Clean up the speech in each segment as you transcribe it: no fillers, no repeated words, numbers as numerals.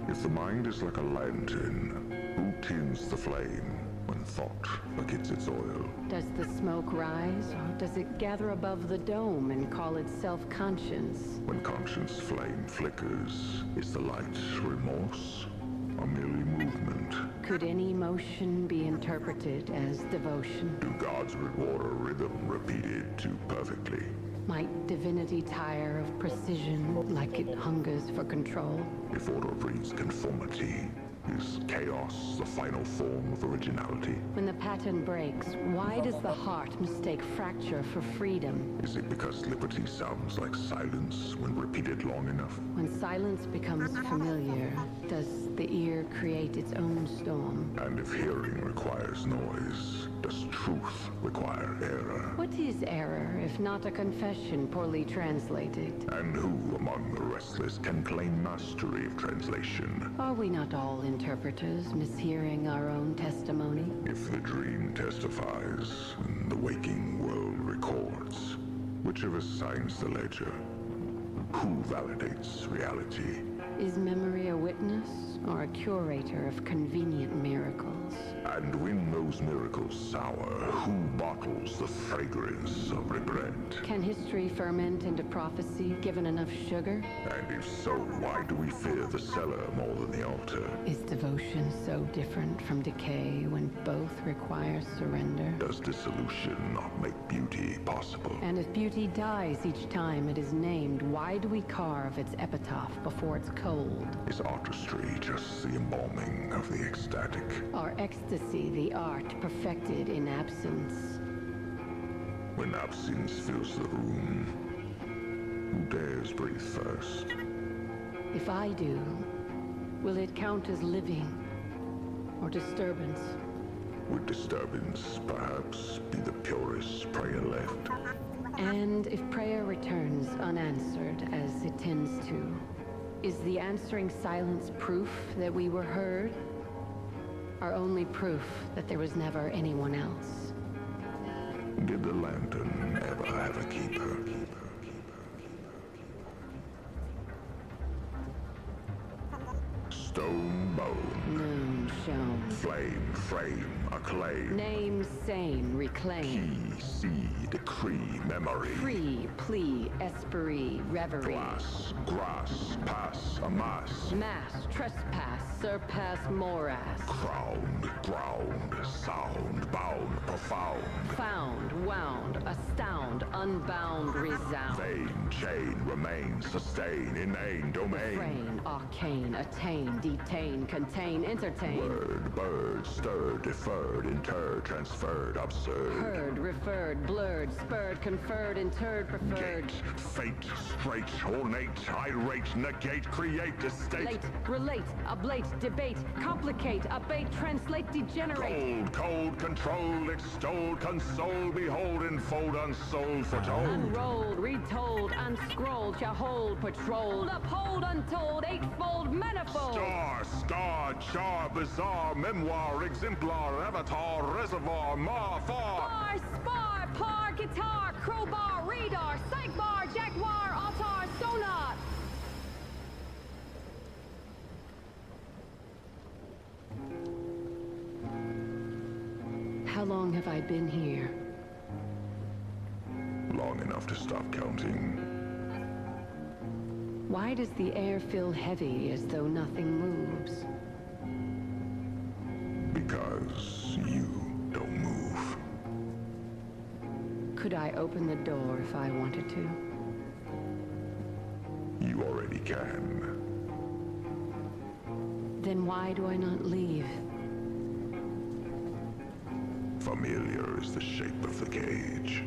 If the mind is like a lantern, who tends the flame when thought forgets its oil? Does the smoke rise, or does it gather above the dome and call itself conscience? When conscience flame flickers, is the light remorse or merely movement? Could any motion be interpreted as devotion? Do gods reward a rhythm repeated too perfectly? Might divinity tire of precision like it hungers for control? If order breeds conformity, is chaos the final form of originality? When the pattern breaks, why does the heart mistake fracture for freedom? Is it because liberty sounds like silence when repeated long enough? When silence becomes familiar, does the ear create its own storm? And if hearing requires noise, does truth require error? What is error if not a confession poorly translated? And who among the restless can claim mastery of translation? Are we not all interpreters, mishearing our own testimony? If the dream testifies and the waking world records, which of us signs the ledger? Who validates reality? Is memory a witness or a curator of convenient miracles? And when those miracles sour, who bottles the fragrance of regret? Can history ferment into prophecy given enough sugar? And if so, why do we fear the cellar more than the altar? Is devotion so different from decay when both require surrender? Does dissolution not make beauty possible? And if beauty dies each time it is named, why do we carve its epitaph before it's cold? Is artistry just the embalming of the ecstatic? Are ecstasy the art perfected in absence? When absence fills the room, who dares breathe first? If I do, will it count as living or disturbance? Would disturbance perhaps be the purest prayer left? And if prayer returns unanswered, as it tends to, is the answering silence proof that we were heard? Our only proof that there was never anyone else? Did the lantern ever have a keeper? Stone, bone, Noon shone. flame, frame, acclaim. Name sane, reclaim. Key, see, decree, memory. Free, plea, esprit, reverie. Glass, grass, pass, amass. Mass, trespass, surpass morass. Crowned, ground, sound, bound, profound. Found, wound, astound, unbound, resound. Vein, chain, remain, sustain, inane, domain. Refrain, arcane, attain, detain, contain, entertain. Word, bird, stirred, deferred, interred, transferred, absurd. Heard, referred, blurred, spurred, conferred, interred, preferred. Gate, fate, straight, ornate, irate, negate, create, estate. Late, relate, ablate, debate, complicate, abate, translate, degenerate. Cold, cold, control, extolled, console, behold, enfold, unsold, foretold. Unrolled, retold, unscrolled, shall hold, patrolled, uphold, untold, eightfold, manifold. Star, scar, char, bizarre, memoir, exemplar, avatar, reservoir, mar, far. Bar, spar, par, guitar, crowbar, radar, sight bar, jaguar, altar, sonar. How long have I been here? Long enough to stop counting. Why does the air feel heavy as though nothing moves? Because you don't move. Could I open the door if I wanted to? You already can. Then why do I not leave? Familiar is the shape of the cage.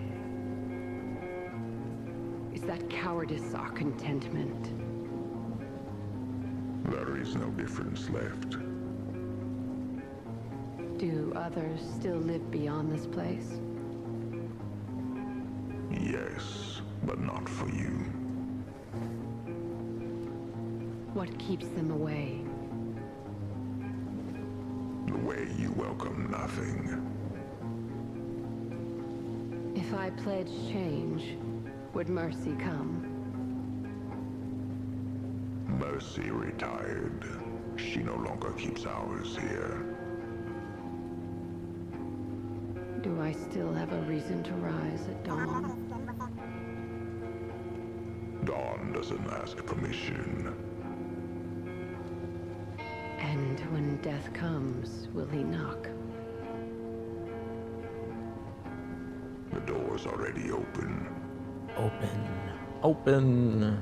Is that cowardice our contentment? There is no difference left. Do others still live beyond this place? Yes, but not for you. What keeps them away? way you welcome nothing. If I pledge change, would mercy come? Mercy retired. She no longer keeps hours here. Do I still have a reason to rise at dawn? Dawn doesn't ask permission. And when death comes, will he knock? The door's already open. Open.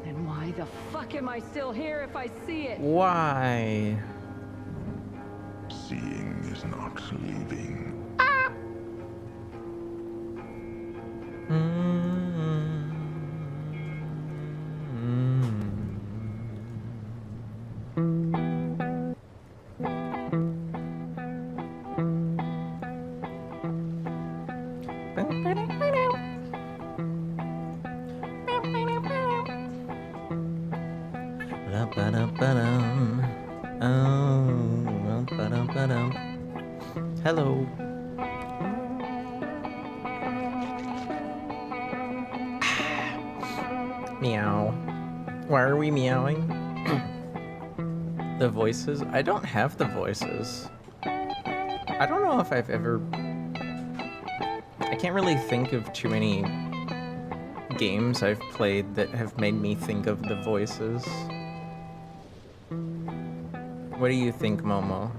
Then why the fuck am I still here if I see it? Why? Seeing is not leaving. Hello. Meow. Why are we meowing? The voices? I don't have the voices. I don't know if I've ever... I can't really think of too many games I've played that have made me think of the voices. What do you think, Momo?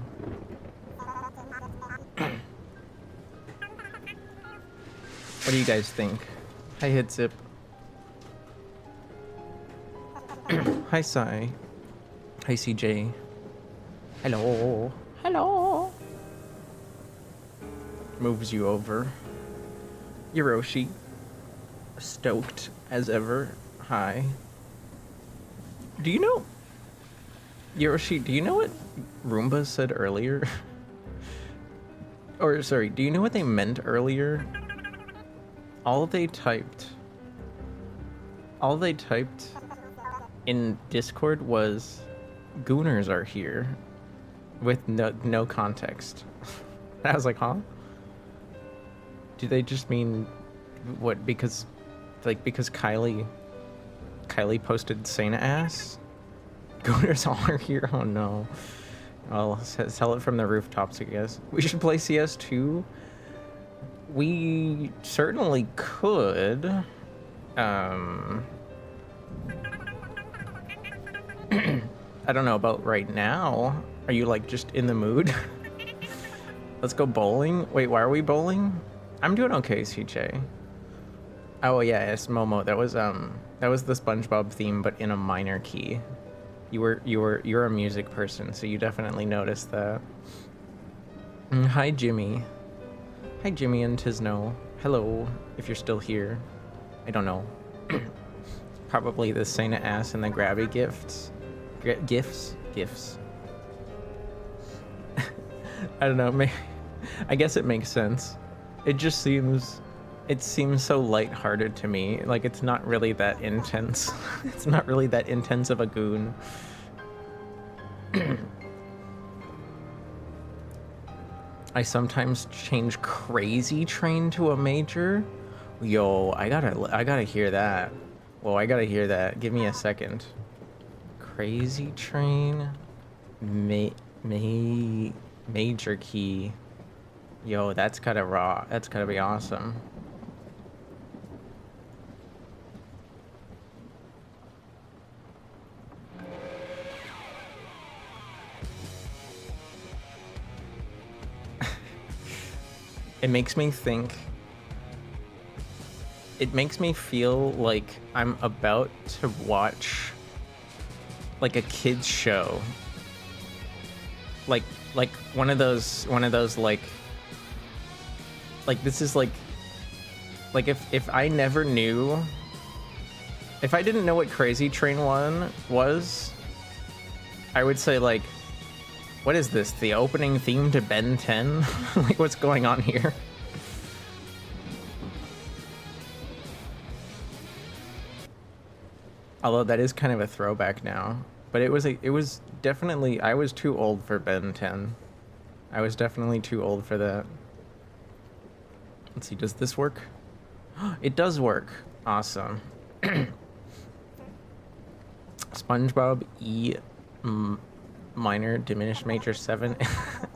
What do you guys think? Hi, Hitzip. Hi, Sai. Hi, CJ. Hello. Hello. Moves you over. Hiroshi. Stoked as ever. Hi. Do you know... Hiroshi, do you know what Roomba said earlier? Or, sorry, do you know what they meant earlier? All they typed in Discord was, Gooners are here, with no context. And I was like, huh? Do they just mean, what, because Kylie posted Santa ass? Gooners all are here? Oh no. I'll sell it from the rooftops, I guess. We should play CS2. We certainly could. I don't know about right now. Are you like just in the mood? Let's go bowling. Wait, why are we bowling? I'm doing okay, CJ. Oh yeah, it's Momo. That was the SpongeBob theme, but in a minor key. You're a music person, so you definitely noticed that. Hi, Jimmy. Hi, Jimmy and Tisno. Hello, if you're still here. I don't know. Probably the Santa ass and the grabby gifts. Gifts. I don't know. I guess it makes sense. It seems so lighthearted to me. Like, it's not really that intense. It's not really that intense of a goon. I sometimes change Crazy Train to a major. Yo, I gotta hear that. Whoa, I gotta hear that. Give me a second. Crazy Train, major key. Yo, that's gotta raw. That's gotta be awesome. It makes me think. It makes me feel like I'm about to watch like a kid's show. Like one of those like this is like if I never knew, if I didn't know what Crazy Train 1 was, I would say like, what is this? The opening theme to Ben 10? Like, what's going on here? Although that is kind of a throwback now, but it was definitely, I was too old for Ben 10. I was definitely too old for that. Let's see, does this work? It does work. Awesome. SpongeBob minor diminished major 7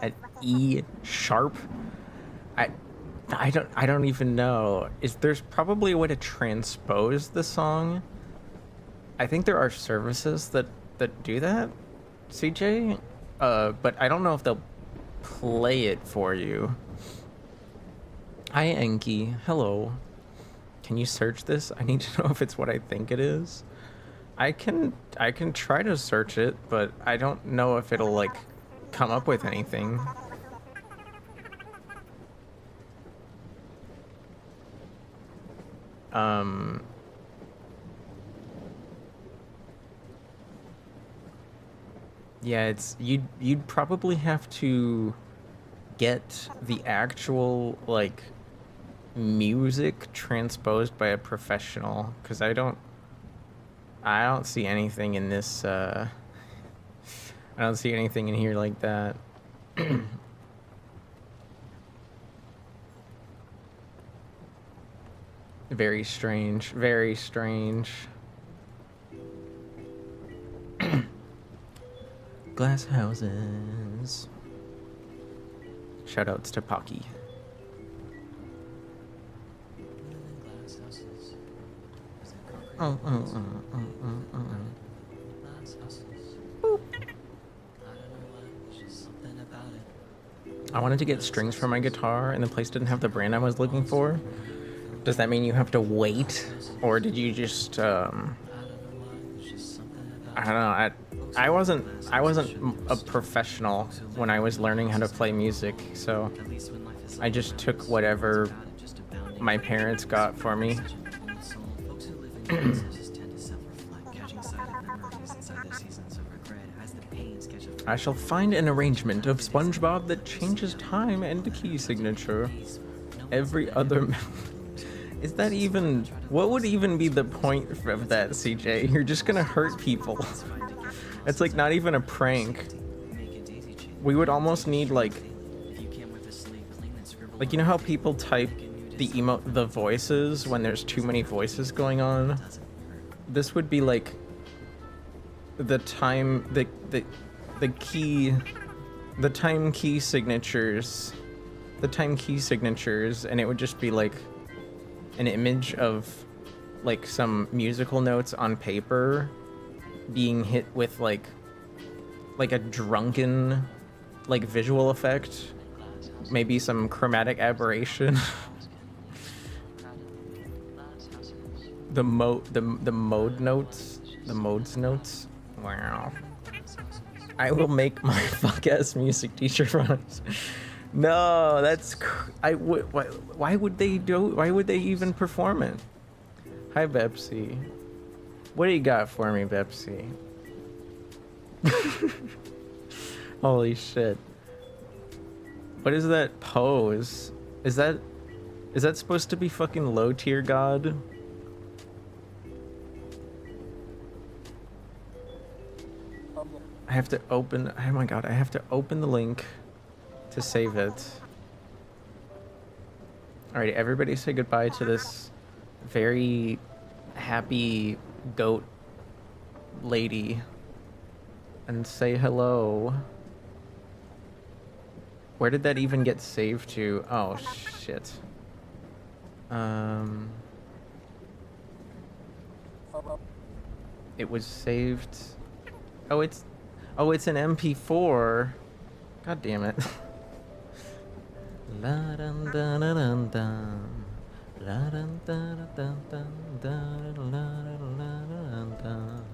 at E sharp. I don't even know. There's probably a way to transpose the song. I think there are services that do that, CJ. But I don't know if they'll play it for you. Hi Enki, hello. Can you search this? I need to know if it's what I think it is. I can try to search it, but I don't know if it'll like come up with anything. Yeah, it's you'd probably have to get the actual like music transposed by a professional, because I don't see anything in this I don't see anything in here like that. Very strange, very strange. Glass houses. Shoutouts to Pocky. I wanted to get strings for my guitar and the place didn't have the brand I was looking for. Does that mean you have to wait, or did you just I don't know. I wasn't a professional when I was learning how to play music, so I just took whatever my parents got for me. I shall find an arrangement of SpongeBob that changes time and key signature every other. Is that even... What would even be the point of that, CJ? You're just gonna hurt people. It's like not even a prank. We would almost need like you know how people type the voices when there's too many voices going on? This would be like the time the time key signatures, and it would just be like an image of like some musical notes on paper being hit with like a drunken like visual effect, maybe some chromatic aberration. the modes notes. Wow. I will make my fuck ass music teacher run us. No, that's why would they even perform it? Hi Bepsi. What do you got for me, Bepsi? Holy shit. What is that pose? Is that supposed to be fucking low tier god? I have to open, oh my god, I have to open the link to save it. Alright, everybody say goodbye to this very happy goat lady and say hello. Where did that even get saved to? Oh shit. It was saved. Oh, it's an MP4. God damn it. La dun dun dun dun. La dun dun dun dun dun dun dun.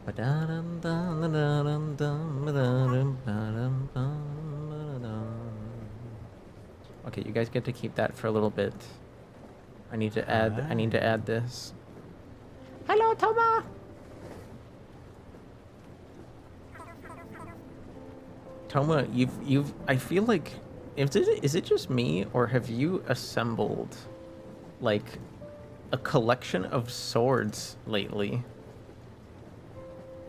Ba da dun dun dun dun dun dun dun. Okay, you guys get to keep that for a little bit. I need to add this. Hello, Toma. Toma, you've I feel like is it just me, or have you assembled like a collection of swords lately?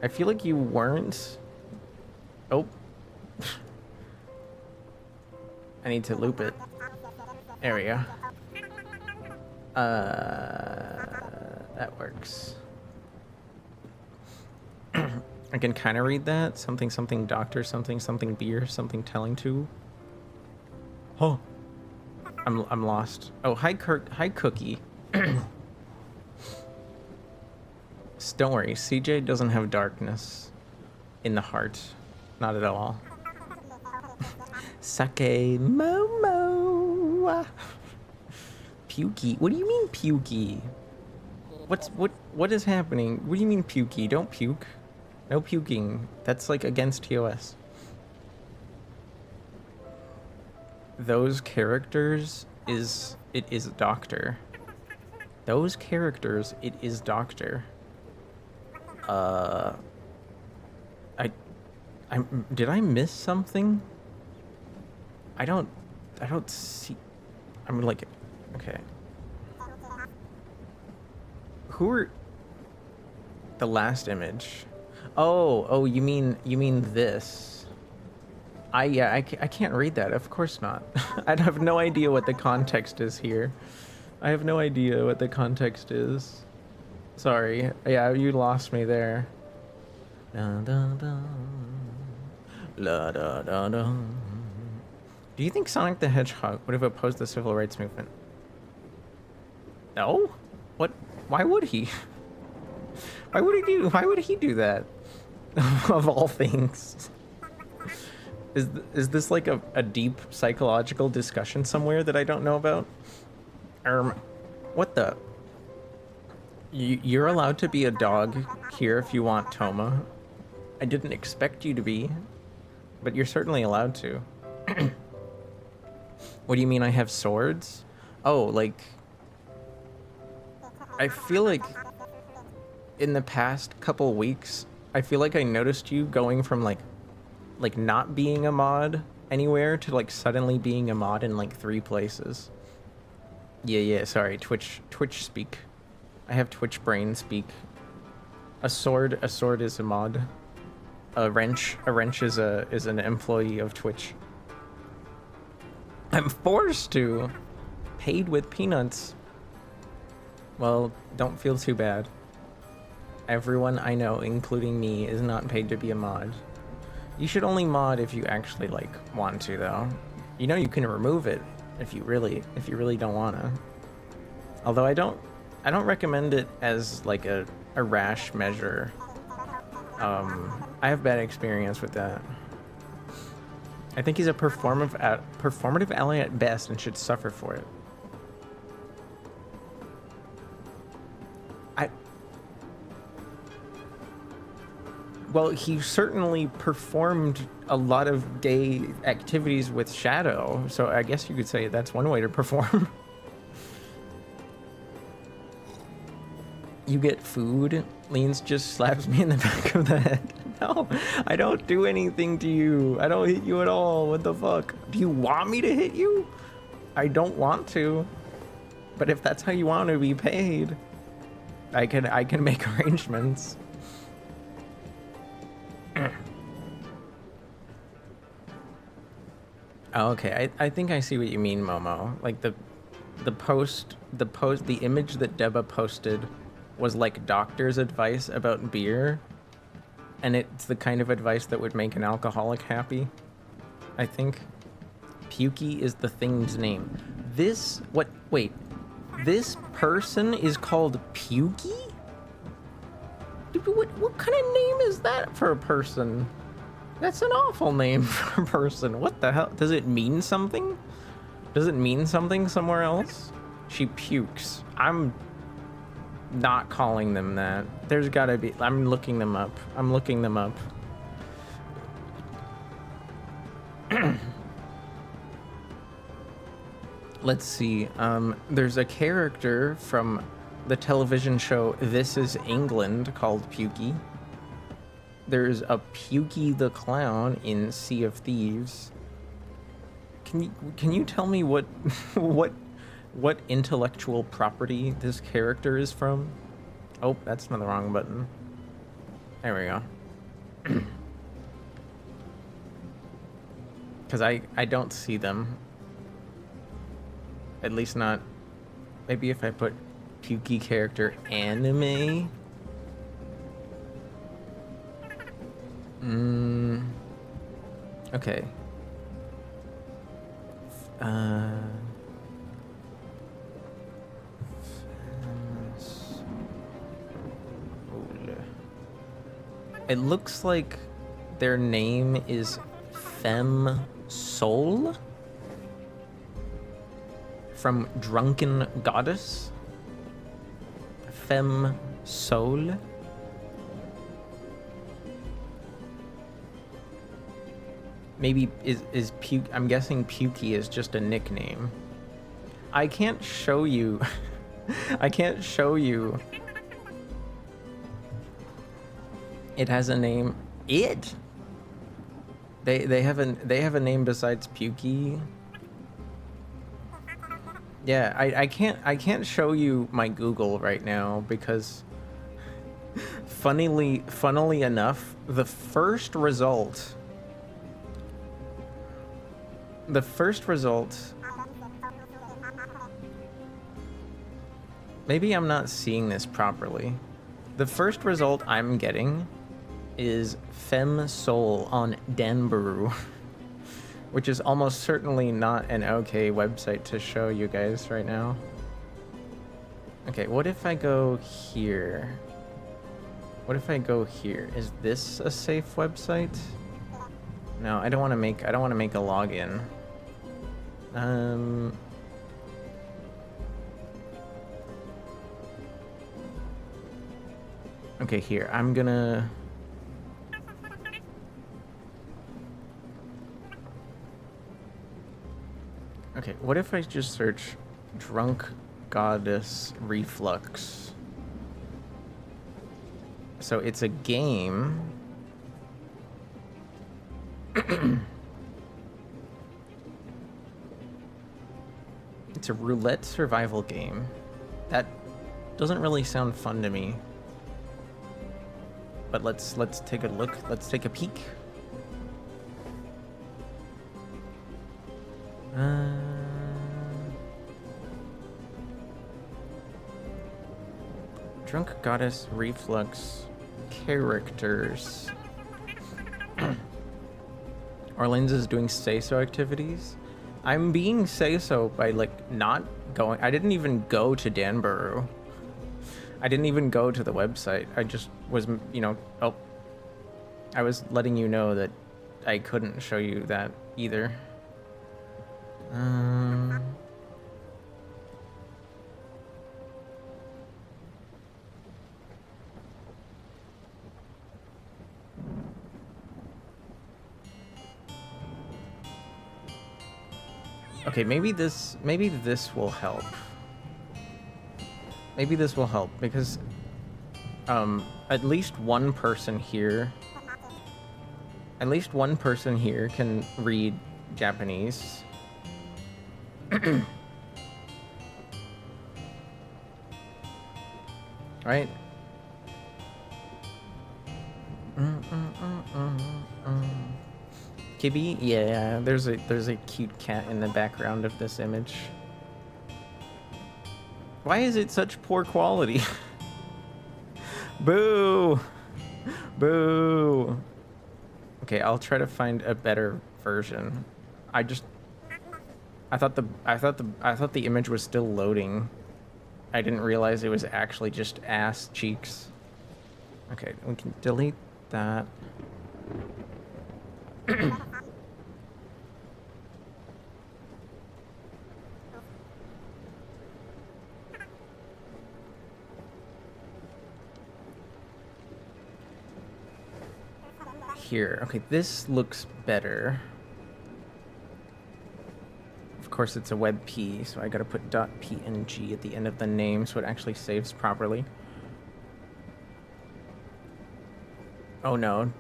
I feel like you weren't. Oh. I need to loop it. There we go. That works. I can kind of read that. Something, something, doctor, something, something, beer, something, telling to. Oh. I'm lost. Oh, hi, Kirk. Hi, Cookie. Don't worry. CJ doesn't have darkness in the heart. Not at all. Sake Momo. Pukey. What do you mean pukey? What is happening? What do you mean pukey? Don't puke. No puking. That's like against TOS. Those characters it is Doctor. Those characters it is Doctor. Did I miss something? I don't see. I'm like, okay. Who are the last image? Oh, you mean this? I can't read that. Of course not. I have no idea what the context is here. I have no idea what the context is. Sorry. Yeah, you lost me there. Da, da, da. La, da, da, da. Do you think Sonic the Hedgehog would have opposed the civil rights movement? No? What? Why would he? Why would he do that? Of all things. Is this like a deep psychological discussion somewhere that I don't know about? What the? You're allowed to be a dog here if you want, Toma. I didn't expect you to be, but you're certainly allowed to. What do you mean I have swords? Oh, like... I feel like in the past couple weeks, I feel like I noticed you going from like not being a mod anywhere to like suddenly being a mod in like 3 places. Yeah, sorry, Twitch speak. I have Twitch brain speak. A sword is a mod. A wrench is an employee of Twitch. I'm forced to. Paid with peanuts. Well, don't feel too bad. Everyone I know, including me, is not paid to be a mod. You should only mod if you actually like want to, though. You know you can remove it if you really don't wanna. Although I don't recommend it as like a rash measure. I have bad experience with that. I think he's a performative ally at best and should suffer for it. Well, he certainly performed a lot of gay activities with Shadow, so I guess you could say that's one way to perform. You get food? Leans just slaps me in the back of the head. No, I don't do anything to you. I don't hit you at all. What the fuck? Do you want me to hit you? I don't want to. But if that's how you want to be paid, I can make arrangements. Oh, okay, I think I see what you mean, Momo. Like the image that Deba posted was like doctor's advice about beer, and it's the kind of advice that would make an alcoholic happy, I think. Pukey is the thing's name. This person is called Pukey? What kind of name is that for a person? That's an awful name for a person. What the hell? Does it mean something? Does it mean something somewhere else? She pukes. I'm not calling them that. There's gotta be... I'm looking them up. Let's see. There's a character from the television show This Is England called Pukey. There's a Pukey the Clown in Sea of Thieves. Can you tell me what intellectual property this character is from? Oh, that's not the wrong button. There we go. Because I don't see them. At least not. Maybe if I put Pukey character anime. Okay. It looks like their name is Femme Soul from Drunken Goddess. Femme Soul. Maybe is Puke. I'm guessing Pukey is just a nickname. I can't show you. I can't show you. It has a name. It. They have a name besides Pukey. Yeah, I can't show you my Google right now because funnily enough, the first result maybe I'm not seeing this properly. The first result I'm getting is Femme Soul on Danburu, which is almost certainly not an okay website to show you guys right now. Okay, what if I go here? What if I go here? Is this a safe website? No, I don't want to make a login. Okay, here. I'm gonna Okay, what if I just search Drunk Goddess Reflux? So it's a game. It's a roulette survival game. That doesn't really sound fun to me. But let's take a look. Let's take a peek. Drunk Goddess Reflux characters. Orleans is doing say-so activities. I'm being say-so by like not going. I didn't even go to Danburu. I didn't even go to the website. I just was, you know, I was letting you know that I couldn't show you that either. Okay, maybe this will help. Maybe this will help because at least one person here can read Japanese. Right? Kibby? Yeah, there's a cute cat in the background of this image. Why is it such poor quality? Boo! Boo! Okay, I'll try to find a better version. I thought the image was still loading. I didn't realize it was actually just ass cheeks. Okay, we can delete that. Here. Okay, this looks better. Of course, it's a WebP, so I gotta put .png at the end of the name so it actually saves properly. Oh no!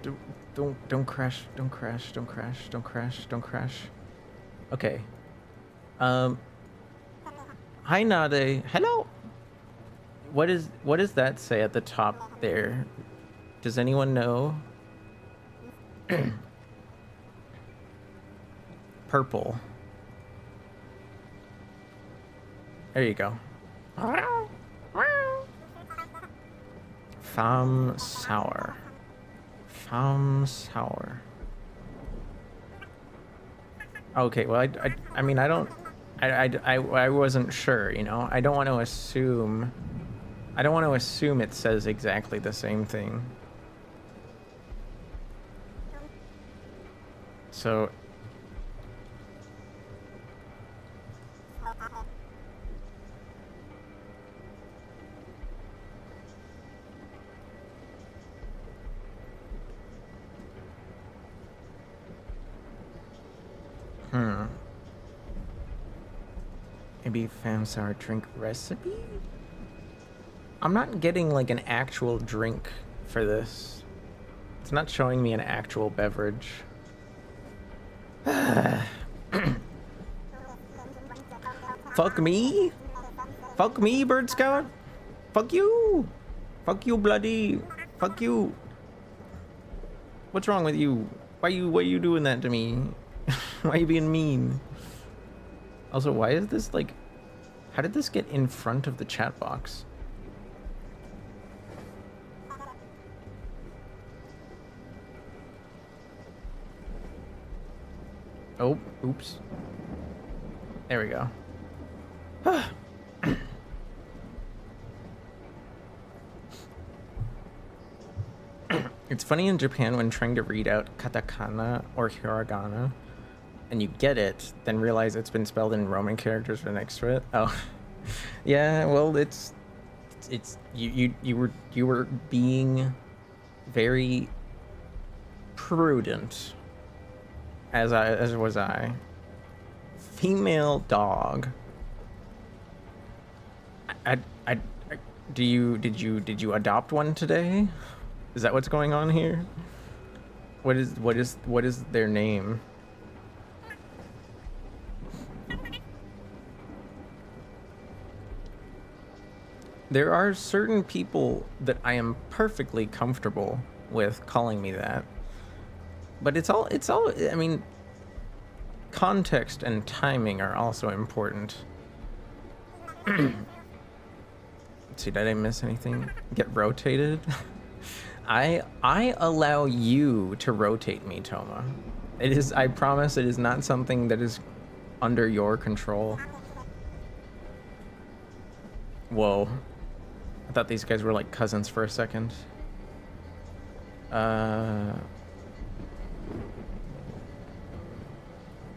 Don't crash! Don't crash! Don't crash! Don't crash! Don't crash! Okay. Hi Nade. Hello. What does that say at the top there? Does anyone know? Purple. There you go. Fam sour. Fam sour. Okay, well, I mean, I don't, I wasn't sure, you know? I don't want to assume it says exactly the same thing. So... Maybe fam sour drink recipe? I'm not getting like an actual drink for this. It's not showing me an actual beverage. Fuck me? Fuck me, Bird Scout? Fuck you! Fuck you, bloody! Fuck you! What's wrong with you? Why you doing that to me? Why are you being mean? Also, why is this like... How did this get in front of the chat box? Oh, oops. There we go. It's funny in Japan when trying to read out katakana or hiragana, and you get it, then realize it's been spelled in Roman characters right next to it. Oh, yeah. Well, it's you were being very prudent, as was I. Female dog. Did you adopt one today? Is that what's going on here? What is their name? There are certain people that I am perfectly comfortable with calling me that. But it's all I mean, context and timing are also important. Let's see, did I miss anything? Get rotated? I allow you to rotate me, Toma. It is, I promise it is not something that is under your control. Whoa. I thought these guys were like cousins for a second.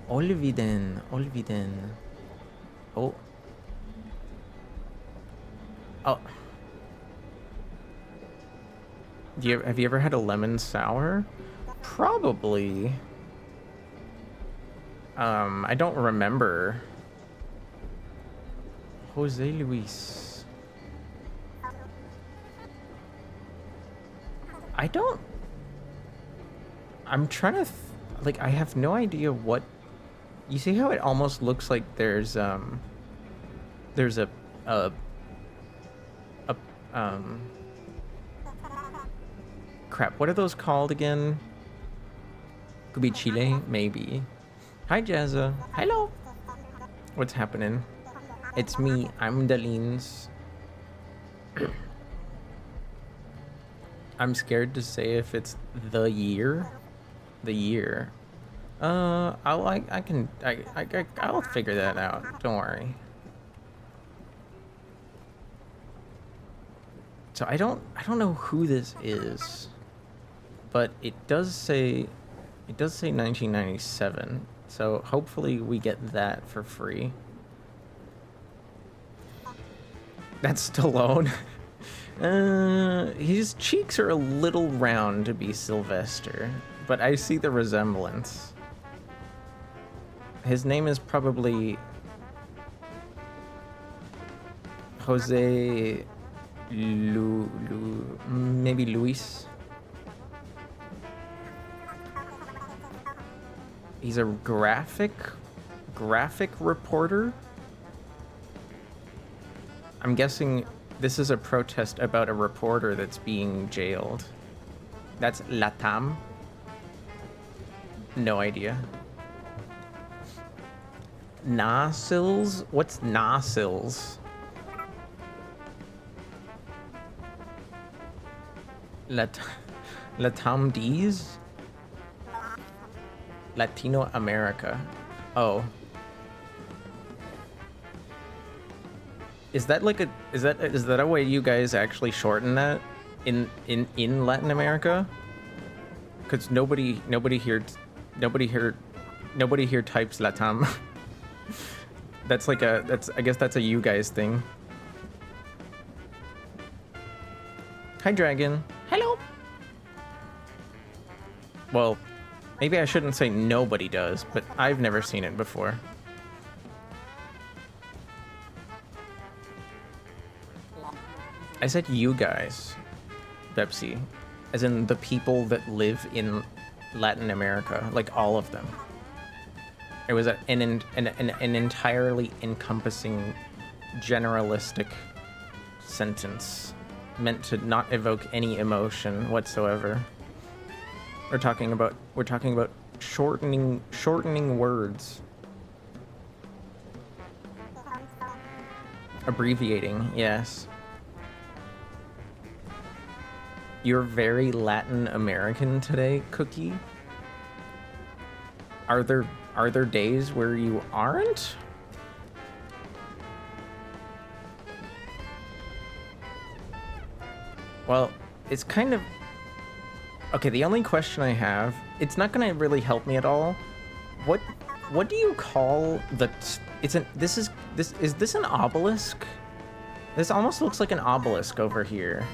Olviden. Oh. Oh. Have you ever had a lemon sour? Probably. I don't remember. Jose Luis. I'm trying to like, I have no idea what. You see how it almost looks like there's a crap, what are those called again? Could be Chile, maybe. Hi, Jazza. Hello. What's happening? It's me. I'm Dalines. I'm scared to say if it's the year. The year. I'll figure that out. Don't worry. So I don't know who this is, but it does say 1997. So hopefully we get that for free. That's Stallone. His cheeks are a little round to be Sylvester, but I see the resemblance. His name is probably Jose maybe Luis. He's a graphic reporter. I'm guessing this is a protest about a reporter that's being jailed. That's Latam. No idea. Nasils? What's Nasils? Latam Latino America. Oh. Is that like is that a way you guys actually shorten that in Latin America? Cuz nobody here types Latam. That's like I guess that's a you guys thing. Hi Dragon. Hello. Well, maybe I shouldn't say nobody does, but I've never seen it before. I said you guys, Pepsi, as in the people that live in Latin America, like all of them. It was an entirely encompassing, generalistic sentence meant to not evoke any emotion whatsoever. We're talking about shortening words. Abbreviating, yes. You're very Latin American today, Cookie. Are there days where you aren't? Well, it's kind of okay. The only question I have, it's not gonna really help me at all. What do you call the? Is this an obelisk? This almost looks like an obelisk over here.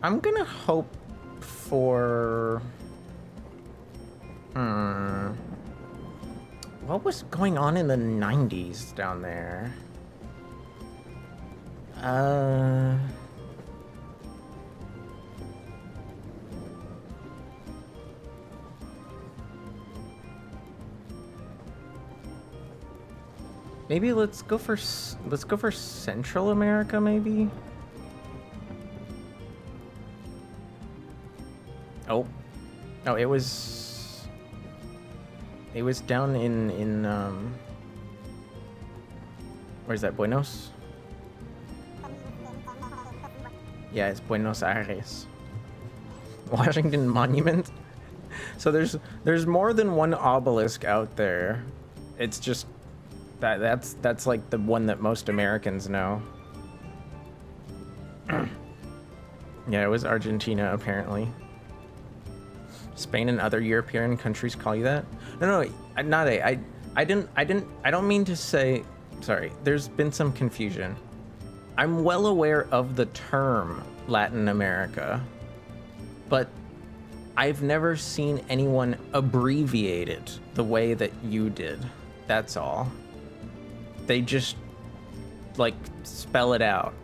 I'm gonna hope for... What was going on in the 90s down there? Maybe let's go for Central America, maybe? Oh, it was down in where's that? Buenos? Yeah, it's Buenos Aires. Washington Monument. So there's more than one obelisk out there. It's just that's like the one that most Americans know. Yeah, it was Argentina apparently. Spain and other European countries call you that? No, not I don't mean to say, sorry, there's been some confusion. I'm well aware of the term Latin America, but I've never seen anyone abbreviate it the way that you did. That's all. They just, like, spell it out.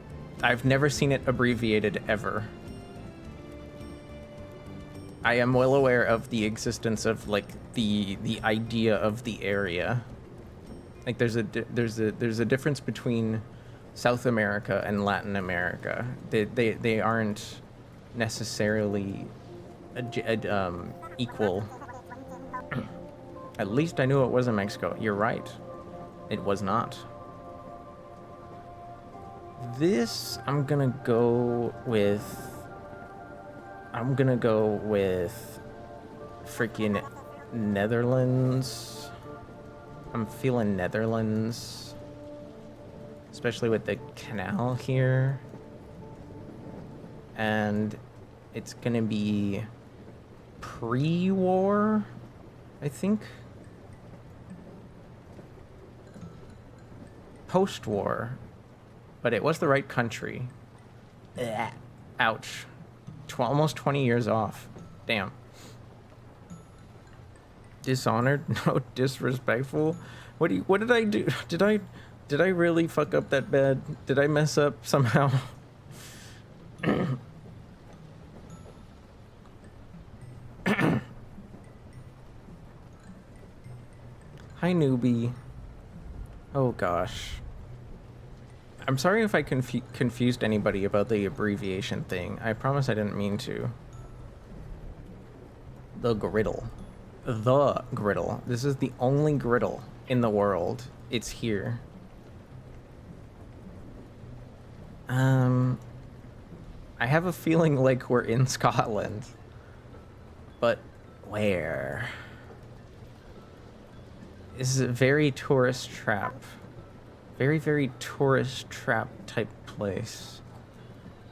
I've never seen it abbreviated ever. I am well aware of the existence of like the idea of the area. Like there's a difference between South America and Latin America. They aren't necessarily equal. At least I knew it wasn't Mexico. You're right. It was not. This I'm gonna go with freaking Netherlands. I'm feeling Netherlands, especially with the canal here. And it's gonna be pre-war, I think. Post-war, but it was the right country. Ugh. Ouch. Almost 20 years off. Damn. Dishonored? No, disrespectful? What did I do? Did I really fuck up that bad? Did I mess up somehow? Hi, newbie. Oh gosh. I'm sorry if I confused anybody about the abbreviation thing. I promise I didn't mean to. The griddle. The griddle. This is the only griddle in the world. It's here. I have a feeling like we're in Scotland. But where? This is a very tourist trap. Very, very tourist trap type place.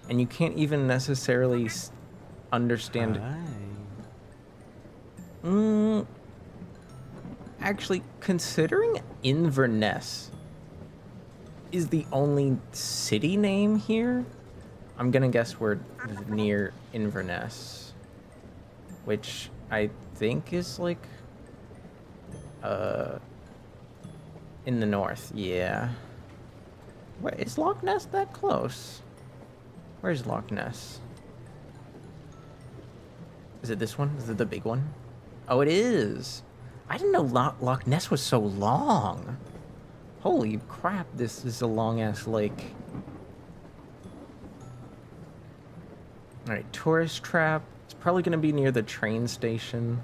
And you can't even necessarily understand. Actually, considering Inverness is the only city name here, I'm gonna guess we're near Inverness, which I think is like in the north. Yeah. Where is Loch Ness that close? Where's Loch Ness? Is it this one? Is it the big one? Oh, it is. I didn't know Loch Ness was so long. Holy crap, this is a long-ass lake. Alright, tourist trap. It's probably gonna be near the train station.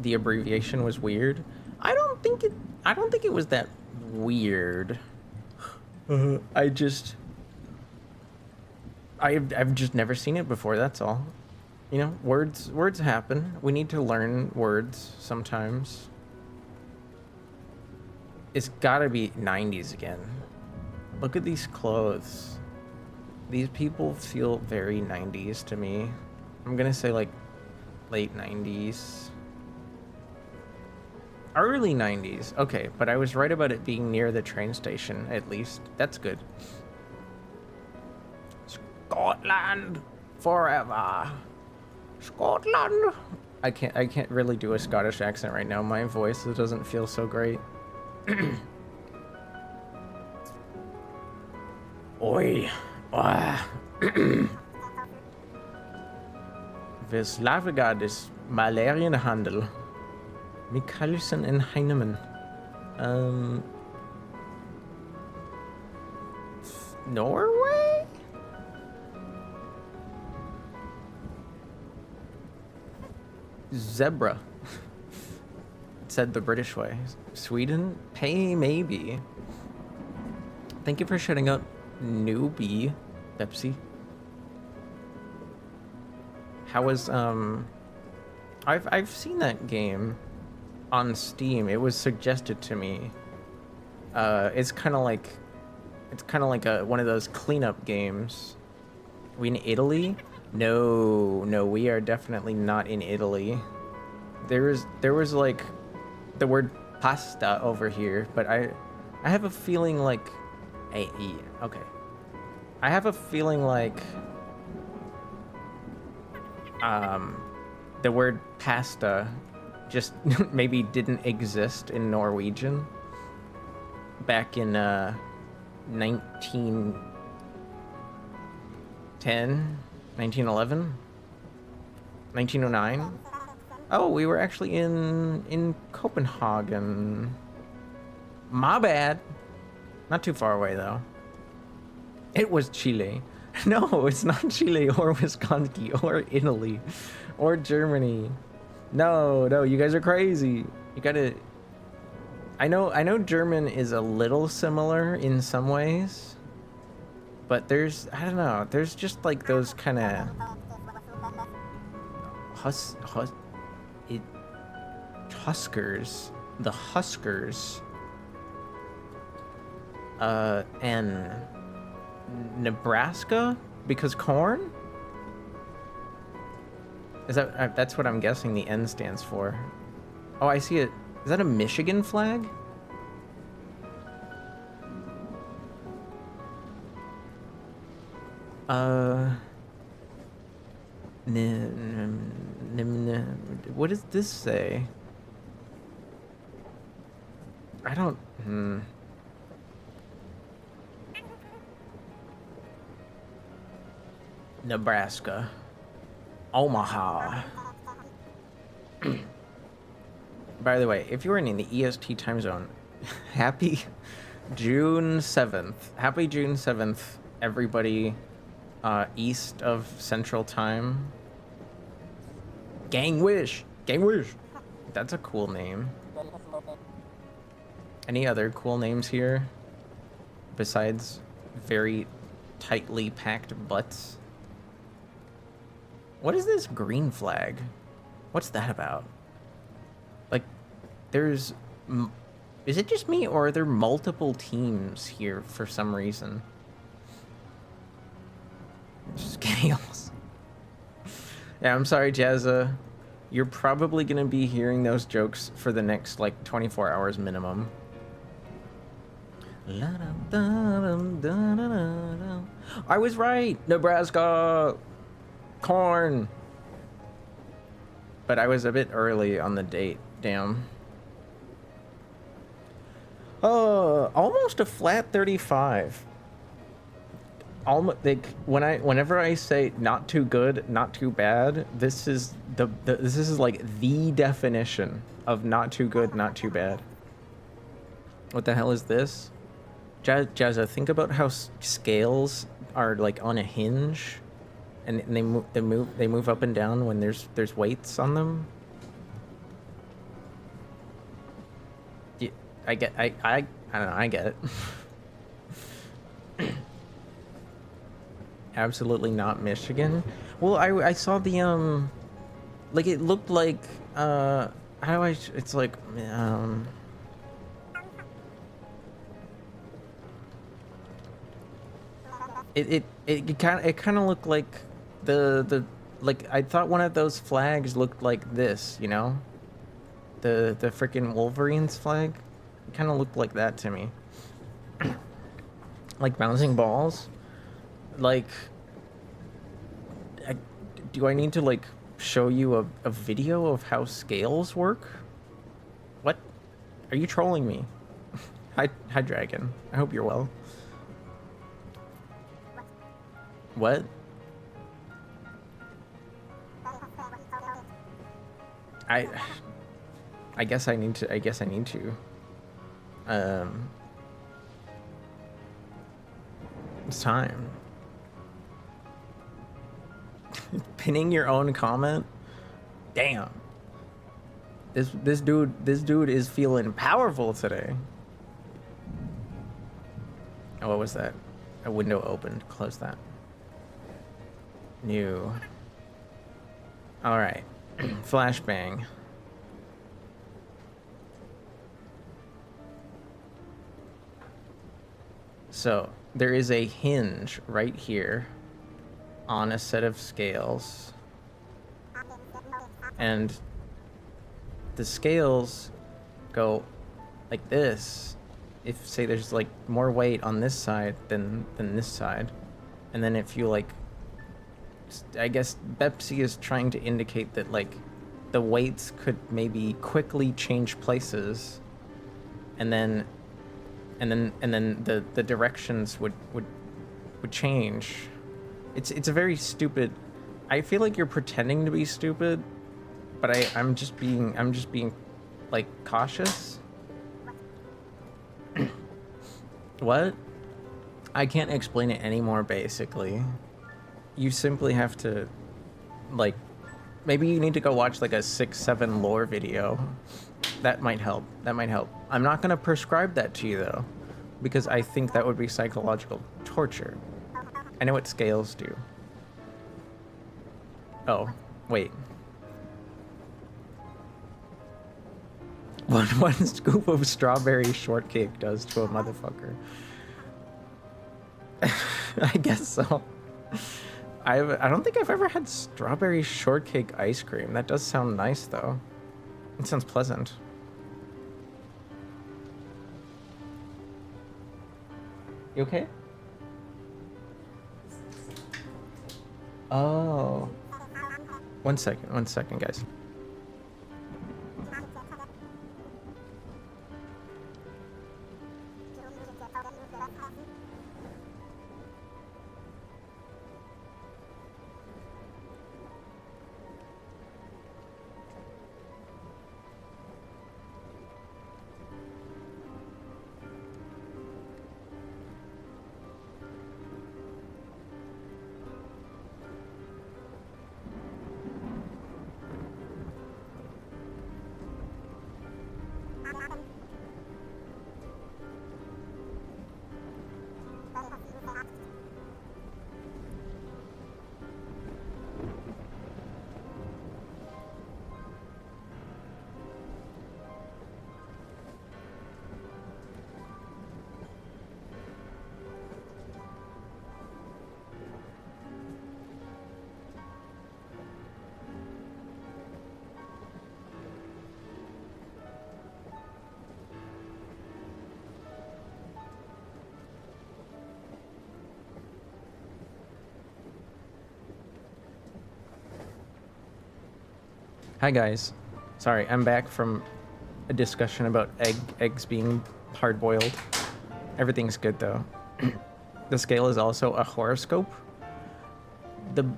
The abbreviation was weird. I don't think it was that weird. I've just never seen it before, that's all. You know, words happen. We need to learn words sometimes. It's gotta be 90s again. Look at these clothes. These people feel very 90s to me. I'm gonna say like late 90s. Early 90s. Okay, but I was right about it being near the train station, at least. That's good. Scotland forever. Scotland. I can't really do a Scottish accent right now. My voice doesn't feel so great. Oi. Wir Slavigardis Malarienhandel. Mikkelsen and Heinemann. Norway? Zebra. It said the British way. Sweden? Pay maybe. Thank you for shutting up, newbie. Pepsi. How was I've seen that game on Steam. It was suggested to me. It's kind of like one of those cleanup games. We in Italy? No, we are definitely not in Italy. There was like the word pasta over here, but I have a feeling like okay. I have a feeling like the word pasta just maybe didn't exist in Norwegian back in 1910, 1911, 1909. Oh, we were actually in Copenhagen. My bad. Not too far away though. It was Chile. No, it's not Chile or Wisconsin or Italy or Germany. No, you guys are crazy. You gotta... I know German is a little similar in some ways, but I don't know, there's just like those kind of Huskers, the Huskers, and Nebraska, because corn? Is that's what I'm guessing the N stands for. Oh, I see it. Is that a Michigan flag? What does this say? I don't... Nebraska. Omaha. By the way, if you're in the EST time zone, Happy June 7th. Happy June 7th, everybody east of Central Time. Gang Wish! Gang Wish! That's a cool name. Any other cool names here? Besides very tightly packed butts? What is this green flag? What's that about? Like, there's... Is it just me, or are there multiple teams here for some reason? Scales. Yeah, I'm sorry, Jazza. You're probably gonna be hearing those jokes for the next, like, 24 hours minimum. I was right! Nebraska! Corn! But I was a bit early on the date, damn. Almost a flat 35. Almost, like, whenever I say not too good, not too bad, this is this is like the definition of not too good, not too bad. What the hell is this? Jazza, think about how scales are like on a hinge, and they move up and down when there's weights on them. Yeah, I don't know, I get it. Absolutely not Michigan. Well, I saw the like, it looked like it's like it kind of looked like the like, I thought one of those flags looked like this, you know, the freaking Wolverines flag. It kind of looked like that to me. Like bouncing balls. Like, do I need to, like, show you a video of how scales work? What? Are you trolling me? Hi, Dragon. I hope you're well. What? I guess I need to. It's time. Pinning your own comment? Damn. This dude is feeling powerful today. Oh, what was that? A window opened. Close that. New. Alright. Flashbang. So, there is a hinge right here on a set of scales, and the scales go like this if, say, there's like more weight on this side than this side. And then if you, like, I guess Bepsi is trying to indicate that, like, the weights could maybe quickly change places, and then the directions would change. It's a very stupid. I feel like you're pretending to be stupid, but I'm just being like, cautious. What? I can't explain it anymore, basically. You simply have to, like, maybe you need to go watch like a 6-7 lore video. That might help. I'm not gonna prescribe that to you though, because I think that would be psychological torture. I know what scales do. Oh, wait. One scoop of strawberry shortcake does to a motherfucker. I guess so. I don't think I've ever had strawberry shortcake ice cream. That does sound nice though. It sounds pleasant. You okay? Oh. One second, guys. Hi guys. Sorry, I'm back from a discussion about eggs being hard boiled. Everything's good though. The scale is also a horoscope.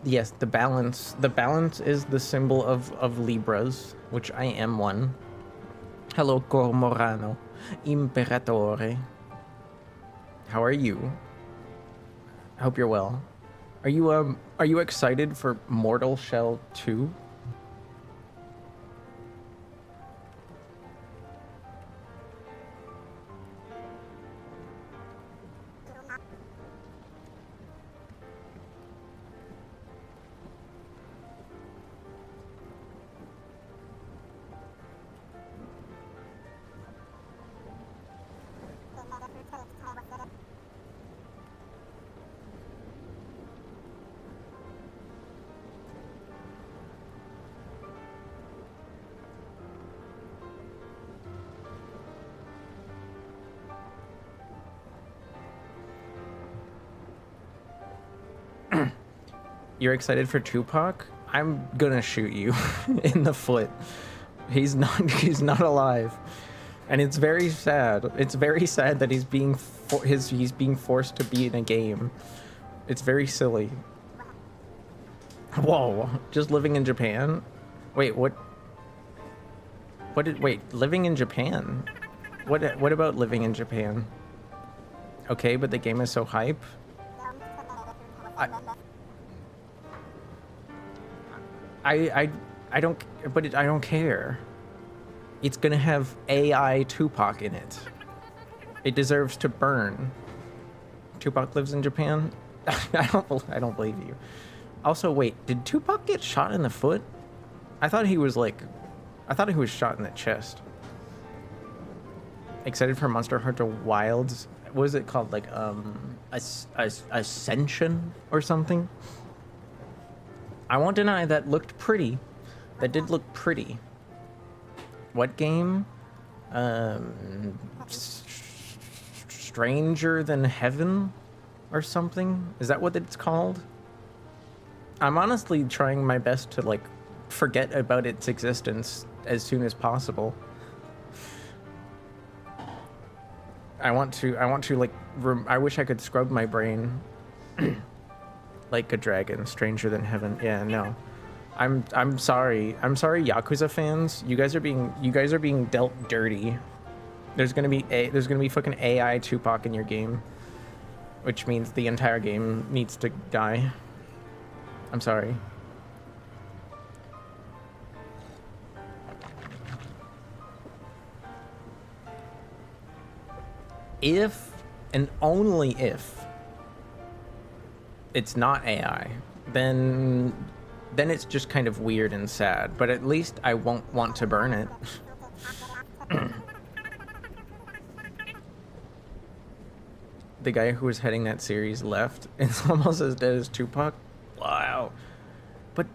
Yes, the balance. The balance is the symbol of Libras, which I am one. Hello, Cormorano, Imperatore. How are you? I hope you're well. Are you excited for Mortal Shell 2? You're excited for Tupac? I'm gonna shoot you in the foot. He's not alive. And it's very sad. It's very sad that he's being forced to be in a game. It's very silly. Whoa, just living in Japan? Wait, what wait, living in Japan? What about living in Japan? Okay, but the game is so hype. I don't, but I don't care. It's gonna have AI Tupac in it. It deserves to burn. Tupac lives in Japan? I don't believe you. Also, wait, did Tupac get shot in the foot? I thought he was shot in the chest. Excited for Monster Hunter Wilds? What is it called? Like, Ascension or something? I won't deny that looked pretty. That did look pretty. What game? Stranger Than Heaven or something? Is that what it's called? I'm honestly trying my best to like forget about its existence as soon as possible. I want to like I wish I could scrub my brain. Like a dragon, Stranger Than Heaven. Yeah, no. I'm sorry. I'm sorry, Yakuza fans. You guys are being dealt dirty. There's gonna be fucking AI Tupac in your game, which means the entire game needs to die. I'm sorry. If and only if it's not AI, then it's just kind of weird and sad, but at least I won't want to burn it. The guy who was heading that series left. It's almost as dead as Tupac. Wow. But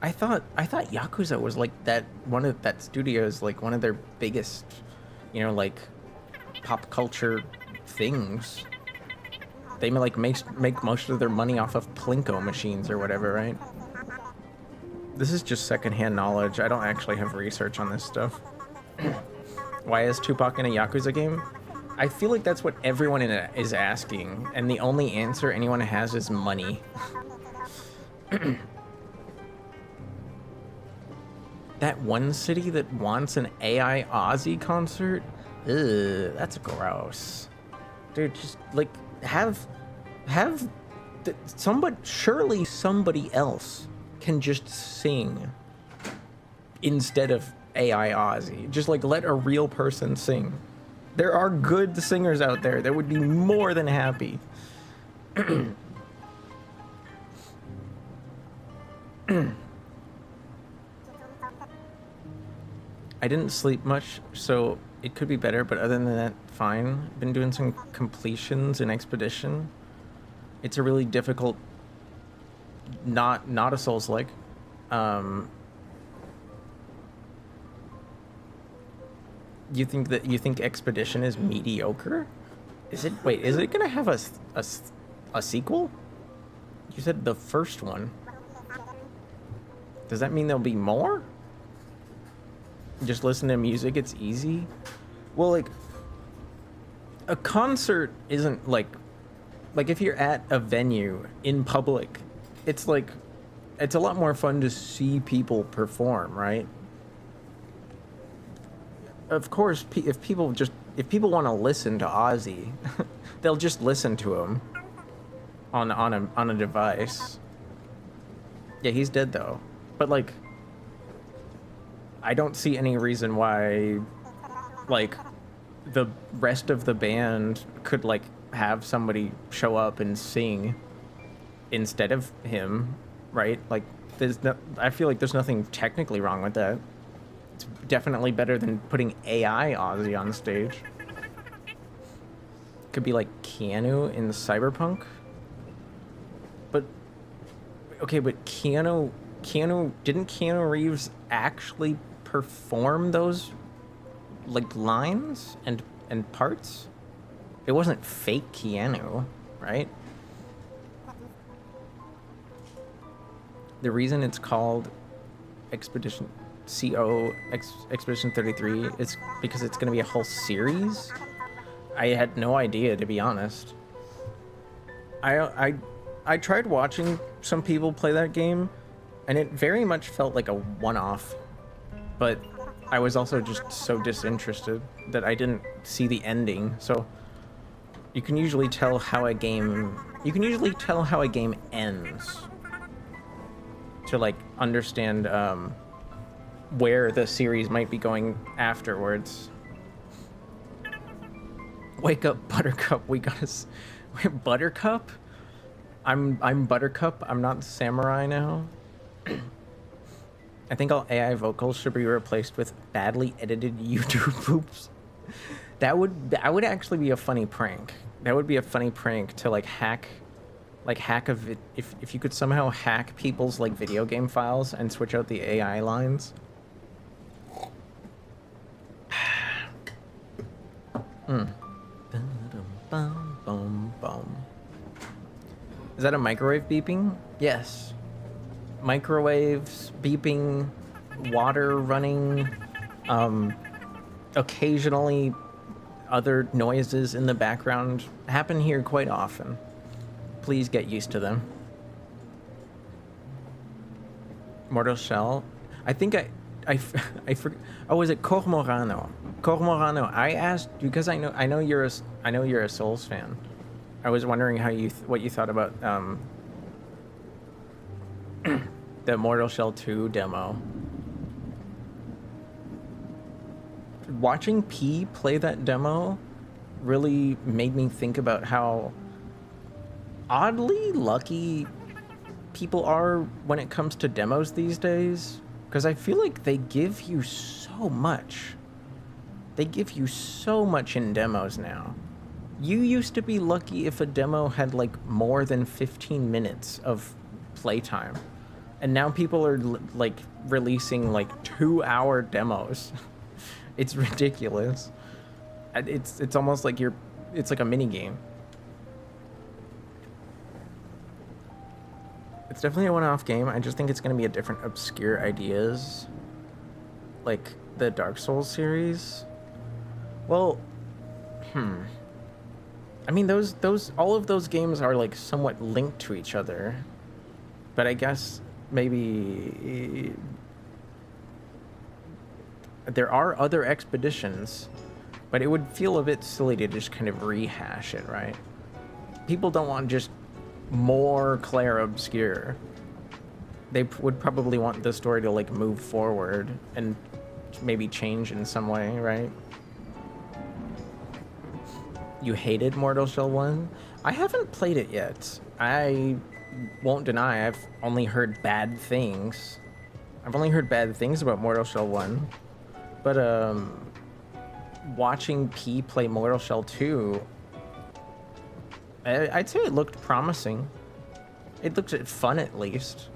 I thought Yakuza was like that studio's like one of their biggest, like pop culture things. They like make most of their money off of Plinko machines or whatever, right? This is just secondhand knowledge. I don't actually have research on this stuff. Why is Tupac in a Yakuza game? I feel like that's what everyone is asking, and the only answer anyone has is money. That one city that wants an AI Ozzy concert? Ugh, that's gross. Dude, just like surely somebody else can just sing instead of AI Ozzy. Just like let a real person sing. There are good singers out there that would be more than happy. I didn't sleep much, so it could be better, but other than that, fine. Been doing some completions in Expedition. It's a really difficult, not a Souls-like. You think Expedition is mediocre? Is it? Wait, is it gonna have a sequel? You said the first one. Does that mean there'll be more? just listen to music, it's easy. Well, like, a concert isn't like if you're at a venue in public, it's like, it's a lot more fun to see people perform, right? Of course, if people want to listen to Ozzy, they'll just listen to him on a device. Yeah, he's dead though. But like, I don't see any reason why, like, the rest of the band could like have somebody show up and sing instead of him, right? Like, I feel like there's nothing technically wrong with that. It's definitely better than putting AI Ozzy on stage. Could be like Keanu in Cyberpunk. But okay, but Keanu didn't Keanu Reeves actually perform those like lines and parts? It wasn't fake Keanu, right? The reason it's called Expedition 33 is because it's going to be a whole series. I had no idea, to be honest. I tried watching some people play that game, and it very much felt like a one-off. But I was also just so disinterested that I didn't see the ending. So you can usually tell how a game ends to like understand where the series might be going afterwards. Wake up, Buttercup. We got us. Buttercup? I'm Buttercup. I'm not Samurai now. I think all AI vocals should be replaced with badly edited YouTube poops. That would actually be a funny prank. That would be a funny prank to like hack if you could somehow hack people's like video game files and switch out the AI lines. Is that a microwave beeping? Yes. Microwaves, beeping, water running, occasionally other noises in the background happen here quite often. Please get used to them. Mortal Shell? I think I forgot. Oh, was it Cormorano? Cormorano. I asked because I know you're a Souls fan. I was wondering what you thought about the Mortal Shell 2 demo. Watching P play that demo really made me think about how oddly lucky people are when it comes to demos these days, because I feel like they give you so much. They give you so much in demos now. You used to be lucky if a demo had like more than 15 minutes of playtime, and now people are like releasing like 2-hour demos. It's ridiculous. It's almost like it's like a mini game. It's definitely a one-off game. I just think it's going to be a different obscure ideas, like the Dark Souls series. Well, I mean, all of those games are like somewhat linked to each other, but I guess maybe there are other expeditions, but it would feel a bit silly to just kind of rehash it, right? People don't want just more Clair Obscur. They would probably want the story to like move forward and maybe change in some way, right? You hated Mortal Shell 1? I haven't played it yet. I won't deny I've only heard bad things. I've only heard bad things about Mortal Shell 1. But watching P play Mortal Shell 2, I'd say it looked promising. It looked fun at least.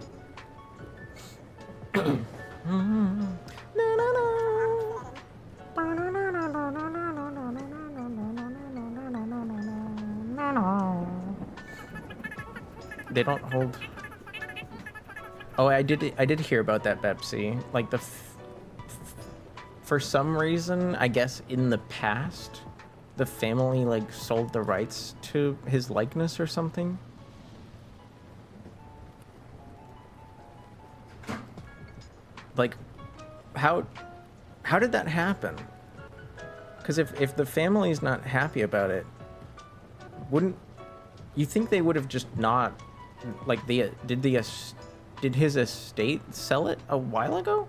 They don't hold. Oh, I did hear about that, Pepsi. Like for some reason, I guess in the past, the family like sold the rights to his likeness or something. Like, how did that happen? Because if the family's not happy about it, wouldn't you think they would have just not, like, did his estate sell it a while ago?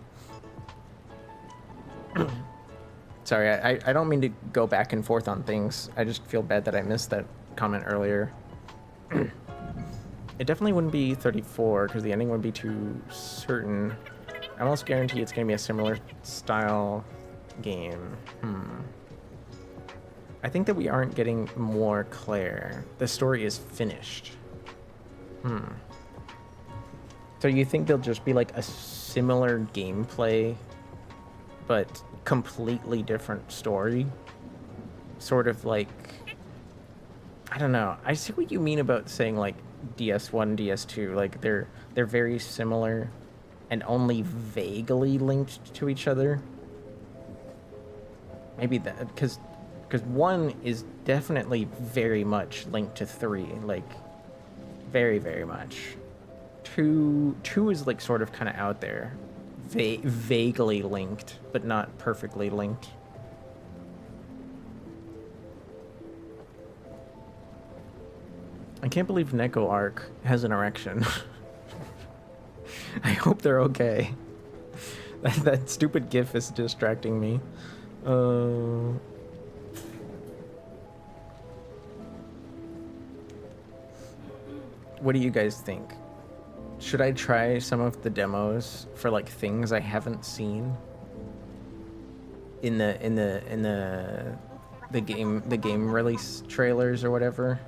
Sorry, I don't mean to go back and forth on things. I just feel bad that I missed that comment earlier. It definitely wouldn't be 34 because the ending would be too certain. I almost guarantee it's going to be a similar style game. I think that we aren't getting more Claire. The story is finished. So you think they'll just be like a similar gameplay, but completely different story? Sort of like, I don't know. I see what you mean about saying like DS1, DS2. Like they're very similar and only vaguely linked to each other. Maybe that, because 1 is definitely very much linked to 3, like very, very much. 2 is like sort of kind of out there, vaguely linked, but not perfectly linked. I can't believe Neko Arc has an erection. I hope they're okay. That stupid GIF is distracting me. What do you guys think? Should I try some of the demos for like things I haven't seen in the game release trailers or whatever?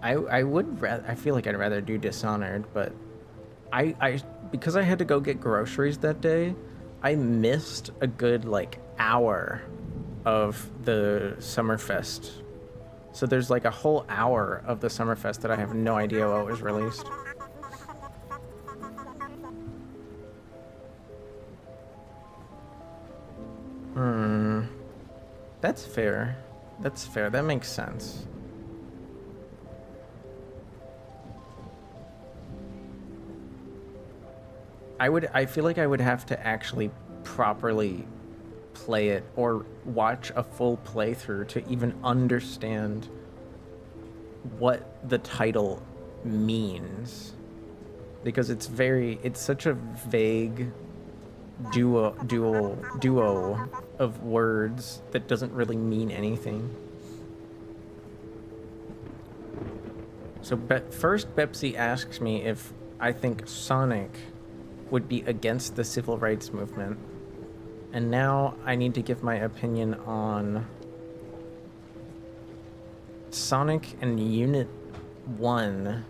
I would rather, I feel like I'd rather do Dishonored, but I because I had to go get groceries that day, I missed a good like hour of the Summerfest. So there's like a whole hour of the Summerfest that I have no idea what was released. That's fair. That's fair. That makes sense. I feel like I would have to actually properly play it or watch a full playthrough to even understand what the title means, because it's such a vague duo of words that doesn't really mean anything. So first Bepsy asks me if I think Sonic would be against the civil rights movement. And now I need to give my opinion on Sonic and Unit 1.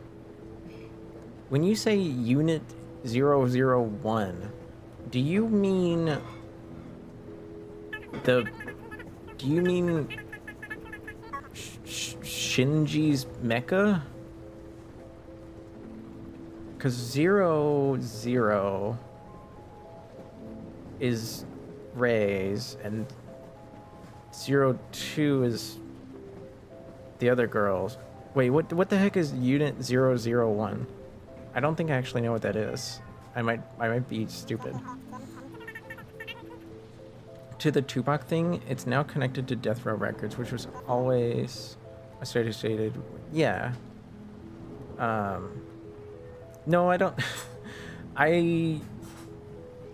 When you say Unit 001, do you mean Shinji's mecha? Because 00 is Ray's and 02 is the other girls. Wait, what the heck is Unit 001? I don't think I actually know what that is. I might be stupid. To the Tupac thing, it's now connected to Death Row Records, which was always associated. Yeah. No, I don't.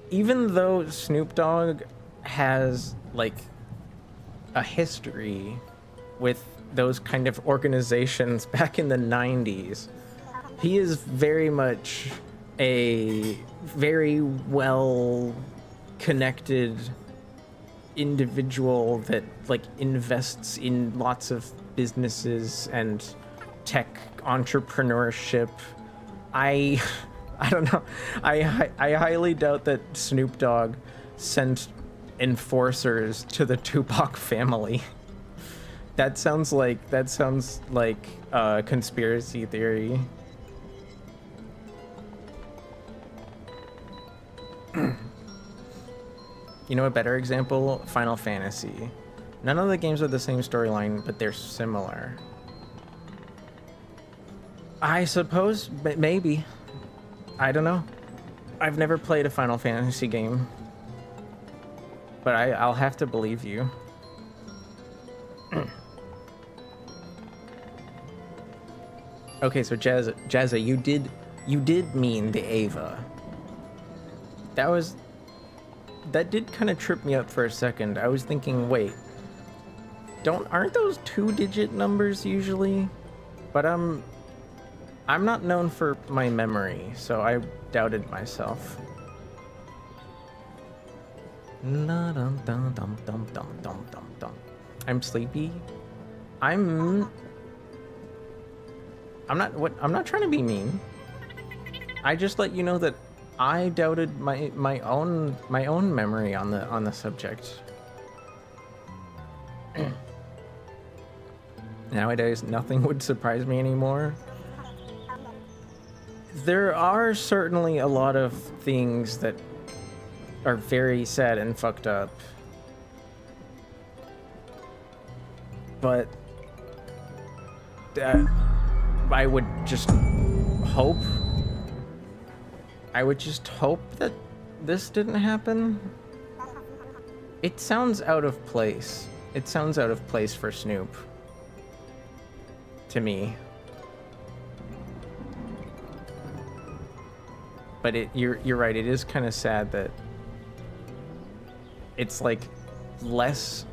Even though Snoop Dogg has like a history with those kind of organizations back in the 90s, he is very much a very well connected individual that like invests in lots of businesses and tech entrepreneurship. I don't know. I highly doubt that Snoop Dogg sent enforcers to the Tupac family. That sounds like a conspiracy theory. You know a better example? Final Fantasy. None of the games are the same storyline, but they're similar. I suppose, but maybe. I don't know. I've never played a Final Fantasy game. But I'll have to believe you. Okay, so Jazza, you did mean the Ava. That did kind of trip me up for a second. I was thinking, wait, aren't those 2-digit numbers usually? But I'm not known for my memory, so I doubted myself. I'm sleepy. I'm not trying to be mean. I just let you know that I doubted my own memory on the subject. Nowadays, nothing would surprise me anymore. There are certainly a lot of things that are very sad and fucked up. But I would just hope that this didn't happen. It sounds out of place. It sounds out of place for Snoop. To me. But you're right, it is kind of sad that it's like less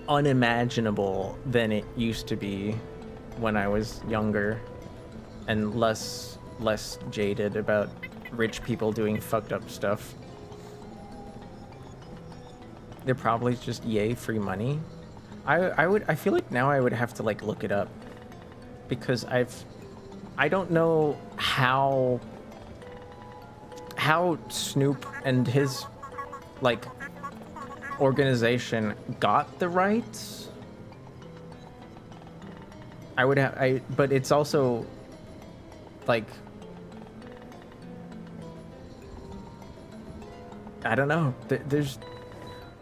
unimaginable than it used to be when I was younger, and less jaded about rich people doing fucked up stuff. They're probably just yay free money. I feel like now I would have to like look it up, because I don't know how Snoop and his like organization got the rights. But it's also like, I don't know. There's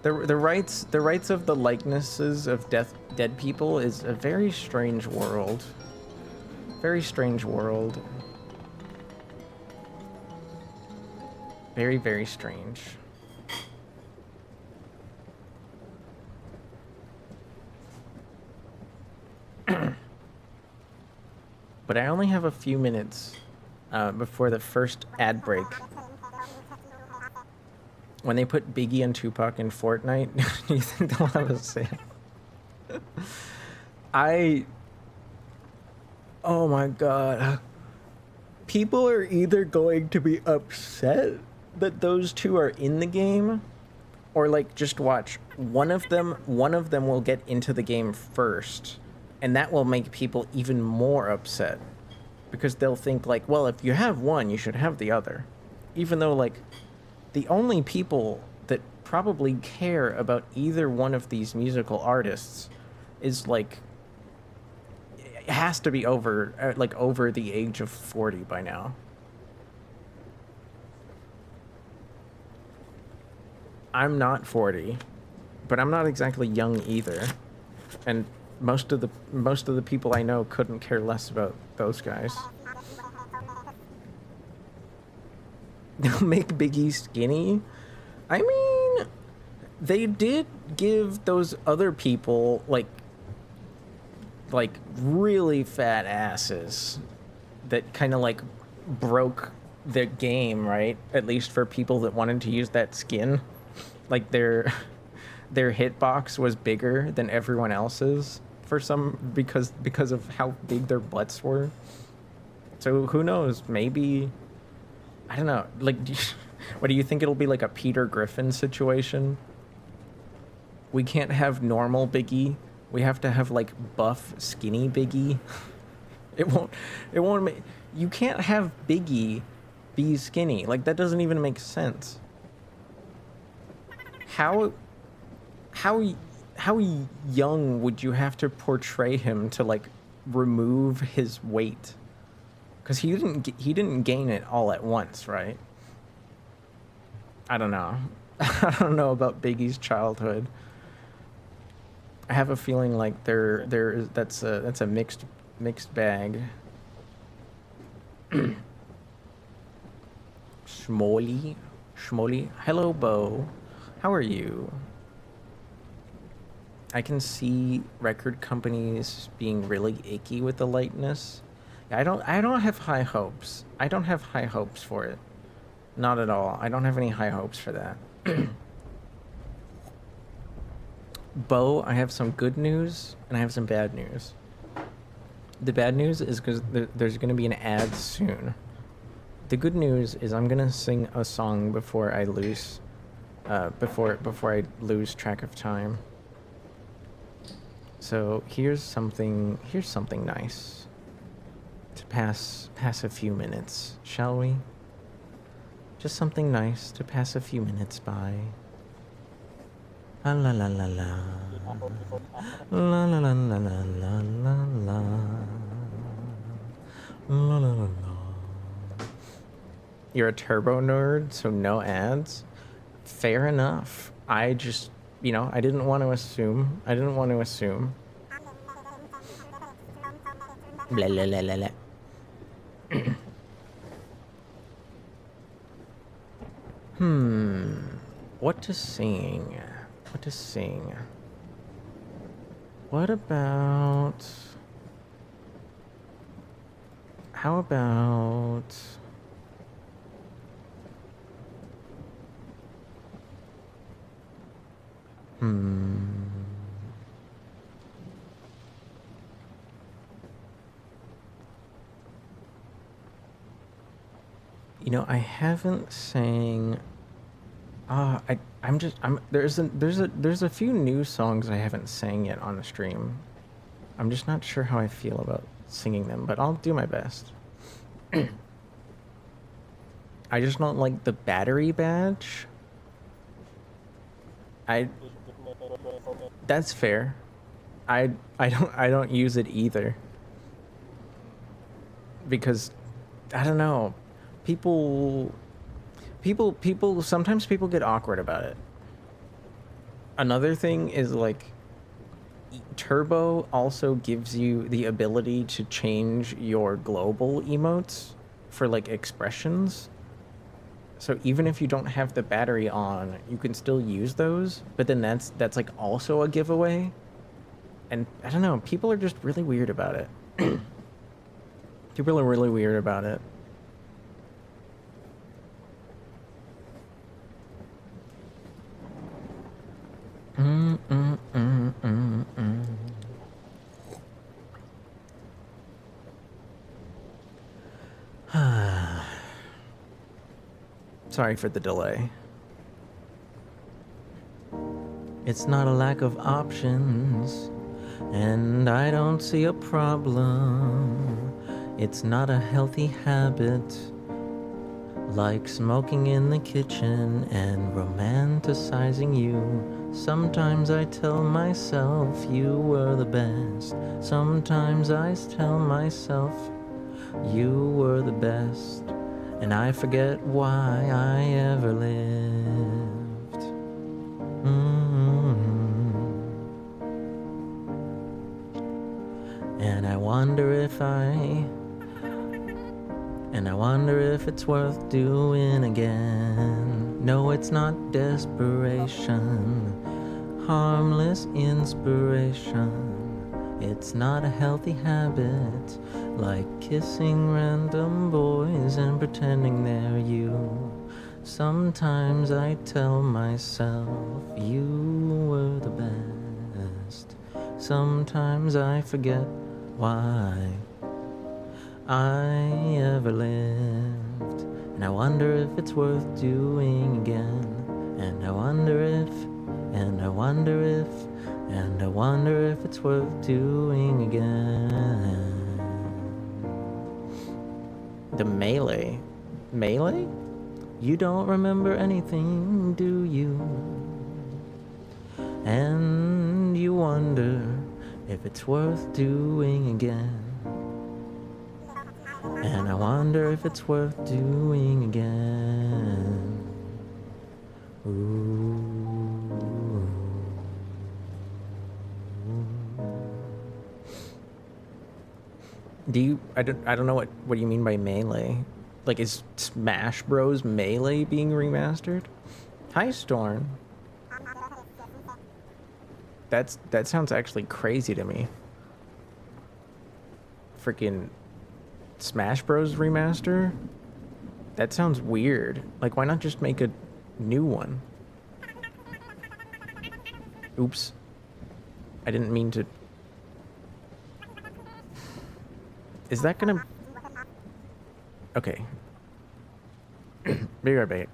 the rights of the likenesses of dead people is a very strange world. Very strange world. Very, very strange. But I only have a few minutes before the first ad break. When they put Biggie and Tupac in Fortnite, do you think they'll have a say? Oh my god. People are either going to be upset that those two are in the game, or like just watch one of them will get into the game first, and that will make people even more upset, because they'll think like, well, if you have one, you should have the other, even though like the only people that probably care about either one of these musical artists is like, it has to be over the age of 40 by now. I'm not 40, but I'm not exactly young either, and most of the people I know couldn't care less about those guys. They'll make Biggie skinny. I mean, they did give those other people like really fat asses that kind of like broke the game, right? At least for people that wanted to use that skin. Like their hitbox was bigger than everyone else's for some, because of how big their butts were. So who knows? Maybe, I don't know. Like, what do you think? It'll be like a Peter Griffin situation? We can't have normal Biggie. We have to have like buff, skinny Biggie. It won't make. You can't have Biggie be skinny. Like, that doesn't even make sense. How young would you have to portray him to like remove his weight? Because he didn't gain it all at once, right? I don't know. I don't know about Biggie's childhood. I have a feeling like that's a mixed bag. Schmolly. Hello, Bo. How are you? I can see record companies being really icky with the lightness. I don't have high hopes. I don't have high hopes for it. Not at all. I don't have any high hopes for that. Bo, I have some good news and I have some bad news. The bad news is because there's going to be an ad soon. The good news is I'm going to sing a song before I lose track of time. So here's something nice to pass a few minutes, shall we? Just something nice to pass a few minutes by. La la la la la. La la la la la la la la. La la la la. You're a turbo nerd, so no ads? Fair enough. I just, I didn't want to assume. Blah, blah, blah, blah, blah. What to sing? What about... How about... I haven't sang... there's a few new songs I haven't sang yet on the stream. I'm just not sure how I feel about singing them, but I'll do my best. I just don't like the battery badge. That's fair. I don't use it either. Because I don't know. Sometimes people get awkward about it. Another thing is like Turbo also gives you the ability to change your global emotes for like expressions. So even if you don't have the battery on, you can still use those, but then that's like also a giveaway. And I don't know, people are just really weird about it. People are really weird about it. Sorry for the delay. It's not a lack of options, and I don't see a problem. It's not a healthy habit, like smoking in the kitchen and romanticizing you. Sometimes I tell myself you were the best. Sometimes I tell myself you were the best. And I forget why I ever lived. And I wonder if it's worth doing again. No, it's not desperation, harmless inspiration. It's not a healthy habit, like kissing random boys and pretending they're you. Sometimes I tell myself you were the best. Sometimes I forget why I ever lived. And I wonder if it's worth doing again. And I wonder if it's worth doing again. The melee? Melee? You don't remember anything, do you? And you wonder if it's worth doing again. And I wonder if it's worth doing again. Do you? I don't know what you mean by Melee. Like, is Smash Bros. Melee being remastered? Hi, Storm. That sounds actually crazy to me. Freaking Smash Bros. Remaster? That sounds weird. Like, why not just make a new one? Oops. I didn't mean to... Is that gonna... Okay. Be right back.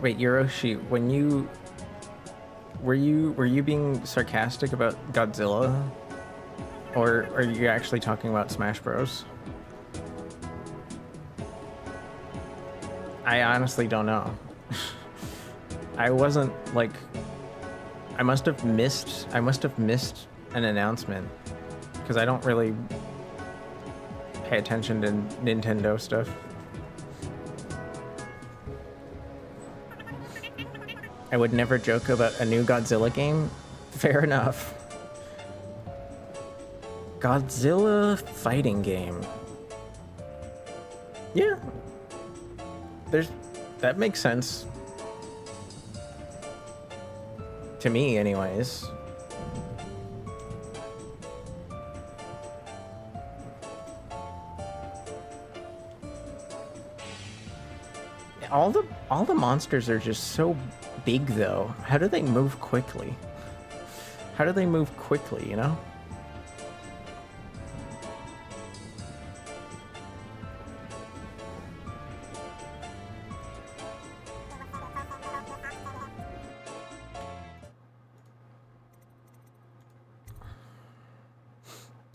Wait, Yoshi, when you were you being sarcastic about Godzilla, or are you actually talking about Smash Bros? I honestly don't know. I wasn't like I must have missed an announcement because I don't really pay attention to Nintendo stuff. I would never joke about a new Godzilla game. Fair enough. Godzilla fighting game. Yeah. That makes sense. To me, anyways. All the monsters are just so big though. How do they move quickly? How do they move quickly, you know?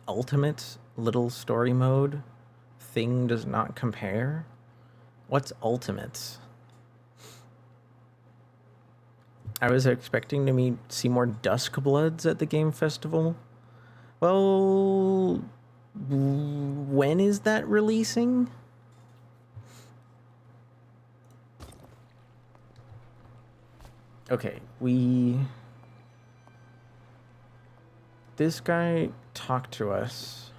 Ultimate little story mode thing does not compare. What's ultimate? I was expecting to see more Duskbloods at the game festival. Well, when is that releasing? Okay, this guy talked to us,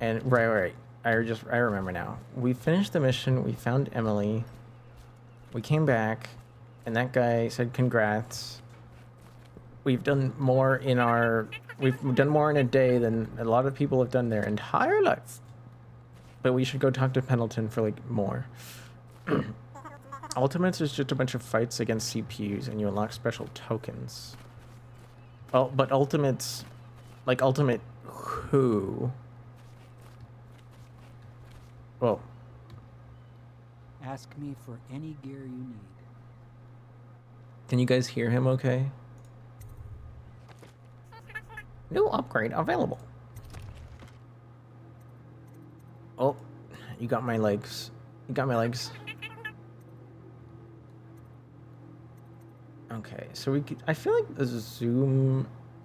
and right. I remember now. We finished the mission. We found Emily. We came back, and that guy said, "Congrats. We've done more in a day than a lot of people have done their entire life. But we should go talk to Pendleton for like more." Ultimates is just a bunch of fights against CPUs, and you unlock special tokens. Oh, but Ultimates, like Ultimate who? Well, ask me for any gear you need. Can you guys hear him okay? New upgrade available. Oh, you got my legs. You got my legs. Okay, so I feel like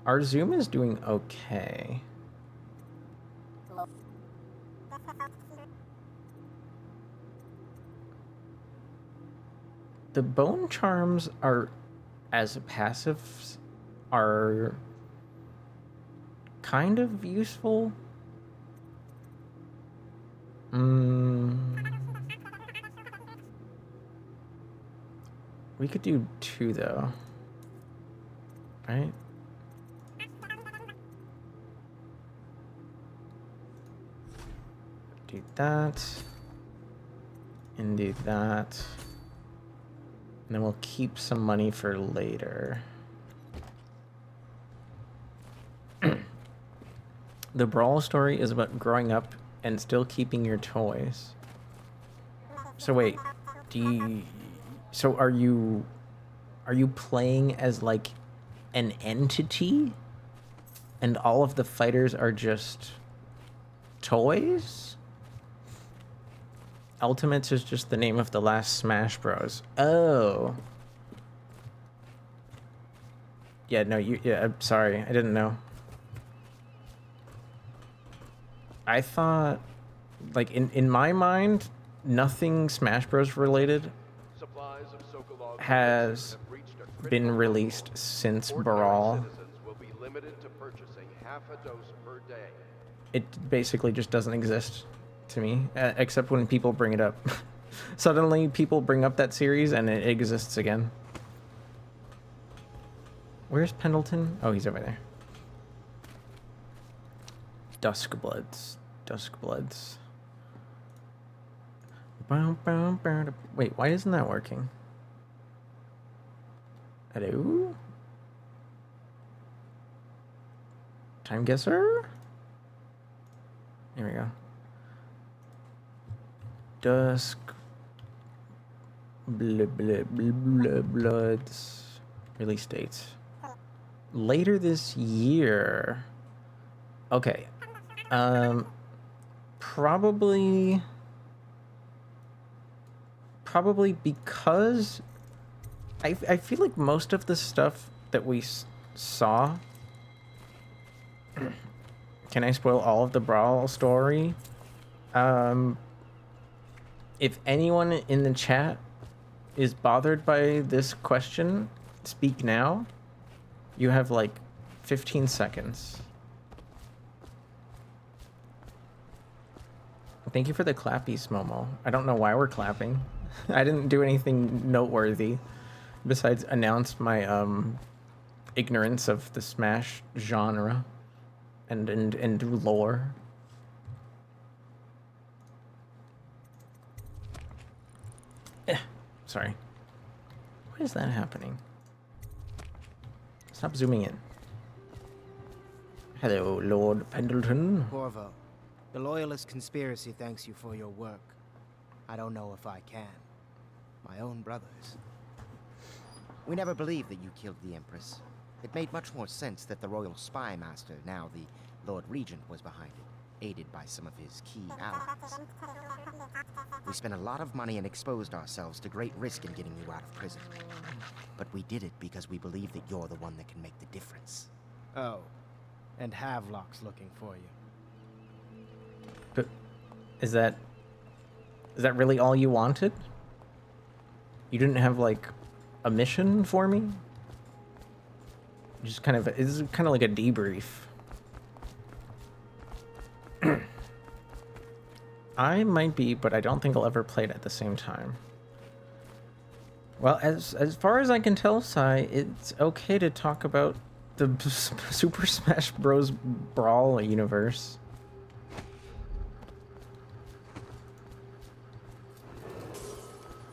our zoom is doing okay. The bone charms are, as passives, are kind of useful. We could do 2 though, right? Do that, and do that. And then we'll keep some money for later. The Brawl story is about growing up and still keeping your toys. So wait, so are you playing as like an entity? And all of the fighters are just toys? Ultimates is just the name of the last Smash Bros. Oh. Yeah, no, I'm sorry, I didn't know. I thought, like, in my mind, nothing Smash Bros. Related has been released since Brawl. It basically just doesn't exist to me, except when people bring it up. Suddenly people bring up that series and it exists again. Where's Pendleton? Oh, he's over there. Duskbloods. Wait, why isn't that working? Hello? Time guesser? Here we go. Bloods. Release dates. Later this year. Okay. Probably because I feel like most of the stuff that we saw. Can I spoil all of the Brawl story? If anyone in the chat is bothered by this question, speak now. You have like 15 seconds. Thank you for the clappies, Momo. I don't know why we're clapping. I didn't do anything noteworthy besides announce my ignorance of the Smash genre and lore. Sorry. Why is that happening? Stop zooming in. Hello, Lord Pendleton. Corvo, the Loyalist conspiracy thanks you for your work. I don't know if I can. My own brothers. We never believed that you killed the Empress. It made much more sense that the Royal Spy Master, now the Lord Regent, was behind it, aided by some of his key allies. We spent a lot of money and exposed ourselves to great risk in getting you out of prison. But we did it because we believe that you're the one that can make the difference. Oh, and Havelock's looking for you. But is that really all you wanted? You didn't have like a mission for me? Just kind of, it's kind of like a debrief. I might be, but I don't think I'll ever play it at the same time. Well, as far as I can tell, Sai, it's okay to talk about the Super Smash Bros. Brawl universe.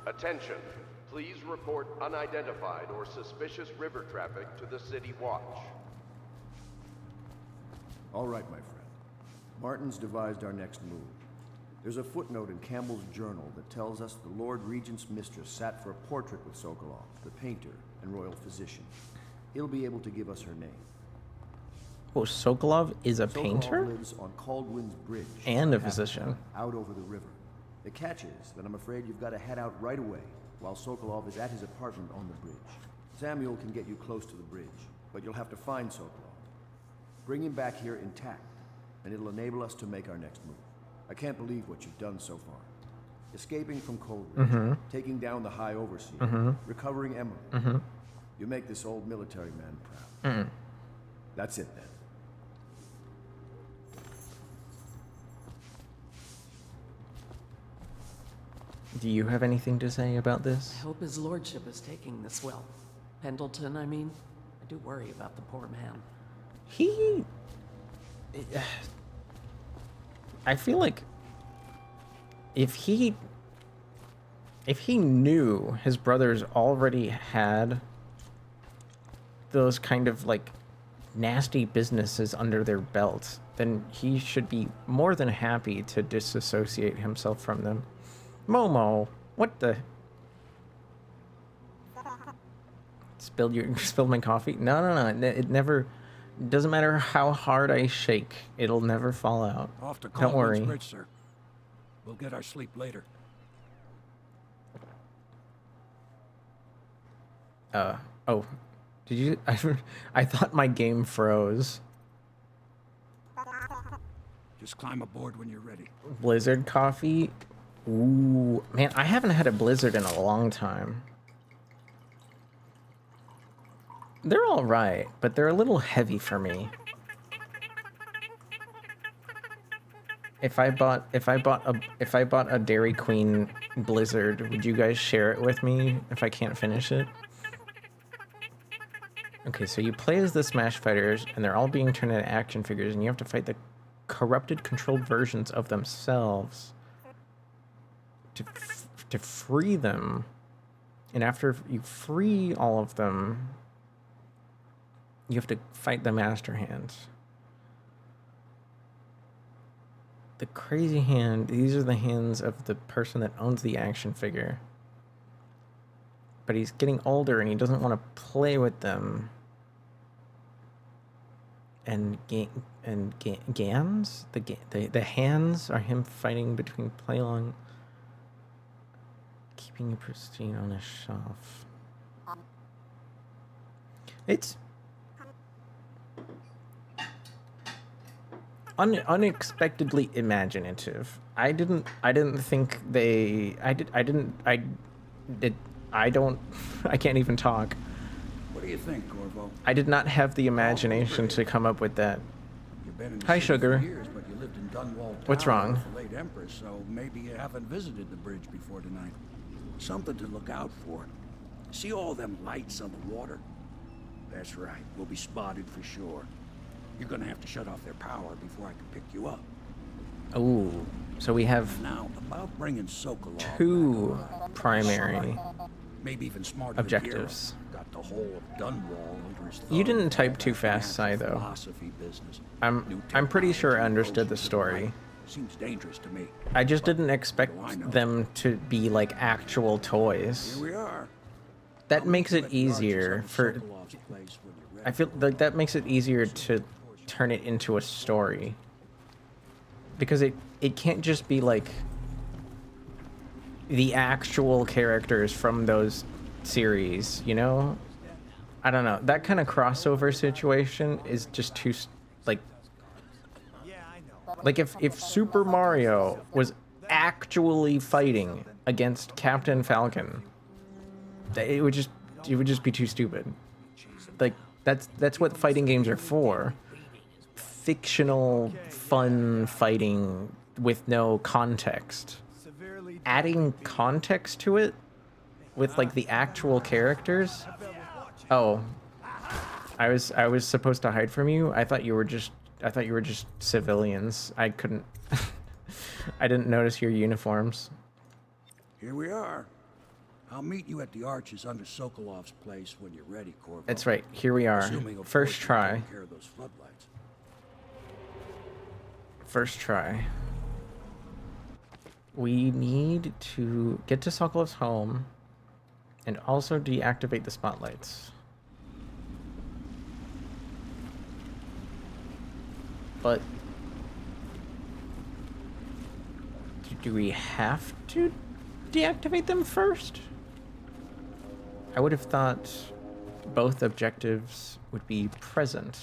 Attention. Please report unidentified or suspicious river traffic to the City Watch. All right, my friend. Martin's devised our next move. There's a footnote in Campbell's journal that tells us the Lord Regent's mistress sat for a portrait with Sokolov, the painter and royal physician. He'll be able to give us her name. Oh, Sokolov is a painter? Sokolov lives on Caldwin's Bridge. And a physician. Out over the river. The catch is that I'm afraid you've got to head out right away while Sokolov is at his apartment on the bridge. Samuel can get you close to the bridge, but you'll have to find Sokolov. Bring him back here intact, and it'll enable us to make our next move. I can't believe what you've done so far. Escaping from Coldridge, taking down the High Overseer, recovering Emerald. You make this old military man proud. That's it then. Do you have anything to say about this? I hope his lordship is taking this well. Pendleton, I mean. I do worry about the poor man. I feel like if he knew his brothers already had those kind of like nasty businesses under their belt, then he should be more than happy to disassociate himself from them. Momo, what the? Spilled my coffee? No. It never. Doesn't matter how hard I shake, it'll never fall out. Off to Don't worry. Caldwin's Bridge, sir. We'll get our sleep later. Oh, did you? I thought my game froze. Just climb aboard when you're ready. Blizzard coffee. Ooh, man, I haven't had a Blizzard in a long time. They're all right, but they're a little heavy for me. If I bought a Dairy Queen Blizzard, would you guys share it with me if I can't finish it? Okay, so you play as the Smash Fighters, and they're all being turned into action figures, and you have to fight the corrupted, controlled versions of themselves to free them. And after you free all of them, you have to fight the Master Hand. The crazy hand, these are the hands of the person that owns the action figure. But he's getting older and he doesn't want to play with them. And Gans? The hands are him fighting between play long, keeping you pristine on a shelf. It's unexpectedly imaginative. I don't I can't even talk. What do you think, Corvo? I did not have the imagination to come up with that. You've been in the Hi, city Sugar. for years, but you lived in Dunwall Town What's wrong? with the late Empress, so maybe you haven't visited the bridge before tonight. Something to look out for. See all them lights on the water? That's right. We'll be spotted for sure. You're gonna have to shut off their power before I can pick you up. Ooh, so we have Now, about bringing Sokolov two back, primary maybe even smarter objectives. than Giro. Got the whole of Dunwall under his thumb. You didn't type All too that fast, fancy Sai, though. Philosophy business. I'm pretty sure I understood the story. Seems dangerous to me. I just didn't expect Oh, I know. them to be like actual toys. Here we are. That I'll makes meet you it at the arches easier on for. Sokolov's place when you're ready. I feel like that makes it easier to turn it into a story. Because it can't just be like the actual characters from those series, you know? I don't know. That kind of crossover situation is just too like if Super Mario was actually fighting against Captain Falcon, it would just be too stupid. Like that's what fighting games are for. Fictional fun fighting with no context. Adding context to it with like the actual characters. Oh, I was supposed to hide from you. I thought you were just civilians. I couldn't. I didn't notice your uniforms. Here we are. I'll meet you at the arches under Sokolov's place when you're ready, Corvo. That's right. Here we are. Assuming, of First course, you've try. taken care of those floodlights. First try. We need to get to Sokolov's home and also deactivate the spotlights. But do we have to deactivate them first? I would have thought both objectives would be present.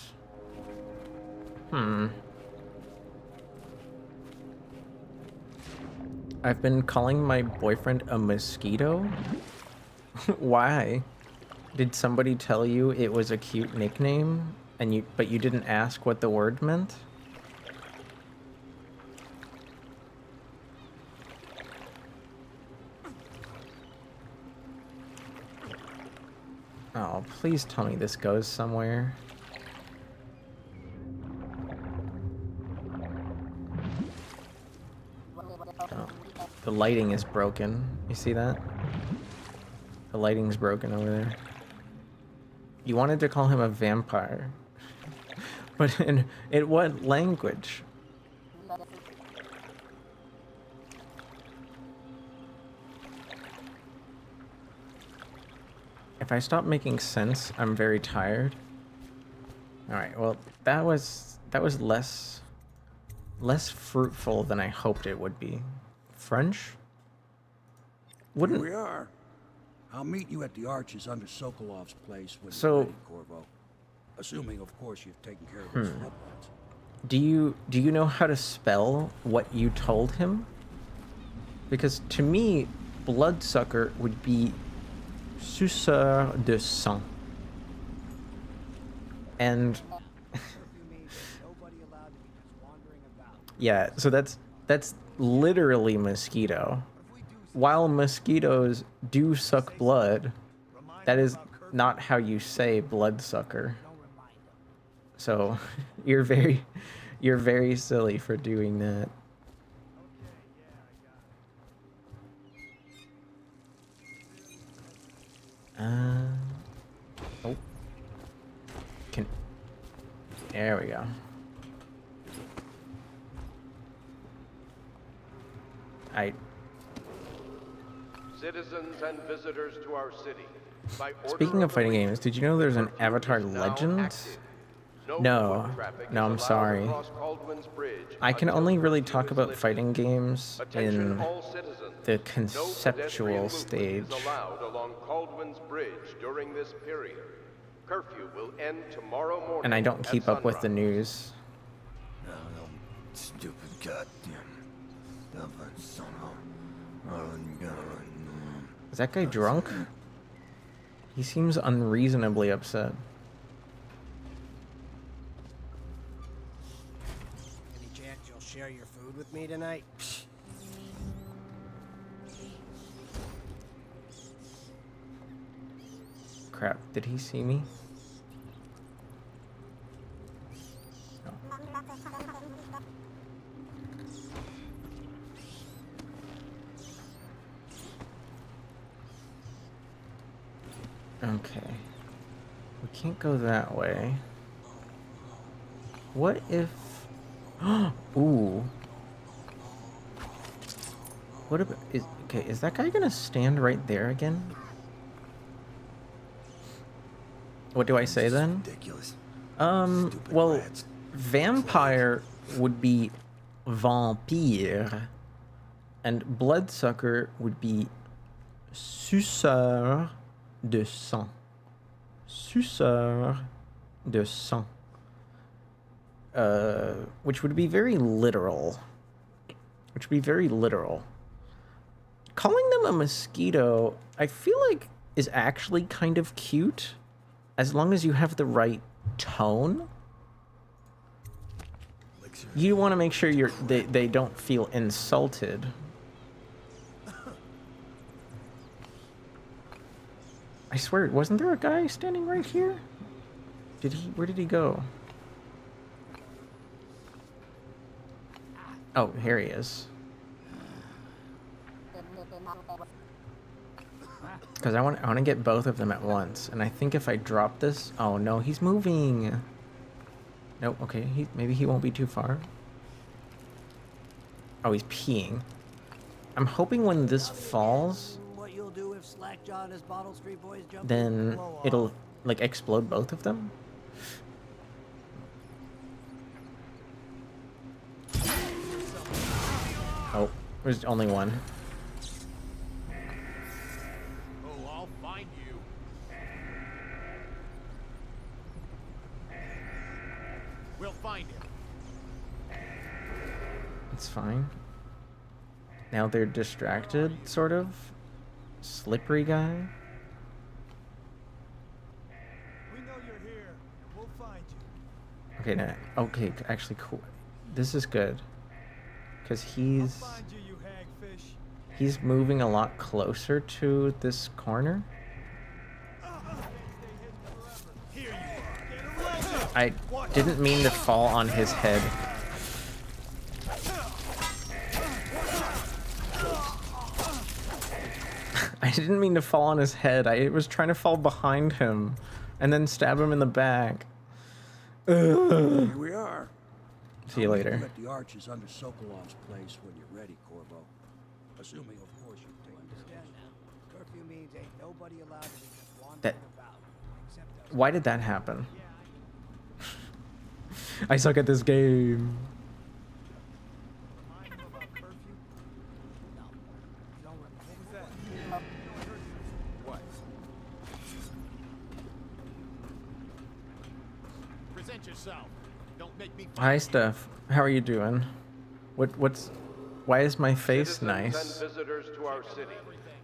I've been calling my boyfriend a mosquito? Why? Did somebody tell you it was a cute nickname but you didn't ask what the word meant? Oh, please tell me this goes somewhere. Oh, the lighting is broken. You see that? The lighting's broken over there. You wanted to call him a vampire. But in what language? If I stop making sense, I'm very tired. Alright, well, that was less fruitful than I hoped it would be. French? Here we are. I'll meet you at the arches under Sokolov's place when So- you're ready, Corvo. Assuming, of course, you've taken care of those floodlights. Do you know how to spell what you told him? Because to me, bloodsucker would be suceur de sang. And yeah, so that's literally mosquito. While mosquitoes do suck blood, that is not how you say bloodsucker. So you're very silly for doing that. Oh. There we go. Citizens and visitors to our city. By order Speaking of the fighting Regent, games, did you know there's an curfew Avatar is now Legends? active. No. foot traffic No, is I'm allowed sorry. across Caldwell's Bridge I can until only really curfew talk is about lifted. fighting games Attention in all citizens. the No conceptual pedestrian movement stage. is allowed along Caldwell's Bridge during this period. Curfew will end tomorrow morning. And I don't at keep up with the sunrise. news. Stupid goddamn. Is that guy drunk? He seems unreasonably upset. Any chance you'll share your food with me tonight? Crap, did he see me? Okay. We can't go that way. What if... Ooh. What about... Okay, is that guy gonna stand right there again? What do I say then? Ridiculous. Well, rats. vampire would be vampire, and bloodsucker would be suceur de sang. Suceur de sang. Which would be very literal. Which would be very literal. Calling them a mosquito, I feel like is actually kind of cute, as long as you have the right tone. You want to make sure they don't feel insulted. I swear, wasn't there a guy standing right here? Where did he go? Oh, here he is. Because I want to get both of them at once, and I think if I drop this, oh no, he's moving. Nope. Okay, maybe he won't be too far. Oh, he's peeing. I'm hoping when this falls, What you'll do if Slackjaw and his Bottle Street boys jump then it'll like explode both of them. Oh, there's only one. Oh, I'll find you. We'll find him. It's fine. Now they're distracted, sort of. Slippery guy. We know you're here, and we'll find you. Okay, now, okay, actually, cool. This is good. Because he's... Find you, you hagfish. He's moving a lot closer to this corner. Here you are. Get around. I didn't mean to fall on his head. I didn't mean to fall on his head. I was trying to fall behind him and then stab him in the back. Ugh. Here we are. See you later. At the arches under Sokolov's place when you're ready, Corvo. Assuming, of course, you take Curfew means ain't nobody allowed to just wander That. about. Except us. Why did that happen? I suck at this game. Remind him about curfew? No. Don't remember. What was that? What? Present yourself. Don't make me. Hi, Steph. How are you doing? Why is my face Citizens nice? and visitors to our city.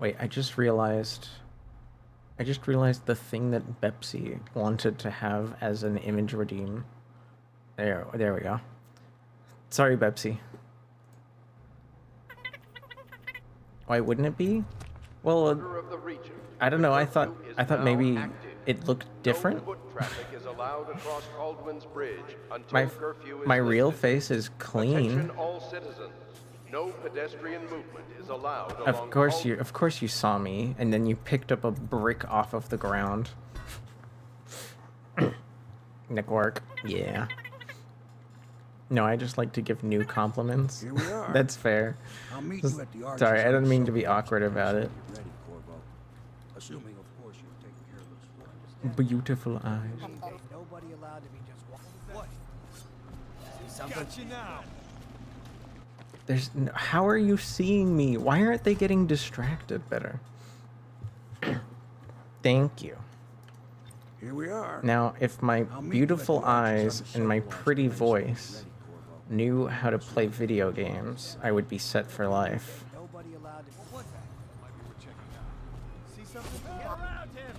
Wait, I just realized the thing that Bepsi wanted to have as an image redeem. There we go. Sorry, Bepsi. Why wouldn't it be? Well, Of the region. I don't know. I thought Curfew is maybe now active. it looked different. No foot traffic is allowed across Caldwell's Bridge until My curfew is my real lifted. face is clean. Attention all citizens. No pedestrian movement is allowed along Of course you saw me, and then you picked up a brick off of the ground. Network, yeah. No, I just like to give new compliments. Here we are. That's fair. I'll meet you at the arches. Sorry, I under didn't mean to be Sokolov's awkward place about when it. you're ready, Corvo. Assuming, of course, you're taking care of this one. Beautiful eyes. Ain't nobody allowed to be just What? See something? Got you now. How are you seeing me? Why aren't they getting distracted better? Thank you. Here we are. Now, if my I'll meet you at beautiful the arches eyes under and my Sokolov's pretty place when you're voice ready, Corvo. knew how to play video games, I would be set for life. Nobody allowed to. What was that? Might be worth checking out. See something? Get around him.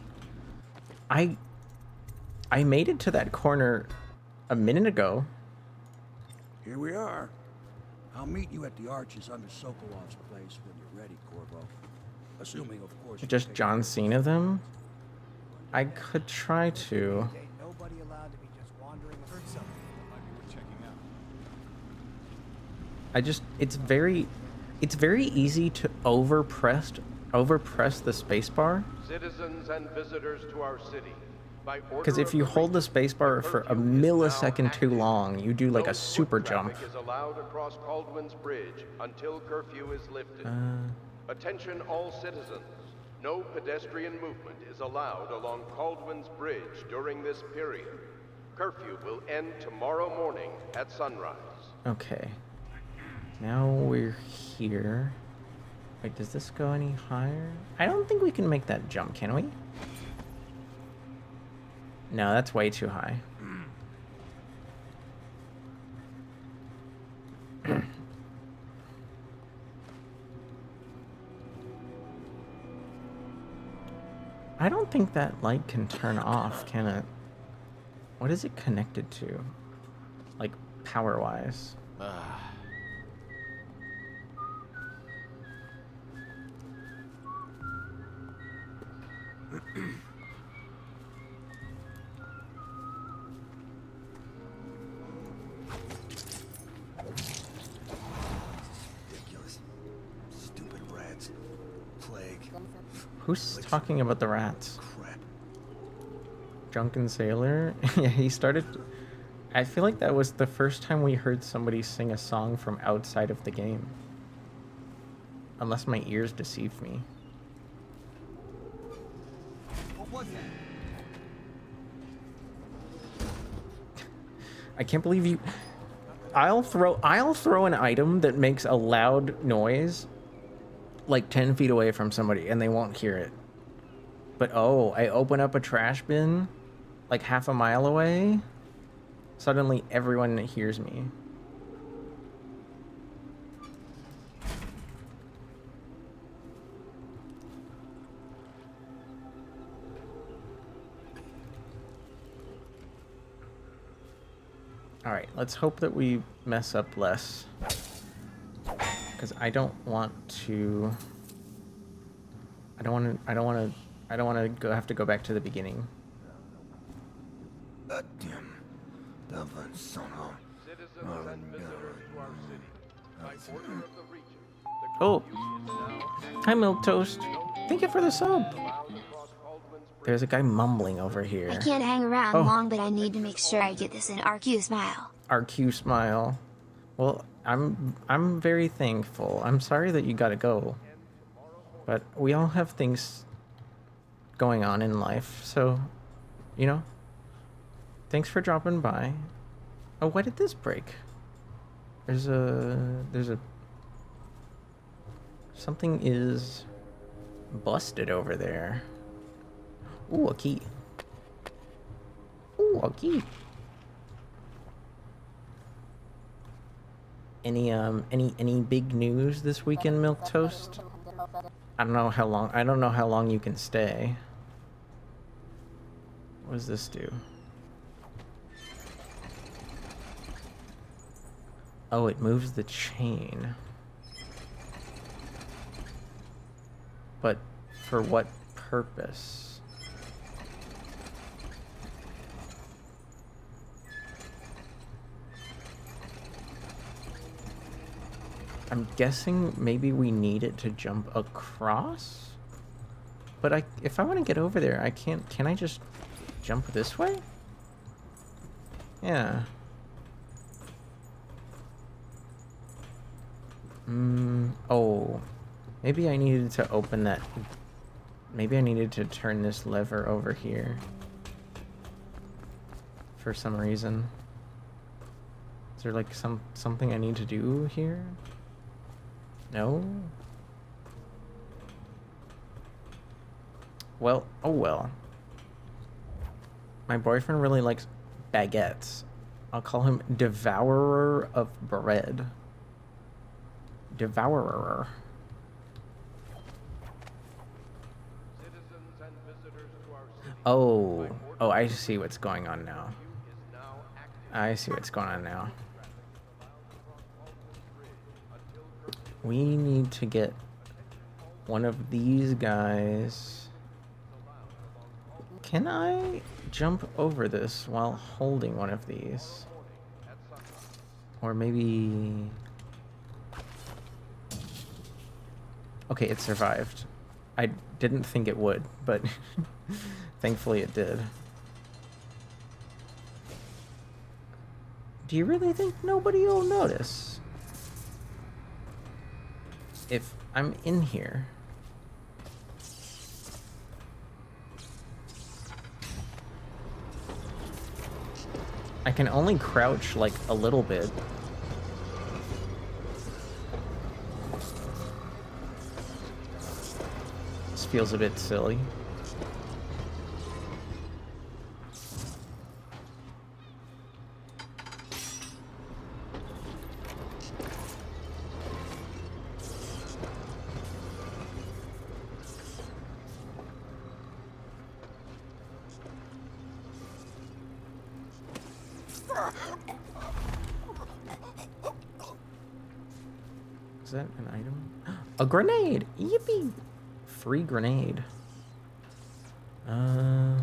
I made it to that corner a minute ago. Here we are. I'll meet you at the arches under Sokolov's place when you're ready, Corvo. Assuming, of course, you Just take John care of Cena them? I could try to. Ain't nobody allowed to be just wandering. Heard something. Might be worth checking out. It's very easy to overpress the spacebar. Citizens and visitors to our city. By order Because if of you the hold the regent, spacebar for a curfew is now millisecond too active. long, you do like No a super foot jump. traffic is allowed across Caldwin's Bridge until curfew is lifted. Attention all citizens. No pedestrian movement is allowed along Caldwin's Bridge during this period. Curfew will end tomorrow morning at sunrise. Okay. Now we're here. Wait, does this go any higher? I don't think we can make that jump, can we? No, that's way too high. I don't think that light can turn off, can it? What is it connected to? Like, power-wise? Ridiculous. Stupid rats. Plague. Who's talking about the rats? Crap. Drunken Sailor? Yeah, he started... I feel like that was the first time we heard somebody sing a song from outside of the game. Unless my ears deceived me. What was that? I can't believe you... I'll throw an item that makes a loud noise like 10 feet away from somebody and they won't hear it. But oh, I open up a trash bin like half a mile away. Suddenly everyone hears me. Alright, let's hope that we mess up less. Because I don't want to... I don't want to go have to go back to the beginning. Goddamn. Dublin, son of... Citizens and visitors to our city. By order of the regent, the Oh, curfew is now active. hi Milk Toast. Thank you for the sub. Allowed across Caldwin's Bridge. There's a guy mumbling over here. I can't hang around Oh. long, but I need to make sure I get this in RQ Smile. RQ smile. Well, I'm very thankful. I'm sorry that you gotta go. But we all have things going on in life, so, you know, thanks for dropping by. Oh, why did this break? There's a... Something is busted over there. Ooh, a key. Ooh, a key. Any big news this weekend, Milk Toast? I don't know how long you can stay. What does this do? Oh, it moves the chain. But for what purpose? I'm guessing maybe we need it to jump across? But if I want to get over there, I can't. Can I just jump this way? Yeah. Oh. Maybe I needed to open that. Maybe I needed to turn this lever over here. For some reason. Is there like something I need to do here? No? Well, oh well. My boyfriend really likes baguettes. I'll call him Devourer of Bread. Devourer. Citizens and visitors to our city. Oh, I see what's going on now. Curfew is now active. I see what's going on now. Until curfew. We need to get one of these guys. Can I jump over this while holding one of these? Or maybe... Okay, it survived. I didn't think it would, but thankfully it did. Do you really think nobody will notice if I'm in here? I can only crouch like a little bit. This feels a bit silly. Is that an item? A grenade! Yippee! Free grenade. Huh.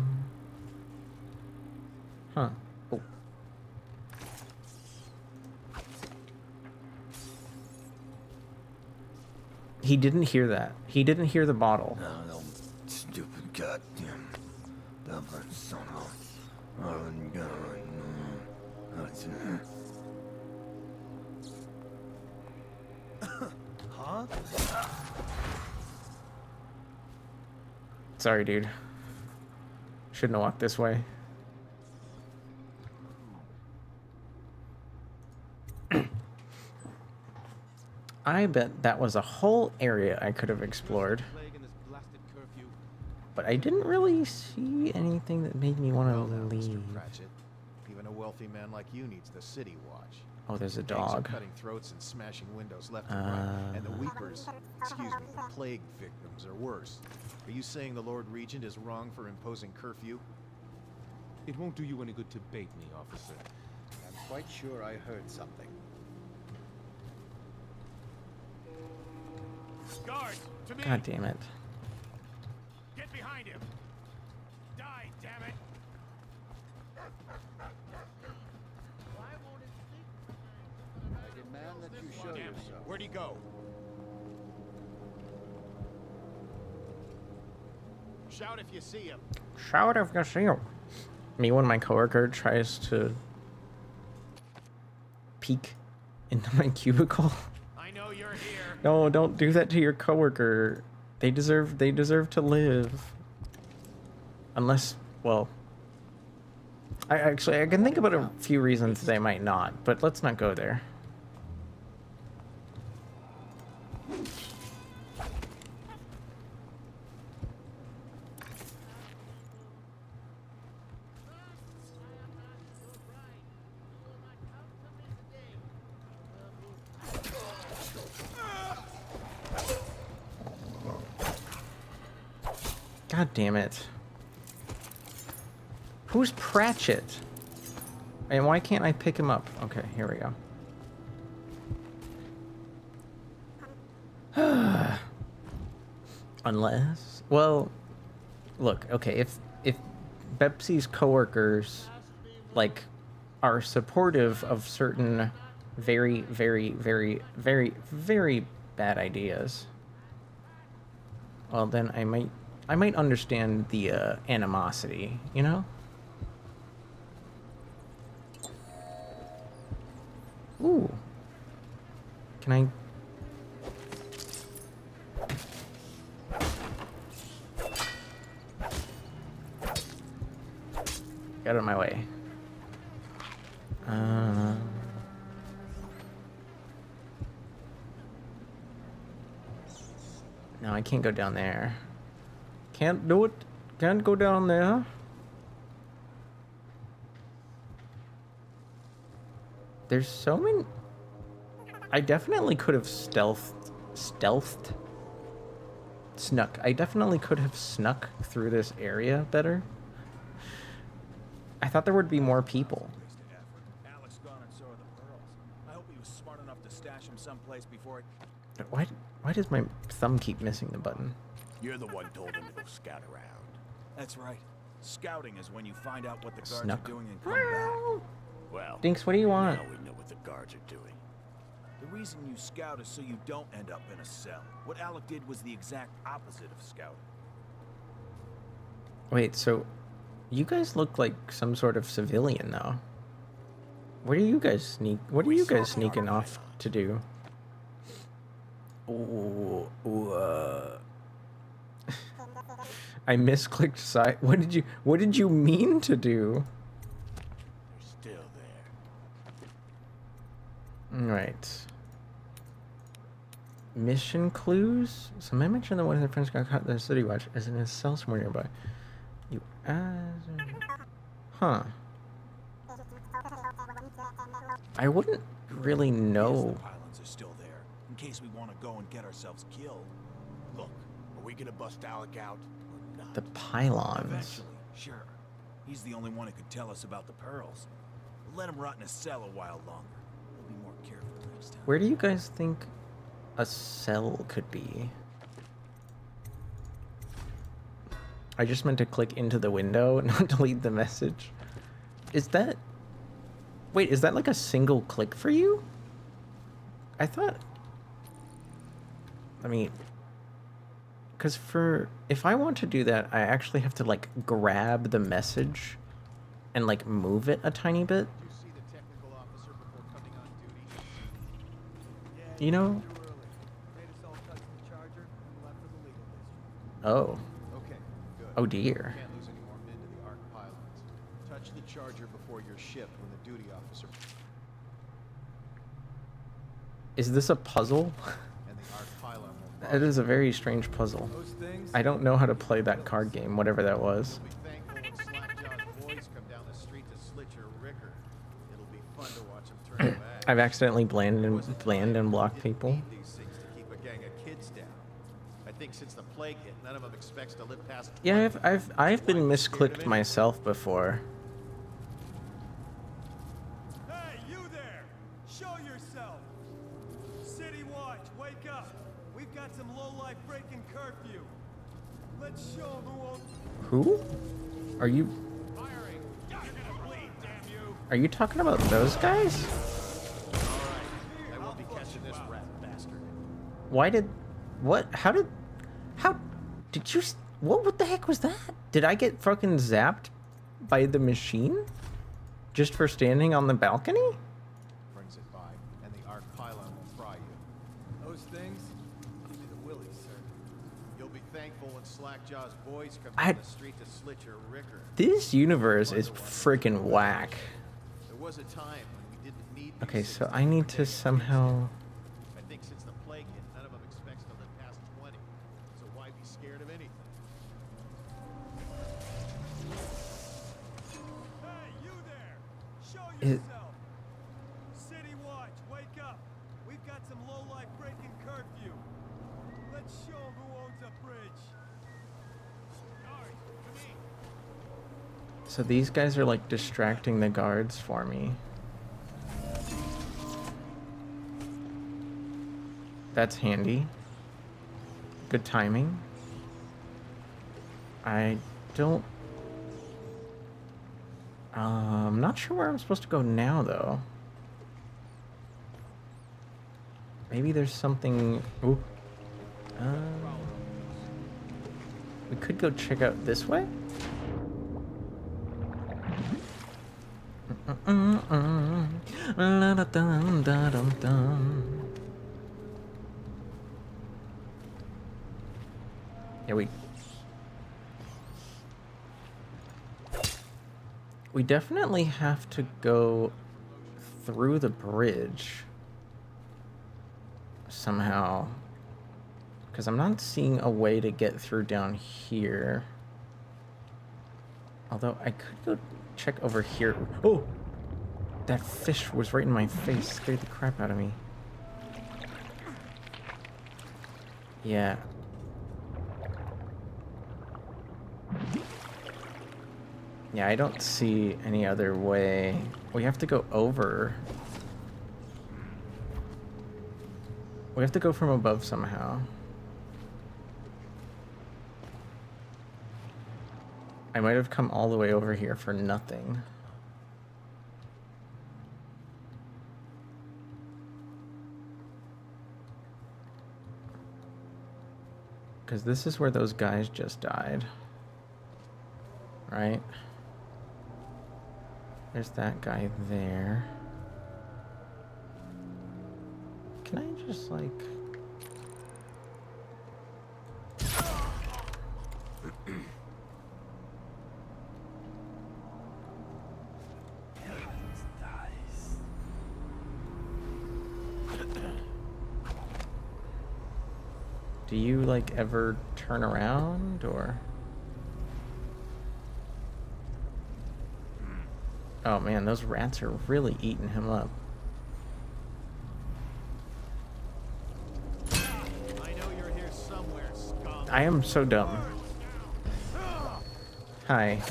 Oh. He didn't hear that. He didn't hear the bottle. No, stupid goddamn Dublin son of a... Huh? Sorry, dude. Shouldn't have walked this way. I bet that was a whole area I could have explored. But I didn't really see anything that made me want to leave. Pratchett, even a wealthy man like you needs the city watch. Oh, there's a Gangs are dog. cutting throats and smashing windows left and right, and the weepers, excuse me, the plague victims are worse. Are you saying the Lord Regent is wrong for imposing curfew? It won't do you any good to bait me, officer. I'm quite sure I heard something. Guards, to me! God damn it. Get behind him! Die, damn it! I demand that you show yourself. Where'd he go? Shout if you see him. Shout if you see him. Me when my coworker tries to peek into my cubicle. I know you're here. No, don't do that to your coworker. They deserve to live. Unless, well, I can think about a few reasons they might not, but let's not go there. God damn it. Who's Pratchett? And why can't I pick him up? Okay, here we go. Unless, well, look, okay, if Bepsi's coworkers, like, are supportive of certain very, very, very, very, very bad ideas, well, then I might understand the animosity, you know? Ooh. Can I... Get out of my way. No, I can't go down there. Can't do it. Can't go down there. There's so many... I definitely could have snuck. I definitely could have snuck through this area better. I thought there would be more people. Alex gone and so are the pearls. I hope he was smart enough to stash them someplace before it... But why does my thumb keep missing the button? You're the one told him to go scout around. That's right. Scouting is when you find out what the guards Snuck. are doing and come back. Well, Dinks, what do you want? now we know what the guards are doing. The reason you scout is so you don't end up in a cell. What Alec did was the exact opposite of scouting. Wait, so you guys look like some sort of civilian, though. What are you guys sneaking off to do? Ooh, I misclicked side. What did you mean to do? They're still there. Right. Mission clues? Somebody mentioned that one of their friends got caught in the city watch as in his cell somewhere nearby. You Huh. I wouldn't really know. The pylons are still there, in case we want to go and get ourselves killed. Look, are we gonna bust Alec out or not? The pylons. Eventually, sure. He's the only one who could tell us about the pearls. We'll let him rot in a cell a while longer. We'll be more careful next time. Where do you guys think a cell could be? I just meant to click into the window, not delete the message. Is that... Wait, is that like a single click for you? I thought... I mean... Because if I want to do that, I actually have to like grab the message and like move it a tiny bit. You know? Oh. Okay, good. Oh dear. Can't lose any more men to the arc pylons. Touch the charger before you're shipped when the duty officer. Is this a puzzle? And the arc pylon will It is a very strange puzzle. I don't know how to play that card game, whatever that was. be thankful when Slackjaw's boys come down the street to slit your ricker. It'll be fun to watch them turn back. I've accidentally bland and blocked people. These things to keep a gang of kids down. I think since the plague hit, none of them expects to live past. Yeah, I've been misclicked myself before. Hey, you there! Show yourself! City Watch, wake up! We've got some lowlife breaking curfew. Let's show them who owns... Who? Are you... Firing! You're gonna bleed, damn you! Are you talking about those guys? I won't be catching this rat bastard. Why did... What? How did you... What the heck was that? Did I get fucking zapped by the machine? Just for standing on the balcony? Brings it by, and the arc pylon will fry you. Those things? Give me the willies, sir. You'll be thankful when Slackjaw's boys come down the street to slit your ricker. This universe is freaking whack. There was a time when we didn't need. Okay, so I need to somehow... I think since the plague hit, none of them expects to live past 20. So why be scared of anything? Hey, you there! Show It- yourself! City Watch, wake up! We've got some lowlife breaking curfew. Let's show them who owns a bridge. Sorry, come in. So these guys are like distracting the guards for me. That's handy. Good timing. I don't... I'm not sure where I'm supposed to go now, though. Maybe there's something... Ooh. We could go check out this way? Yeah, we definitely have to go through the bridge somehow, because I'm not seeing a way to get through down here. Although I could go check over here. Oh, that fish was right in my face. Scared the crap out of me. Yeah. Yeah, I don't see any other way. We have to go over. We have to go from above somehow. I might have come all the way over here for nothing. Because this is where those guys just died. Right? There's that guy there. Can I just like... Do you like ever turn around or? Oh man, those rats are really eating him up. I know you're here somewhere, scum. I am so dumb. Hi.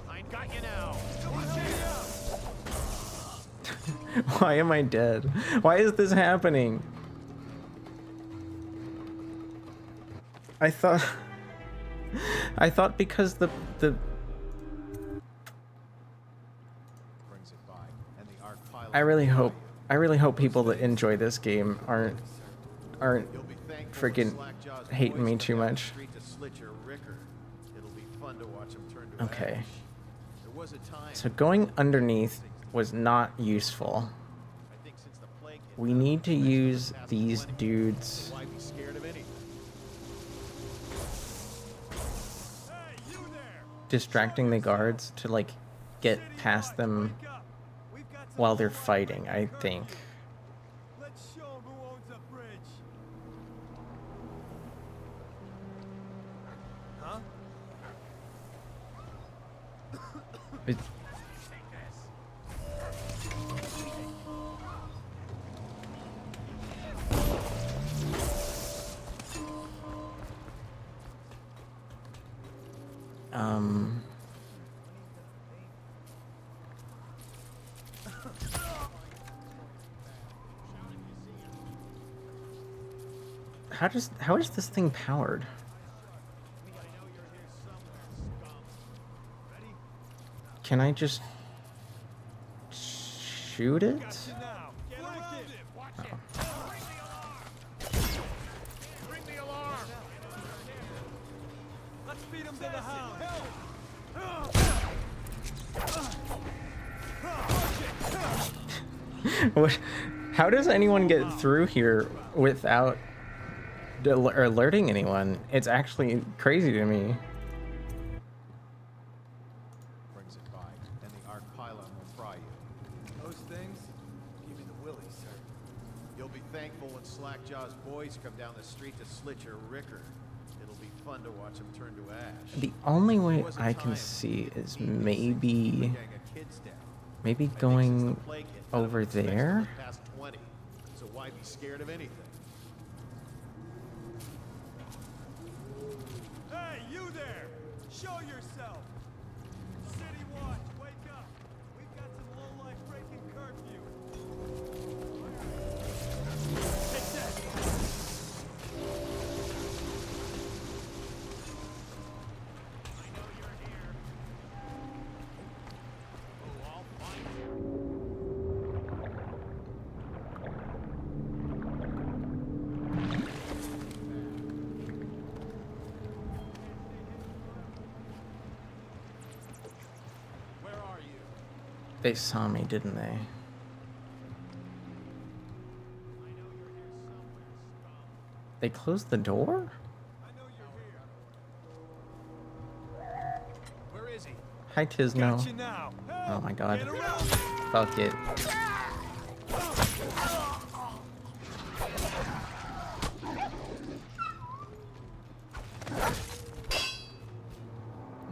I got you now. Why am I dead? Why is this happening? I thought because the Brings it by, and the arc pilot I really hope people that enjoy this game aren't freaking hating me too much. Okay. So going underneath was not useful. We need to use these dudes distracting the guards to like get past them while they're fighting, I think. Let's show 'em who owns the bridge. Huh? How is this thing powered? Can I just shoot it? Let's beat 'em to the hound. What? How does anyone get through here without alerting anyone? It's actually crazy to me. brings it by, and the arc pylon will fry you. Those things? Give me the willies, sir. You'll be thankful when Slackjaw's boys come down the street to slit your ricker. It'll be fun to watch them turn to ash. The only way I can see is maybe going over there. Past 20, so why be scared of anything? Hey, you there! Show yourself! City Watch, wake up! We've got some lowlife breaking curfew. Take that! I know you're here. Oh, I'll find you. Where are you? They saw me, didn't they? I know you're here somewhere, scum. They closed the door? I know you're here. Where is he? Hi, Tisno. Got you now. Oh my god. Get around. Fuck it.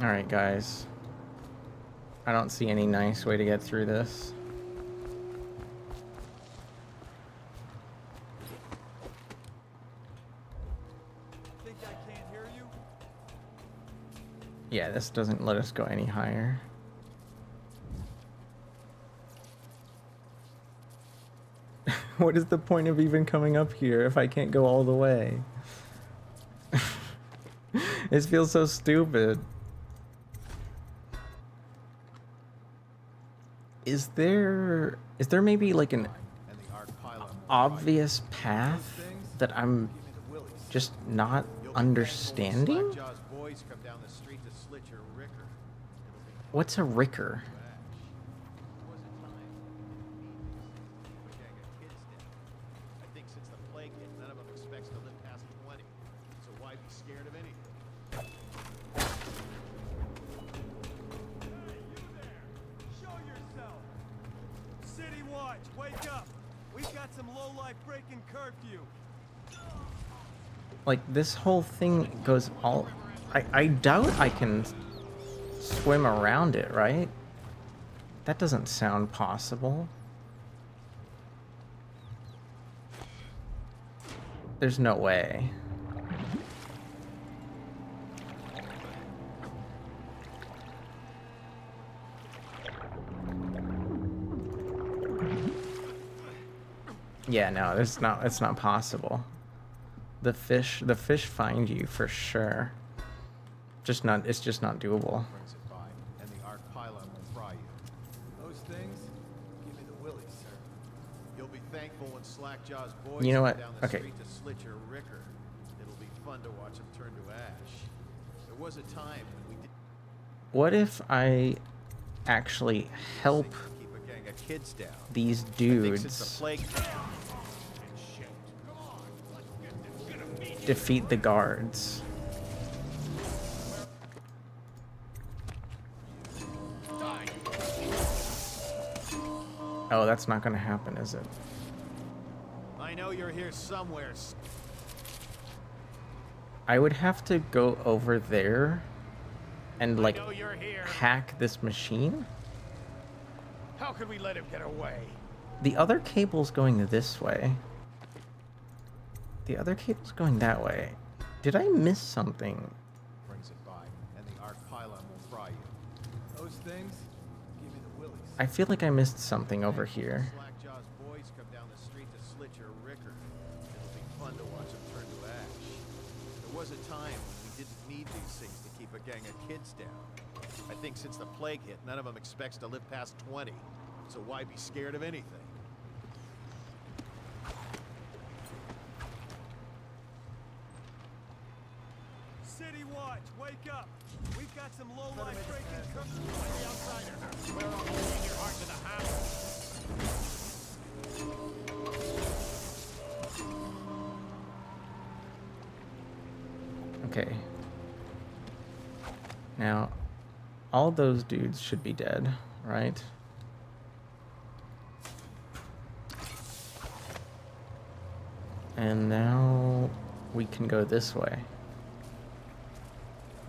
Alright, guys. I don't see any nice way to get through this. Think I can't hear you? Yeah, this doesn't let us go any higher. What is the point of even coming up here if I can't go all the way? It feels so stupid. Is there maybe like an obvious path that I'm just not understanding? Slackjaw's boys come down the street to slit your ricker. What's a ricker? since the plague hit, none of them expects to live past 20. So why be scared of anything? Hey, you there! Show yourself! City Watch, wake up! We've got some lowlife breaking curfew. Like, this whole thing goes all... I doubt I can swim around it, right? That doesn't sound possible. There's no way. Yeah, no, it's not possible. The fish find you for sure. It's just not doable. Brings it by, and the Ark pylon will fry you. Those things? Give me the willies, sir. You'll be thankful when Slackjaw's boys You know what? come down the Okay. street to slit your ricker. It'll be fun to watch them turn to ash. There was a time when we did What if I actually help keep a gang of kids down. these I think since dudes the plague defeat the guards? Oh, that's not gonna happen, is it? I know you're here somewhere. I would have to go over there and like know you're here. hack this machine. How could we let him get away? The other cable's going this way. The other cable's going that way. Did I miss something? Brings it by, and the Ark pylon will fry you. Those things? Give me the willies. I feel like I missed something over here. Slackjaw's boys come down the street to slit your ricker. It'll be fun to watch them turn to ash. There was a time when we didn't need these things to keep a gang of kids down. I think since the plague hit, none of them expects to live past 20. So why be scared of anything? City Watch, wake up! We've got some low-life breaking curfew. I'm the outsider. We're all holding your heart to the house. Okay. Now, all those dudes should be dead, right? And now we can go this way.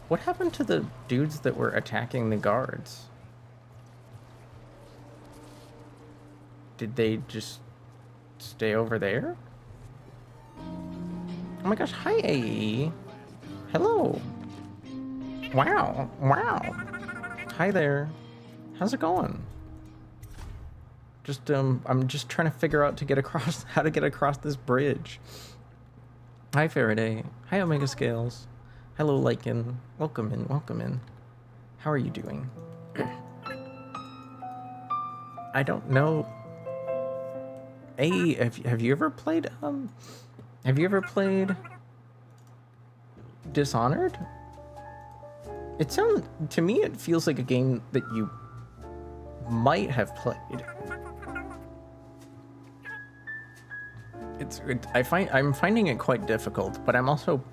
What happened to the dudes that were attacking the guards? Did they just stay over there? Oh my gosh, hi AE. Hello. Wow, wow. Hi there. How's it going? Just I'm just trying to figure out how to get across this bridge. Hi Faraday. Hi Omega Scales. Hello Lycan. Welcome in, welcome in. How are you doing? I don't know. Hey, have you ever played Dishonored? To me it feels like a game that you might have played. I'm finding it quite difficult, but I'm also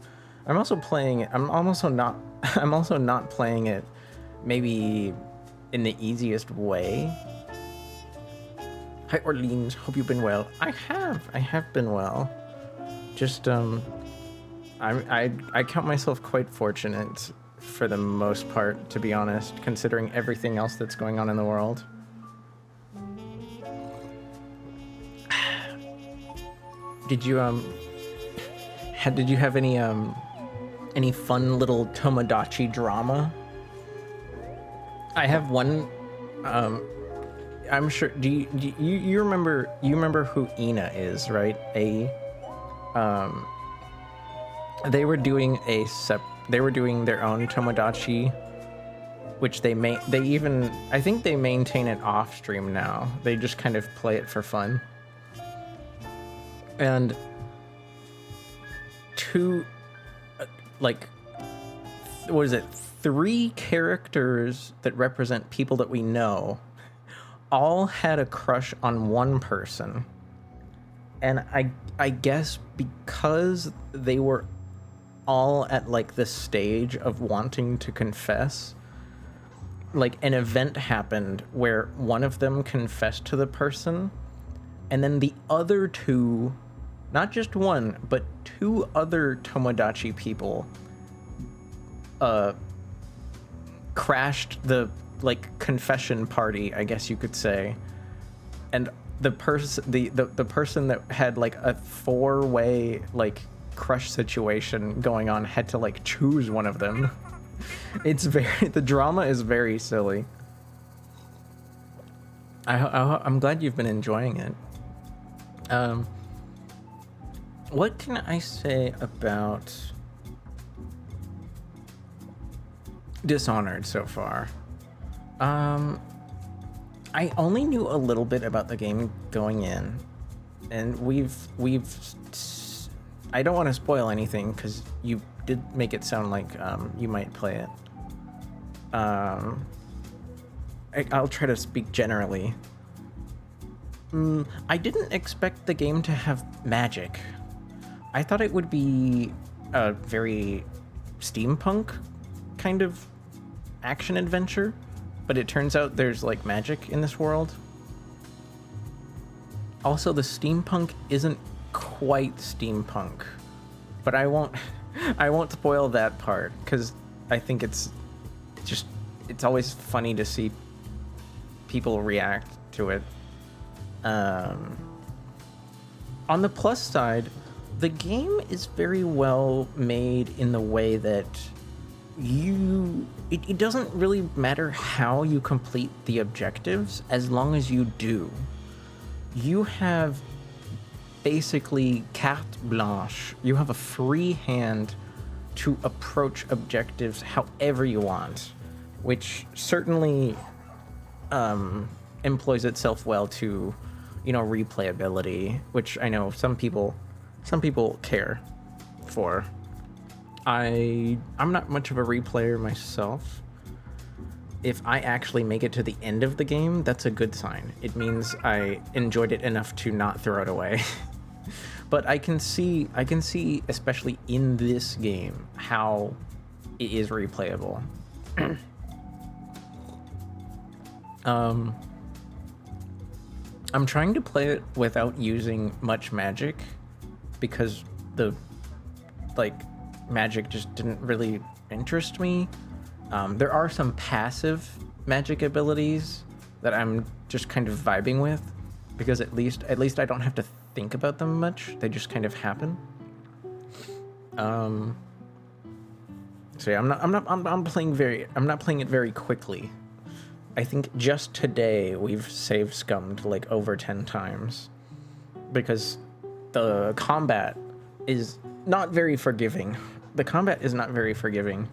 playing it. I'm also not playing it maybe in the easiest way. Hi Orleans, hope you've been well. I have been well. Just I count myself quite fortunate for the most part, to be honest, considering everything else that's going on in the world. Did you have any fun little Tomodachi drama? I have one. I'm sure. Do you remember who Ina is, right? They were doing their own Tomodachi, which I think they maintain it off stream now. They just kind of play it for fun. And three characters that represent people that we know all had a crush on one person. And I guess because they were all at like the stage of wanting to confess, like an event happened where one of them confessed to the person, and then the other two, not just one, but two other Tomodachi people crashed the like confession party, I guess you could say. And the person the person that had like a 4-way like crush situation going on had to like choose one of them. It's very, the drama is very silly. I'm glad you've been enjoying it. What can I say about Dishonored so far? I only knew a little bit about the game going in, and I don't want to spoil anything because you did make it sound like you might play it. I'll try to speak generally. I didn't expect the game to have magic. I thought it would be a very steampunk kind of action adventure, but it turns out there's like magic in this world. Also, the steampunk isn't quite steampunk, but I won't spoil that part because I think it's always funny to see people react to it. On the plus side, the game is very well made in the way that it doesn't really matter how you complete the objectives as long as you do. You have basically carte blanche. You have a free hand to approach objectives however you want, which certainly employs itself well to, replayability, which I know some people care for. I'm not much of a replayer myself. If I actually make it to the end of the game, that's a good sign. It means I enjoyed it enough to not throw it away. But I can see, especially in this game, how it is replayable. I'm trying to play it without using much magic because the magic just didn't really interest me. There are some passive magic abilities that I'm just kind of vibing with because at least I don't have to think about them much. They just kind of happen. So yeah, I'm not playing it very quickly. I think just today we've save scummed like over 10 times because the combat is not very forgiving. The combat is not very forgiving.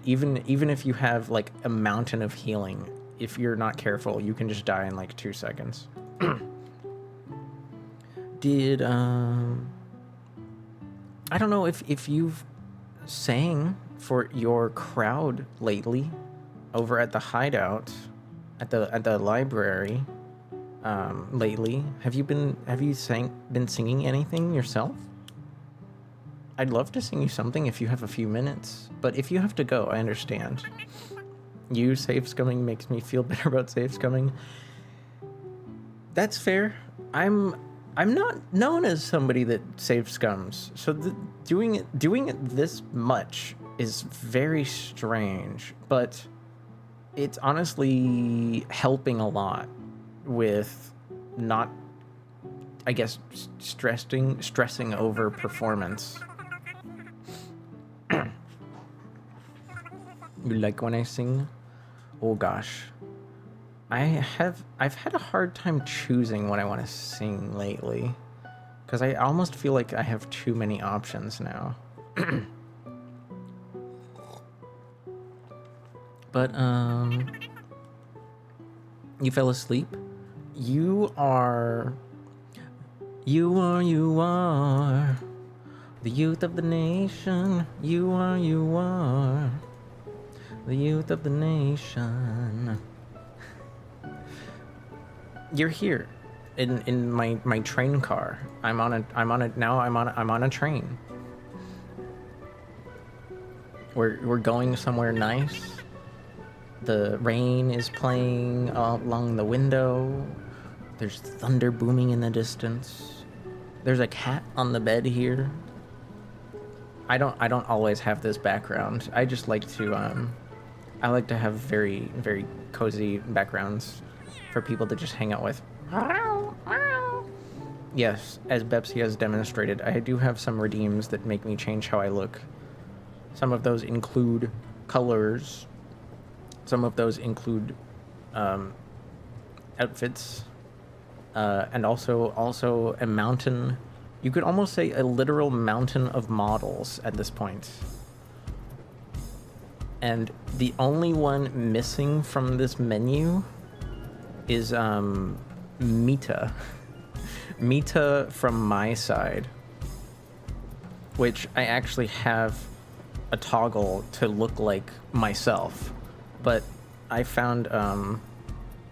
Even if you have like a mountain of healing, if you're not careful, you can just die in like 2 seconds. I don't know if you've sang for your crowd lately over at the hideout at the library lately. Have you been singing anything yourself? I'd love to sing you something if you have a few minutes, but if you have to go, I understand. You save scumming makes me feel better about save scumming. That's fair. I'm not known as somebody that save scums, so doing it this much is very strange, but it's honestly helping a lot with not, I guess, stressing over performance. You like when I sing? Oh gosh. I've had a hard time choosing what I want to sing lately, because I almost feel like I have too many options now. But you fell asleep? You are the youth of the nation. You are the youth of the nation. You're here. in my train car. I'm on a train. We're going somewhere nice. The rain is playing along the window. There's thunder booming in the distance. There's a cat on the bed here. I don't always have this background. I just like to I like to have very, very cozy backgrounds for people to just hang out with. Yes, as Bepsi has demonstrated, I do have some redeems that make me change how I look. Some of those include colors. Some of those include outfits. And also a mountain. You could almost say a literal mountain of models at this point. And the only one missing from this menu is Mita. Mita from my side, which I actually have a toggle to look like myself, but I found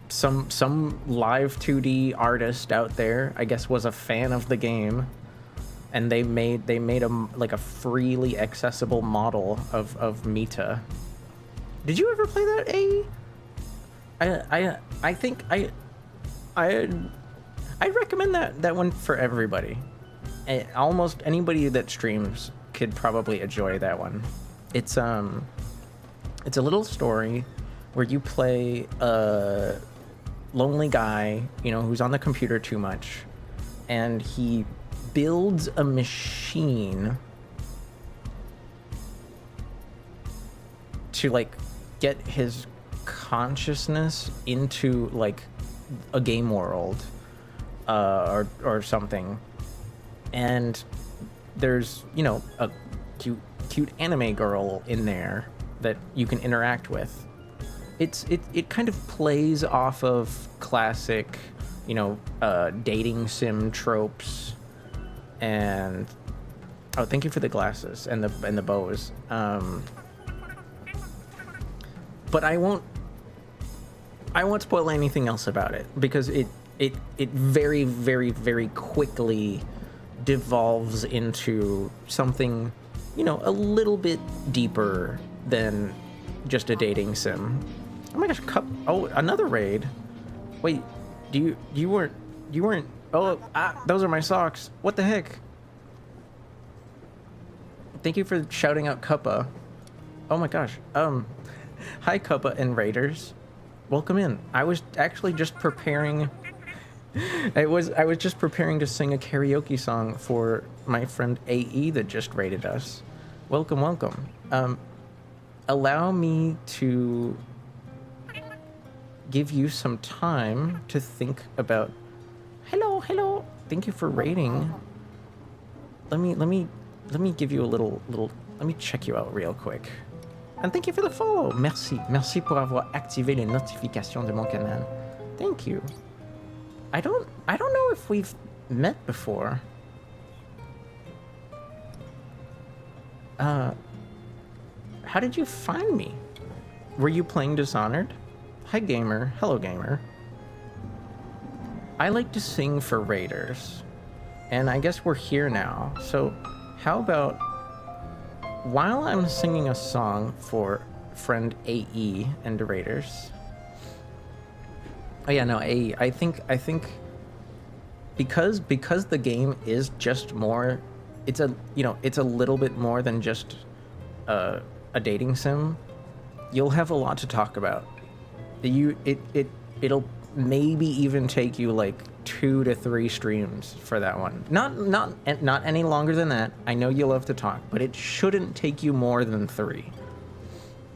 some live 2D artist out there, I guess, was a fan of the game, and they made a freely accessible model of Mita. Did you ever play that, AE? I think I'd recommend that one for everybody. Almost anybody that streams could probably enjoy that one. It's a little story where you play a lonely guy, who's on the computer too much, and he builds a machine to get his consciousness into a game world or something. And there's a cute anime girl in there that you can interact with. It kind of plays off of classic dating sim tropes. And thank you for the glasses and the bows. But I won't spoil anything else about it, because it very, very, very quickly devolves into something, a little bit deeper than just a dating sim. Oh my gosh, another raid. Wait, you weren't, those are my socks. What the heck? Thank you for shouting out Cuppa. Oh my gosh. Hi Cuppa and Raiders. Welcome in. I was actually just preparing I was just preparing to sing a karaoke song for my friend AE that just raided us. Welcome, welcome. Allow me to give you some time to think about. Hello. Thank you for raiding. Let me give you a little. Let me check you out real quick. And thank you for the follow. Merci pour avoir activé les notifications de mon canal. Thank you. I don't know if we've met before. How did you find me? Were you playing Dishonored? Hi gamer. Hello gamer. I like to sing for raiders, and I guess we're here now. So how about, while I'm singing a song for friend AE and raiders. Oh yeah, no, AE. I think because the game is just more, it's a little bit more than just a dating sim. You'll have a lot to talk about. It'll maybe even take you 2 to 3 streams for that one. Not any longer than that. I know you love to talk, but it shouldn't take you more than 3.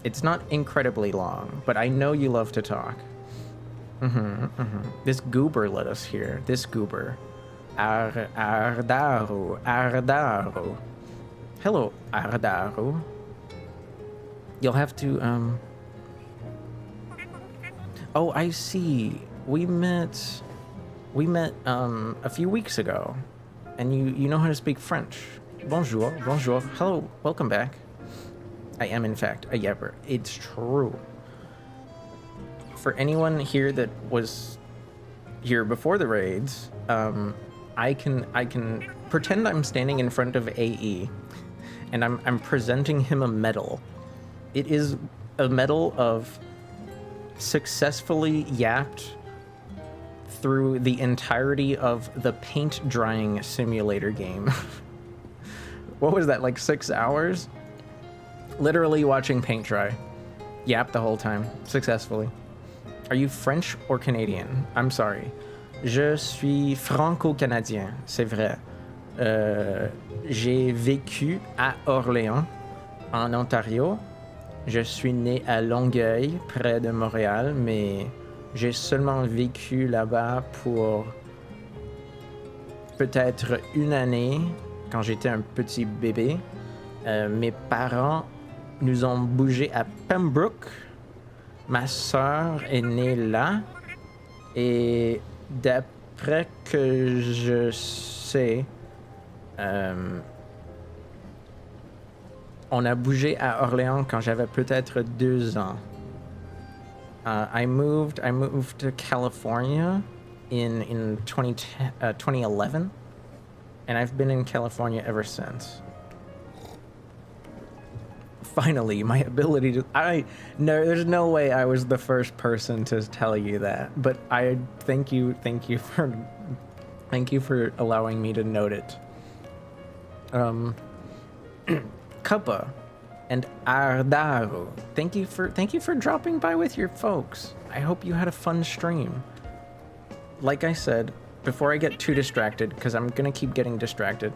It's not incredibly long, but I know you love to talk. This goober let us hear. This goober. Ardaru. Hello, Ardaru. You'll have to, Oh, I see. We met a few weeks ago, and you know how to speak French. Bonjour. Hello, welcome back. I am in fact a Yepper. It's true. For anyone here that was here before the raids, I can pretend I'm standing in front of AE, and I'm presenting him a medal. It is a medal of successfully yapped through the entirety of the paint drying simulator game. What was that, like 6 hours? Literally watching paint dry. Yap the whole time, successfully. Are you French or Canadian? I'm sorry. Je suis franco-canadien, c'est vrai. J'ai vécu à Orléans, en Ontario. Je suis né à Longueuil, près de Montréal, mais j'ai seulement vécu là-bas pour peut-être une année, quand j'étais un petit bébé. Mes parents nous ont bougé à Pembroke. Ma sœur est née là. Et d'après que je sais, on a bougé à Orléans quand j'avais peut-être 2 ans. I moved to California in 2011, and I've been in California ever since. Finally, my ability to... there's no way I was the first person to tell you that, but I thank you for allowing me to note it. Kappa and Ardaru, thank you for dropping by with your folks. I hope you had a fun stream. Like I said, before I get too distracted, because I'm gonna keep getting distracted.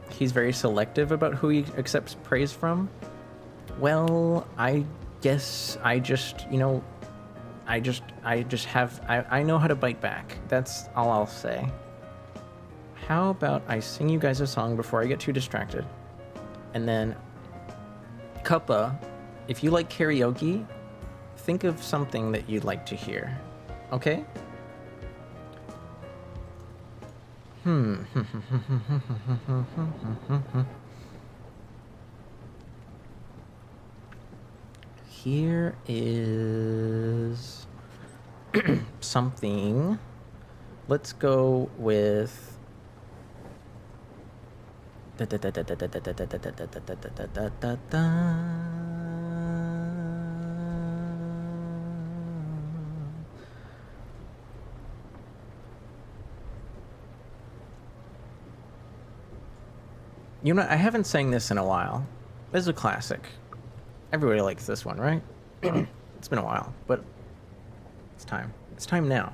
He's very selective about who he accepts praise from. Well, I guess I just, I know how to bite back. That's all I'll say. How about I sing you guys a song before I get too distracted? And then, Kappa, if you like karaoke, think of something that you'd like to hear. Okay? Here is something. Let's go with You know, I haven't sang this in a while. This is a classic. Everybody likes this one, right? It's been a while, but it's time. It's time now.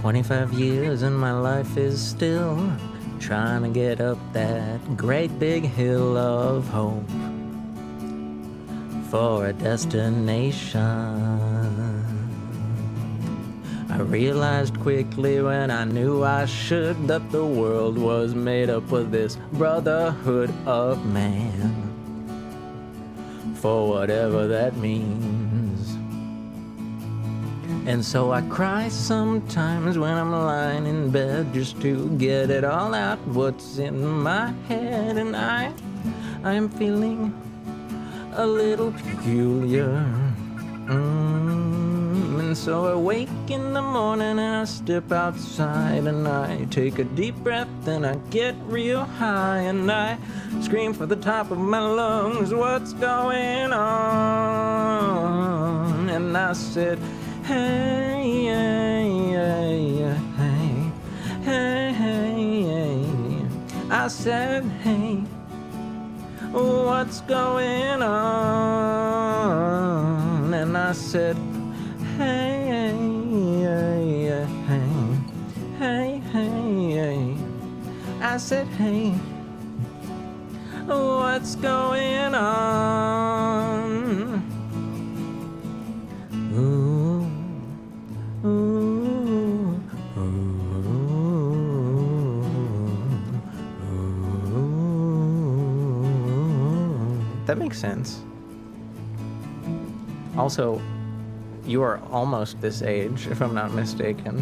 "25 years and my life is still trying to get up that great big hill of hope for a destination. I realized quickly when I knew I should that the world was made up of this brotherhood of man, for whatever that means. And so I cry sometimes when I'm lying in bed just to get it all out what's in my head. And I'm feeling a little peculiar. And so I wake in the morning and I step outside and I take a deep breath and I get real high and I scream for the top of my lungs, what's going on? And I said, hey, hey, hey, hey, hey, hey, hey. I said, hey, what's going on? And I said, hey, hey, hey, hey, hey, hey. I said, hey, what's going on? Ooh, ooh, ooh. That makes sense. Also, you are almost this age, if I'm not mistaken.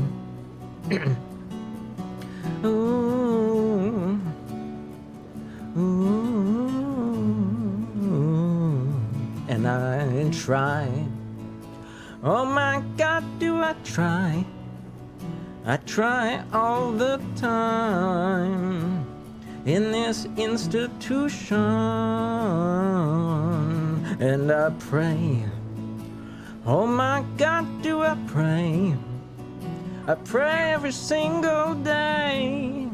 Ooh, ooh, and I try. Oh my God, do I try? I try all the time in this institution, and I pray. Oh my God, do I pray? I pray every single day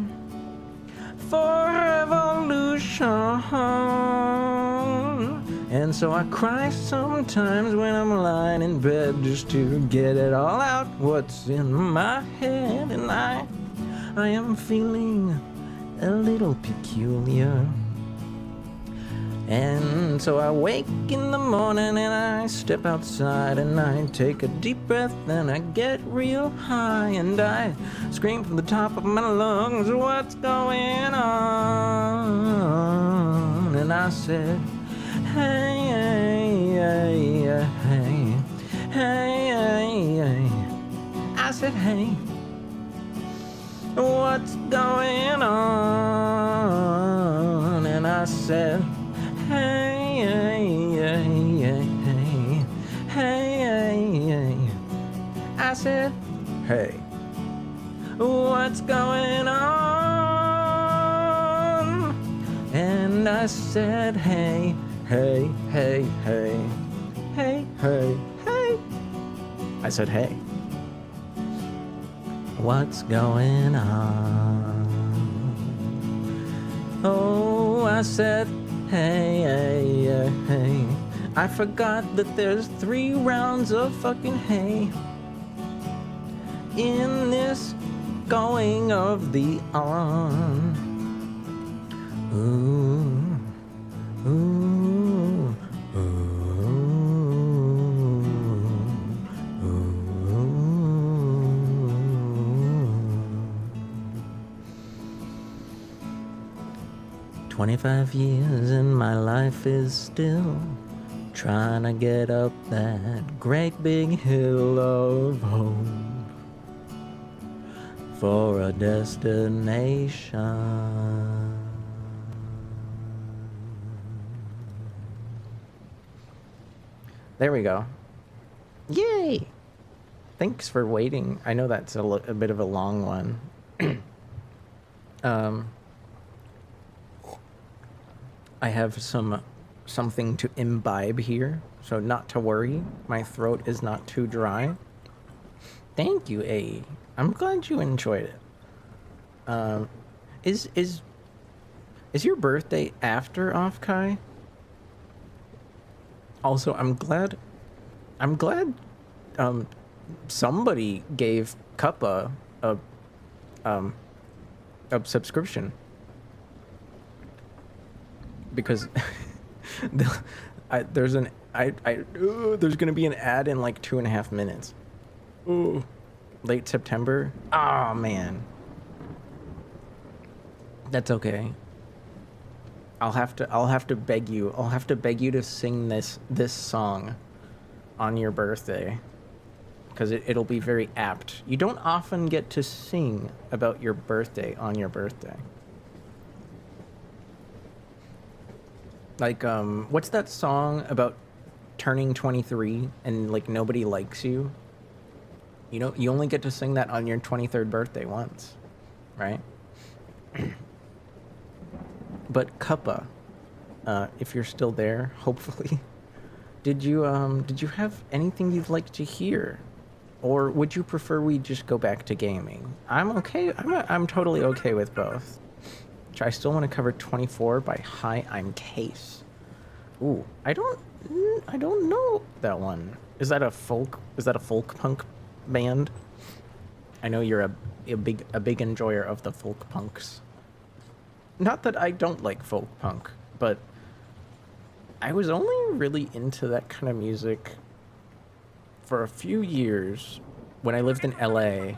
for revolution. And so I cry sometimes when I'm lying in bed just to get it all out what's in my head. And I am feeling a little peculiar. And so I wake in the morning and I step outside and I take a deep breath and I get real high and I scream from the top of my lungs, what's going on? And I said, hey, hey, hey, hey, hey, hey, hey. I said, hey, what's going on? And I said, hey, hey, hey, hey, hey, hey, hey. I said, hey, what's going on? And I said, hey, hey, hey, hey, hey, hey, hey. I said, hey, what's going on? Oh, I said, hey, hey, hey, hey. I forgot that there's 3 rounds of fucking hay in this going of the on. Ooh, ooh, ooh, ooh, ooh. 25 years and my life is still trying to get up that great big hill of hope for a destination. There we go. Yay! Thanks for waiting. I know that's a bit of a long one. I have something to imbibe here, so not to worry. My throat is not too dry. Thank you, A. I'm glad you enjoyed it. Is your birthday after Offkai? Also, I'm glad somebody gave Cuppa a subscription, because there's gonna be an ad in like 2.5 minutes. Ooh, late September. Oh man, that's okay. I'll have to beg you. I'll have to beg you to sing this song on your birthday, because it'll be very apt. You don't often get to sing about your birthday on your birthday. Like, what's that song about turning 23 and like nobody likes you? You know, you only get to sing that on your 23rd birthday once, right? But Cuppa, if you're still there, hopefully, did you have anything you'd like to hear, or would you prefer we just go back to gaming? I'm okay. I'm totally okay with both. I still want to cover 24 by Hi, I'm Case. Ooh, I don't know that one. Is that a folk punk band? I know you're a big enjoyer of the folk punks. Not that I don't like folk punk, but I was only really into that kind of music for a few years when I lived in LA,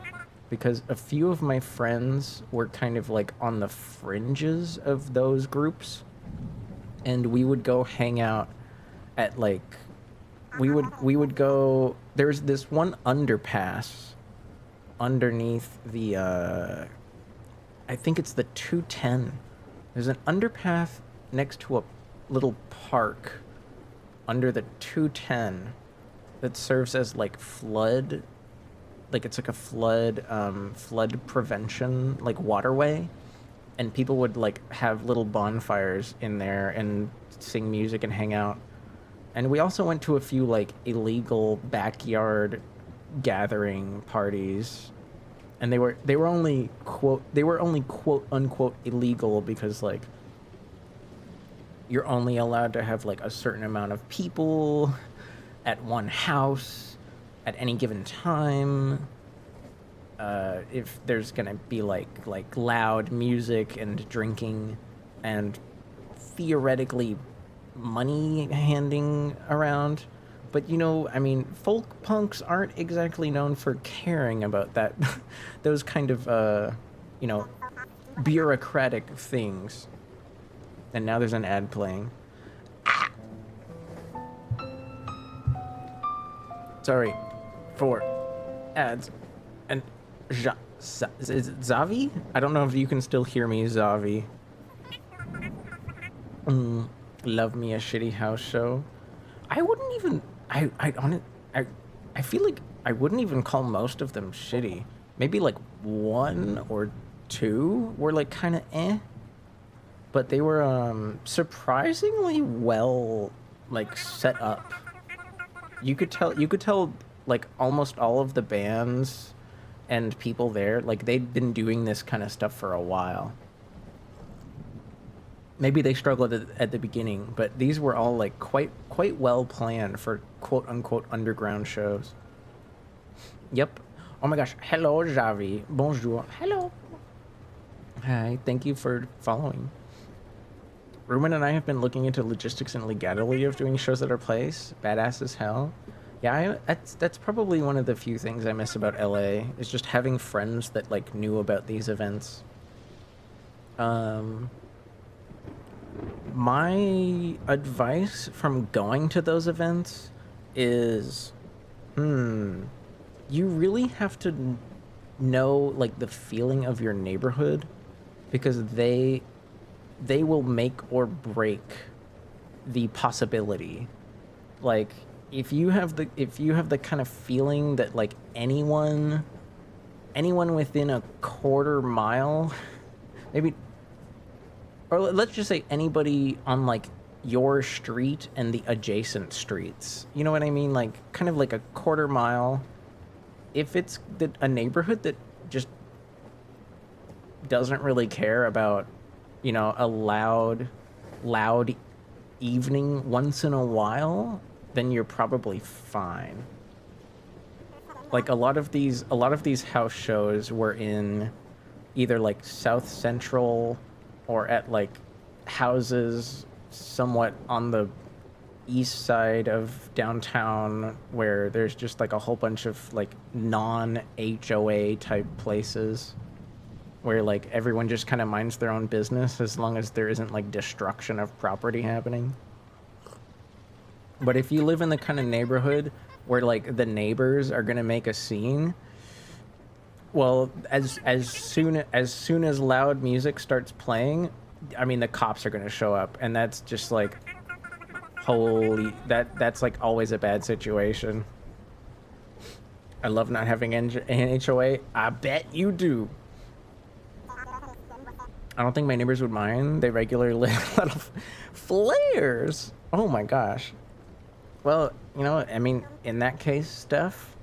because a few of my friends were kind of like on the fringes of those groups, and we would go hang out at like we would go, there's this one underpass underneath the I think it's the 210. There's an underpass next to a little park under the 210 that serves as like flood, like it's like a flood prevention like waterway, and people would like have little bonfires in there and sing music and hang out. And we also went to a few like illegal backyard gathering parties, and they were only quote unquote illegal because like you're only allowed to have like a certain amount of people at one house at any given time. If there's gonna be like loud music and drinking and theoretically money handing around. But you know, I mean, folk punks aren't exactly known for caring about that those kind of you know, bureaucratic things. And now there's an ad playing. Sorry for ads. And is it Zavi? I don't know if you can still hear me, Zavi. Love me a shitty house show. I wouldn't even. I feel like I wouldn't even call most of them shitty. Maybe like one or two were like kind of eh. But they were surprisingly well like set up. You could tell like almost all of the bands and people there, like they'd been doing this kind of stuff for a while. Maybe they struggled at the beginning, but these were all like quite well planned for quote unquote underground shows. Yep. Oh my gosh. Hello, Javi. Bonjour. Hello. Hi. Thank you for following. Ruben and I have been looking into logistics and legality of doing shows at our place. Badass as hell. Yeah, that's probably one of the few things I miss about LA, is just having friends that like knew about these events. My advice from going to those events is, you really have to know like the feeling of your neighborhood, because they will make or break the possibility. Like if you have the kind of feeling that like anyone within a quarter mile, maybe, or let's just say anybody on like your street and the adjacent streets, you know what I mean? Like kind of like a quarter mile, if it's a neighborhood that just doesn't really care about, you know, a loud evening once in a while, then you're probably fine. Like a lot of these house shows were in either like South Central or at like houses somewhat on the east side of downtown, where there's just like a whole bunch of like non-HOA type places where like everyone just kind of minds their own business as long as there isn't like destruction of property happening. But if you live in the kind of neighborhood where like the neighbors are gonna make a scene, well, as soon as loud music starts playing, I mean the cops are gonna show up, and that's just like, holy, that's like always a bad situation. I love not having an HOA. I bet you do. I don't think my neighbors would mind. They regularly let off flares. Oh my gosh. Well, you know, I mean, in that case, Steph,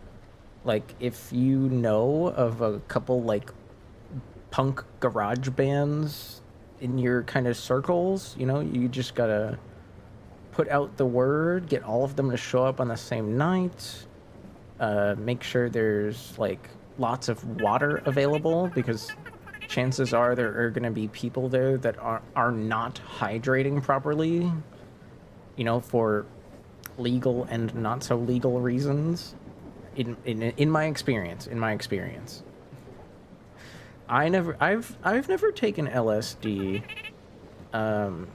like, if you know of a couple, like, punk garage bands in your kind of circles, you know, you just gotta put out the word, get all of them to show up on the same night, make sure there's, like, lots of water available, because chances are there are going to be people there that are not hydrating properly, you know, for legal and not so legal reasons. In my experience, I've never taken LSD, but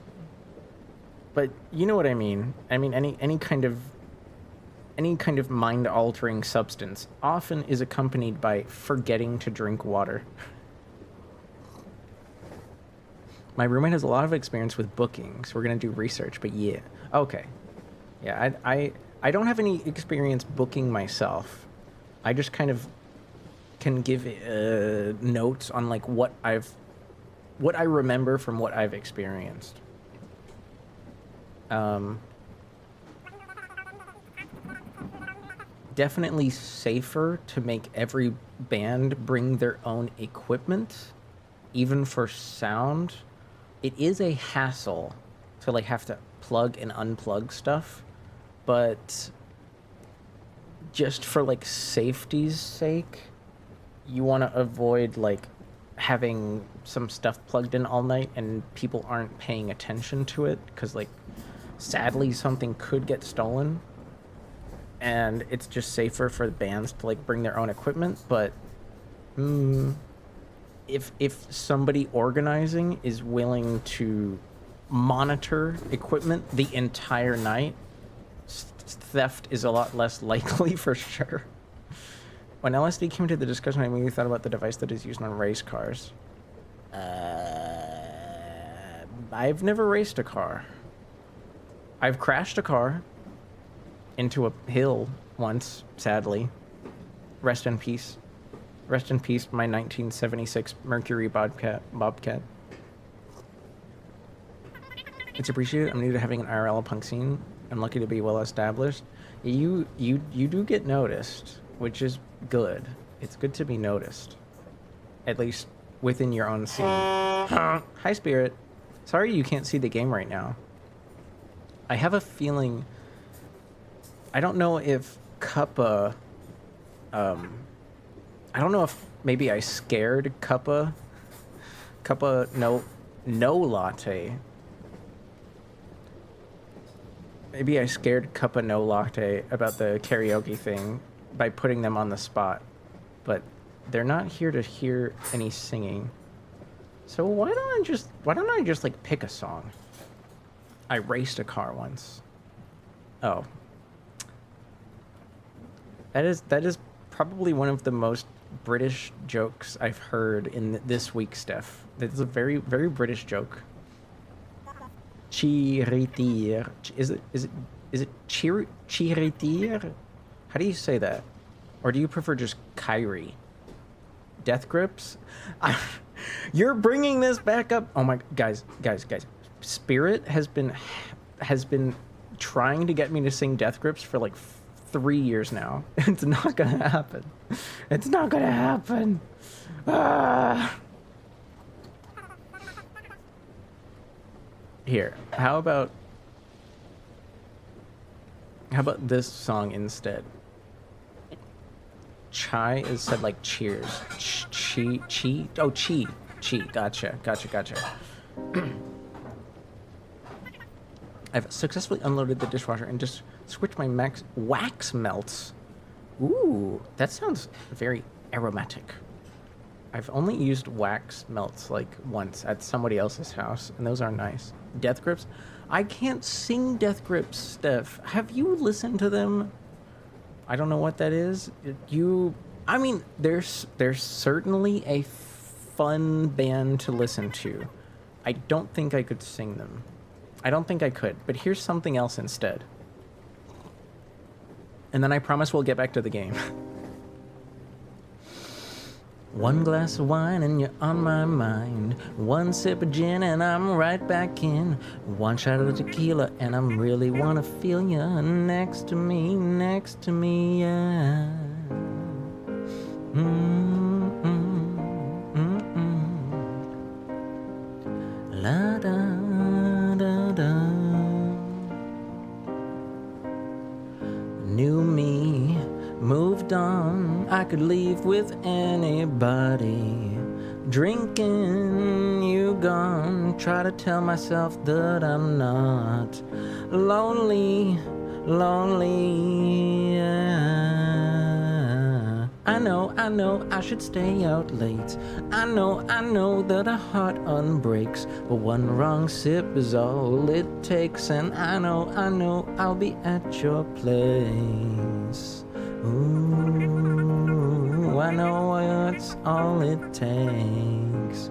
you know what I mean. I mean any kind of mind-altering substance often is accompanied by forgetting to drink water. My roommate has a lot of experience with booking, so we're gonna do research. But yeah, okay, yeah. I don't have any experience booking myself. I just kind of can give notes on like what I remember from what I've experienced. Definitely safer to make every band bring their own equipment, even for sound. It is a hassle to like have to plug and unplug stuff, but just for like safety's sake, you want to avoid like having some stuff plugged in all night and people aren't paying attention to it, because like sadly something could get stolen, and it's just safer for the bands to like bring their own equipment. But if somebody organizing is willing to monitor equipment the entire night, theft is a lot less likely for sure. When LSD came to the discussion, I immediately thought about the device that is used on race cars. I've never raced a car. I've crashed a car into a hill once, sadly. Rest in peace. Rest in peace, my 1976 Mercury Bobcat. It's appreciated. I'm new to having an IRL punk scene. I'm lucky to be well established. You do get noticed, which is good. It's good to be noticed, at least within your own scene. Hi, Spirit. Sorry you can't see the game right now. I have a feeling. I don't know if Cuppa. I don't know if maybe I scared Cuppa no latte. Maybe I scared Cuppa no latte about the karaoke thing by putting them on the spot, but they're not here to hear any singing. So why don't I just like pick a song? I raced a car once. Oh. That is probably one of the most British jokes I've heard in this week, Steph. It's a very, very British joke. Chiritir. Is it chiritir? How do you say that? Or do you prefer just Kyrie? Death grips? You're bringing this back up. Oh my, guys. Spirit has been trying to get me to sing Death Grips for like 3 years now. It's not gonna happen. It's not gonna happen. Here, how about this song instead? Chai is said like cheers. Chi. Oh, chi. Gotcha. I've successfully unloaded the dishwasher and just switched my wax melts. Ooh, that sounds very aromatic. I've only used wax melts like once at somebody else's house, and those are nice. Death grips? I can't sing Death Grips, Steph. Have you listened to them? I don't know what that is. I mean, there's certainly a fun band to listen to. I don't think I could sing them. I don't think I could, but here's something else instead. And then I promise we'll get back to the game. One glass of wine and you're on my mind. One sip of gin and I'm right back in. One shot of tequila and I'm really wanna feel ya next to me, yeah. La da da da. New me, moved on. I could leave with anybody. Drinking, you gone. Try to tell myself that I'm not lonely, yeah. I know, I should stay out late. I know that a heart unbreaks, but one wrong sip is all it takes. And I know, I'll be at your place. Ooh, I know that's all it takes.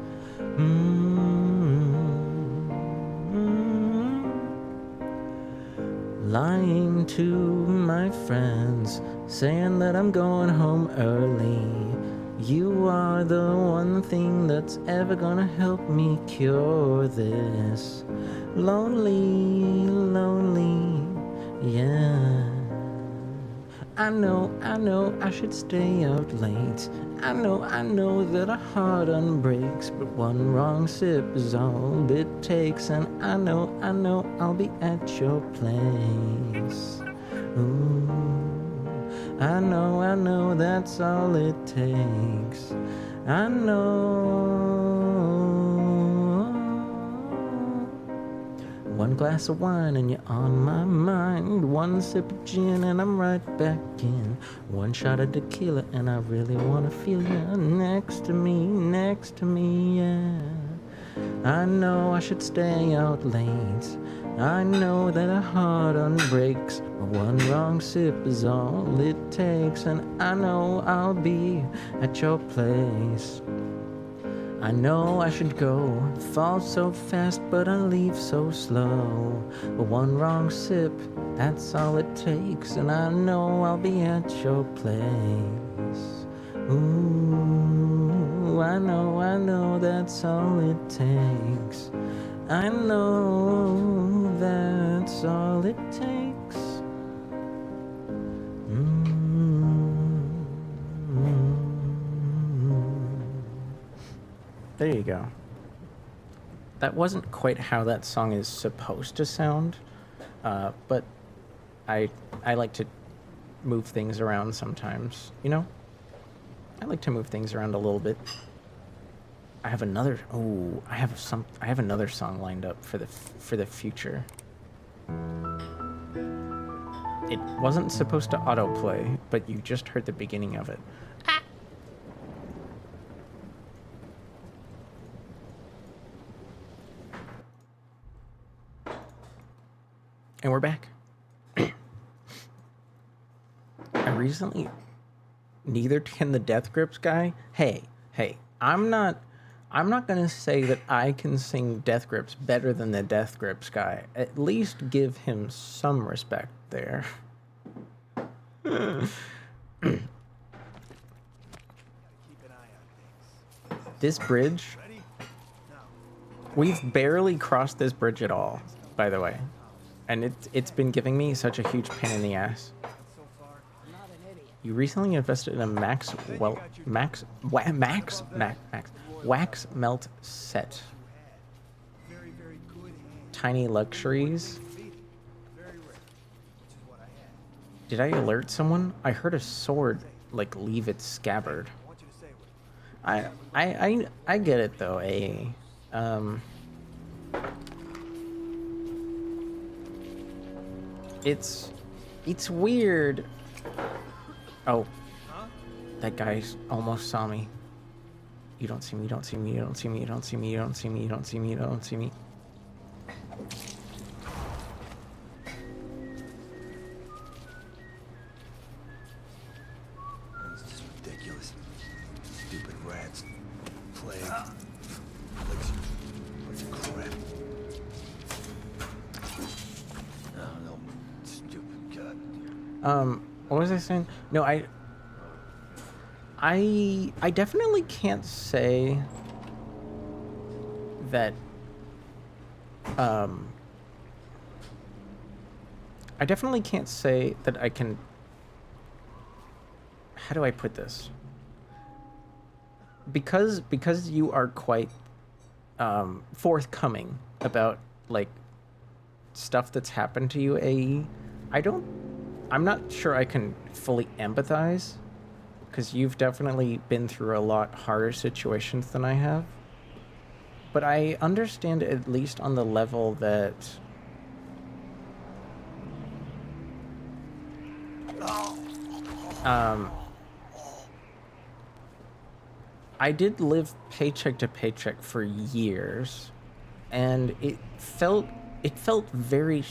Lying to my friends, saying that I'm going home early. You are the one thing that's ever gonna help me cure this. Lonely, yeah. I know, I should stay out late. I know that a heart unbreaks, but one wrong sip is all it takes. And I know, I'll be at your place. Ooh, I know that's all it takes. I know. One glass of wine and you're on my mind. One sip of gin and I'm right back in. One shot of tequila and I really wanna feel you next to me, yeah. I know I should stay out late. I know that a heart unbreaks, but one wrong sip is all it takes. And I know I'll be at your place. I know I should go, fall so fast, but I leave so slow. But one wrong sip, that's all it takes. And I know I'll be at your place. Ooh, I know that's all it takes. I know that's all it takes. There you go. That wasn't quite how that song is supposed to sound, but I like to move things around sometimes, you know? I like to move things around a little bit. I have another song lined up for the future. It wasn't supposed to autoplay, but you just heard the beginning of it. And we're back. I recently... Neither can the Death Grips guy. Hey, I'm not gonna say that I can sing Death Grips better than the Death Grips guy. At least give him some respect there. This bridge... We've barely crossed this bridge at all, by the way. And it's been giving me such a huge pain in the ass. You recently invested in a wax melt set. Tiny luxuries. Did I alert someone? I heard a sword like leave its scabbard. I get it though, It's weird. Oh, that guy almost saw me. You don't see me, you don't see me, you don't see me, you don't see me, you don't see me, you don't see me, you don't see me. This is ridiculous. Stupid rats. Plague. What's crap? Oh, no. Stupid god. What was I saying? No, I definitely can't say that, I definitely can't say that I can, how do I put this? Because you are quite, forthcoming about, like, stuff that's happened to you, AE, I'm not sure I can fully empathize, because you've definitely been through a lot harder situations than I have. But I understand at least on the level that... I did live paycheck to paycheck for years, and it felt very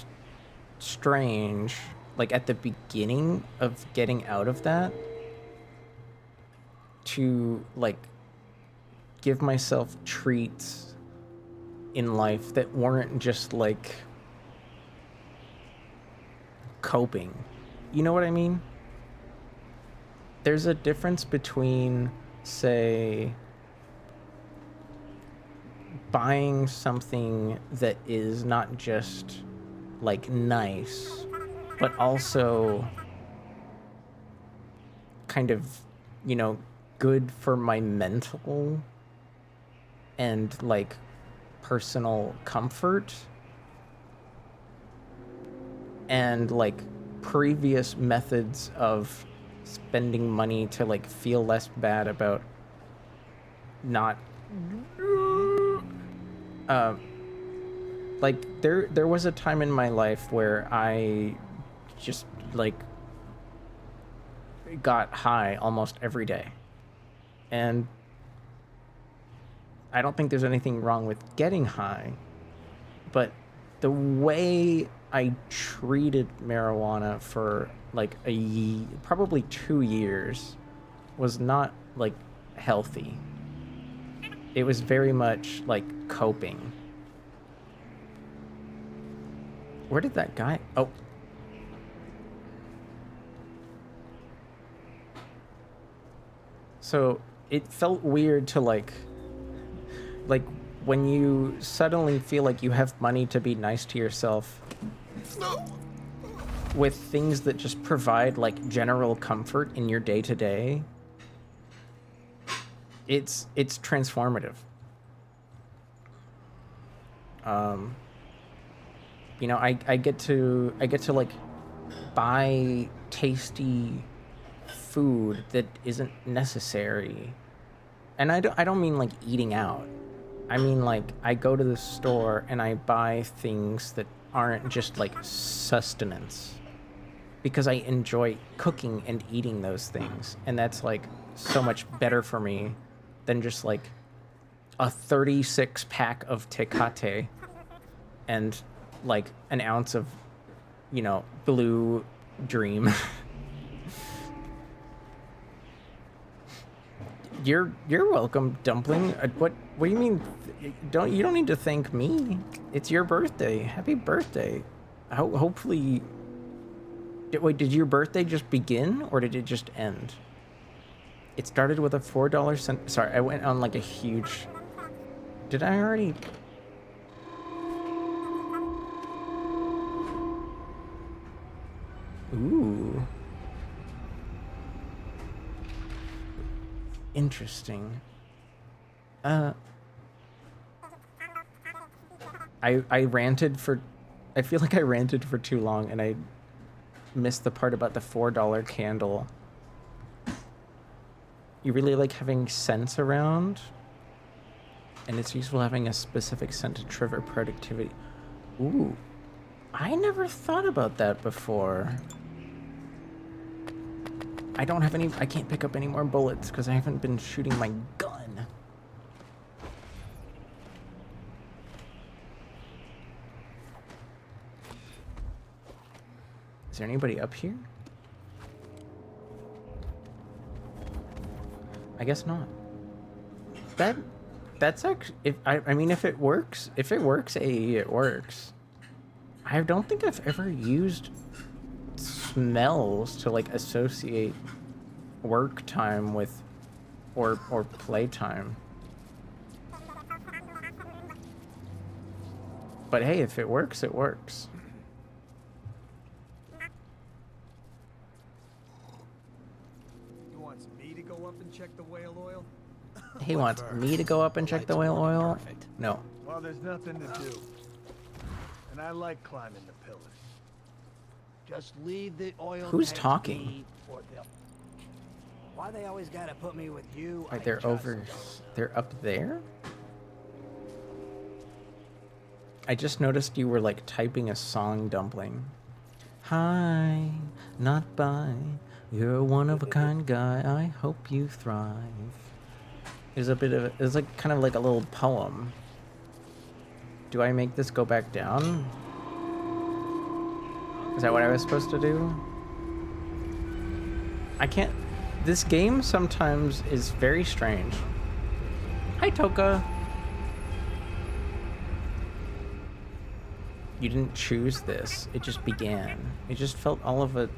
strange, like at the beginning of getting out of that, to like give myself treats in life that weren't just like coping. You know what I mean? There's a difference between, say, buying something that is not just like nice, but also kind of, you know, good for my mental and like personal comfort, and like previous methods of spending money to like feel less bad about not like there was a time in my life where I just like got high almost every day, and I don't think there's anything wrong with getting high, but the way I treated marijuana for like probably 2 years was not like healthy. It was very much like coping. Where did that guy? Oh. So it felt weird to like when you suddenly feel like you have money to be nice to yourself with things that just provide like general comfort in your day-to-day. It's transformative. You know, I get to like buy tasty food that isn't necessary. And I don't mean like eating out. I mean like I go to the store and I buy things that aren't just like sustenance, because I enjoy cooking and eating those things, and that's like so much better for me than just like a 36 pack of Tecate and like an ounce of, you know, Blue Dream. You're welcome, Dumpling. What do you mean? You don't need to thank me. It's your birthday. Happy birthday. Hopefully. Wait, did your birthday just begin or did it just end? It started with a $4 Sorry, I went on like a huge. Did I already? Ooh. Interesting. I ranted for, I feel like I ranted for too long and I missed the part about the $4 candle. You really like having scents around, and it's useful having a specific scent to trigger productivity. Ooh, I never thought about that before. I don't have any, I can't pick up any more bullets because I haven't been shooting my gun. Is there anybody up here? I guess not. That's actually, if I mean, if it works, AE, it works. I don't think I've ever used smells to like associate work time with or play time. But hey, if it works, it works. You want me to go up and check the whale oil? He wants me to go up and check the whale oil? No. Well, there's nothing to do. And I like climbing the pillars. Just leave the oil. Who's talking? Why they always gotta put me with you? Right, they're over. They're up there? I just noticed you were like typing a song, Dumpling. Hi, not by. You're a one of a kind guy. I hope you thrive. is a bit of it's like kind of like a little poem. Do I make this go back down? Is that what I was supposed to do? I can't. This game sometimes is very strange. Hi, Toka. You didn't choose this. It just began. It just felt all of it.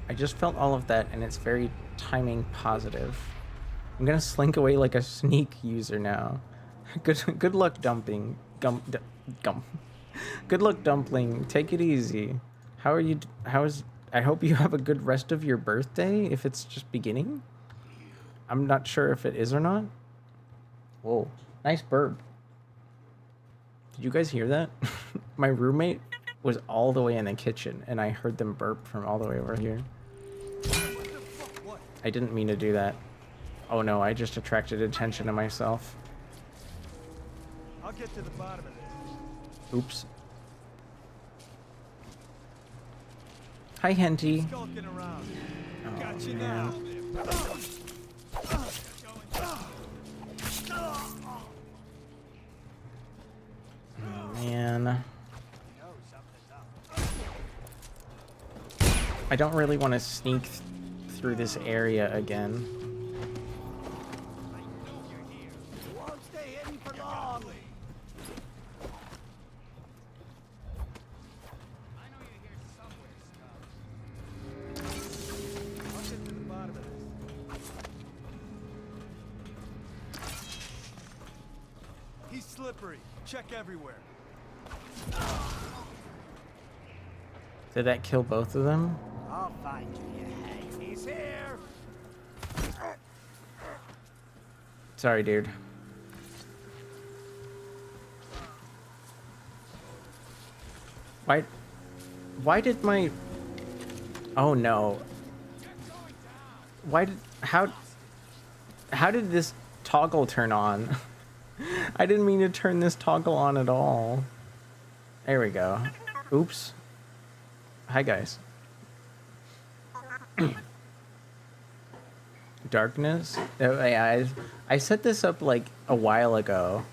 I just felt all of that, and it's very timing positive. I'm gonna slink away like a sneak user now. Good luck, dumping. Gum. Good luck, dumpling. Take it easy. How are you? I hope you have a good rest of your birthday. If it's just beginning, I'm not sure if it is or not. Whoa, nice burp. Did you guys hear that? My roommate was all the way in the kitchen, and I heard them burp from all the way over here. I didn't mean to do that. Oh no, I just attracted attention to myself. I'll get to the bottom of this. Oops. Hi, Henty. Skulking around. Oh, Got you man. Oh, man. I don't really want to sneak through this area again. Won't stay hidden for long. I'll get to the bottom of this. He's slippery. Check everywhere. Did that kill both of them? I'll find you, you hag. He's here. Sorry, dude. Why did my... Oh no. How did this toggle turn on? I didn't mean to turn this toggle on at all. There we go. Oops. Hi, guys. Darkness? Yeah, I set this up like a while ago.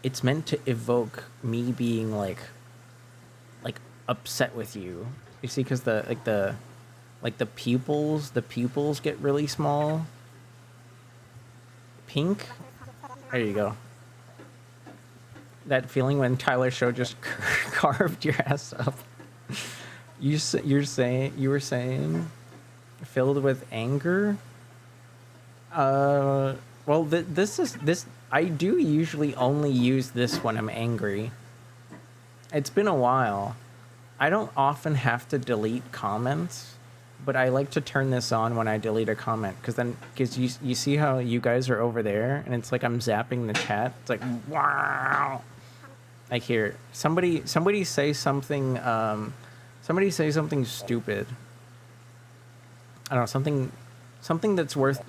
It's meant to evoke me being like upset with you. You see, because the pupils get really small. Pink? There you go. That feeling when Tyler Show just carved your ass up. You were saying filled with anger. Well, this. I do usually only use this when I'm angry. It's been a while. I don't often have to delete comments, but I like to turn this on when I delete a comment, because you see how you guys are over there, and it's like I'm zapping the chat. It's like, wow. Like here, somebody say something. Somebody say something stupid. I don't know, something that's worth.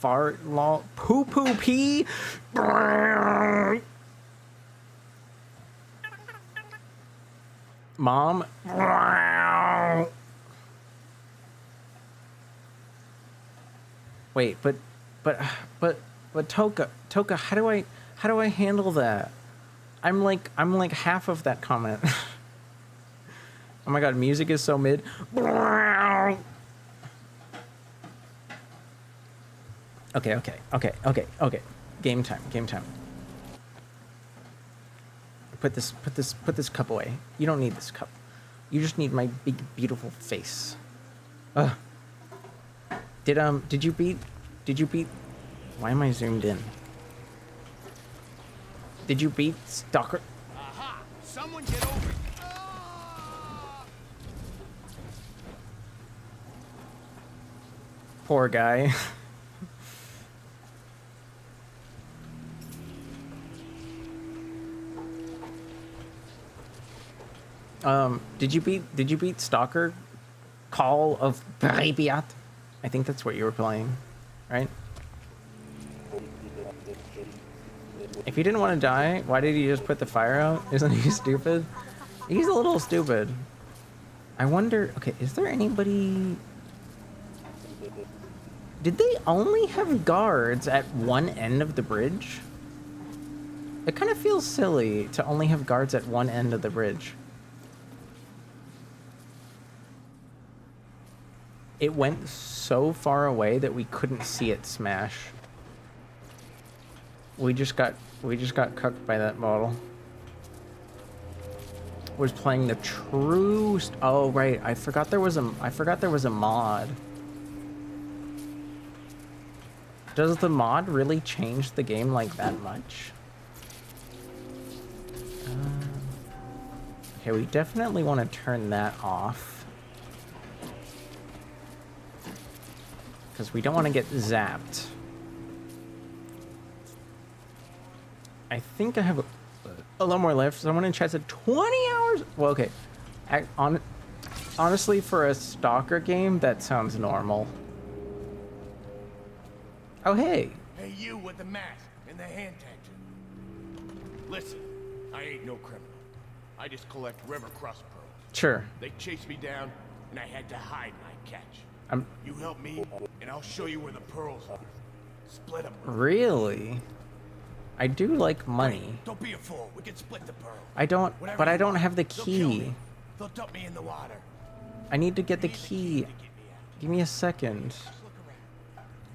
Fart lol poo poo pee. Mom. Wait, but Toka, how do I handle that? I'm like half of that comment. Oh my god, music is so mid. Okay. Game time. Put this cup away. You don't need this cup. You just need my big beautiful face. Did you beat why am I zoomed in? Did you beat Stalker? Aha! Someone get over. Poor guy. Did you beat Stalker? Call of Pripyat? I think that's what you were playing, right? If he didn't want to die, why did he just put the fire out? Isn't he stupid? He's a little stupid. I wonder, okay, is there anybody... Did they only have guards at one end of the bridge? It kind of feels silly to only have guards at one end of the bridge. It went so far away that we couldn't see it smash. We just got cucked by that bottle. Was playing the true oh right, I forgot there was a mod. Does the mod really change the game like that much? Okay, we definitely want to turn that off. Because we don't want to get zapped. I think I have a lot more left. Someone in chat said 20 hours? Well, okay. Honestly, for a stalker game, that sounds normal. Oh, hey. Hey, you with the mask and the hand tattoo. Listen, I ain't no criminal. I just collect river crust pearls. Sure. They chased me down, and I had to hide my catch. You help me, and I'll show you where the pearls are. Split them. Really? I do like money. Don't be a fool. We can split the pearl. I don't, but I don't have the key. They'll dump me in the water. I need to get the key. Give me a second.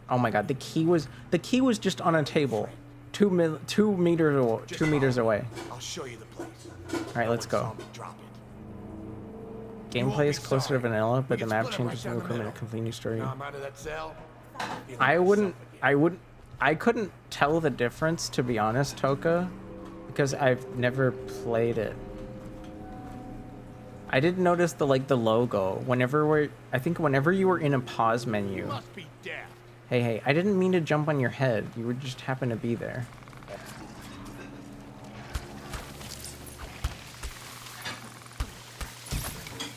Oh my god, the key was just on a table. 2 meters away. I'll show you the place. All right, let's go. Gameplay is closer to vanilla, but the map changes will come in a completely new story. Now I'm out of that cell. I couldn't tell the difference, to be honest, Toka, because I've never played it. I did notice the logo whenever whenever you were in a pause menu. Hey, I didn't mean to jump on your head. You would just happen to be there.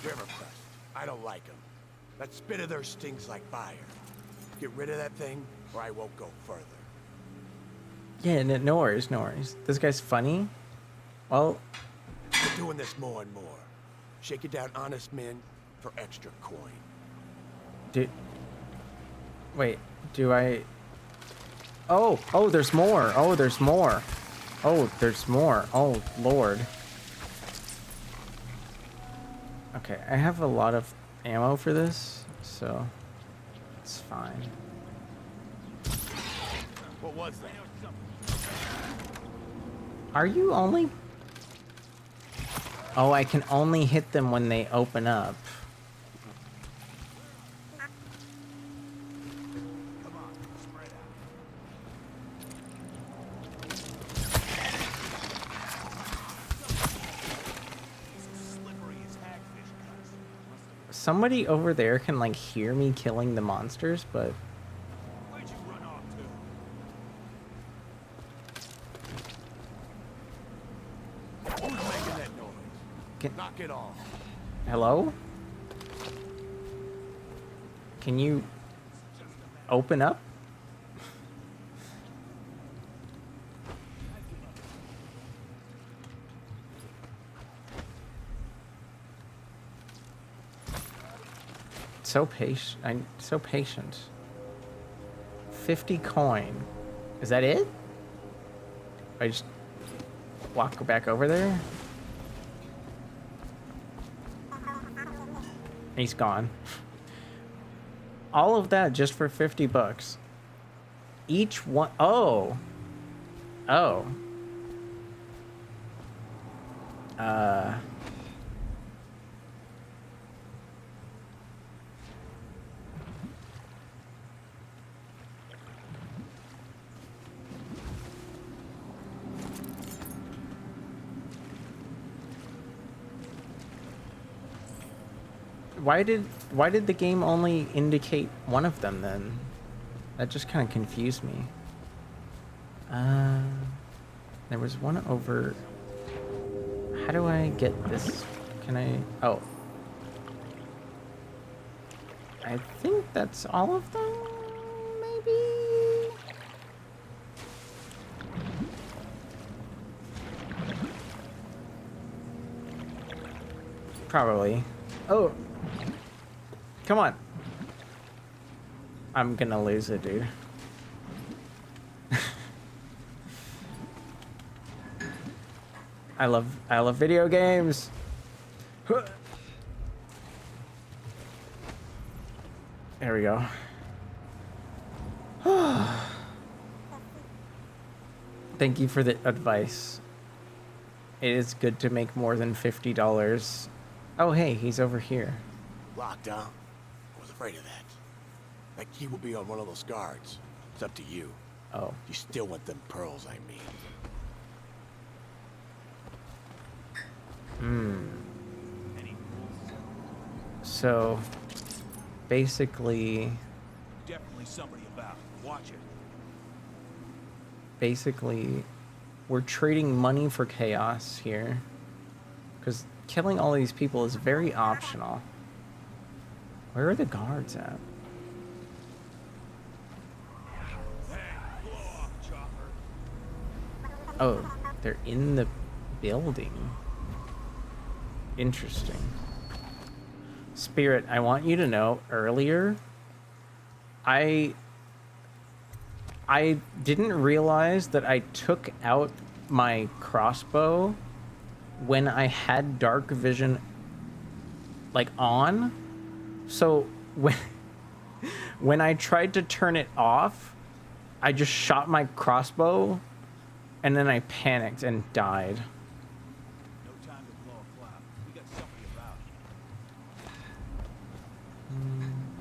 River crust. I don't like them. That spit of theirs stings like fire. Get rid of that thing, or I won't go further. Yeah, no worries, no worries. This guy's funny. Well, We're doing this more and more. Shaking down honest men for extra coin. Wait, do I... Oh, there's more. Oh, there's more. Oh, there's more. Oh, Lord. Okay, I have a lot of ammo for this, so it's fine. What was that? Are you only... Oh, I can only hit them when they open up. Somebody over there can like hear me killing the monsters, but Who's making that noise? Knock it off. hello? Can you open up? So patient. 50 coin. Is that it? I just walk back over there? He's gone. All of that just for 50 bucks. Each one. Oh. Why did the game only indicate one of them then? That just kind of confused me. There was one over... How do I get this? Can I... Oh. I think that's all of them, maybe? Probably. Oh. Come on. I'm gonna lose it, dude. I love video games. There we go. Thank you for the advice. It is good to make more than $50. Oh, hey, he's over here. Locked, huh? I was afraid of that. That key will be on one of those guards. It's up to you. Oh. You still want them pearls, I mean. So, basically... Definitely somebody about. Watch it. Basically, we're trading money for chaos here. Because killing all these people is very optional. Where are the guards at? Oh, they're in the building. Interesting. Spirit, I want you to know, earlier, I didn't realize that I took out my crossbow when I had dark vision, like, on. So, when I tried to turn it off, I just shot my crossbow, and then I panicked and died. No time to blow a cloud. We got somebody about.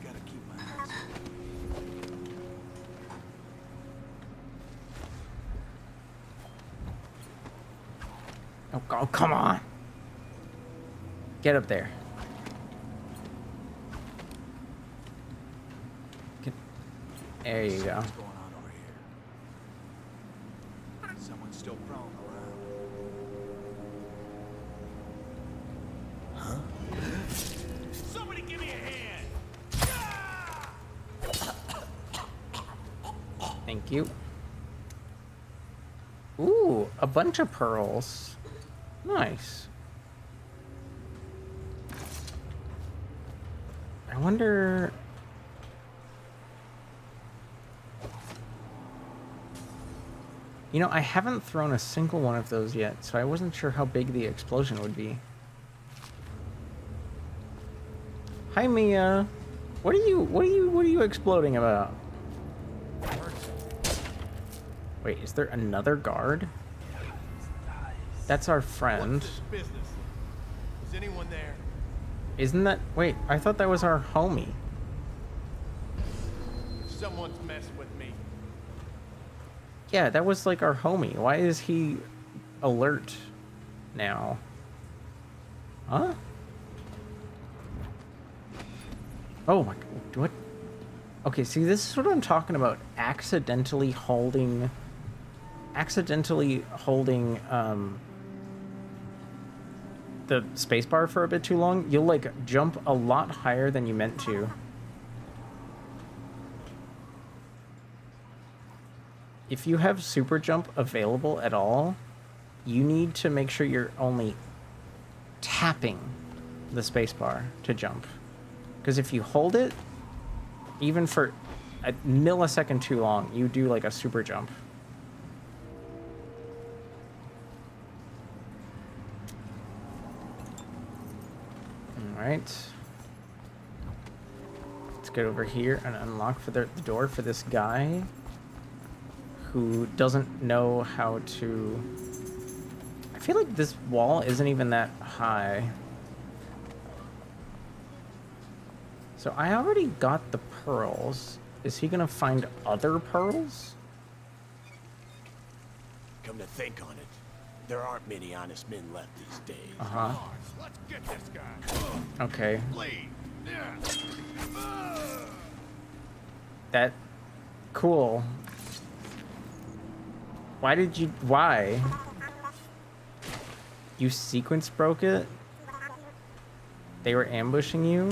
Gotta keep my eyes Oh, come on. Get up there. There you go. What's going on over here? Someone's still prowling around. Huh? Somebody give me a hand! Thank you. Ooh, a bunch of pearls. Nice. I wonder... You know, I haven't thrown a single one of those yet, so I wasn't sure how big the explosion would be. Hi, Mia. What are you exploding about? Wait, is there another guard? That's our friend. What's this business? Is anyone there? Isn't that... Wait, I thought that was our homie. Someone's messing with me. Yeah, that was like our homie. Why is he alert now? Huh? Oh my... What? Okay, see, this is what I'm talking about. Accidentally holding... the spacebar for a bit too long, you'll like jump a lot higher than you meant to. If you have super jump available at all, you need to make sure you're only tapping the spacebar to jump. Because if you hold it, even for a millisecond too long, you do like a super jump. Alright. Let's get over here and unlock for the door for this guy who doesn't know how to... I feel like this wall isn't even that high. So I already got the pearls. Is he gonna find other pearls? Come to think on it, there aren't many honest men left these days. Uh-huh. Let's get this guy. Okay. Bleed. That... Cool. Why? You sequence broke it? They were ambushing you?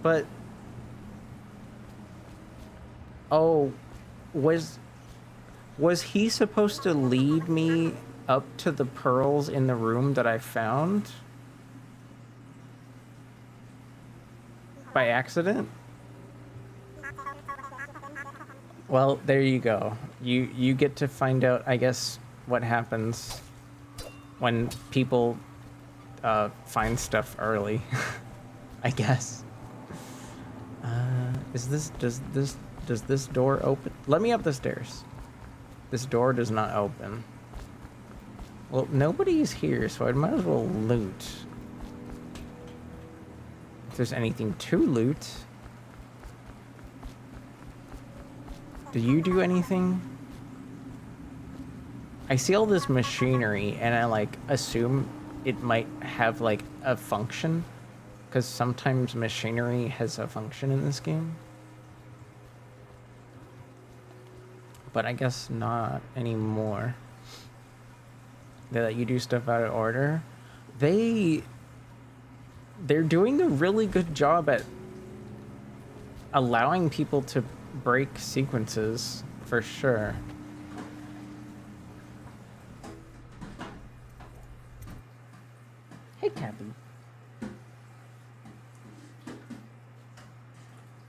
But... Oh, was he supposed to lead me up to the pearls in the room that I found? By accident? Well, there you go. You get to find out, I guess, what happens when people find stuff early. I guess. Does this door open? Let me up the stairs. This door does not open. Well, nobody's here, so I might as well loot. If there's anything to loot. Do you do anything? I see all this machinery and I like assume it might have like a function, because sometimes machinery has a function in this game. But I guess not anymore. They let you do stuff out of order. They're doing a really good job at allowing people to break sequences, for sure. Hey, Cappy.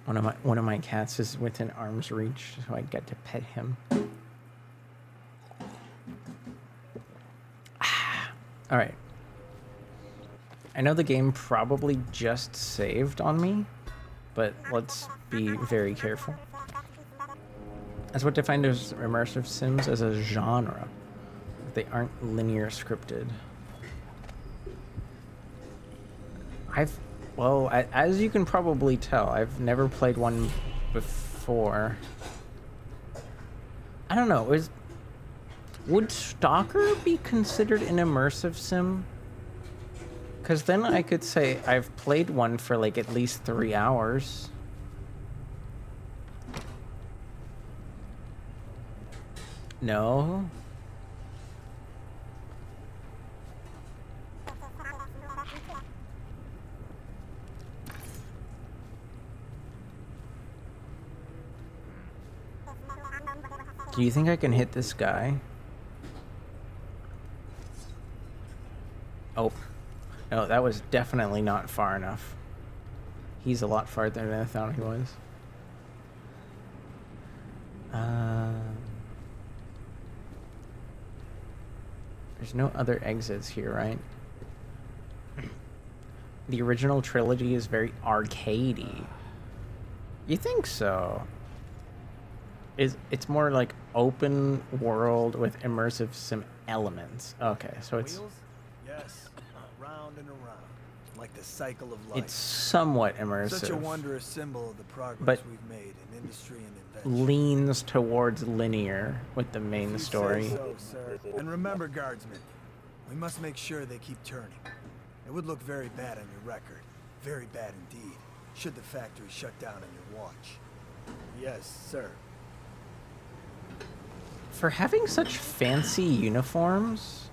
One of my cats is within arm's reach, so I get to pet him. All right. I know the game probably just saved on me, but let's be very careful. That's what defines immersive sims as a genre. They aren't linear scripted. Well, as you can probably tell, I've never played one before. I don't know, would Stalker be considered an immersive sim? Because then I could say I've played one for like at least 3 hours. No? Do you think I can hit this guy? Oh. No, that was definitely not far enough. He's a lot farther than I thought he was. There's no other exits here, right? The original trilogy is very arcadey. You think so? It's more like open world with immersive sim elements. Okay, so it's... Wheels? Yes, round and around, like the cycle of life. It's somewhat immersive. Such a wondrous symbol of the progress but we've made in industry and invention. Leans towards linear with the main story. Say so, sir. And remember, guardsmen, we must make sure they keep turning. It would look very bad on your record, very bad indeed, should the factory shut down on your watch. Yes, sir. For having such fancy uniforms,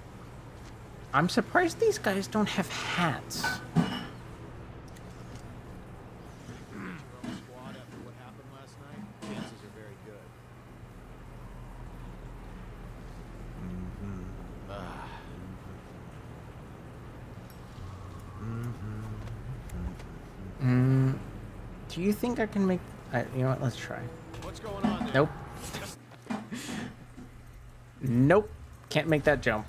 I'm surprised these guys don't have hats. Do you think I can make... you know what? Let's try. What's going on there? Nope. Nope. Can't make that jump.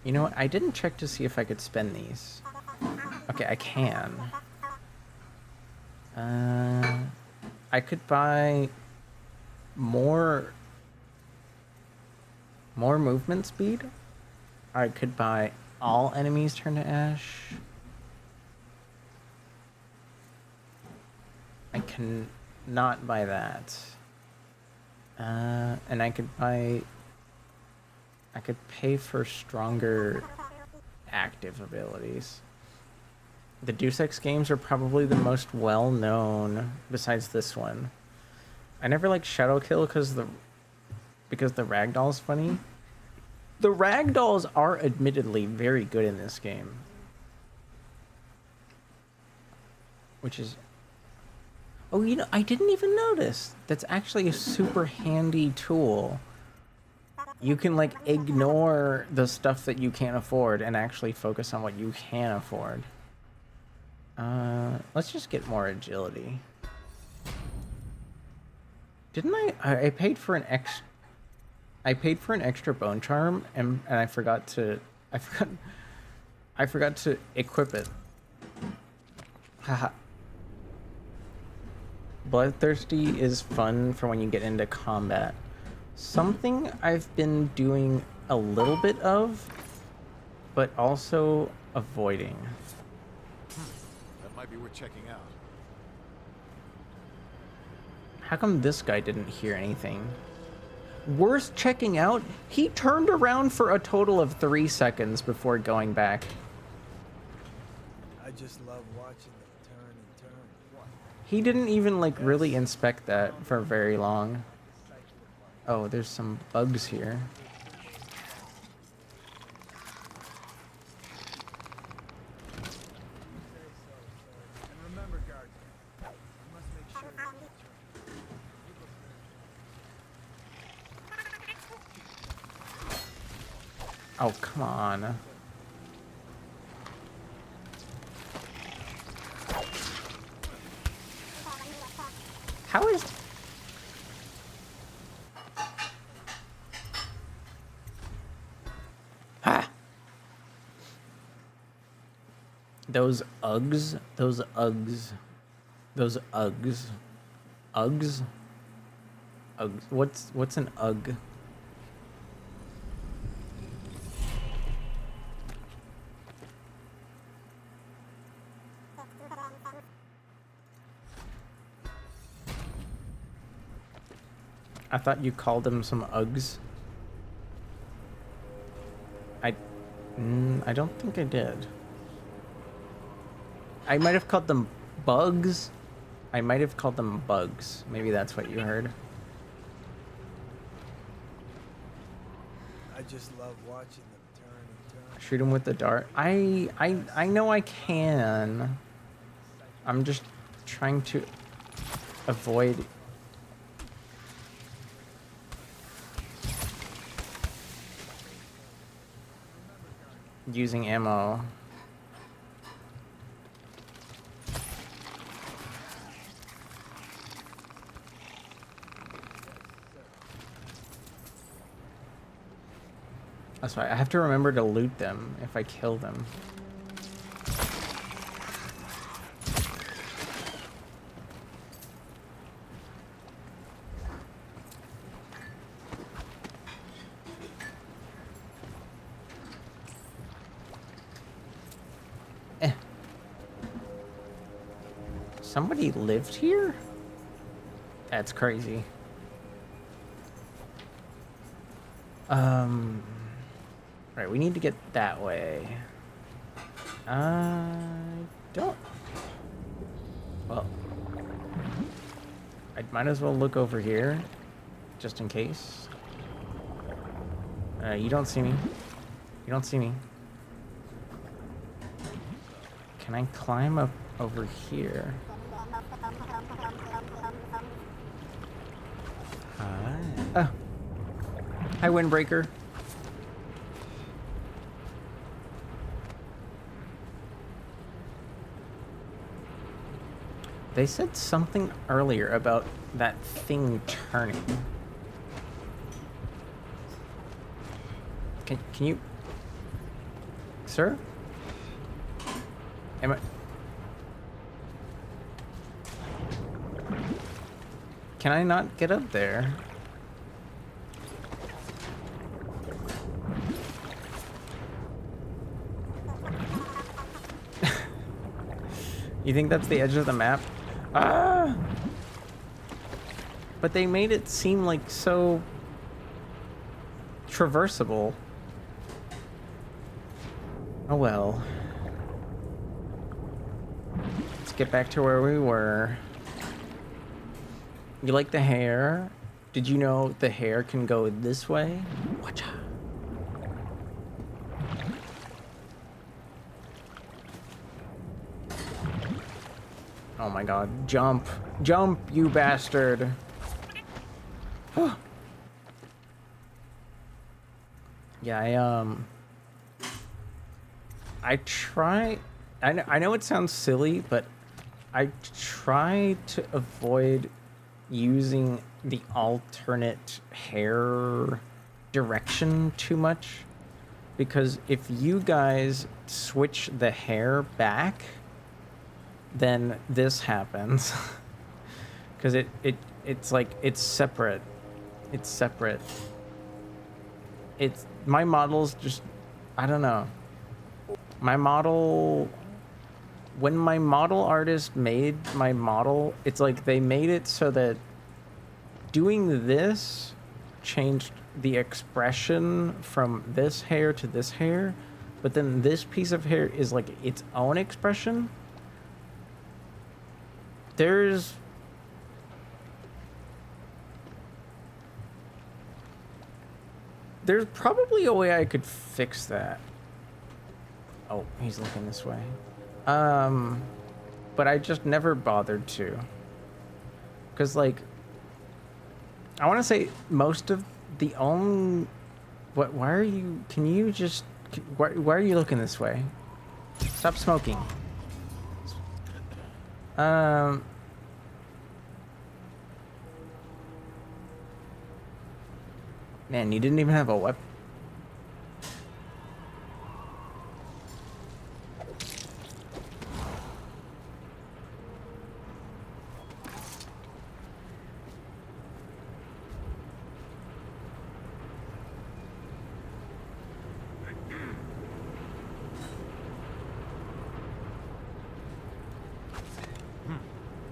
You know what? I didn't check to see if I could spend these. Okay, I can. I could buy more movement speed. I could buy all enemies turn to ash. I can not buy that. And I could pay for stronger active abilities. The Deus Ex games are probably the most well-known besides this one. I never liked Shadowkill because the ragdoll's funny. The ragdolls are admittedly very good in this game. Which is... Oh, you know, I didn't even notice. That's actually a super handy tool. you can like ignore the stuff that you can't afford and actually focus on what you can afford. Let's just get more agility. Didn't I paid for an extra bone charm and I forgot to equip it. Haha. Bloodthirsty is fun for when you get into combat. Something I've been doing a little bit of, but also avoiding. That might be worth checking out. How come this guy didn't hear anything? Worth checking out? He turned around for a total of 3 seconds before going back. I just love watching them turn and turn. He didn't even like really inspect that for very long. Oh, there's some bugs here. Oh, come on. How is... Ha! Those Uggs? Those Uggs. Those Uggs. Uggs? Uggs. What's an Ugg? I thought you called them some Uggs. I don't think I did. I might have called them bugs. I might have called them bugs. Maybe that's what you heard. I just love watching them turn and turn. Shoot him with the dart. I know I can. I'm just trying to avoid using ammo. That's why I have to remember to loot them if I kill them. Somebody lived here? That's crazy. Right, we need to get that way. I don't... Well... I might as well look over here, just in case. You don't see me. You don't see me. Can I climb up over here? Hi. Oh. Hi, Windbreaker. They said something earlier about that thing turning. Can you... Sir? Am I... Can I not get up there? You think that's the edge of the map? Ah! But they made it seem like so traversable. Oh well. Let's get back to where we were. You like the hair? Did you know the hair can go this way? Watch out. Oh my god. Jump. Jump, you bastard. Yeah, I try. I know it sounds silly, but I try to avoid using the alternate hair direction too much, because if you guys switch the hair back, then this happens. Because it's like it's separate. It's separate. It's my models just, I don't know. My model, when my model artist made my model, it's like they made it so that doing this changed the expression from this hair to this hair, but then this piece of hair is like its own expression. There's probably a way I could fix that. Oh, he's looking this way. But I just never bothered to. Because, like, I want to say most of the only... Why are you... Can you just... Why are you looking this way? Stop smoking. Man, you didn't even have a weapon.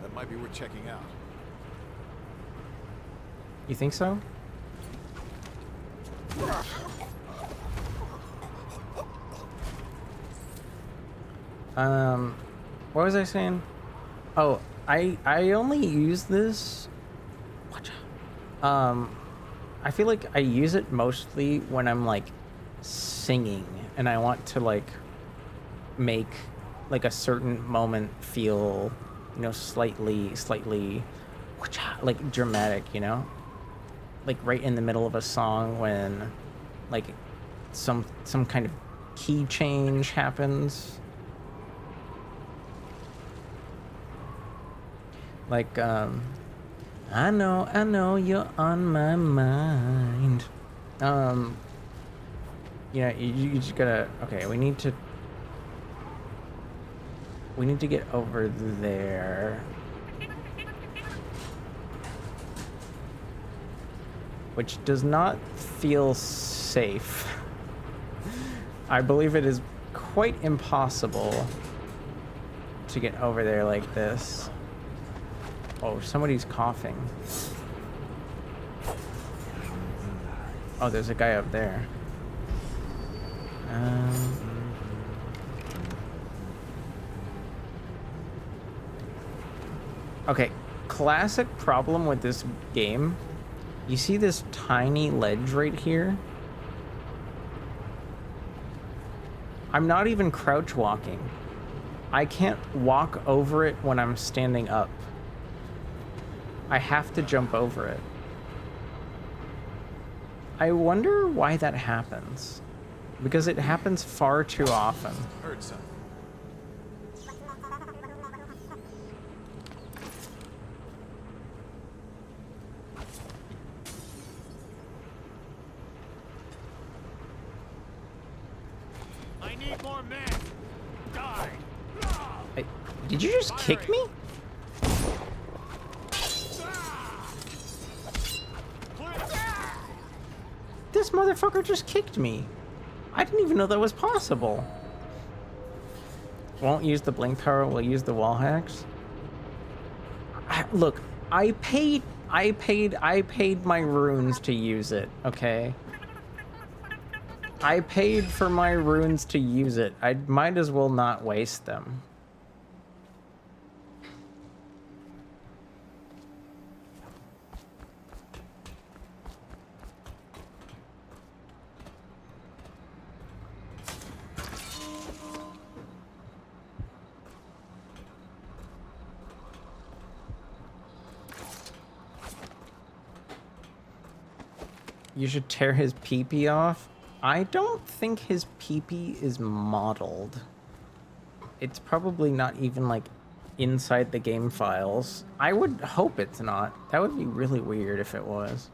That might be worth checking out. You think so? What was I saying? Oh, I only use this. I feel like I use it mostly when I'm like singing and I want to like make like a certain moment feel, you know, slightly like dramatic, you know? Like right in the middle of a song when like some kind of key change happens. Like I know you're on my mind. You know, you just gotta, okay, we need to get over there. Which does not feel safe. I believe it is quite impossible to get over there like this. Oh, somebody's coughing. Oh, there's a guy up there. Okay, classic problem with this game. You see this tiny ledge right here? I'm not even crouch walking. I can't walk over it when I'm standing up. I have to jump over it. I wonder why that happens. Because it happens far too often. Heard something. I need more men. Die. Did you just kick me? This motherfucker just kicked me. I didn't even know that was possible. Won't use the blink power, we'll use the wall hacks. Look, I paid my runes to use it, okay? I paid for my runes to use it. I might as well not waste them. You should tear his pee-pee off? I don't think his peepee is modeled. It's probably not even like inside the game files. I would hope it's not. That would be really weird if it was.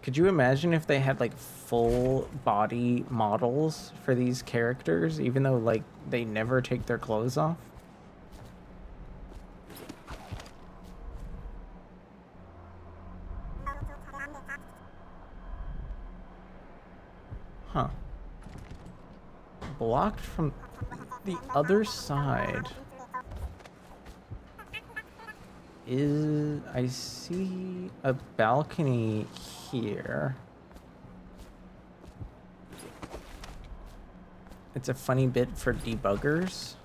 Could you imagine if they had like full body models for these characters, even though like they never take their clothes off? Huh. Blocked from the other side. I see a balcony here. It's a funny bit for debuggers.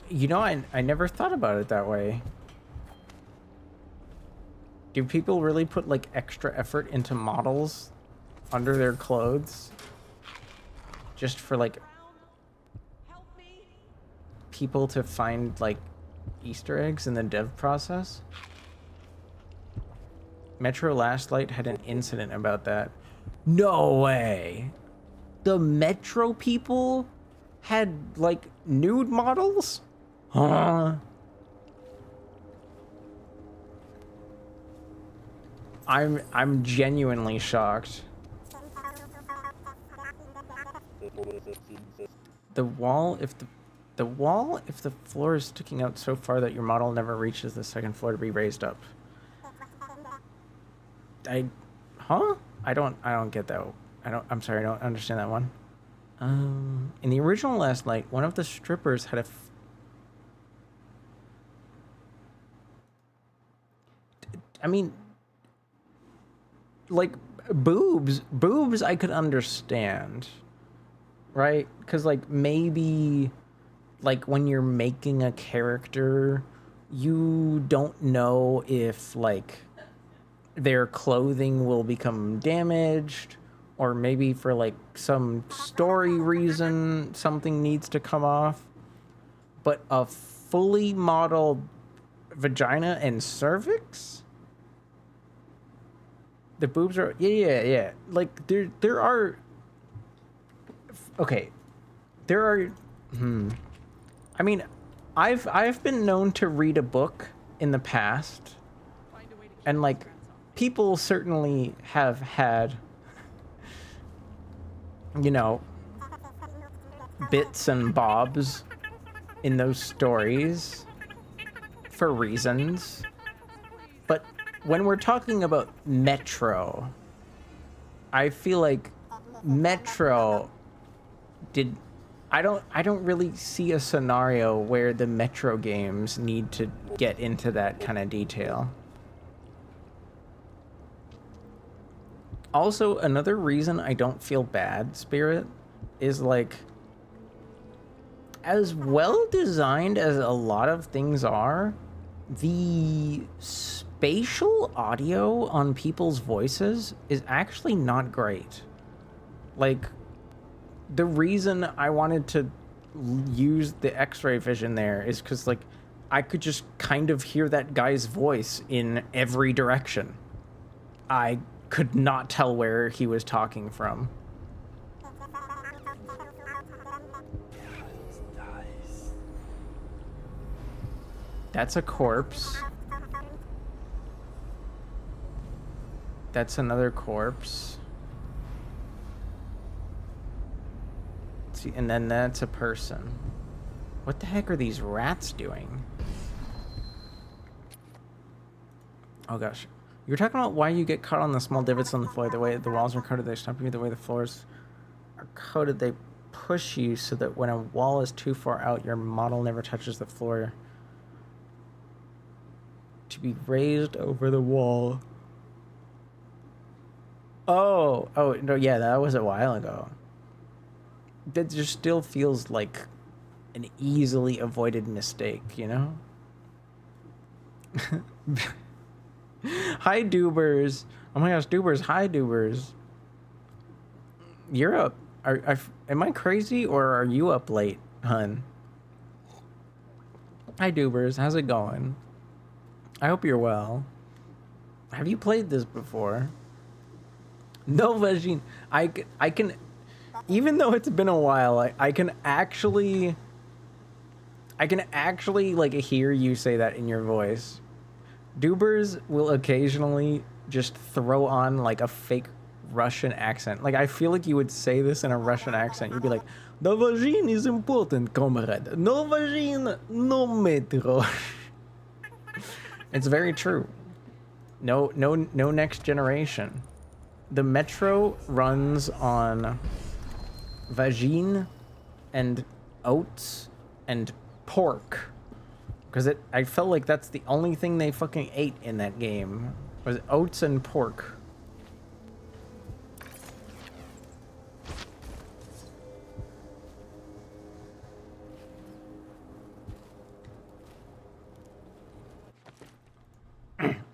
You know, I never thought about it that way. Do people really put like extra effort into models under their clothes just for like people to find like Easter eggs in the dev process? Metro Last Light had an incident about that. No way. The Metro people had like nude models? Huh? I'm genuinely shocked. The wall, if the floor is sticking out so far that your model never reaches the second floor to be raised up. Huh? I don't get that. I'm sorry, I don't understand that one. In the original Last Light, one of the strippers had I mean, like boobs I could understand, right? Because like maybe like when you're making a character, you don't know if like their clothing will become damaged, or maybe for like some story reason something needs to come off. But a fully modeled vagina and cervix? The boobs are yeah. Like there are okay. There are I mean, I've been known to read a book in the past, and like people certainly have had, you know, bits and bobs in those stories for reasons. But when we're talking about Metro, I feel like Metro I don't really see a scenario where the Metro games need to get into that kind of detail. Also, another reason I don't feel bad, Spirit, is like, as well designed as a lot of things are, the spatial audio on people's voices is actually not great. Like, the reason I wanted to use the X-ray vision there is because, like, I could just kind of hear that guy's voice in every direction. I could not tell where he was talking from. That's a corpse. That's another corpse. See, and then that's a person. What the heck are these rats doing? Oh gosh. You were talking about why you get caught on the small divots on the floor. The way the walls are coated, they stump you. The way the floors are coated, they push you so that when a wall is too far out, your model never touches the floor. To be raised over the wall. Oh, no, yeah, that was a while ago. That just still feels like an easily avoided mistake, you know? Hi, Doobers. Oh my gosh, Doobers. Hi, Doobers. You're up. Am I crazy, or are you up late, hun? Hi, Doobers. How's it going? I hope you're well. Have you played this before? No, Vagine. I can, even though it's been a while, I can actually like hear you say that in your voice. Dubers will occasionally just throw on like a fake Russian accent. Like I feel like you would say this in a Russian accent. You'd be like, "The vagine is important, comrade. No vagine, no metro." It's very true. No next generation. The metro runs on vagine and oats and pork. Because I felt like that's the only thing they fucking ate in that game. Was oats and pork.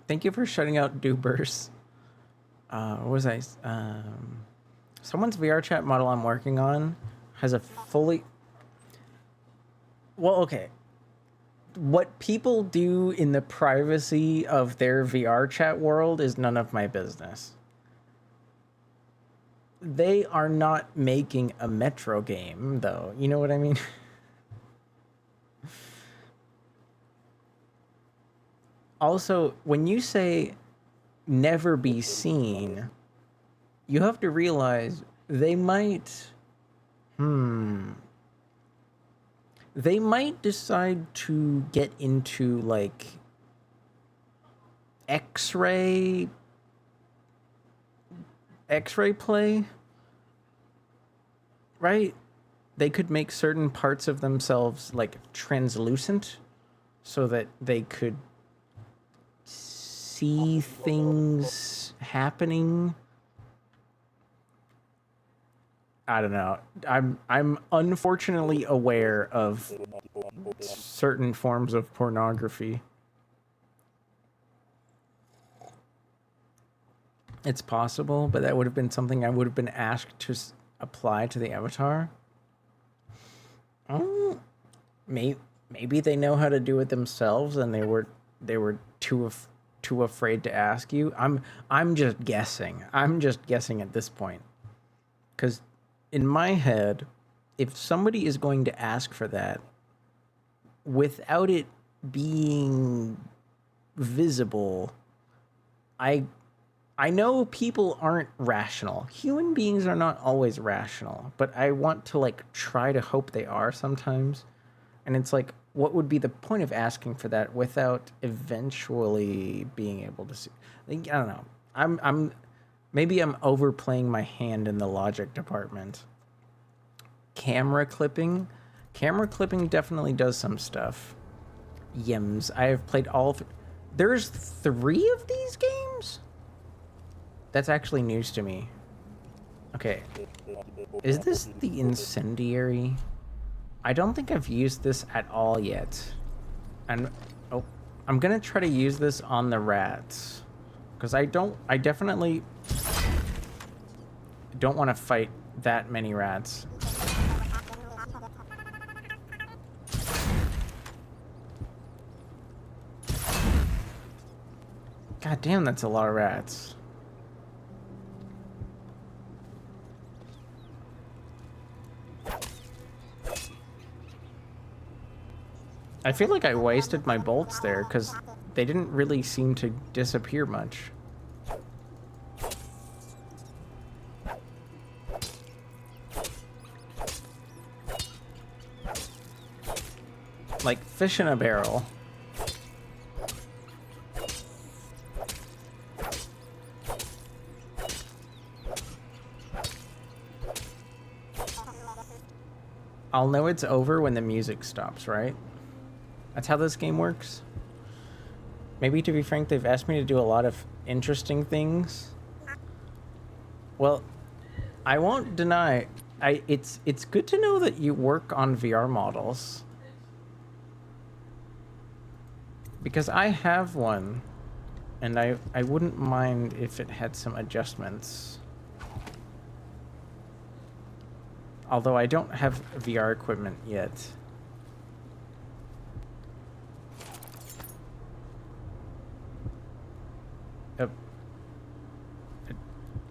Thank you for shutting out Dubers. What was I? Someone's VR chat model I'm working on has a fully... Well, okay. What people do in the privacy of their VR chat world is none of my business. They are not making a Metro game, though. You know what I mean? Also, when you say never be seen, you have to realize they might... They might decide to get into, like, X-ray play, right? They could make certain parts of themselves, like, translucent so that they could see things happening. I don't know. I'm unfortunately aware of certain forms of pornography. It's possible, but that would have been something I would have been asked to apply to the avatar. Maybe they know how to do it themselves, and they were too afraid to ask you. I'm just guessing. I'm just guessing at this point, because in my head, if somebody is going to ask for that without it being visible, I know people aren't rational. Human beings are not always rational, but I want to like try to hope they are sometimes. And it's like, what would be the point of asking for that without eventually being able to see? I don't know. Maybe I'm overplaying my hand in the logic department. Camera clipping. Camera clipping definitely does some stuff. Yims. I have played all... There's 3 of these games? That's actually news to me. Okay. Is this the Incendiary? I don't think I've used this at all yet. And... Oh. I'm gonna try to use this on the rats. Because I definitely don't want to fight that many rats. God damn, that's a lot of rats. I feel like I wasted my bolts there because they didn't really seem to disappear much. Like fish in a barrel. I'll know it's over when the music stops, right? That's how this game works. Maybe, to be frank, they've asked me to do a lot of interesting things. Well, I won't deny, it's good to know that you work on VR models. Because I have one, and I wouldn't mind if it had some adjustments. Although I don't have VR equipment yet.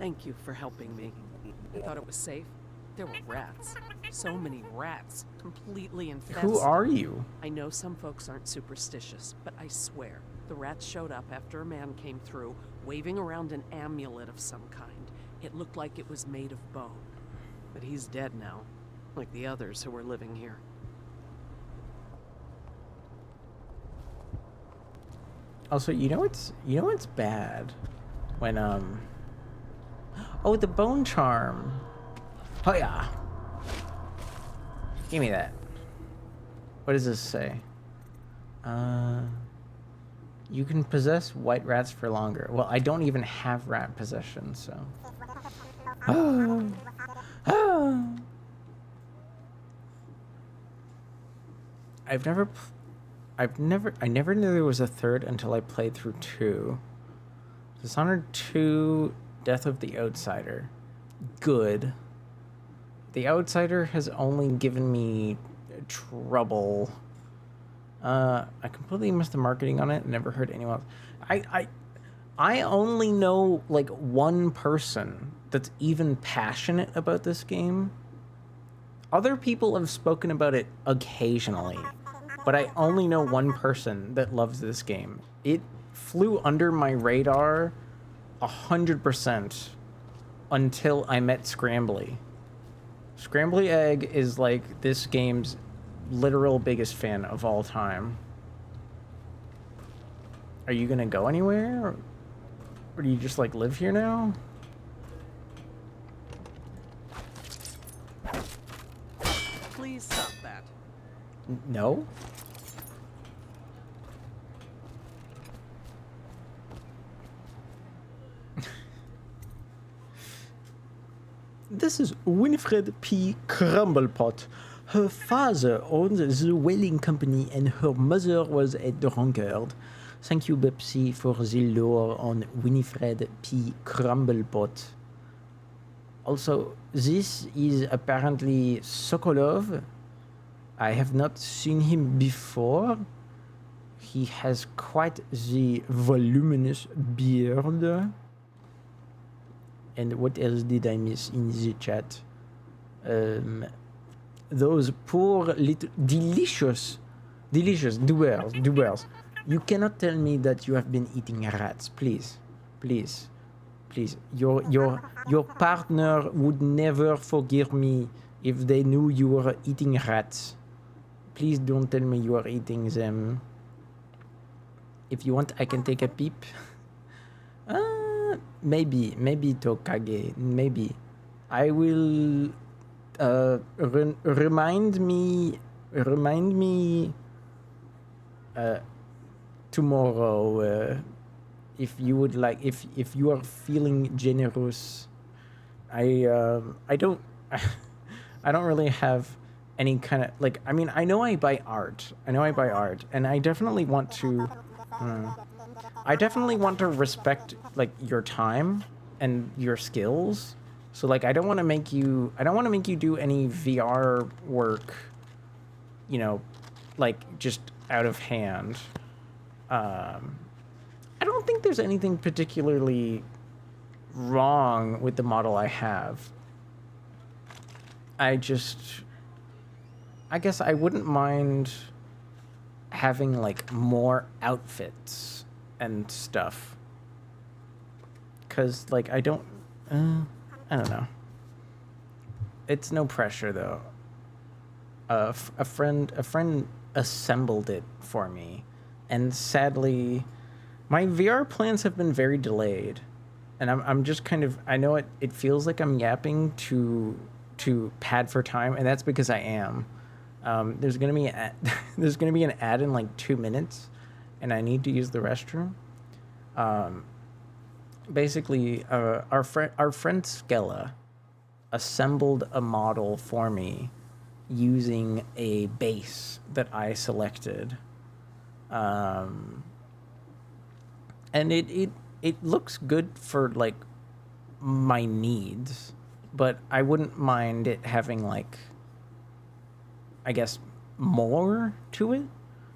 Thank you for helping me. I thought it was safe. There were rats. So many rats. Completely infested. Who are you? I know some folks aren't superstitious, but I swear, the rats showed up after a man came through, waving around an amulet of some kind. It looked like it was made of bone. But he's dead now, like the others who were living here. Also, you know what's bad? When, oh, the bone charm. Oh, yeah. Give me that. What does this say? You can possess white rats for longer. Well, I don't even have rat possession, so. Oh. Oh. I never knew there was a third until I played through 2. Dishonored 2, Death of the Outsider. Good. The Outsider has only given me trouble. I completely missed the marketing on it. Never heard anyone else. I only know like one person that's even passionate about this game. Other people have spoken about it occasionally, but I only know one person that loves this game. It flew under my radar 100% until I met Scrambly. Scrambly Egg is like this game's literal biggest fan of all time. Are you gonna go anywhere? Or do you just like live here now? Please stop that. No? This is Winifred P. Crumblepot. Her father owned the whaling company and her mother was a drunkard. Thank you, Bepsi, for the lore on Winifred P. Crumblepot. Also, this is apparently Sokolov. I have not seen him before. He has quite the voluminous beard. And what else did I miss in the chat? Those poor little delicious doers. You cannot tell me that you have been eating rats, please. Your partner would never forgive me if they knew you were eating rats. Please don't tell me you are eating them. If you want, I can take a peep. Maybe Tokage, maybe. I will remind me tomorrow if you would like, if you are feeling generous. I don't really have any kind of like, I mean, I know I buy art and I definitely want to respect like your time and your skills. So like I don't want to make you do any VR work, you know, like just out of hand. I don't think there's anything particularly wrong with the model I have. I guess I wouldn't mind having like more outfits and stuff. 'Cause like I don't know. It's no pressure though. A friend assembled it for me, and sadly my VR plans have been very delayed, and I'm just kind of, I know it feels like I'm yapping to pad for time, and that's because I am. There's gonna be an ad in like 2 minutes, and I need to use the restroom. Basically, our friend Skella assembled a model for me using a base that I selected, and it looks good for like my needs, but I wouldn't mind it having like, I guess, more to it,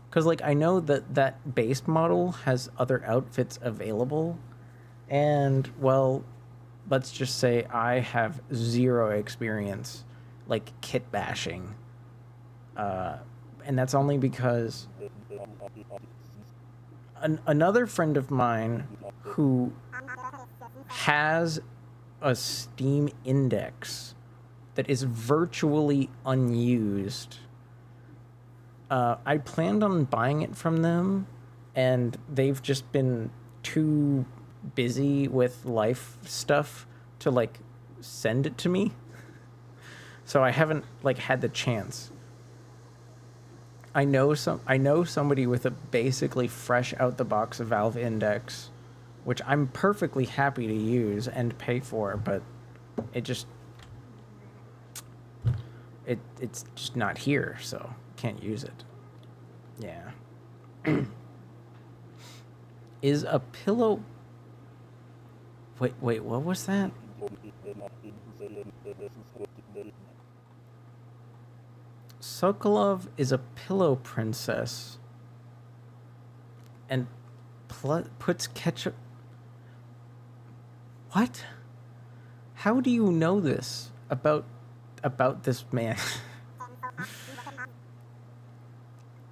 because like I know that base model has other outfits available, and well, let's just say I have zero experience like kit bashing. And that's only because another friend of mine who has a Steam index that is virtually unused. I planned on buying it from them, and they've just been too busy with life stuff to like send it to me. So I haven't like had the chance. I know somebody with a basically fresh out the box Valve Index, which I'm perfectly happy to use and pay for, but it's just not here, so can't use it. Yeah. Is a pillow... Wait, what was that? Sokolov is a pillow princess and puts ketchup... What? How do you know this about this man?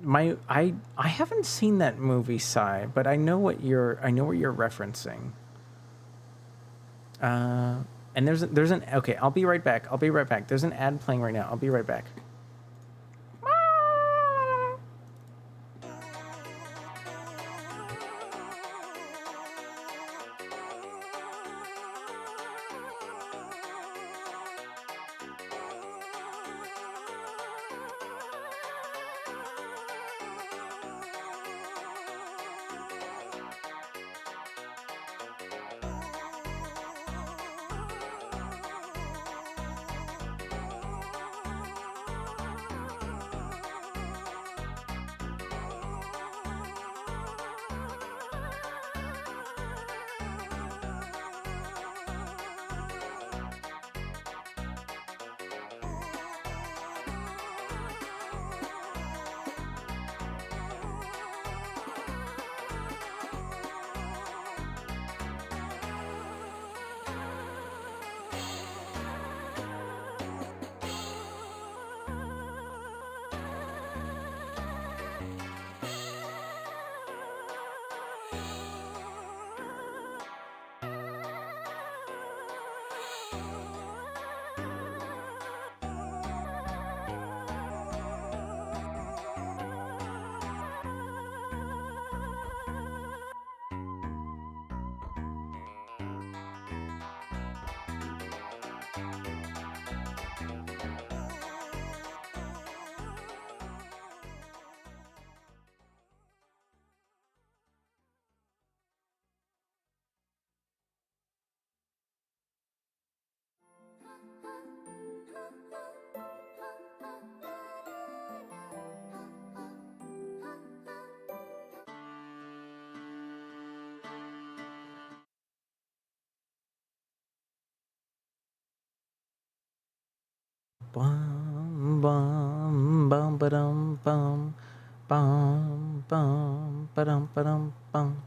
I haven't seen that movie, Sai, but I know what you're referencing. And there's an okay, I'll be right back. There's an ad playing right now. I'll be right back. Bum bum bum ba-dum bum bum bum ba-dum ba-dum bum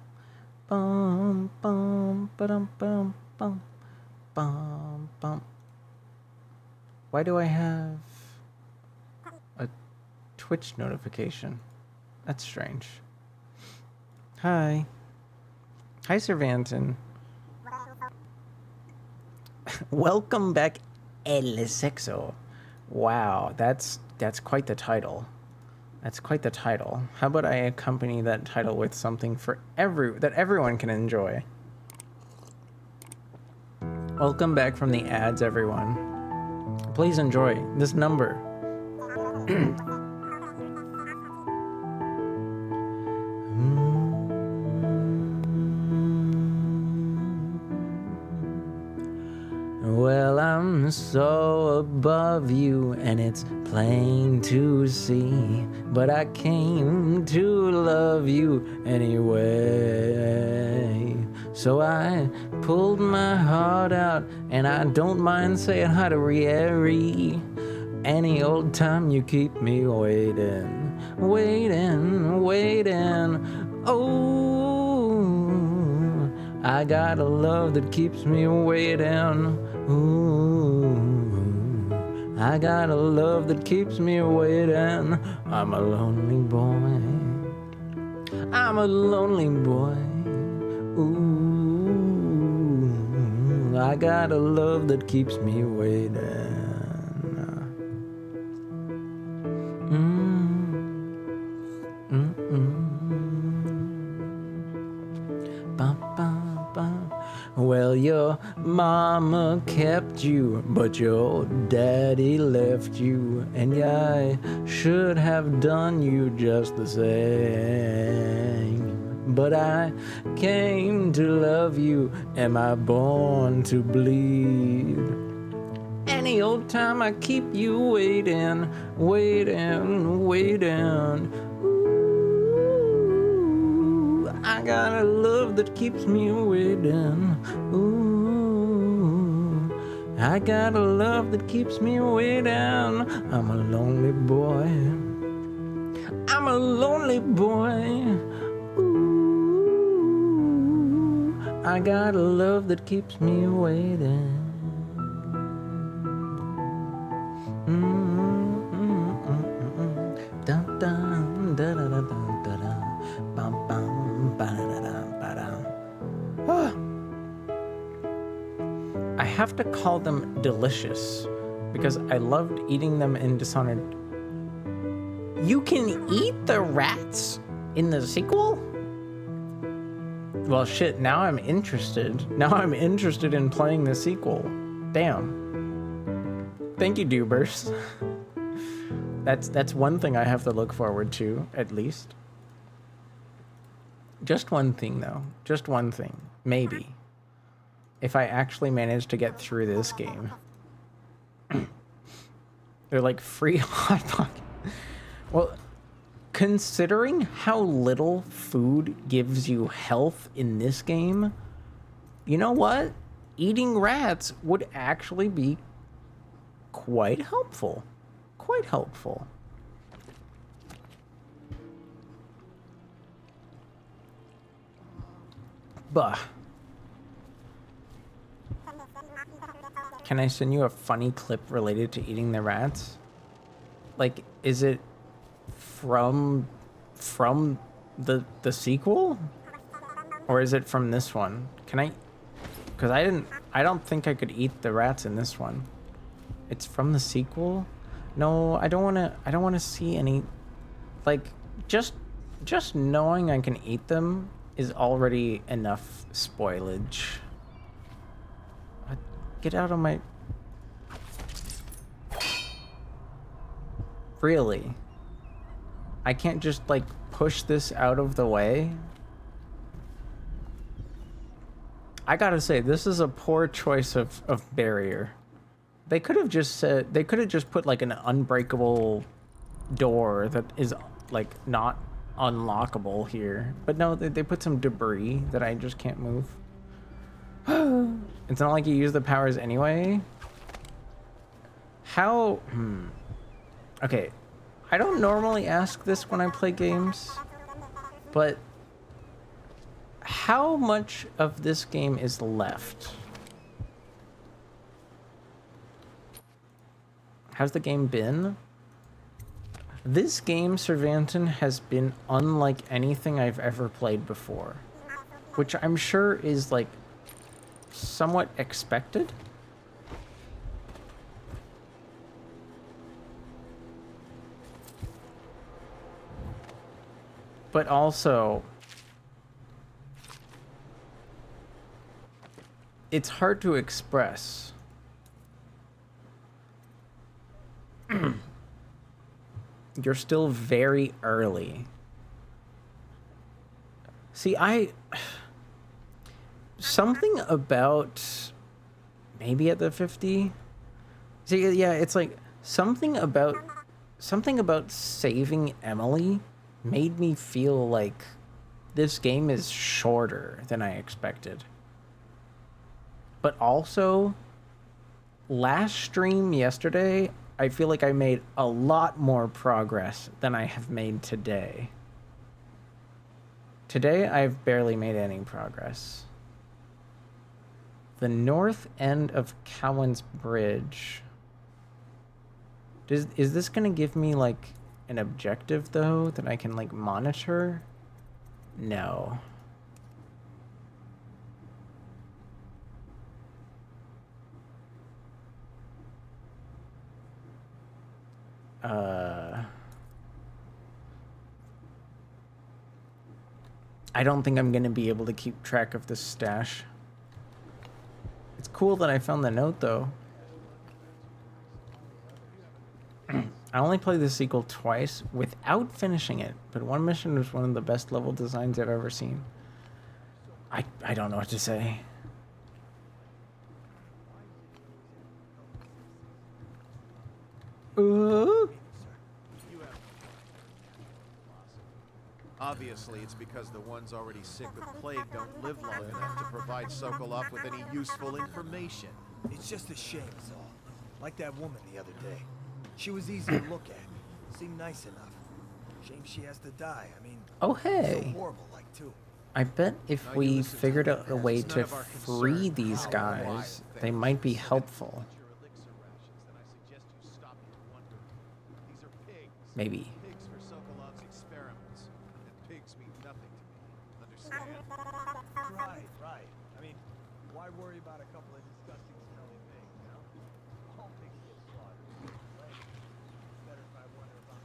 bum bum ba-dum bum bum bum bum. Why do I have a Twitch notification? That's strange. Hi, Cervantin. Welcome back, El Sexo. Wow, that's quite the title. That's quite the title. How about I accompany that title with something for that everyone can enjoy? Welcome back from the ads, everyone. Please enjoy this number. Well, I'm so above you, and it's plain to see, but I came to love you anyway. So I pulled my heart out, and I don't mind saying hi to Rieri. Any old time you keep me waiting, waiting, waiting. Oh, I got a love that keeps me way down. Ooh, I got a love that keeps me way down. I'm a lonely boy. I'm a lonely boy. Ooh, I got a love that keeps me way down. Well, your mama kept you, but your daddy left you, and I should have done you just the same. But I came to love you. Am I born to bleed? Any old time I keep you waiting, waiting, waiting. Ooh, I got a love that keeps me waiting. Ooh, I got a love that keeps me way down. I'm a lonely boy. I'm a lonely boy. Ooh, I got a love that keeps me waiting. Dun, dun, da, da, da, dun, da, da. Bum, bum, ba, da, da, ba, da. Ah. I have to call them delicious because I loved eating them in Dishonored. You can eat the rats in the sequel? Well, shit, now I'm interested. Now I'm interested in playing the sequel. Damn. Thank you, Dubers. That's one thing I have to look forward to, at least. Just one thing, though. Just one thing. Maybe. If I actually manage to get through this game. They're like free Hot Pocket. Well, considering how little food gives you health in this game, you know what? Eating rats would actually be quite helpful. Quite helpful. Bah. Can I send you a funny clip related to eating the rats? Like, is it from the sequel? Or is it from this one? Can I? Because I don't think I could eat the rats in this one. It's from the sequel? No, I don't want to see any, like, just knowing I can eat them is already enough spoilage. Get out of my... Really? I can't just, like, push this out of the way? I gotta say, this is a poor choice of barrier. They could have just said, they could have just put like an unbreakable door that is like not unlockable here. But no, they put some debris that I just can't move. It's not like you use the powers anyway. How? Okay, I don't normally ask this when I play games, but how much of this game is left? How's the game been? This game, Cervanten, has been unlike anything I've ever played before, which I'm sure is like somewhat expected. But also, it's hard to express. You're still very early. See, something about maybe at the 50. See, yeah, it's like something about saving Emily made me feel like this game is shorter than I expected. But also, last stream yesterday, I feel like I made a lot more progress than I have made today. Today, I've barely made any progress. The north end of Cowan's Bridge. Is this gonna give me like an objective though that I can like monitor? No. I don't think I'm gonna be able to keep track of this stash. It's cool that I found the note though. I only played the sequel twice without finishing it, but one mission was one of the best level designs I've ever seen. I don't know what to say. Obviously, it's because the ones already sick with plague don't live long enough to provide Sokolov with any useful information. It's just a shame, is all. Like that woman the other day. She was easy to look at. Seemed nice enough. Shame she has to die. I mean, Oh, hey. so horrible, like, too. I bet if we figured out a way to free these guys, they might be helpful. Maybe. Pigs for Sokolov's experiments, and pigs mean nothing to me. Understand? Right. I mean, why worry about a couple of disgusting smelling pigs, you know? All pigs get slaughtered. Right? Better if I wonder about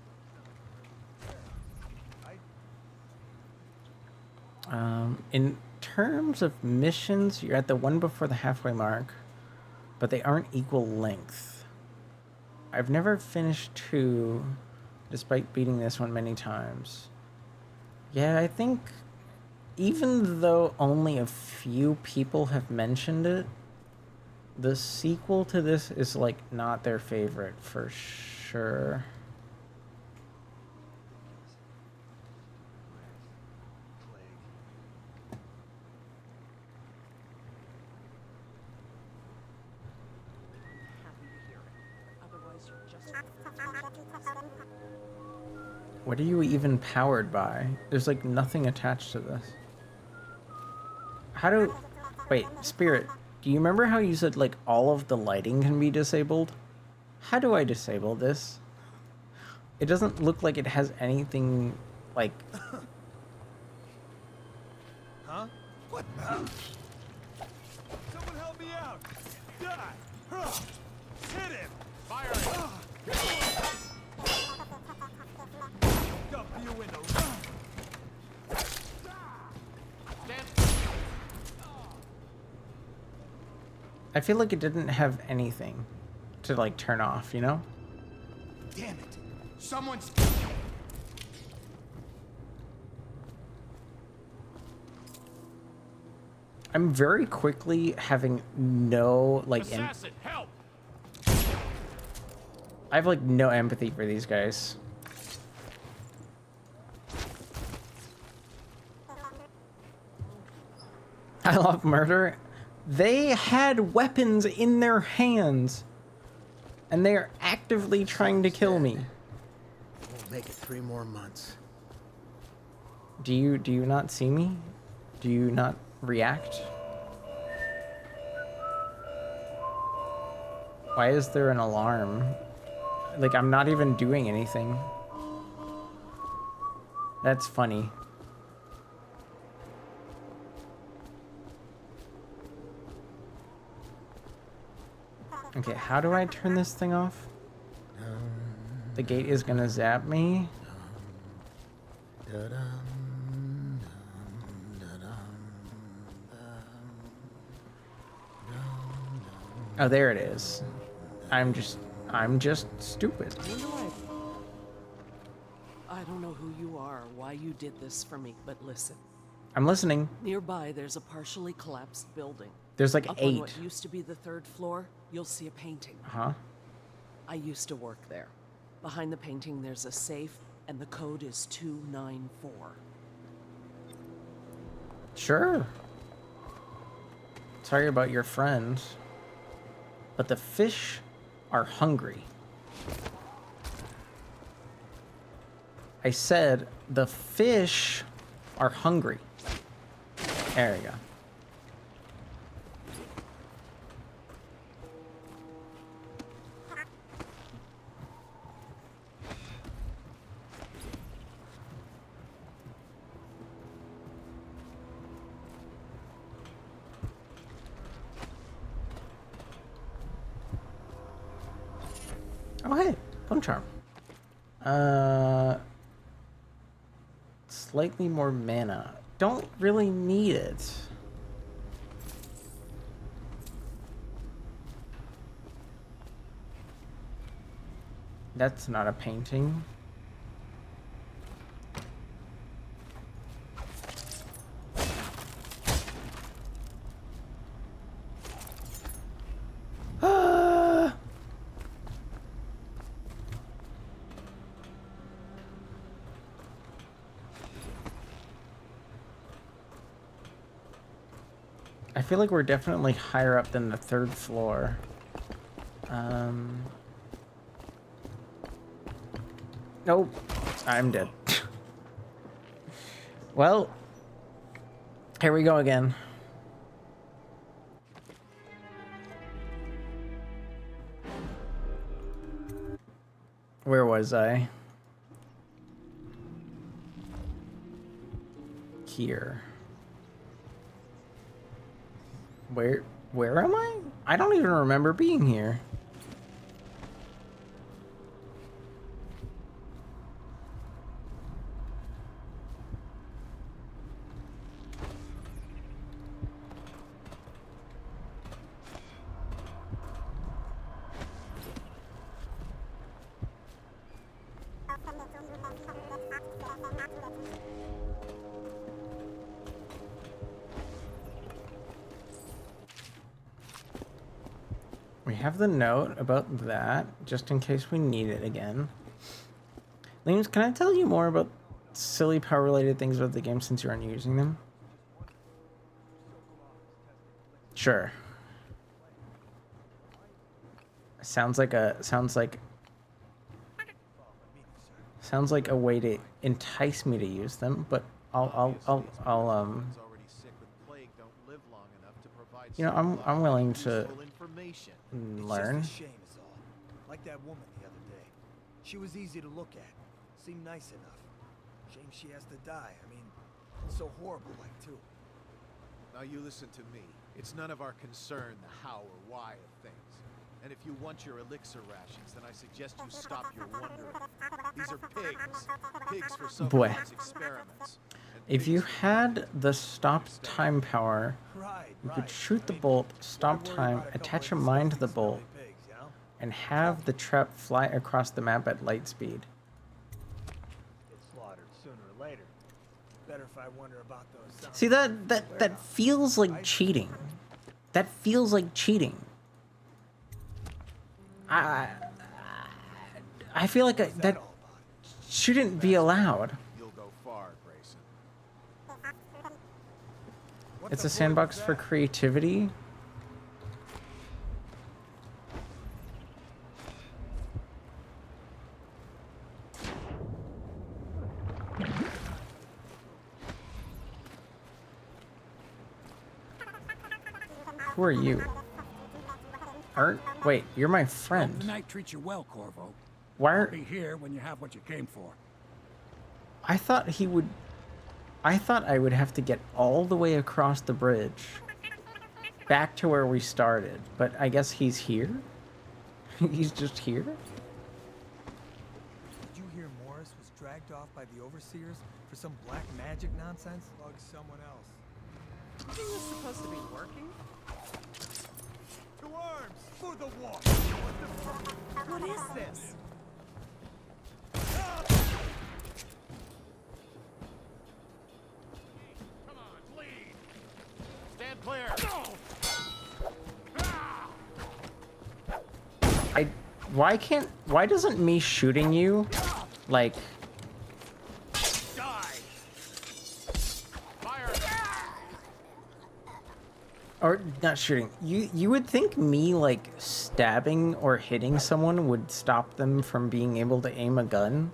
them. In terms of missions, you're at the one before the halfway mark, but they aren't equal length. I've never finished 2, despite beating this one many times. Yeah, I think even though only a few people have mentioned it, the sequel to this is like not their favorite for sure. What are you even powered by? There's like nothing attached to this. How do... Wait, Spirit, do you remember how you said like all of the lighting can be disabled? How do I disable this? It doesn't look like it has anything like... Huh? What the hell? Someone help me out! Die! Hit him! Fire! Up your window. I feel like it didn't have anything to like turn off, you know? Damn it! Someone's... I'm very quickly having no like Assassin, help! I have like no empathy for these guys. I love murder. They had weapons in their hands, and they are actively trying to kill me. We'll make it 3 more months. Do you not see me? Do you not react? Why is there an alarm? Like, I'm not even doing anything. That's funny. Okay, how do I turn this thing off? The gate is gonna zap me. Oh, there it is. I'm just stupid. I don't know who you are or why you did this for me, but listen. I'm listening. Nearby, there's a partially collapsed building. There's like Up 8. on what used to be the 3rd floor, you'll see a painting. Huh? I used to work there. Behind the painting, there's a safe, and the code is 294. Sure. Sorry about your friends. But the fish are hungry. I said the fish are hungry. There we go. Oh hey, Bone Charm. Slightly more mana. Don't really need it. That's not a painting. I feel like we're definitely higher up than the 3rd floor. Nope. I'm dead. Well, here we go again. Where was I? Here. Where am I? I don't even remember being here. We have the note about that, just in case we need it again. Liams, can I tell you more about silly power-related things about the game since you aren't using them? Sure. Sounds like a way to entice me to use them, but I'll you know, I'm willing to learn. Like that woman the other day. She was easy to look at. Seemed nice enough. Shame she has to die. I mean, it's so horrible like too. Now you listen to me. It's none of our concern the how or why of things. And if you want your elixir rations, then I suggest you stop your wandering. These are pigs. Pigs for some Boy. of these experiments. If you had the stop time power, you could shoot the bolt, stop time, attach a mine to the bolt, and have the trap fly across the map at light speed. Get slaughtered sooner or later. Better if I wonder about those. See, that feels like cheating. That feels like cheating. I feel like that shouldn't be allowed. You'll go far, Grayson. It's a sandbox for creativity. Who are you? Wait, you're my friend. The night treats you well, Corvo. Why I'll are... be here when you have what you came for. I thought he would... I thought I would have to get all the way across the bridge. Back to where we started. But I guess he's here? He's just here? Did you hear Morris was dragged off by the overseers for some black magic nonsense? Bug someone else. He was supposed to be working? To arms! For the war! What is this? Come on, lead! Stand clear! Why doesn't me shooting you, like... Die! Fire! Or not shooting. You would think me like stabbing or hitting someone would stop them from being able to aim a gun.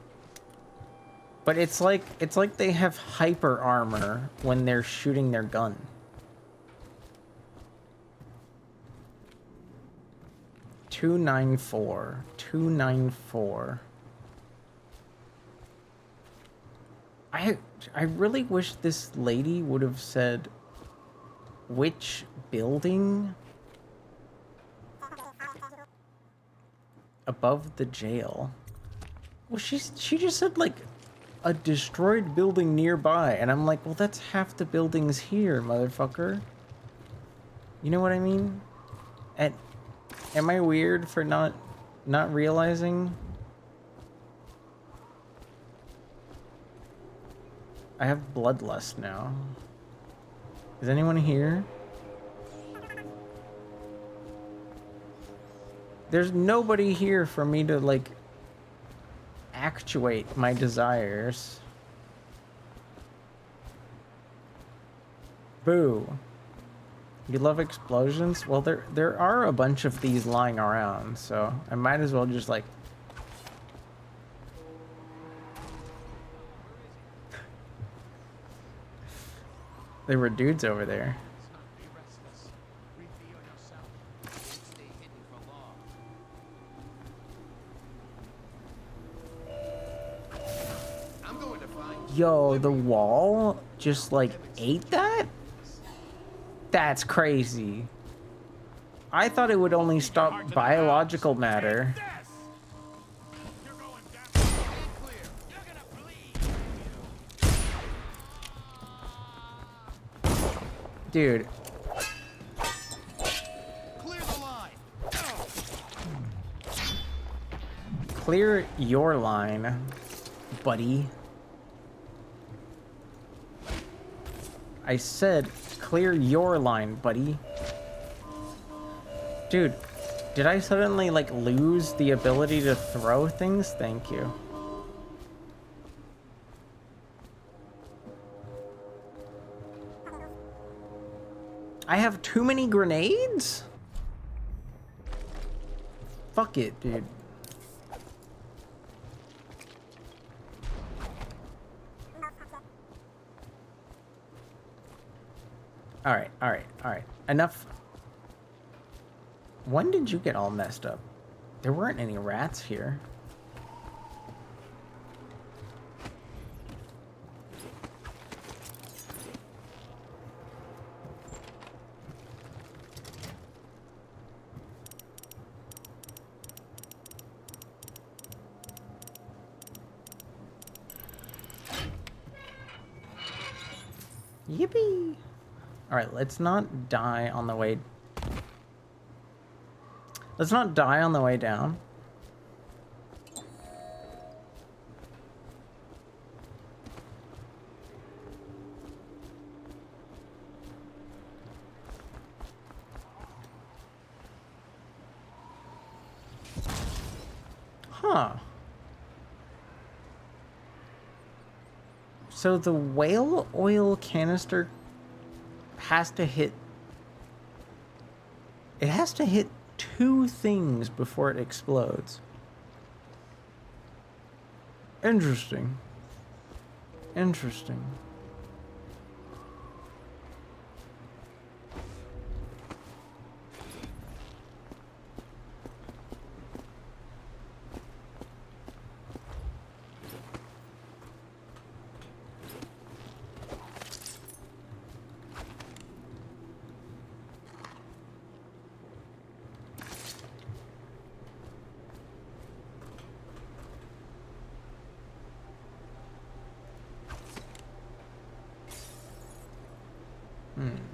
But it's like they have hyper armor when they're shooting their gun. $294. I really wish this lady would have said which building. above the jail. Well, she just said like a destroyed building nearby, and I'm like, well, that's half the buildings here, motherfucker. You know what I mean? And am I weird for not realizing? I have bloodlust now. Is anyone here? There's nobody here for me to like actuate my desires. Boo. You love explosions? Well, there are a bunch of these lying around, so I might as well just like... There were dudes over there. Yo, the wall just like ate that? That's crazy. I thought it would only stop biological matter. Dude. Clear your line, buddy. I said, clear your line, buddy. Dude, did I suddenly, like, lose the ability to throw things? Thank you. I have too many grenades? Fuck it, dude. Alright. Enough. When did you get all messed up? There weren't any rats here. Yippee! Alright, let's not die on the way... Let's not die on the way down. Huh. So the whale oil canister has to hit... It has to hit 2 things before it explodes. Interesting. Interesting.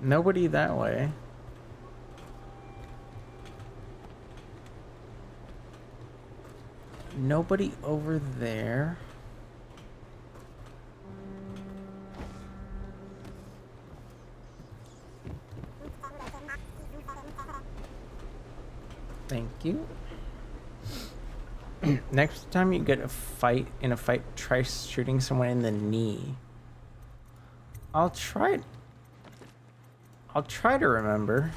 Nobody that way. Nobody over there. Thank you. Next time you get a fight, try shooting someone in the knee. I'll try to remember.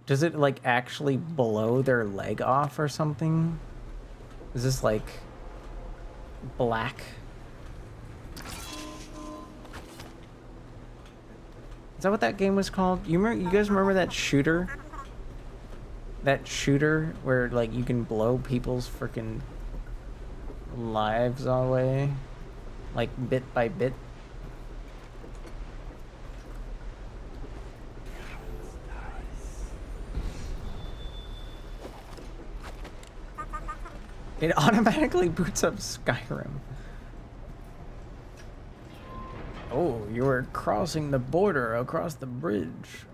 Does it like actually blow their leg off or something? Is this like black? Is that what that game was called? You guys remember that shooter? That shooter where like you can blow people's freaking lives away, like bit by bit. It automatically boots up Skyrim. Oh, you were crossing the border across the bridge.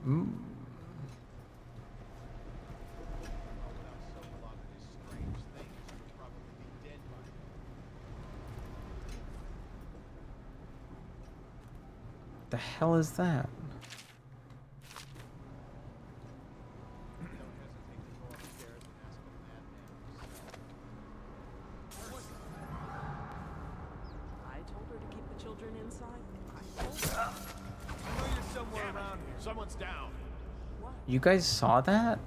The hell is that? I told her to keep the children inside. I know you're somewhere around here. Someone's down. You guys saw that?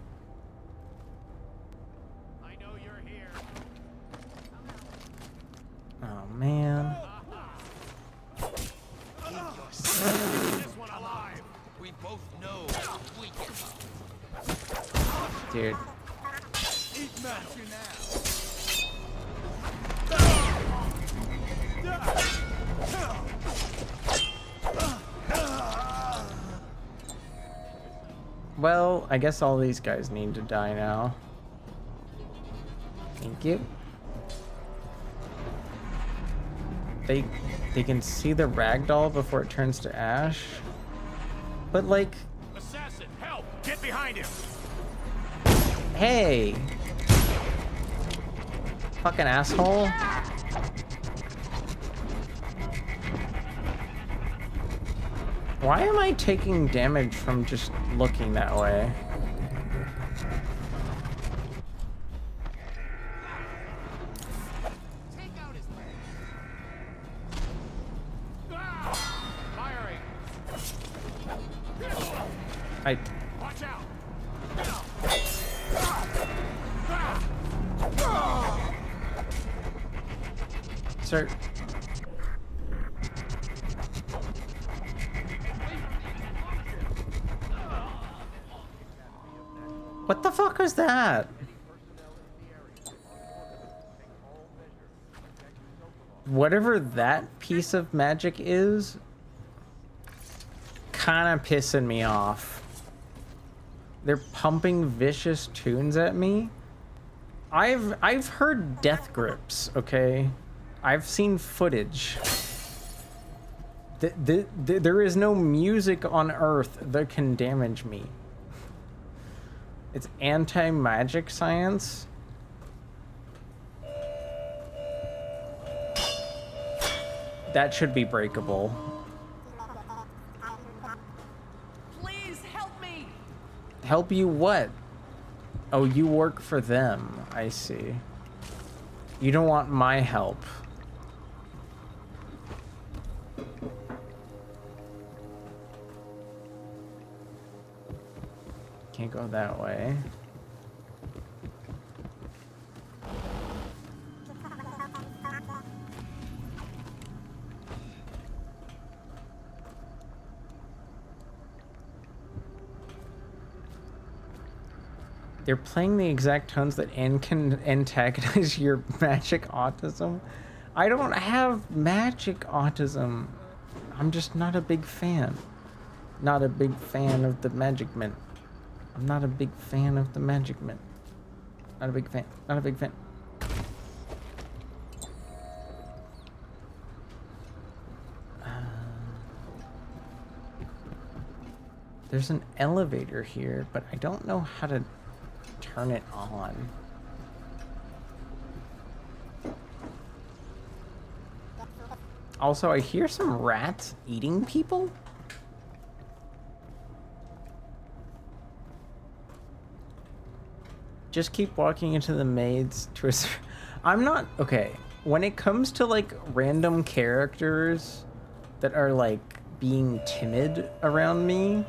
I know you're here. Oh man. This one alive. We both know we can. Dude. Eat master now. Well, I guess all these guys need to die now. Thank you. They can see the ragdoll before it turns to ash. But like, Assassin, help! Get behind him. hey. Fucking asshole. Why am I taking damage from just looking that way? Take out his leg. Firing. Watch out. Sir. What the fuck was that? Whatever that piece of magic is, kind of pissing me off. They're pumping vicious tunes at me. I've heard death grips, okay? I've seen footage. There is no music on Earth that can damage me. It's anti-magic science. That should be breakable. Please help me. Help you what? Oh, you work for them. I see. You don't want my help. Can't go that way. They're playing the exact tones that can antagonize your magic autism. I don't have magic autism. I'm just not a big fan. Not a big fan of the Magic Mint. I'm not a big fan of the Magic Mint. Not a big fan. Not a big fan. There's an elevator here, but I don't know how to turn it on. Also, I hear some rats eating people. Just keep walking into the maids to a... I'm not... Okay, when it comes to, like, random characters that are, like, being timid around me,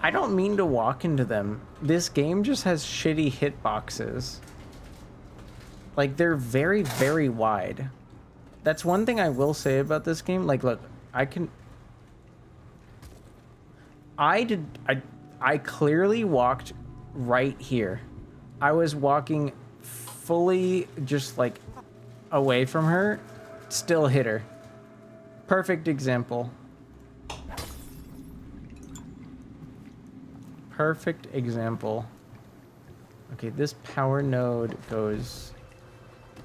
I don't mean to walk into them. This game just has shitty hitboxes. Like, they're very, very wide. That's one thing I will say about this game. Like, look, I clearly walked right here. I was walking fully just like away from her, still hit her. Perfect example. Perfect example. Okay, this power node goes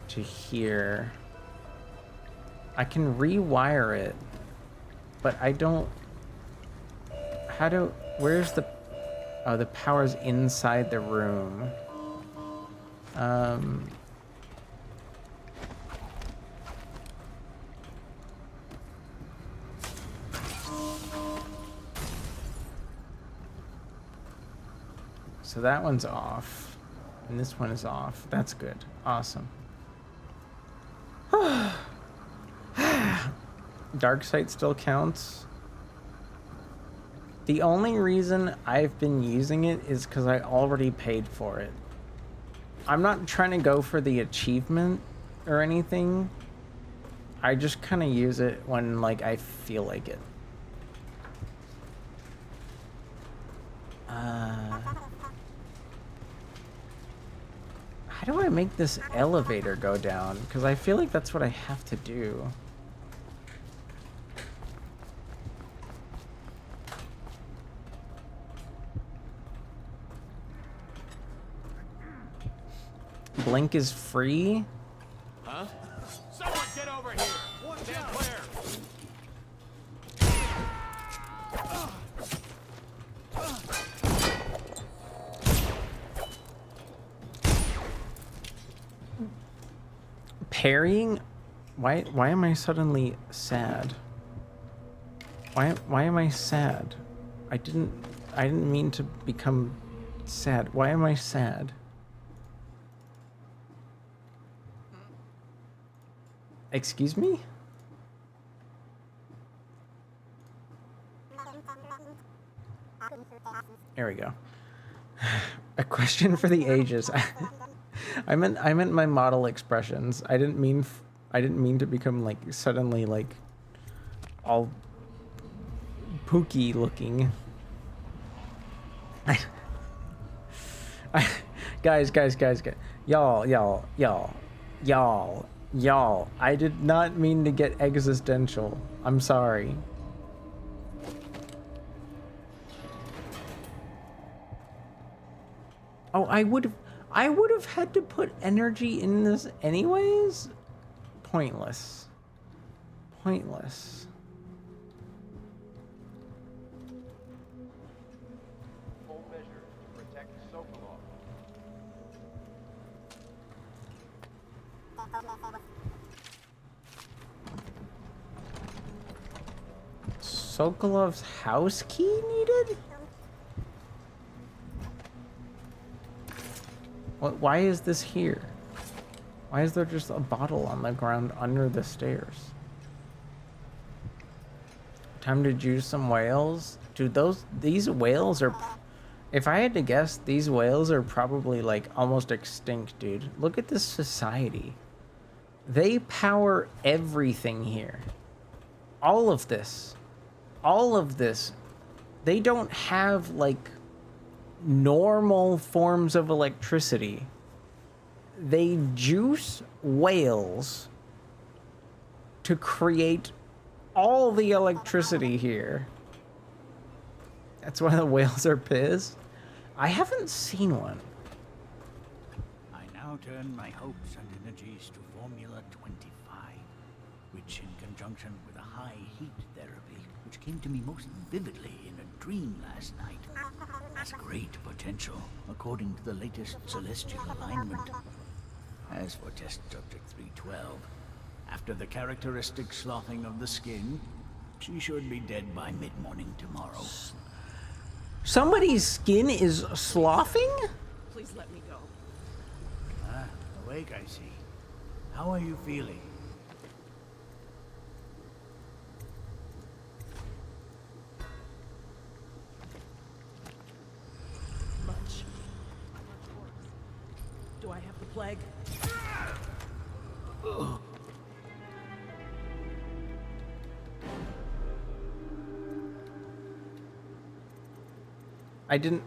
to here. I can rewire it, but I don't... How do... Where's the... Oh, the power's inside the room. So that one's off, and this one is off. That's good. Awesome. Darksight still counts. The only reason I've been using it is because I already paid for it. I'm not trying to go for the achievement or anything. I just kind of use it when, like, I feel like it. How do I make this elevator go down? Because I feel like that's what I have to do. Blink is free? Huh? Someone get over here! Stand clear! Parrying? Why am I suddenly sad? Why am I sad? I didn't mean to become sad. Why am I sad? Excuse me? There we go. A question for the ages. I meant my model expressions. I didn't mean to become like suddenly like all pooky looking. Guys, y'all, I did not mean to get existential. I'm sorry. Oh, I would have had to put energy in this anyways? Pointless. Pointless. Full measures to protect Sokolov. Sokolov's house key needed? What? Why is this here? Why is there just a bottle on the ground under the stairs? Time to juice some whales? Dude, these whales are... If I had to guess, these whales are probably like almost extinct, dude. Look at this society. They power everything here. All of this. All of this. They don't have like normal forms of electricity. They juice whales to create all the electricity here. That's why the whales are pissed. I haven't seen one. I now turn my hopes and energies to Formula 25, which in conjunction with a high heat therapy, which came to me most vividly in a dream last night, has great potential according to the latest celestial alignment. As for test subject 312, after the characteristic sloughing of the skin, she should be dead by mid-morning tomorrow. Somebody's skin is sloughing? Please let me go. Ah, awake, I see. How are you feeling? Much worse. Do I have the plague? Ugh. I didn't...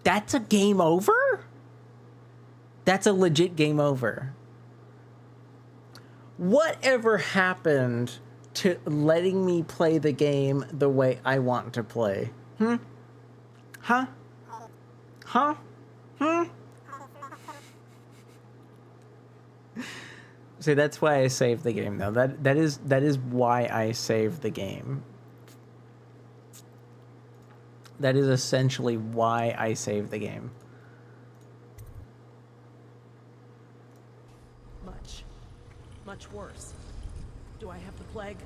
That's a game over? That's a legit game over. Whatever happened to letting me play the game the way I want to play? Huh? Huh? See, that's why I saved the game, though. That is why I saved the game. That is essentially why I saved the game. Much worse. Do I have the plague?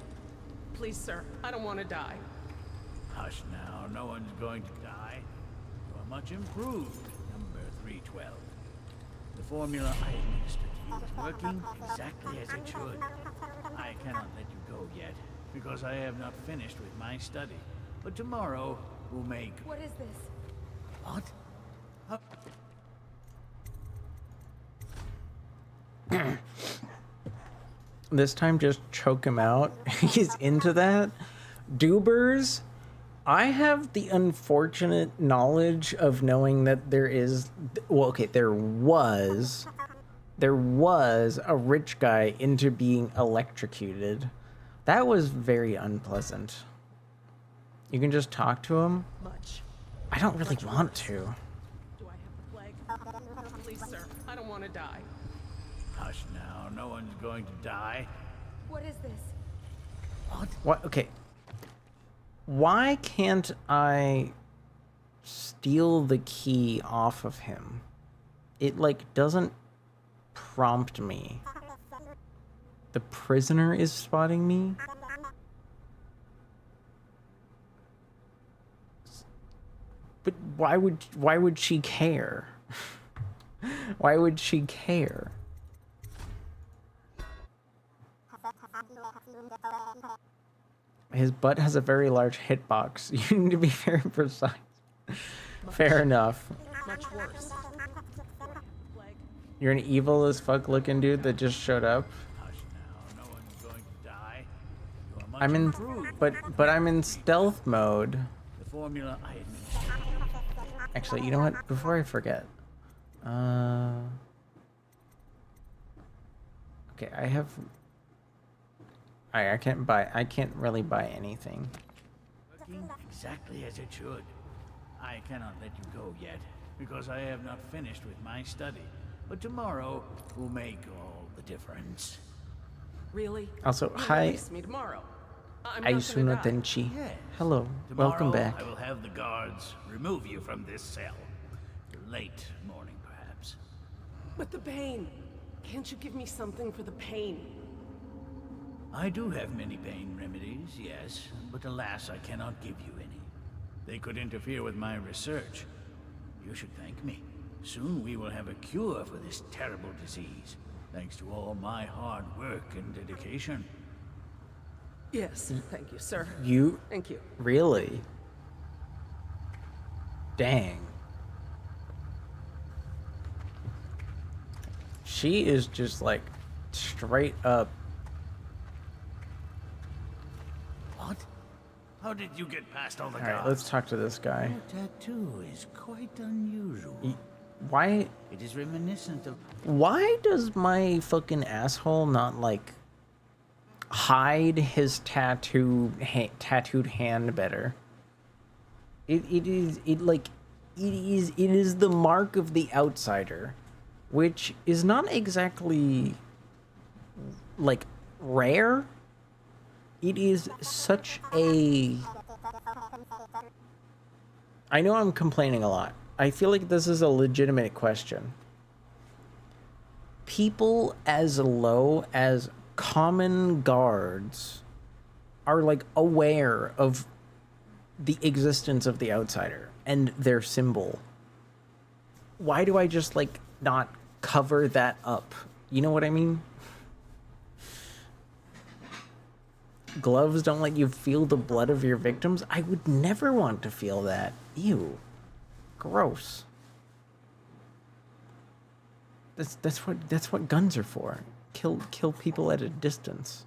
Please, sir, I don't want to die. Hush now, no one's going to die. You are much improved, number 312. The formula I administered to you is working exactly as it should. I cannot let you go yet, because I have not finished with my study. But tomorrow, we'll make... What is this? What? This time, just choke him out. He's into that. Dubers, I have the unfortunate knowledge of knowing that there is... Well, okay, there was a rich guy into being electrocuted. That was very unpleasant. You can just talk to him? I don't really want to. Do I have the plague? Please, sir, I don't want to die. Hush now, no one's going to die. What is this? What? Okay. Why can't I steal the key off of him? It, like, doesn't prompt me. The prisoner is spotting me? But why would she care? Why would she care? His butt has a very large hitbox. You need to be very precise. Fair enough. Much worse. You're an evil as fuck looking dude that just showed up. I'm in, but I'm in stealth mode. The formula I administered. Actually, you know what? Before I forget, okay, I have. I can't really buy anything. Working exactly as it should. I cannot let you go yet, because I have not finished with my study. But tomorrow will make all the difference. Really? Also, You'll hi. release me tomorrow. I'm not Aisuna gonna die. Denchi. Yes. Hello, Tomorrow, welcome back. I will have the guards remove you from this cell. Late morning, perhaps. But the pain. Can't you give me something for the pain? I do have many pain remedies, yes, but alas, I cannot give you any. They could interfere with my research. You should thank me. Soon we will have a cure for this terrible disease, thanks to all my hard work and dedication. Yes, thank you, sir. You? Thank you. Really? Dang. She is just like straight up. What? How did you get past all the All right, guards? let's talk to this guy. Your tattoo is quite unusual. Why? It is reminiscent of... Why does my fucking asshole not like hide his tattooed hand better? It is the mark of the outsider, which is not exactly like rare. It is such a... I know I'm complaining a lot. I feel like this is a legitimate question. People as low as common guards are like aware of the existence of the outsider and their symbol. Why do I just like not cover that up? You know what I mean? Gloves don't let you feel the blood of your victims. I would never want to feel that. Ew. Gross. That's what guns are for. Kill people at a distance.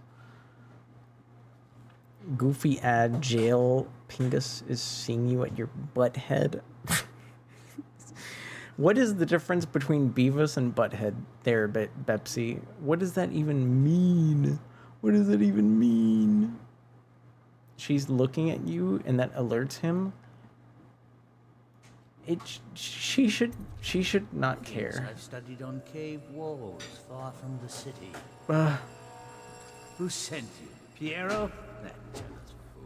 Goofy ad jail Pingus is seeing you at your butthead. What is the difference between Beavis and Butthead there, Bepsy? What does that even mean? What does that even mean? She's looking at you and that alerts him. She should not care. I've studied on cave walls far from the city. Uh, Who sent you? Piero? That jealous fool.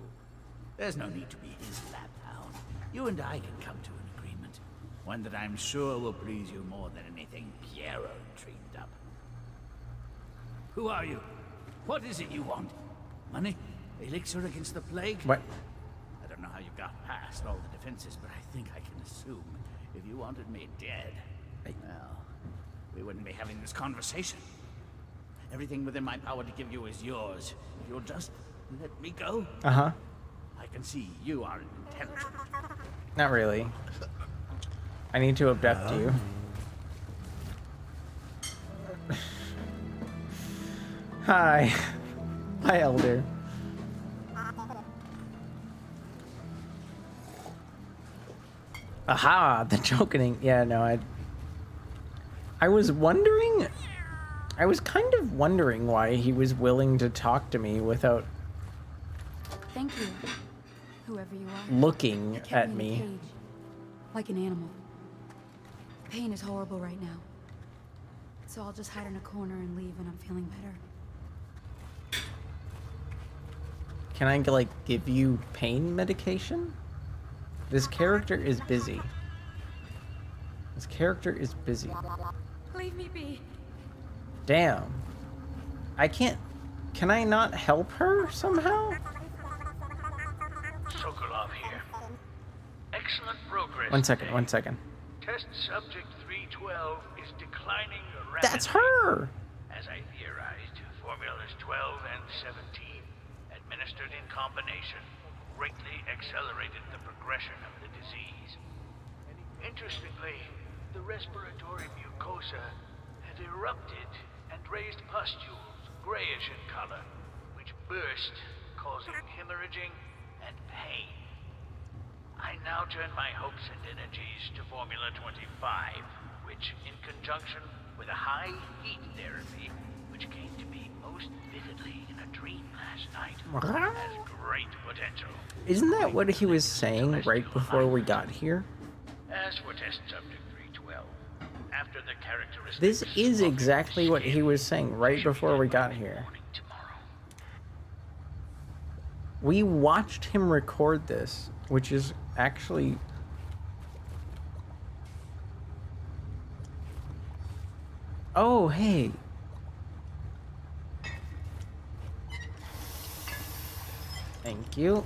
There's no need to be his lap hound. You and I can come to an agreement. One that I'm sure will please you more than anything Piero dreamed up. Who are you? What is it you want? Money? Elixir against the plague? What? I don't know how you got past all the defenses, but I think I can assume if you wanted me dead, well, we wouldn't be having this conversation. Everything within my power to give you is yours. If you'll just let me go. Uh-huh. I can see you are intelligent. Not really. I need to abduct you. Hi. Hi, Elder. Aha, the joking. Yeah, no, I was wondering, I was kind of wondering why he was willing to talk to me without Thank you, whoever you are. looking You kept at in a me. cage, like an animal. Pain is horrible right now. So I'll just hide in a corner and leave when I'm feeling better. Can I, like, give you pain medication? This character is busy. This character is busy. Leave me be. Damn. I can't... Can I not help her somehow? Sokolov here. Excellent progress. One second, today. one second. Test subject 312 is declining rapidly. That's her! As I theorized, formulas 12 and 17, administered in combination, greatly accelerated the progression of the disease. Interestingly, the respiratory mucosa had erupted and raised pustules, grayish in color, which burst, causing hemorrhaging and pain. I now turn my hopes and energies to Formula 25, which, in conjunction with a high heat therapy, which came to me most vividly in a dream last night, has great potential. Isn't that what he was saying right before we got here? As for test subject 312, after the characteristics... This is exactly what he was saying right before we got here. We watched him record this, which is actually... Oh, hey. Thank you.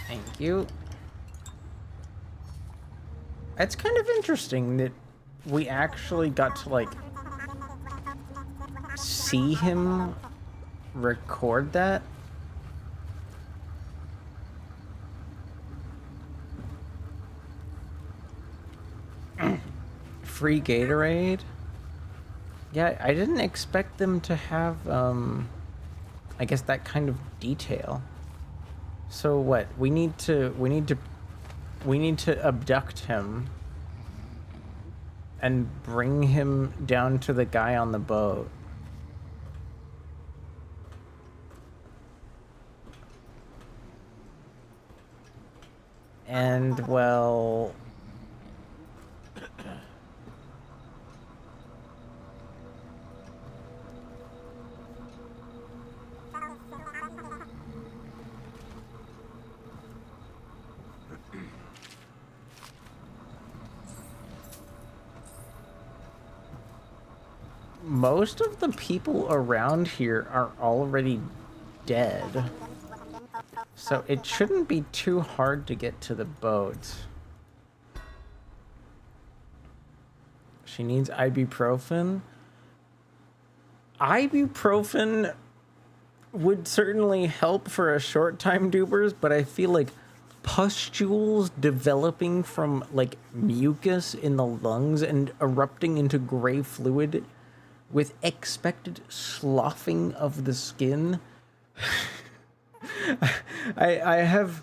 Thank you. It's kind of interesting that we actually got to, like, see him record that. Free Gatorade. Yeah, I didn't expect them to have, I guess that kind of detail. So what? We need to abduct him and bring him down to the guy on the boat. And, well... most of the people around here are already dead. So it shouldn't be too hard to get to the boat. She needs ibuprofen. Ibuprofen would certainly help for a short time, Dubers, but I feel like pustules developing from, like, mucus in the lungs and erupting into gray fluid with expected sloughing of the skin. I have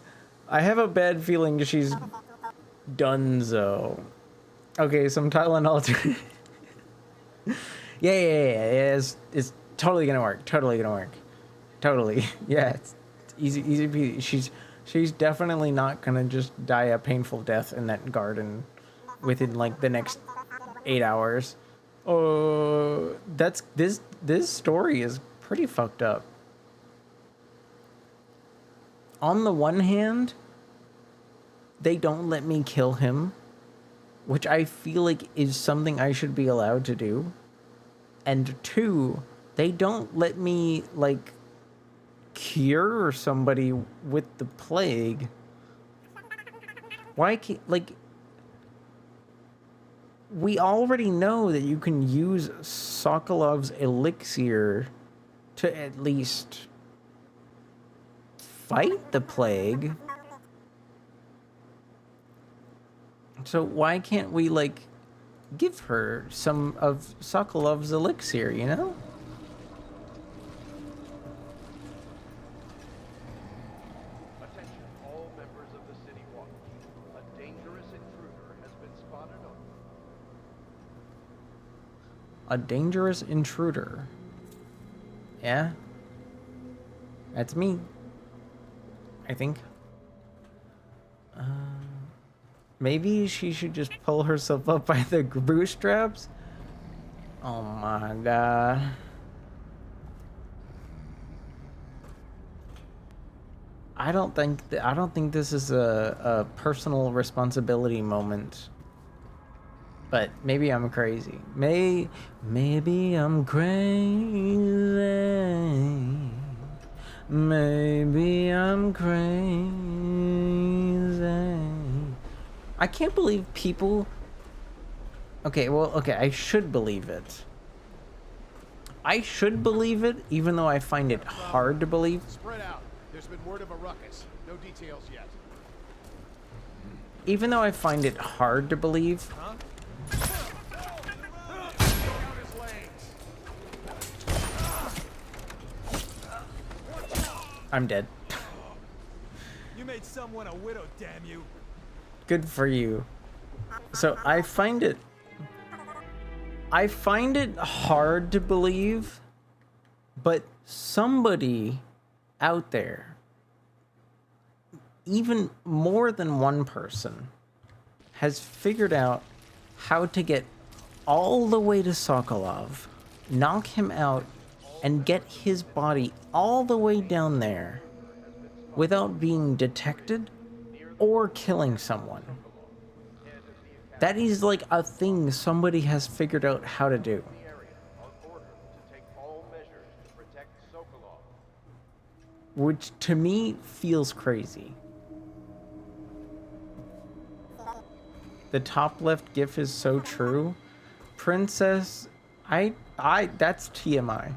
a bad feeling she's donezo. Okay, some Tylenol. Yeah. It's totally gonna work. Totally. Yeah, it's easy peasy. She's definitely not gonna just die a painful death in that garden within like the next 8 hours. Oh, that's this story is pretty fucked up. On the one hand, they don't let me kill him, which I feel like is something I should be allowed to do. And two, they don't let me like cure somebody with the plague. Why can't, like, we already know that you can use Sokolov's elixir to at least fight the plague. So why can't we, like, give her some of Sokolov's elixir, you know? Attention, all members of the City Watch. A dangerous intruder has been spotted on. A dangerous intruder. Yeah? That's me. I think. Maybe she should just pull herself up by the bootstraps? Oh my god. I don't think this is a personal responsibility moment. But maybe I'm crazy. Maybe I'm crazy. Maybe I'm crazy. I can't believe people... Okay, I should believe it. I should believe it, even though I find it hard to believe. Spread out. There's been word of a ruckus. No details yet. Even though I find it hard to believe... I'm dead. You made someone a widow, damn you. Good for you. So I find it hard to believe, but somebody out there, even more than one person, has figured out how to get all the way to Sokolov, knock him out, and get his body all the way down there without being detected or killing someone. That is like a thing somebody has figured out how to do. Which to me feels crazy. The top left gif is so true. Princess, that's TMI.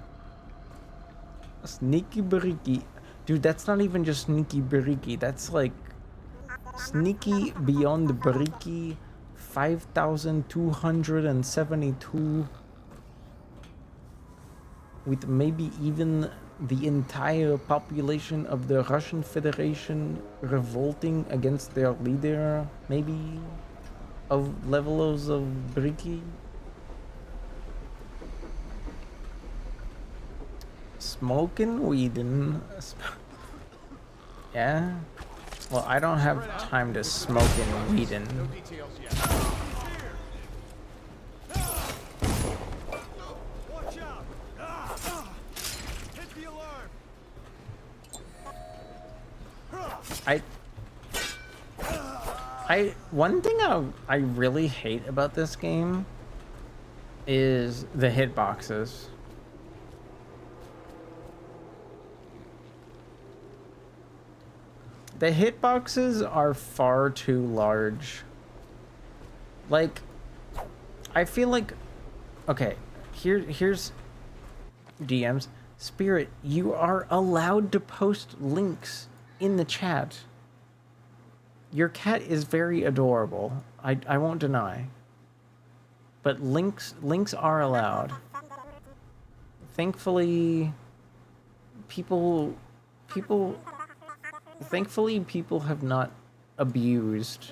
Sneaky Bariki. Dude, that's not even just Sneaky Bariki. That's like Sneaky Beyond Bariki 5,272. With maybe even the entire population of the Russian Federation revolting against their leader, maybe, of levels of Bariki. Smoking weedin'. Yeah? Well, I don't have time to smoke in weedin'. No details yet. Watch out! Hit the alarm! One thing I really hate about this game is the hitboxes. The hitboxes are far too large. Like, I feel like, okay, here's DMs. Spirit, you are allowed to post links in the chat. Your cat is very adorable. I won't deny. But links are allowed. Thankfully, people have not abused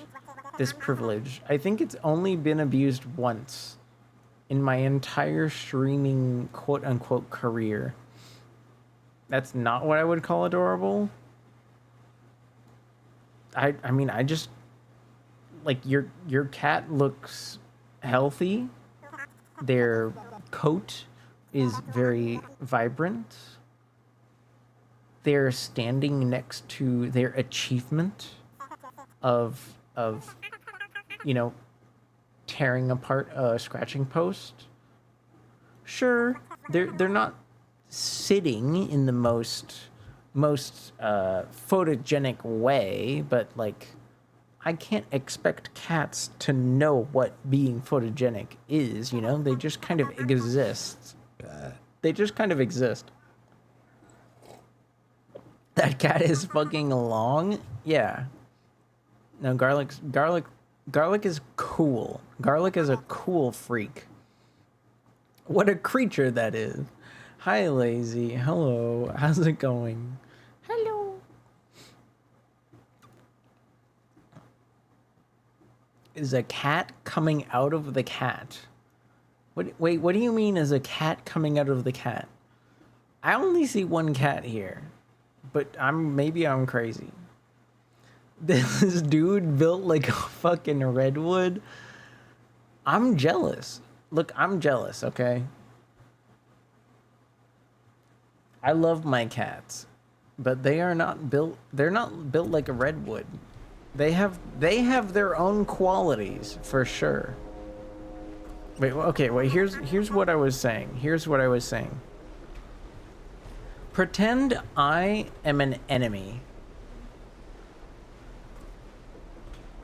this privilege. I think it's only been abused once in my entire streaming quote-unquote career. That's not what I would call adorable. I mean, I just like your cat looks healthy. Their coat is very vibrant. They're standing next to their achievement of you know, tearing apart a scratching post. Sure, they're not sitting in the most photogenic way, but like, I can't expect cats to know what being photogenic is, you know? They just kind of exist. They just kind of exist. That cat is fucking long? Yeah. No, Garlic is cool. Garlic is a cool freak. What a creature that is. Hi, Lazy. Hello. How's it going? Hello. Is a cat coming out of the cat? Wait, what do you mean is a cat coming out of the cat? I only see one cat here, but maybe I'm crazy. This dude built like a fucking redwood. I'm jealous. Look, I'm jealous, okay? I love my cats, but they're not built like a redwood. They have their own qualities for sure. Wait, okay, wait, here's what I was saying. Pretend I am an enemy.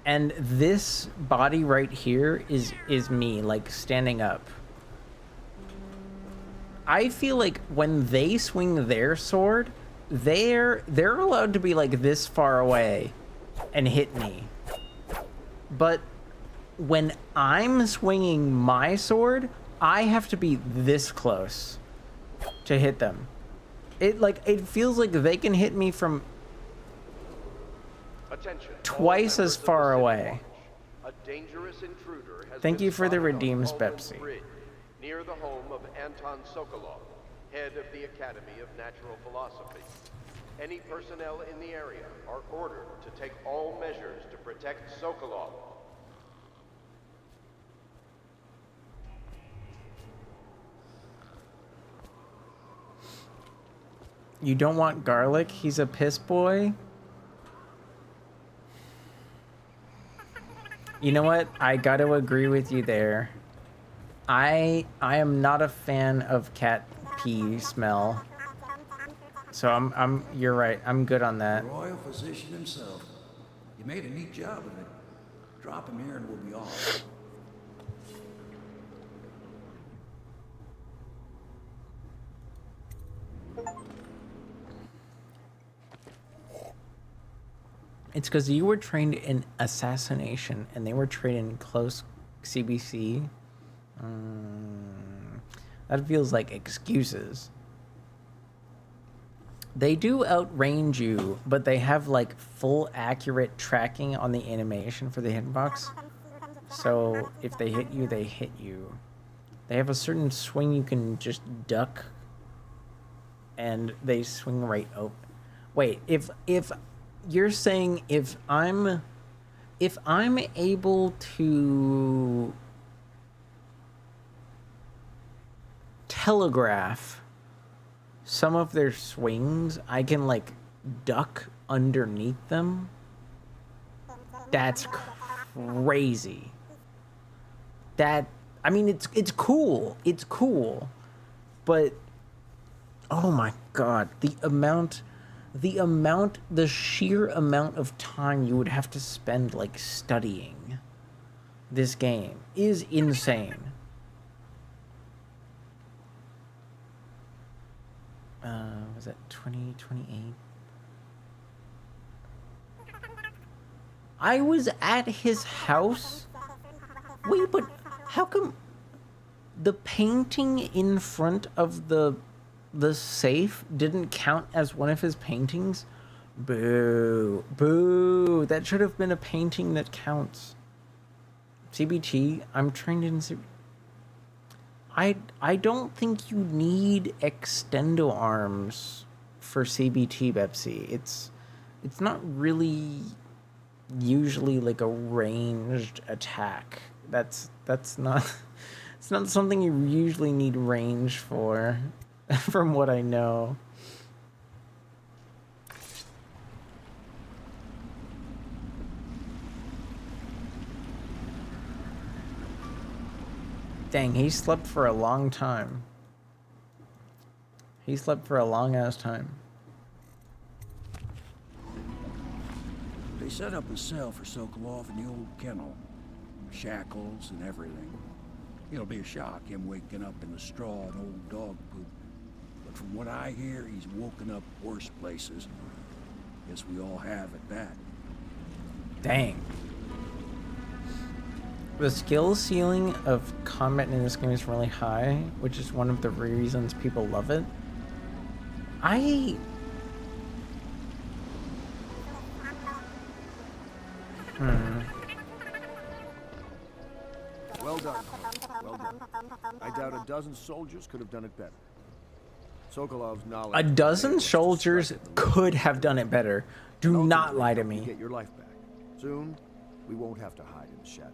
And this body right here is me, like, standing up. I feel like when they swing their sword, they're allowed to be like this far away and hit me. But when I'm swinging my sword, I have to be this close to hit them. It feels like they can hit me from twice as far away. A dangerous intruder has Thank been you for the spotted on redeems, Baldwin's Pepsi. Bridge, near the home of Anton Sokolov, head of the Academy of Natural Philosophy. Any personnel in the area are ordered to take all measures to protect Sokolov. You don't want Garlic? He's a piss boy? You know what? I gotta agree with you there. I am not a fan of cat pee smell. So you're right. I'm good on that. The royal physician himself. You made a neat job of it. Drop him here and we'll be off. It's because you were trained in assassination and they were trained in close CBC. That feels like excuses. They do outrange you, but they have like full accurate tracking on the animation for the hitbox. So if they hit you, they hit you. They have a certain swing you can just duck and they swing right open. Wait, if you're saying if I'm able to telegraph some of their swings, I can like duck underneath them. That's crazy. I mean, it's cool. It's cool. But oh my god, the sheer amount of time you would have to spend like studying this game is insane. Was that 2028? I was at his house. Wait, but how come the painting in front of the safe didn't count as one of his paintings? Boo. Boo. That should have been a painting that counts. CBT, I'm trained in CBT. I don't think you need extendo arms for CBT, Bepsi. It's not really usually like a ranged attack. That's not it's not something you usually need range for, from what I know. Dang, he slept for a long time. He slept for a long ass time. They set up a cell for Sokolov in the old kennel. Shackles and everything. It'll be a shock, him waking up in the straw and old dog poop. But from what I hear, he's woken up worse places. Guess we all have at that. Dang. The skill ceiling of combat in this game is really high, which is one of the reasons people love it. Well done. Well done. I doubt a dozen soldiers could have done it better. Sokolov's knowledge. A dozen soldiers could have done it better. Do not lie to You me. get your life back. Soon, we won't have to hide in the shadows.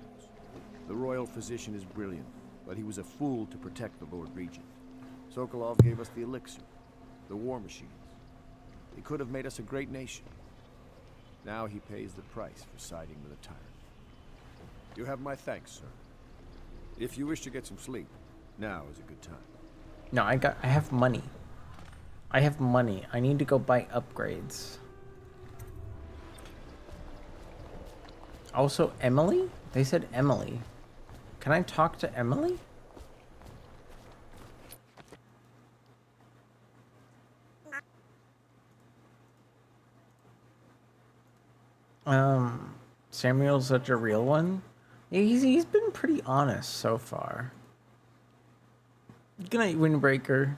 The royal physician is brilliant, but he was a fool to protect the Lord Regent. Sokolov gave us the elixir, the war machines. He could have made us a great nation. Now he pays the price for siding with a tyrant. You have my thanks, sir. If you wish to get some sleep, now is a good time. No, I have money. I have money. I need to go buy upgrades. Also, Emily? They said Emily. Can I talk to Emily? Samuel's such a real one. Yeah, he's been pretty honest so far. Good night, Windbreaker.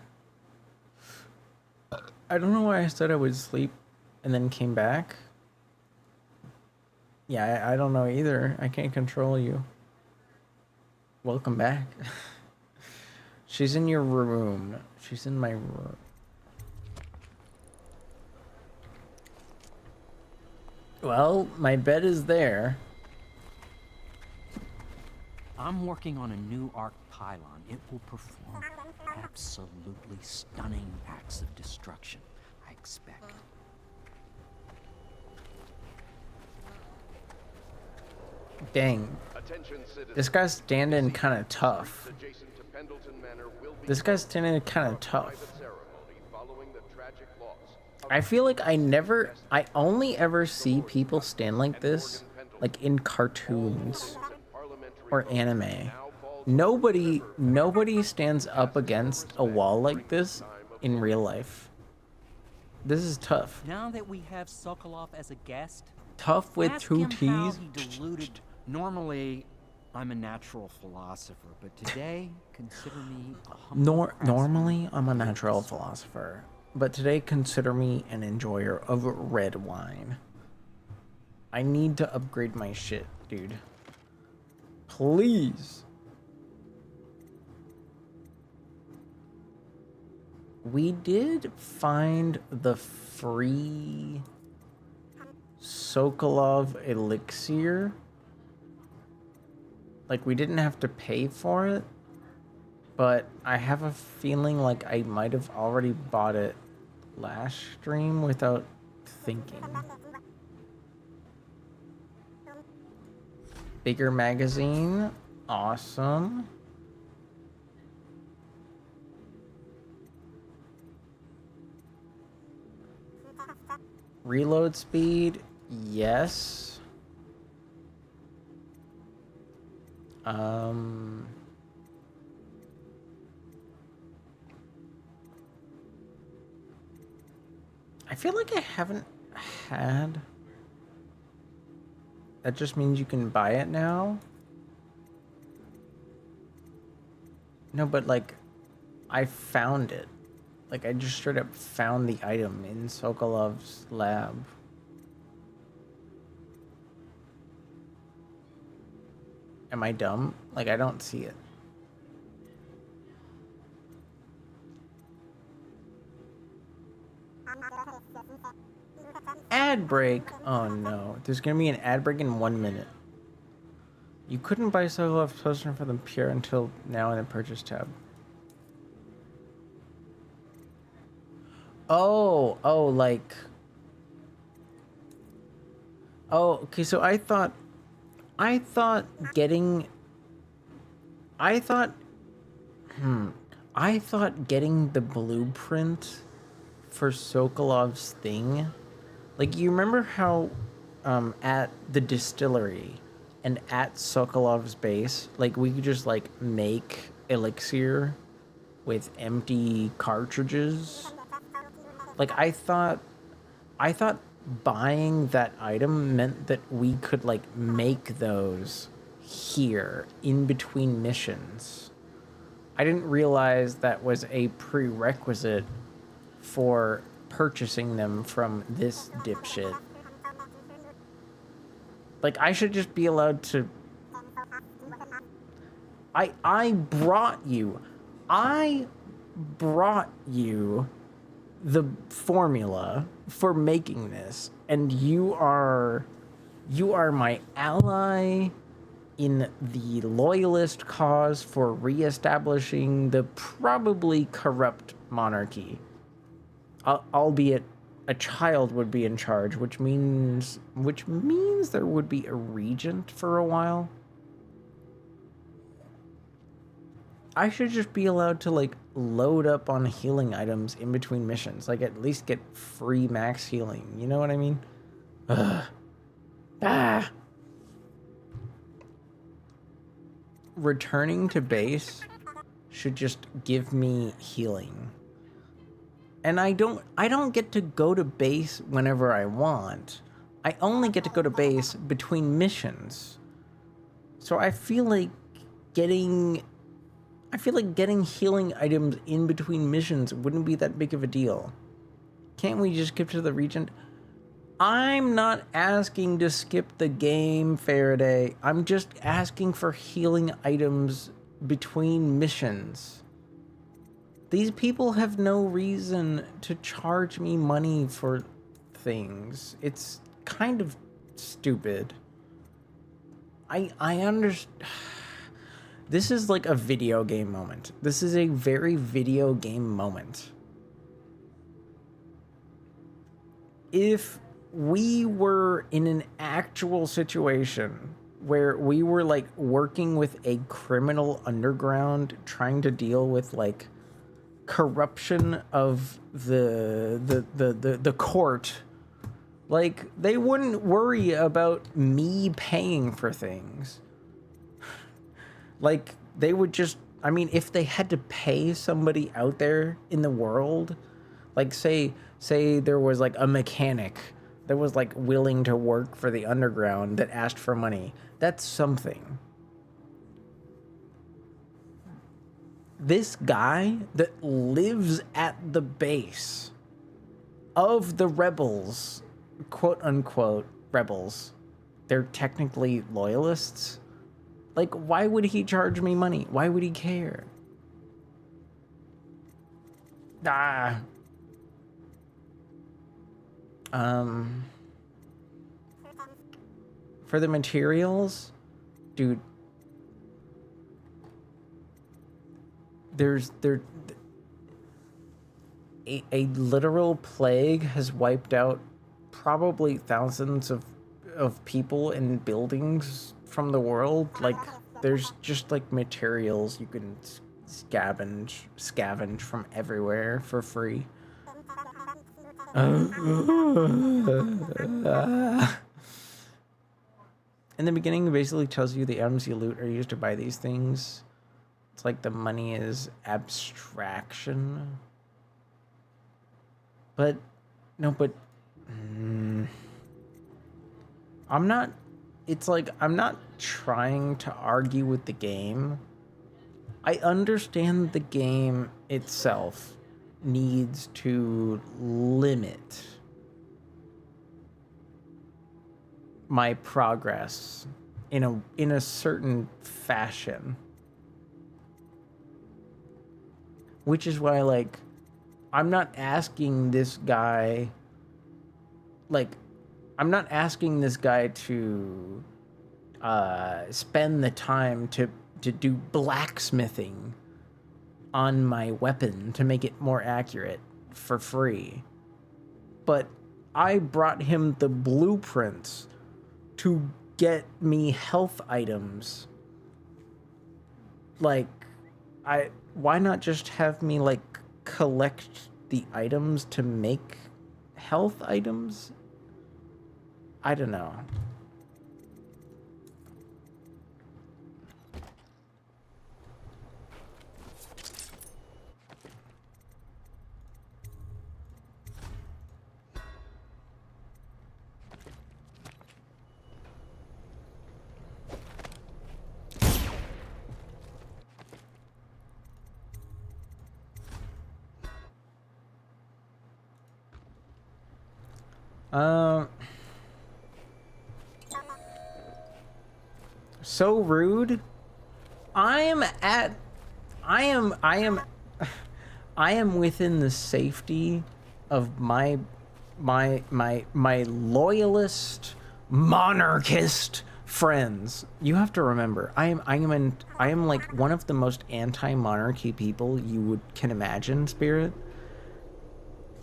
I don't know why I said I would sleep and then came back. Yeah, I don't know either. I can't control you. Welcome back. She's in your room. She's in my room. Well, my bed is there. I'm working on a new arc pylon. It will perform absolutely stunning acts of destruction, I expect. Dang. This guy's standing kind of tough. This guy's standing kind of tough. I feel like I only ever see people stand like this, like in cartoons or anime. Nobody stands up against a wall like this in real life. This is tough. Now that we have Sokolov as a guest, Tough with ask two him how T's. he deluded. Normally, I'm a natural philosopher, but today, consider me a humble Normally, I'm a natural philosopher, but today consider me an enjoyer of red wine. I need to upgrade my shit, dude. Please. We did find the free Sokolov elixir. Like, we didn't have to pay for it, but I have a feeling like I might have already bought it last stream without thinking. Bigger magazine. Awesome. Reload speed. Yes. I feel like I haven't had. That just means you can buy it now? No, but like, I found it. Like, I just straight up found the item in Sokolov's lab. Am I dumb? Like, I don't see it. Add break. Oh no. There's gonna be an ad break in 1 minute. You couldn't buy Sokolov's poster for the Pure until now in the purchase tab. Oh, like... Oh, okay, so I thought getting the blueprint for Sokolov's thing, like, you remember how at the distillery and at Sokolov's base, like, we could just like make elixir with empty cartridges? Like, I thought buying that item meant that we could like make those here in between missions. I didn't realize that was a prerequisite for purchasing them from this dipshit. Like, I should just be allowed to... I brought you the formula for making this, and you are my ally in the loyalist cause for reestablishing the probably corrupt monarchy. Albeit a child would be in charge, which means there would be a regent for a while. I should just be allowed to like load up on healing items in between missions, like at least get free max healing. You know what I mean? Ugh. Ah. Returning to base should just give me healing. And I don't get to go to base whenever I want. I only get to go to base between missions. So I feel like getting healing items in between missions wouldn't be that big of a deal. Can't we just skip to the Regent? I'm not asking to skip the game, Faraday. I'm just asking for healing items between missions. These people have no reason to charge me money for things. It's kind of stupid. I understand. This is like a video game moment. This is a very video game moment. If we were in an actual situation where we were like working with a criminal underground trying to deal with like corruption of the court, like they wouldn't worry about me paying for things. Like they would just, I mean, if they had to pay somebody out there in the world, like say there was like a mechanic that was like willing to work for the underground that asked for money, that's something. This guy that lives at the base of the rebels, quote unquote rebels, they're technically loyalists. Like, why would he charge me money? Why would he care? For the materials, dude, a literal plague has wiped out probably thousands of people and buildings from the world. Like, there's just like materials you can scavenge from everywhere for free. In the beginning, it basically tells you the items you loot are used to buy these things. It's like the money is abstraction. But, no, but... I'm not... It's like, I'm not trying to argue with the game. I understand the game itself needs to limit my progress in a certain fashion. Which is why, like, I'm not asking this guy, like, I'm not asking this guy to spend the time to do blacksmithing on my weapon to make it more accurate for free. But I brought him the blueprints to get me health items. Like, why not just have me, like, collect the items to make health items? I don't know. So rude. I am within the safety of my loyalist monarchist friends. You have to remember, I am like one of the most anti-monarchy people you can imagine, Spirit.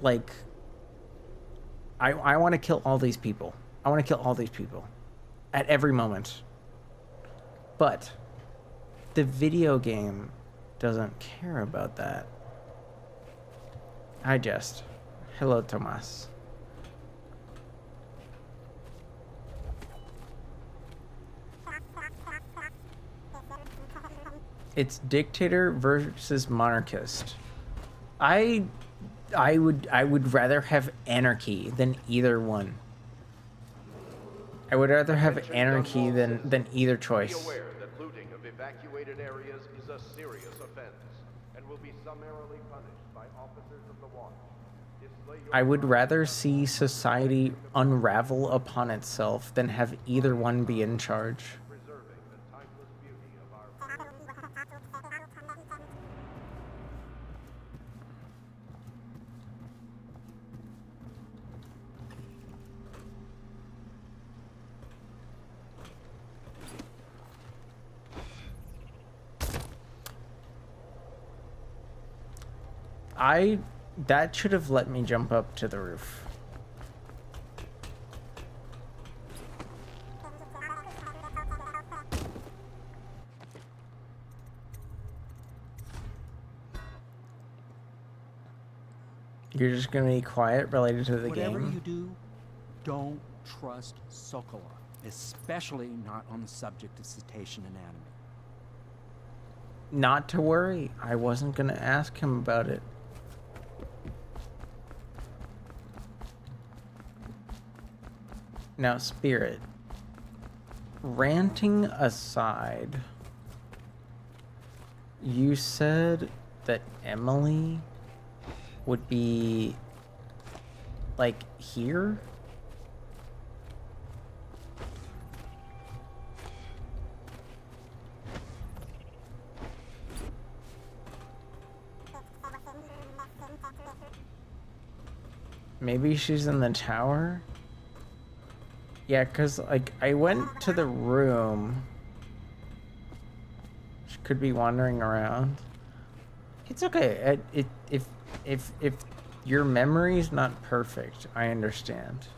Like, I want to kill all these people. I want to kill all these people at every moment. But the video game doesn't care about that. I jest. Hello, Tomas. It's dictator versus monarchist. I would rather have anarchy than either one. I would rather have anarchy than either choice. Be aware that looting of evacuated areas is a serious offense and will be summarily punished by officers of the watch. Display your I would rather see society unravel upon itself than have either one be in charge. preserving the timeless beauty of our That should have let me jump up to the roof. You're just gonna be quiet related to the Whatever game? you do, don't trust Sokolov, especially not on the subject of cetacean anatomy. Not to worry. I wasn't gonna ask him about it. Now, Spirit, ranting aside, you said that Emily would be, like, here? Maybe she's in the tower? Yeah, because, like, I went to the room. She could be wandering around. It's okay. If your memory's not perfect, I understand.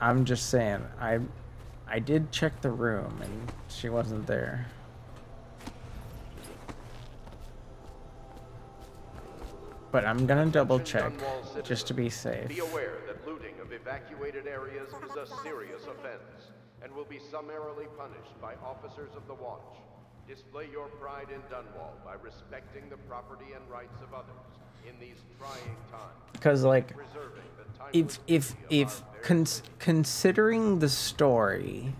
I'm just saying, I did check the room, and she wasn't there. But I'm gonna double check, just to be safe. Be aware that looting of evacuated areas is a serious offense and will be summarily punished by officers of the watch. Display your pride in Dunwall by respecting the property and rights of others in these trying times. Because, like, Preserving the timeless if considering the story,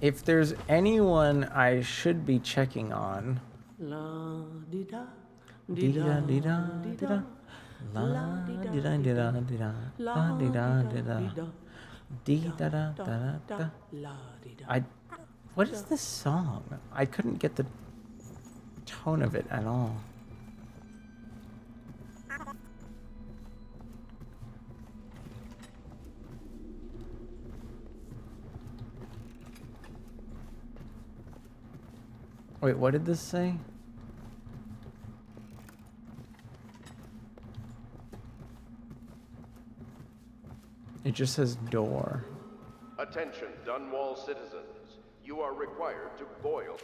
if there's anyone I should be checking on, La di da. Dee da dee da dee da. La dee da dee da dee da. La dee da dee da. Dee da da da da da. What is this song? I couldn't get the tone of it at all. Wait, what did this say? It just says door. Attention, Dunwall citizens. You are required to boil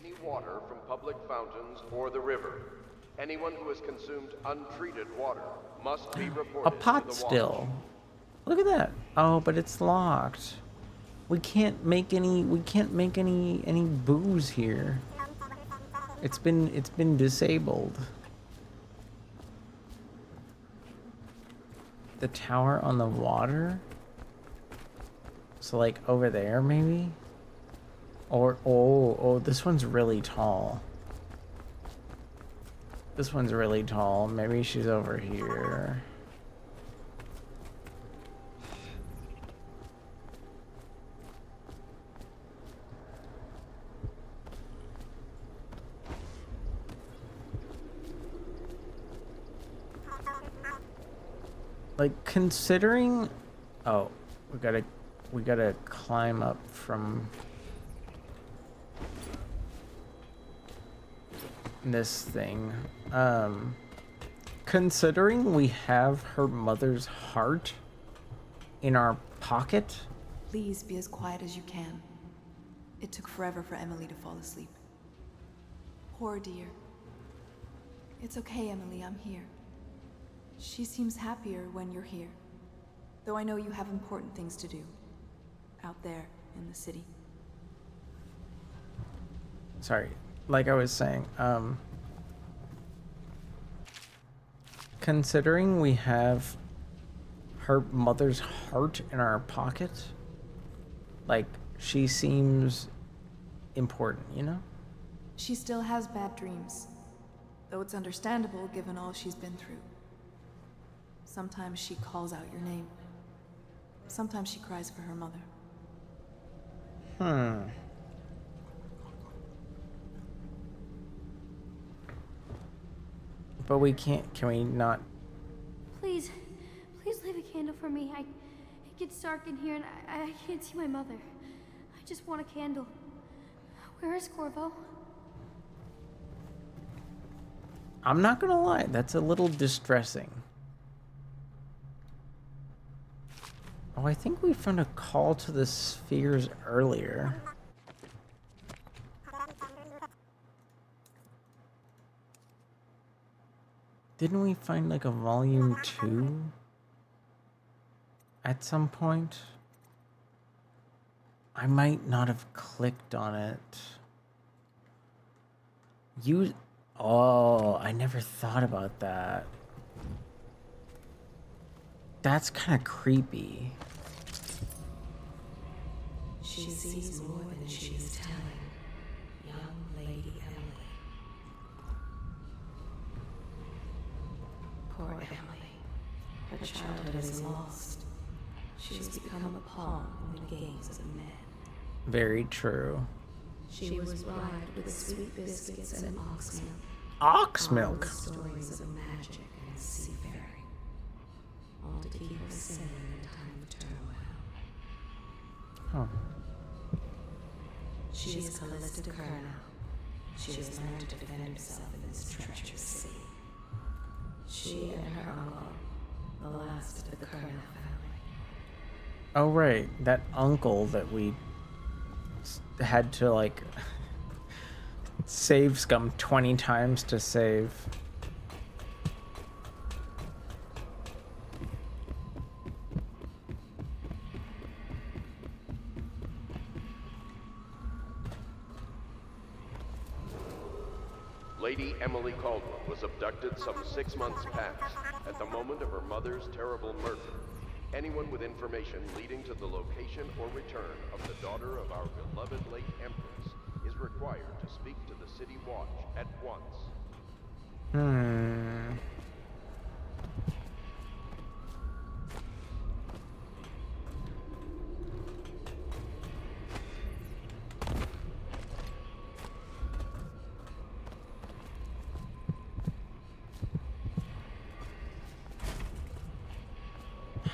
any water from public fountains or the river. Anyone who has consumed untreated water must be reported A pot to the still. Look at that. Oh, but it's locked. We can't make any booze here. It's been disabled. The tower on the water? So like over there maybe? Or oh, this one's really tall. This one's really tall. Maybe she's over here. Like considering, oh, we gotta climb up from this thing. Considering we have her mother's heart in our pocket. Please be as quiet as you can. It took forever for Emily to fall asleep. Poor dear. It's okay, Emily, I'm here. She seems happier when you're here. Though I know you have important things to do. Out there in the city. Sorry, like I was saying, considering we have her mother's heart in our pocket, like, she seems important, you know? She still has bad dreams. Though it's understandable given all she's been through. Sometimes she calls out your name. Sometimes she cries for her mother. But we can't, can we not? Please leave a candle for me. It gets dark in here and I can't see my mother. I just want a candle. Where is Corvo? I'm not gonna lie, that's a little distressing. Oh, I think we found a call to the spheres earlier. Didn't we find like a volume 2 at some point? I might not have clicked on it. Oh, I never thought about that. That's kind of creepy. She sees more than she is telling. Young Lady Emily. Poor Emily. Her childhood is lost. She has become a pawn in the games of men. Very true. She was bribed with sweet biscuits and ox milk. Ox milk? All the stories of magic and seafaring. All to keep her sane in a time of turmoil. Huh. She is Callista Kurnow. She has learned to defend herself in this treacherous sea. She and her uncle, the last of the Kurnow family. Oh, right. That uncle that we had to, like, save Scum 20 times to save. Lady Emily Caldwell was abducted some 6 months past, at the moment of her mother's terrible murder. Anyone with information leading to the location or return of the daughter of our beloved late Empress is required to speak to the City Watch at once.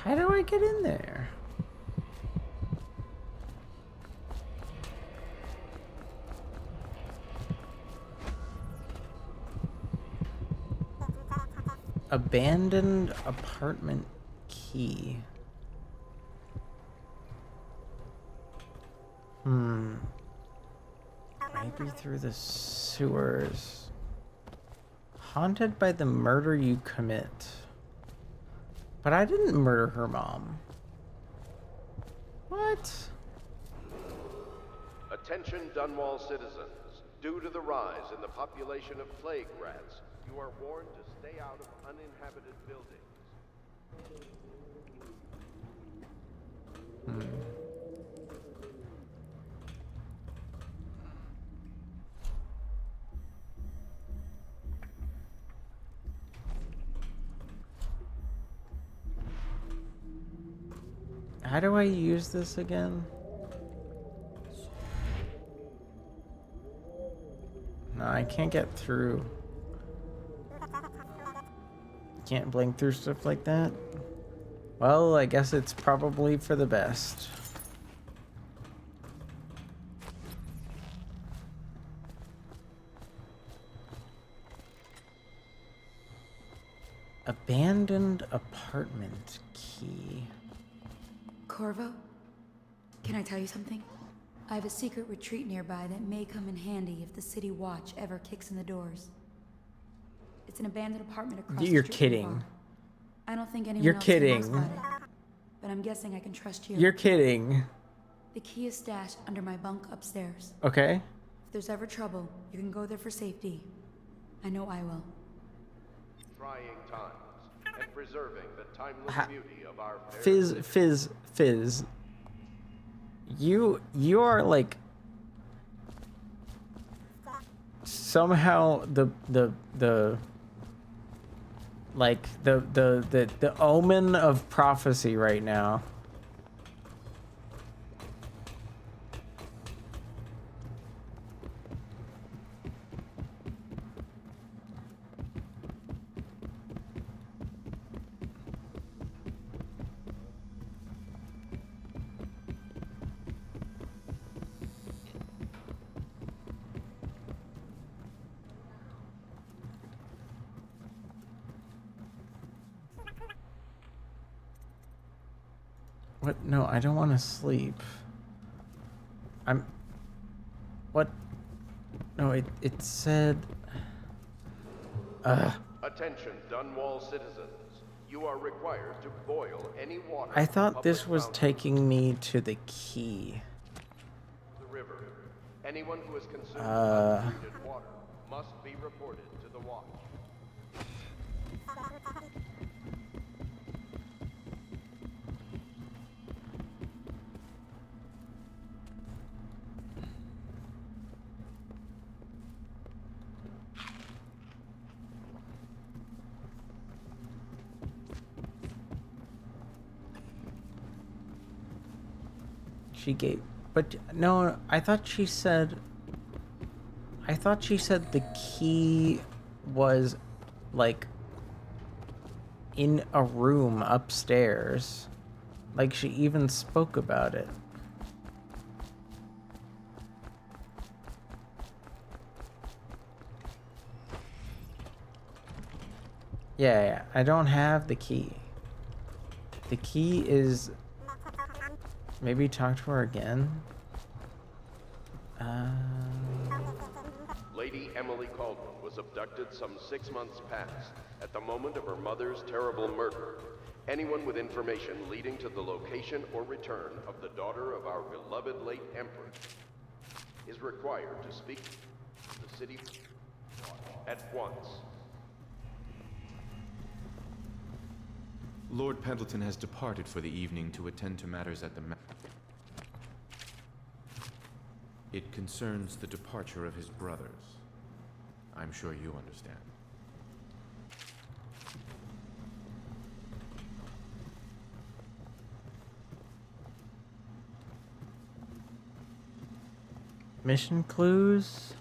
How do I get in there? Abandoned apartment key. Maybe through the sewers. Haunted by the murder you commit. But I didn't murder her mom. What? Attention Dunwall citizens. Due to the rise in the population of plague rats, you are warned to stay out of uninhabited buildings. How do I use this again? No, I can't get through. Can't blink through stuff like that. Well, I guess it's probably for the best. Abandoned apartment key. Corvo, can I tell you something? I have a secret retreat nearby that may come in handy if the city watch ever kicks in the doors. It's an abandoned apartment across the You're street from the kidding. bar. I don't think anyone You're else kidding. knows about it, but I'm guessing I can trust you. You're kidding. The key is stashed under my bunk upstairs. Okay. If there's ever trouble, you can go there for safety. I know I will. Trying times and preserving the timeless beauty of our fair Fizz. You are like somehow the omen of prophecy right now. What? No, I don't want to sleep. What? No, it said... Attention, Dunwall citizens. You are required to boil any water. I from thought this public was fountains. taking me to the key. The river. Anyone who has consumed untreated water must be reported to the watch. She gave... But no, I thought she said the key was like in a room upstairs. Like she even spoke about it. Yeah, I don't have the key. The key is... Maybe talk to her again? Lady Emily Caldwell was abducted some 6 months past at the moment of her mother's terrible murder. Anyone with information leading to the location or return of the daughter of our beloved late Empress is required to speak to the city at once. Lord Pendleton has departed for the evening to attend to matters at the It concerns the departure of his brothers. I'm sure you understand. Mission clues.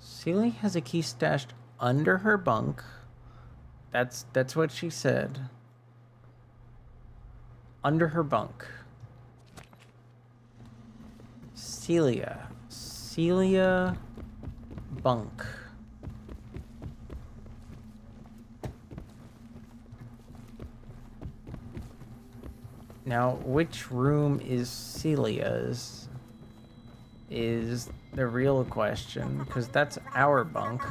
Celia has a key stashed under her bunk. That's what she said. Under her bunk. Celia bunk. Now, which room is Celia's? Is the real question, because that's our bunk.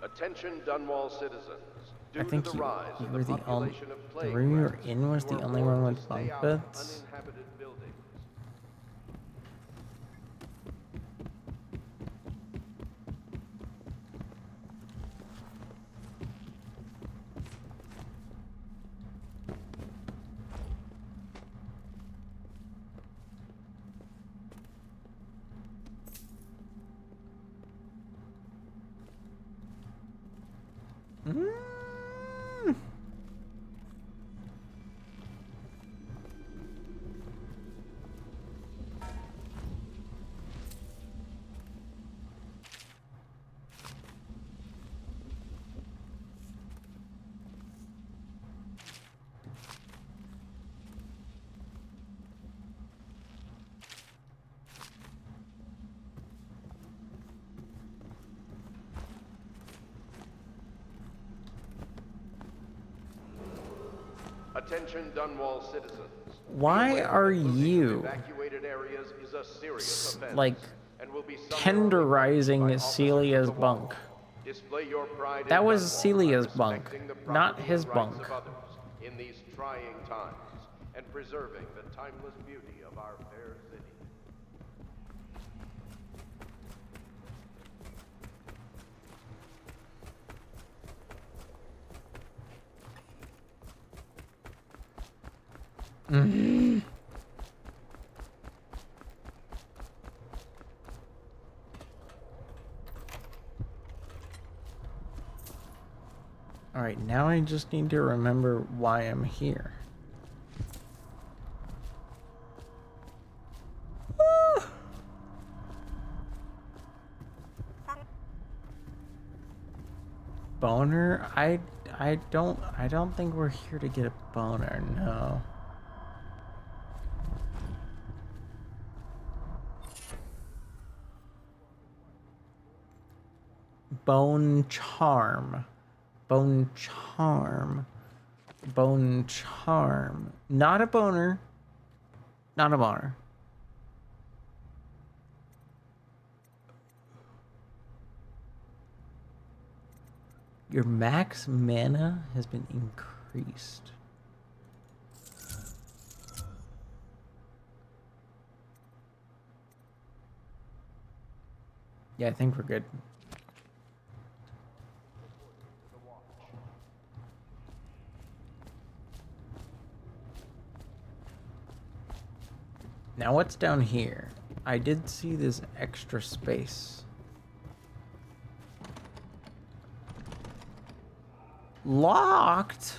Attention Dunwall citizens. I think you were the only. The room you were in was the only one with bunk beds. Attention Dunwall citizens. Why are you Evacuated areas is a serious offense like and will be tenderizing Celia's bunk? Display your pride That in was Dunwall Celia's by bunk, respecting the not property his and rights bunk. of others in these trying times and preserving the timeless beauty of our fair city. Alright, now I just need to remember why I'm here. Boner? I don't think we're here to get a boner, no. Bone charm. Bone charm. Bone charm. Not a boner. Not a boner. Your max mana has been increased. Yeah, I think we're good. Now what's down here? I did see this extra space. Locked?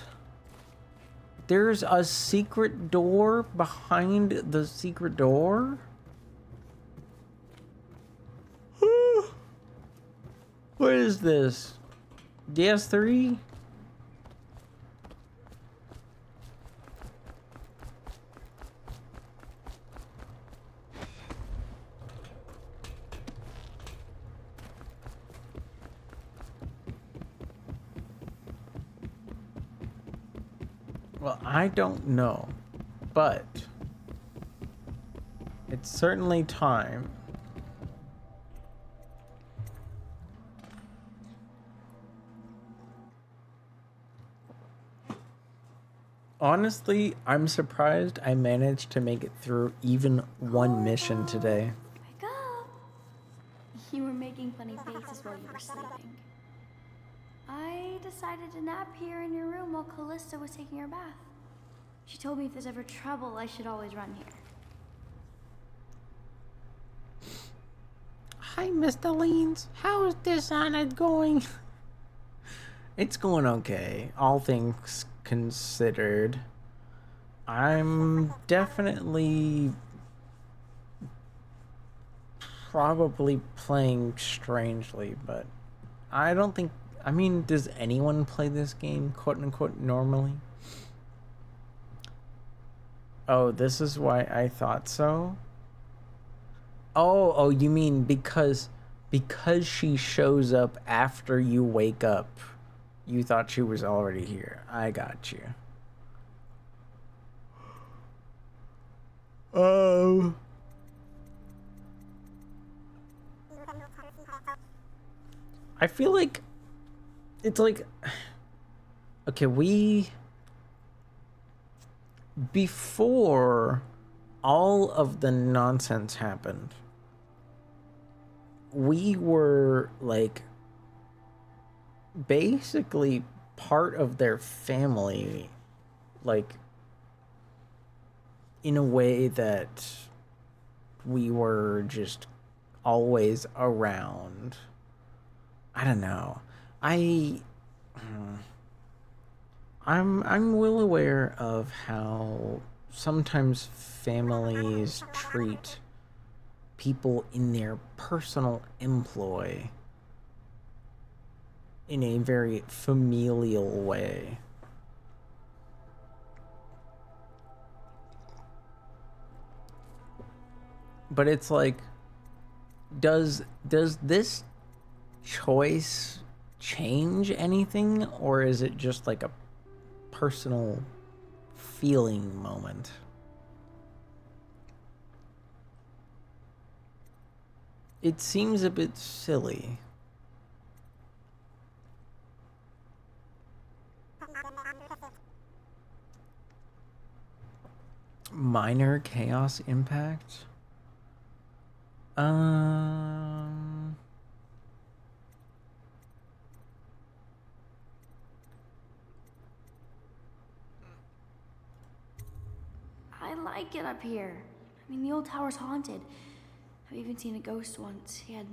There's a secret door behind the secret door? What is this? DS3? Well, I don't know, but it's certainly time. Honestly, I'm surprised I managed to make it through even one mission today. Wake up! You were making funny faces while you were sleeping. I decided to nap here in your room while Callista was taking her bath. She told me if there's ever trouble, I should always run here. Hi, Mr. Leans. How is Dishonored going? It's going okay, all things considered. I'm definitely probably playing strangely, but I don't think... I mean, does anyone play this game, quote-unquote, normally? Oh, this is why I thought so? Oh, you mean because she shows up after you wake up. You thought she was already here. I got you. Oh. I feel like it's like, okay, before all of the nonsense happened, we were like basically part of their family, like in a way that we were just always around. I don't know. I'm well aware of how sometimes families treat people in their personal employ in a very familial way. But it's like, does this choice change anything, or is it just like a personal feeling moment? It seems a bit silly. Minor chaos impact? I like it up here. I mean, the old tower's haunted. I've even seen a ghost once. He had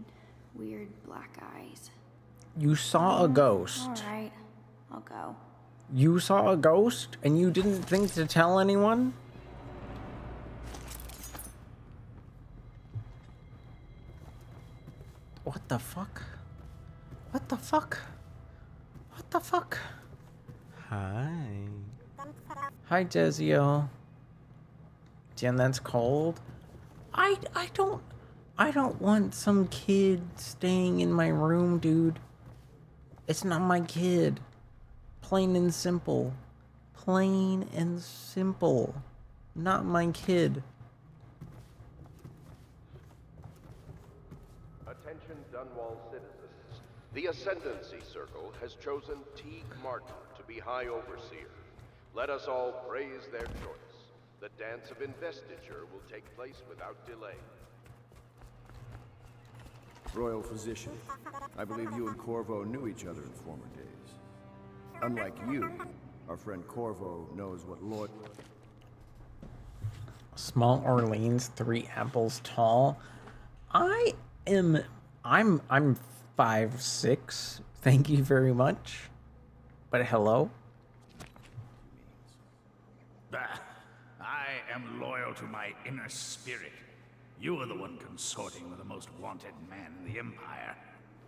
weird black eyes. You saw a ghost. All right, I'll go. You saw a ghost and you didn't think to tell anyone? What the fuck? What the fuck? What the fuck? Hi. Hi, Jezio. Jen, that's cold. I don't want some kid staying in my room, dude. It's not my kid. Plain and simple. Plain and simple. Not my kid. Attention Dunwall citizens. The Ascendancy Circle has chosen Teague Martin to be High Overseer. Let us all praise their choice. The dance of investiture will take place without delay. Royal Physician, I believe you and Corvo knew each other in former days. Unlike you, our friend Corvo knows what Lord... Small Orleans, 3 apples tall. I'm 5'6". Thank you very much. But hello? I am loyal to my inner spirit. You are the one consorting with the most wanted man in the Empire.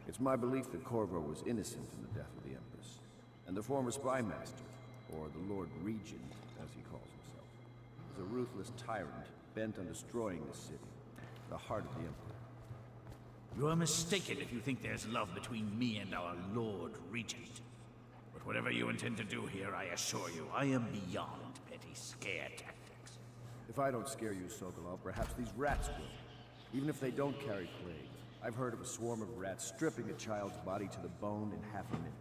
It's my belief that Corvo was innocent in the death of the Empress, and the former spy master, or the Lord Regent, as he calls himself, was a ruthless tyrant bent on destroying the city, the heart of the Empire. You are mistaken if you think there's love between me and our Lord Regent. But whatever you intend to do here, I assure you, I am beyond petty scare tactics. If I don't scare you, Sokolov, perhaps these rats will. Even if they don't carry plague, I've heard of a swarm of rats stripping a child's body to the bone in half a minute.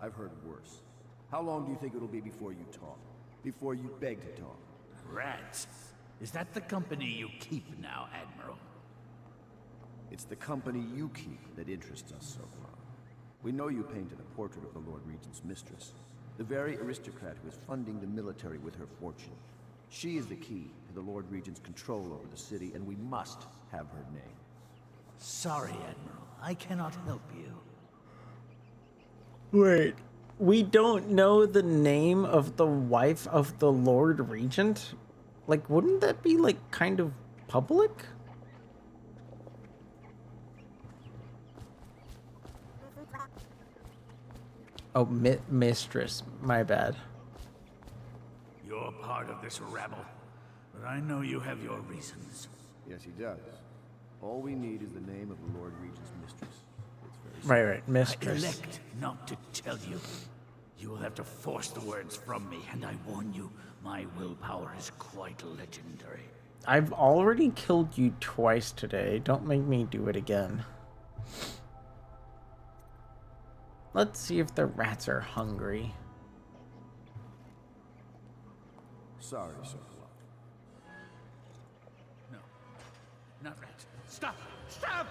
I've heard worse. How long do you think it'll be before you talk? Before you beg to talk? Rats? Is that the company you keep now, Admiral? It's the company you keep that interests us, Sokolov. We know you painted a portrait of the Lord Regent's mistress, the very aristocrat who is funding the military with her fortune. She is the key to the Lord Regent's control over the city, and we must have her name. Sorry, Admiral. I cannot help you. Wait, we don't know the name of the wife of the Lord Regent? Like, wouldn't that be, like, kind of public? Oh, mistress. My bad. You're part of this rabble, but I know you have your reasons. Yes, he does. All we need is the name of the Lord Regent's mistress. It's very Right, I mistress. elect not to tell you. You will have to force the words from me, and I warn you, my willpower is quite legendary. I've already killed you twice today. Don't make me do it again. Let's see if the rats are hungry. Sorry, Sokolov. No, not rats. Stop! Stop!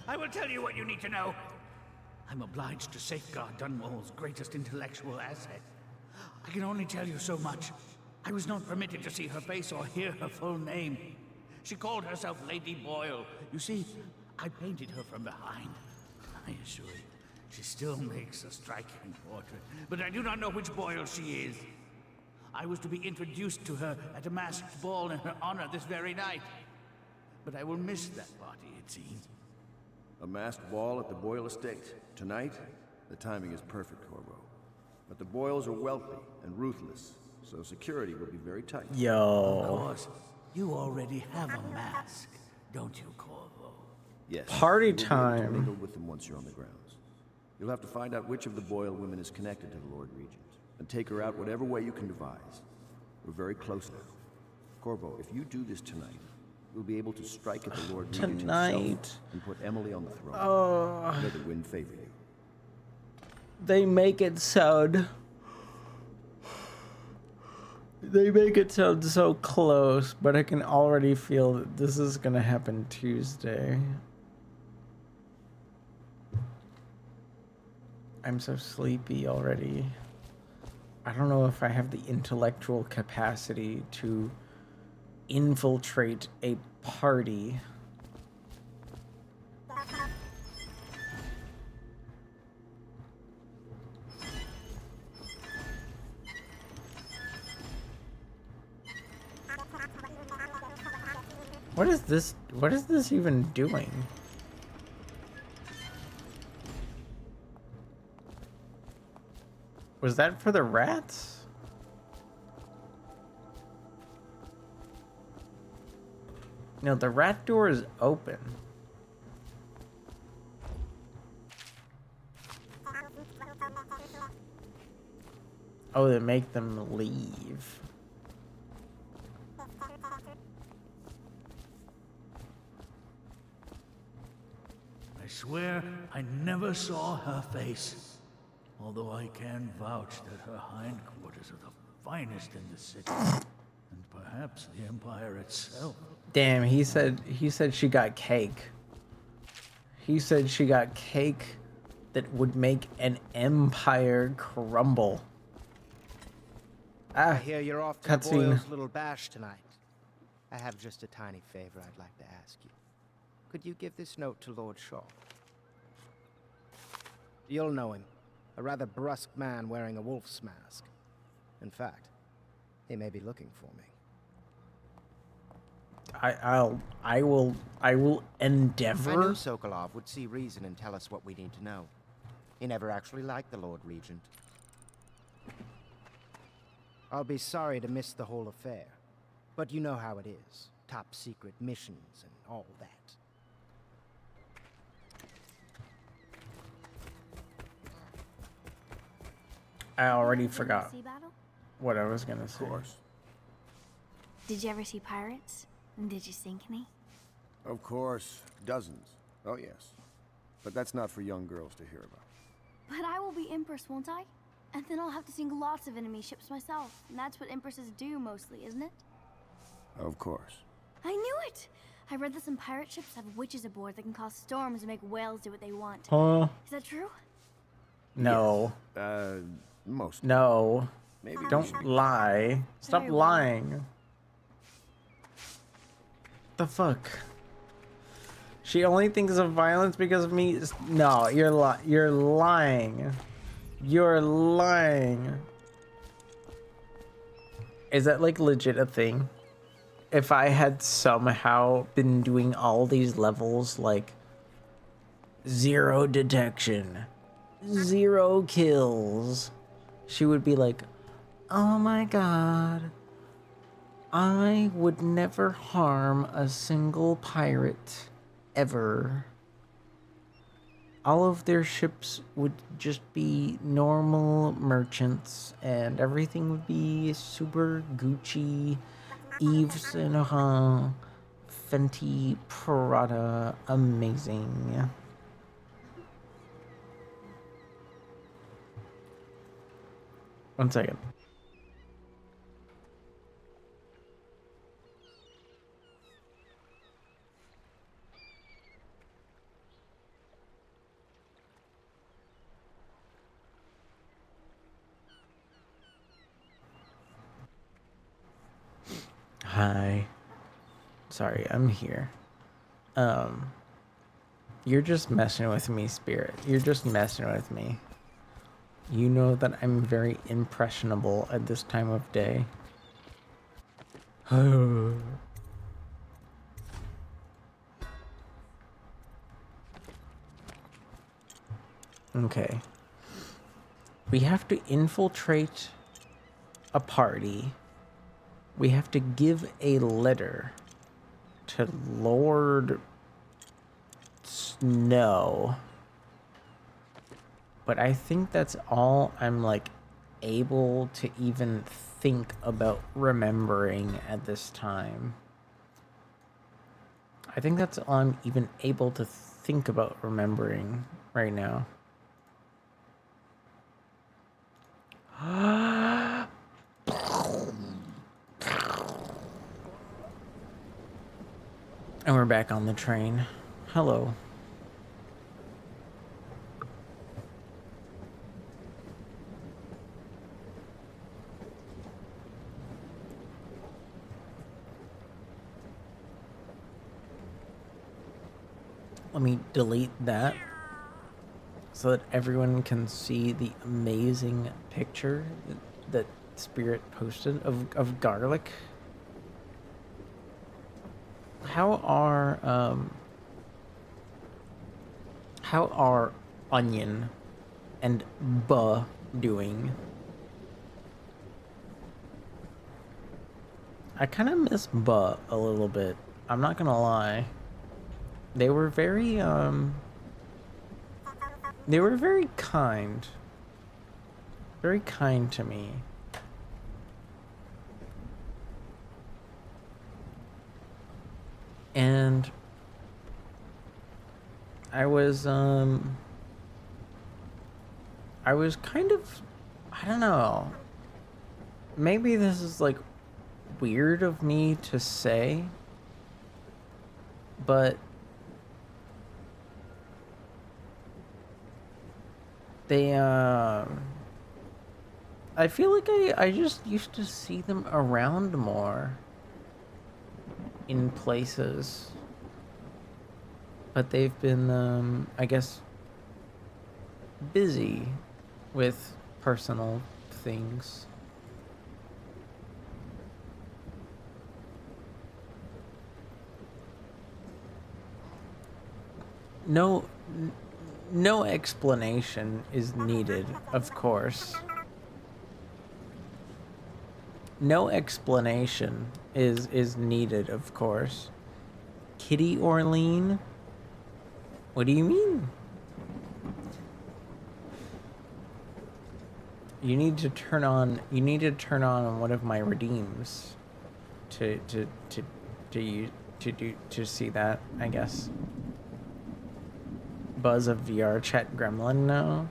I will tell you what you need to know. I'm obliged to safeguard Dunwall's greatest intellectual asset. I can only tell you so much. I was not permitted to see her face or hear her full name. She called herself Lady Boyle. You see, I painted her from behind. I assure you, she still makes a striking portrait, but I do not know which Boyle she is. I was to be introduced to her at a masked ball in her honor this very night. But I will miss that party, it seems. A masked ball at the Boyle estate. Tonight? The timing is perfect, Corvo. But the Boyles are wealthy and ruthless, so security will be very tight. Yo. Of course. You already have a mask, don't you, Corvo? Yes. Party you will be able to time. mingle with them once you're on the grounds. You'll have to find out which of the Boyle women is connected to the Lord Regent, and take her out whatever way you can devise. We're very close now. Corvo, if you do this tonight, we'll be able to strike at the Lord Regent himself and put Emily on the throne. Oh. May the wind favor you. They make it sound so close, but I can already feel that this is gonna happen Tuesday. I'm so sleepy already. I don't know if I have the intellectual capacity to infiltrate a party. What is this? What is this even doing? Was that for the rats? No, the rat door is open. Oh, they make them leave. I swear I never saw her face. Although I can vouch that her hindquarters are the finest in the city. And perhaps the Empire itself. Damn, he said she got cake. He said she got cake that would make an empire crumble. I hear you're off to cutscene. Boyle's little bash tonight. I have just a tiny favor I'd like to ask you. Could you give this note to Lord Shaw? You'll know him. A rather brusque man wearing a wolf's mask. In fact, he may be looking for me. I will endeavor. I knew Sokolov would see reason and tell us what we need to know. He never actually liked the Lord Regent. I'll be sorry to miss the whole affair, but you know how it is. Top secret missions and all that. I already forgot Sea battle? what I was gonna say. Of course. Did you ever see pirates? And did you sink any? Of course. Dozens. Oh, yes. But that's not for young girls to hear about. But I will be Empress, won't I? And then I'll have to sink lots of enemy ships myself. And that's what Empresses do mostly, isn't it? Of course. I knew it! I read that some pirate ships have witches aboard that can cause storms and make whales do what they want. Huh? Is that true? No. Most. No. Maybe. Don't lie. Stop Very well. lying. The fuck? She only thinks of violence because of me? No, you're lying. You're lying. Is that like legit a thing? If I had somehow been doing all these levels like 0 detection, 0 kills, she would be like, oh my god, I would never harm a single pirate ever. all of their ships would just be normal merchants, and everything would be super Gucci, Yves Saint Laurent, Fenty, Prada, amazing. One second. Hi. Sorry, I'm here. You're just messing with me, Spirit. You're just messing with me. You know that I'm very impressionable at this time of day. Okay. We have to infiltrate a party. We have to give a letter to Lord Snow. But I think that's all I'm like able to even think about remembering at this time. I think that's all I'm even able to think about remembering right now. And we're back on the train. Hello. Let me delete that so that everyone can see the amazing picture that Spirit posted of garlic. How are Onion and Buh doing? I kind of miss Buh a little bit. I'm not gonna lie. They were very kind. Very kind to me. And I was kind of, I don't know, maybe this is like weird of me to say, but they I feel like I just used to see them around more in places, but they've been I guess busy with personal things. No explanation is needed, of course. No explanation is needed, of course. Kitty Orlean? What do you mean? You need to turn on one of my redeems to see that, I guess. Buzz of VR chat gremlin now.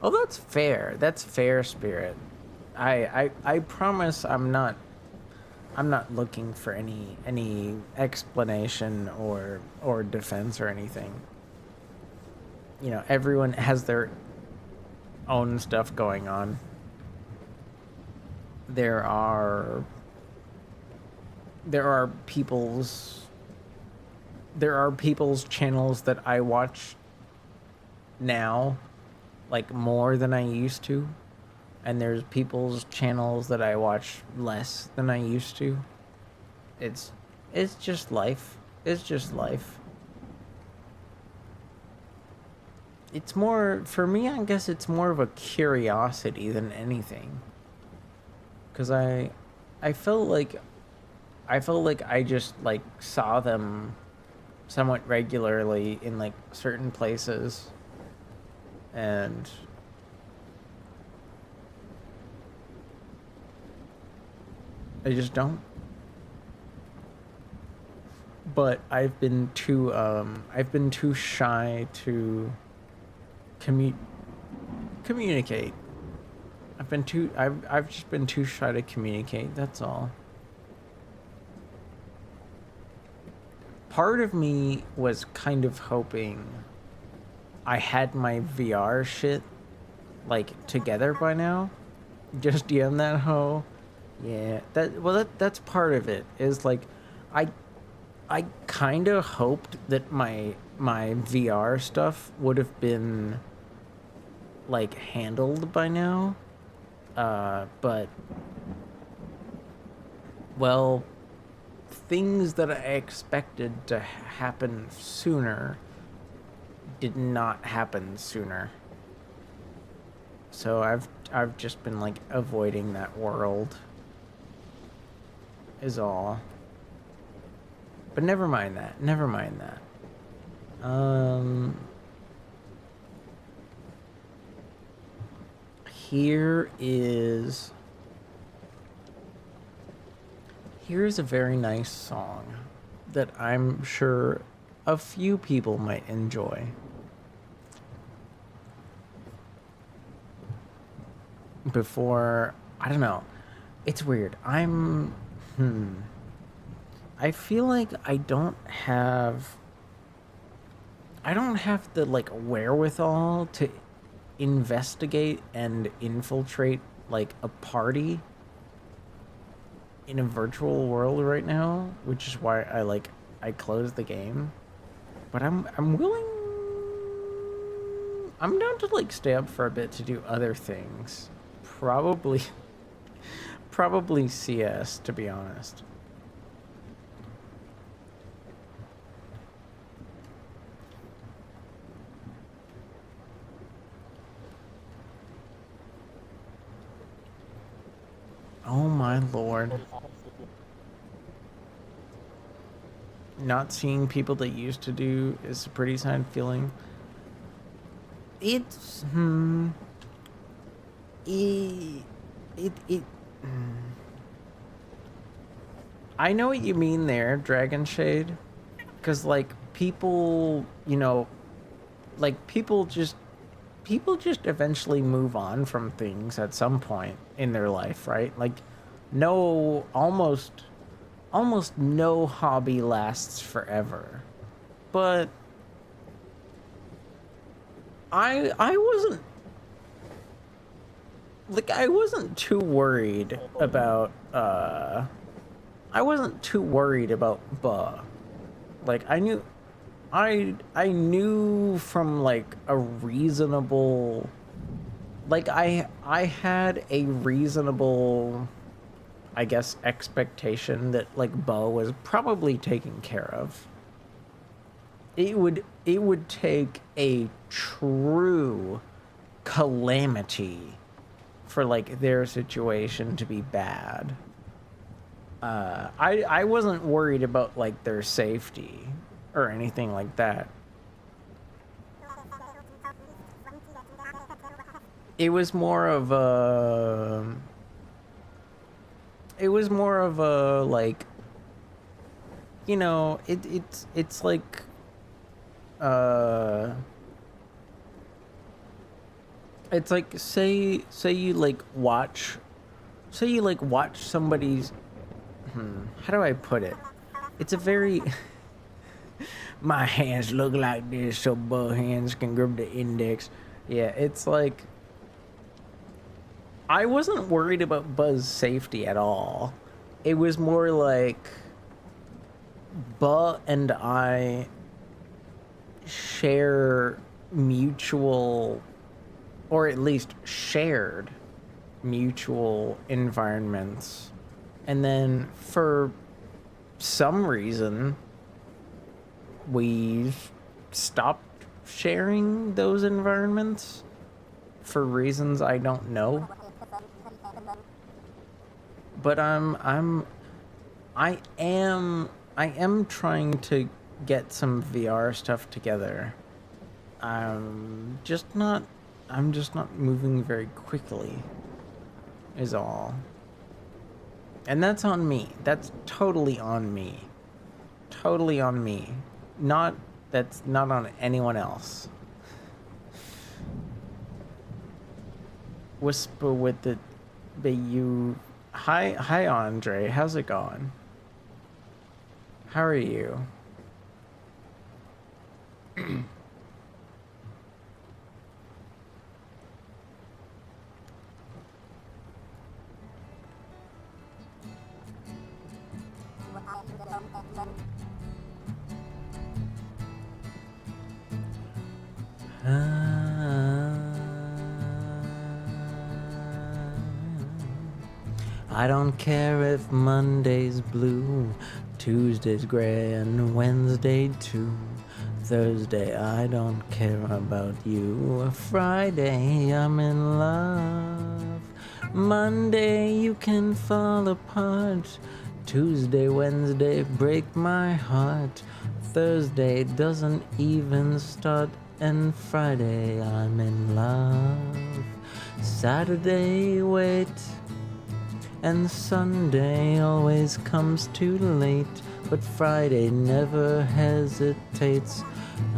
Oh, that's fair. That's fair, Spirit. I promise I'm not looking for any explanation or defense or anything. You know, everyone has their own stuff going on. There are people's channels that I watch now, like more than I used to, and there's people's channels that I watch less than I used to. It's just life. It's just life. It's more, for me, I guess it's more of a curiosity than anything. 'Cause I felt like I just like saw them somewhat regularly in like certain places, and I just don't. But I've been too shy to communicate. I've just been too shy to communicate, that's all. Part of me was kind of hoping I had my VR shit like together by now. Just DM that hoe. Yeah, that's part of it. Is like I kind of hoped that my VR stuff would have been like handled by now. But well, things that I expected to happen sooner did not happen sooner. So I've just been like avoiding that world is all. But never mind that. Never mind that. Here's a very nice song that I'm sure a few people might enjoy. Before, I don't know. It's weird. I feel like I don't have the like wherewithal to investigate and infiltrate like a party in a virtual world right now, which is why I closed the game. But I'm willing. I'm down to like stay up for a bit to do other things. Probably CS, to be honest. Oh my lord. Not seeing people that used to do is a pretty sad feeling. It's I know what you mean there, Dragon Shade. 'Cause like people, you know, like people just eventually move on from things at some point in their life, right? Like almost no hobby lasts forever. But I wasn't too worried about Buh. Like I knew from like a reasonable, like I had a reasonable, I guess, expectation that like Buh was probably taken care of. It would take a true calamity for like their situation to be bad. I wasn't worried about like their safety or anything like that. It was more of a like, you know, it's like it's like say you like watch somebody's how do I put it? It's a very my hands look like this so Buh hands can grab the index. Yeah, it's like I wasn't worried about Buh's safety at all. It was more like Buh and I share mutual, or at least shared mutual environments. And then for some reason, we stopped sharing those environments for reasons I don't know. But I am trying to get some VR stuff together. I'm just not I'm just not moving very quickly, is all. And that's on me. That's totally on me. Totally on me. That's not on anyone else. Whisper with the you. Hi Andre, how's it going? How are you? I don't care if Monday's blue, Tuesday's gray, and Wednesday too. Thursday, I don't care about you. Friday, I'm in love. Monday, you can fall apart. Tuesday, Wednesday, break my heart. Thursday doesn't even start. And Friday, I'm in love. Saturday, wait. And Sunday always comes too late. But Friday never hesitates.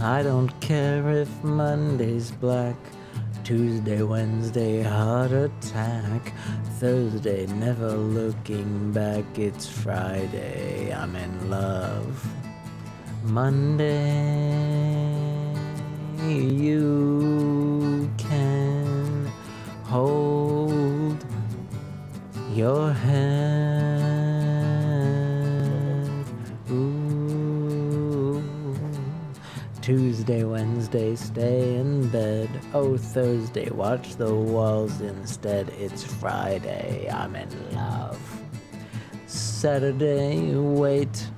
I don't care if Monday's black. Tuesday, Wednesday, heart attack. Thursday, never looking back. It's Friday, I'm in love. Monday, you can hold your head. Ooh. Tuesday, Wednesday, stay in bed. Oh, Thursday, watch the walls instead. It's Friday, I'm in love. Saturday, wait.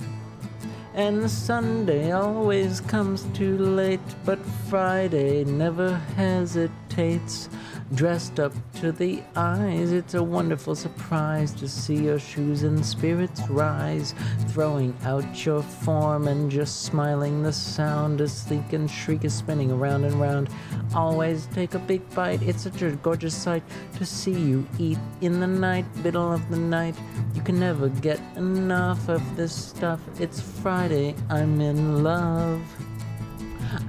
And Sunday always comes too late. But Friday never hesitates. Dressed up to the eyes, it's a wonderful surprise to see your shoes and spirits rise. Throwing out your form and just smiling, the sound is sleek and shriek is spinning around and round. Always take a big bite, it's such a gorgeous sight to see you eat in the night, middle of the night. You can never get enough of this stuff. It's Friday, I'm in love.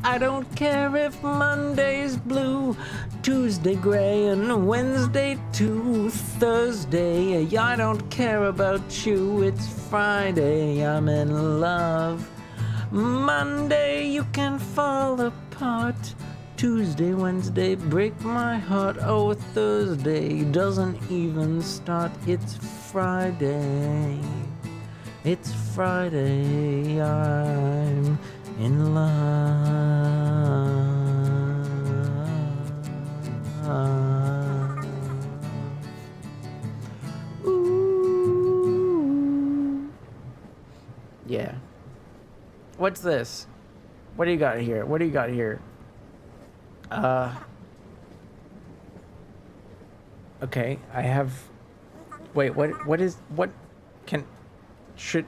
I don't care if Monday's blue, Tuesday gray, and Wednesday too. Thursday, I don't care about you. It's Friday, I'm in love. Monday, you can fall apart. Tuesday, Wednesday, break my heart. Oh, Thursday doesn't even start. It's Friday. It's Friday, I'm in love. Ooh. Yeah. What's this? What do you got here? What do you got here? Okay, I have. Wait, what can. Should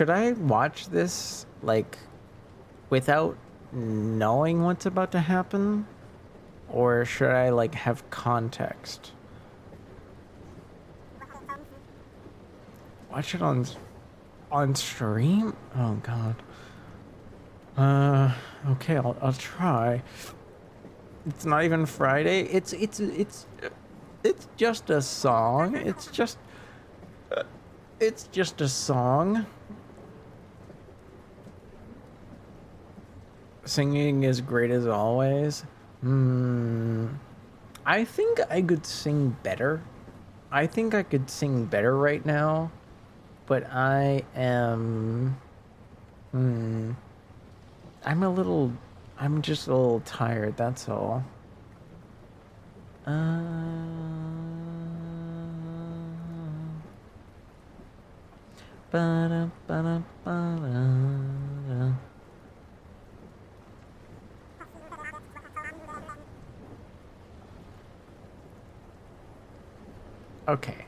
I watch this like without knowing what's about to happen, or should I like have context? Watch it on stream? Oh god. Okay, I'll try. It's not even Friday. It's just a song. It's just a song. Singing is great as always. I think I could sing better. I think I could sing better right now, but I am. I'm just a little tired. That's all. Okay.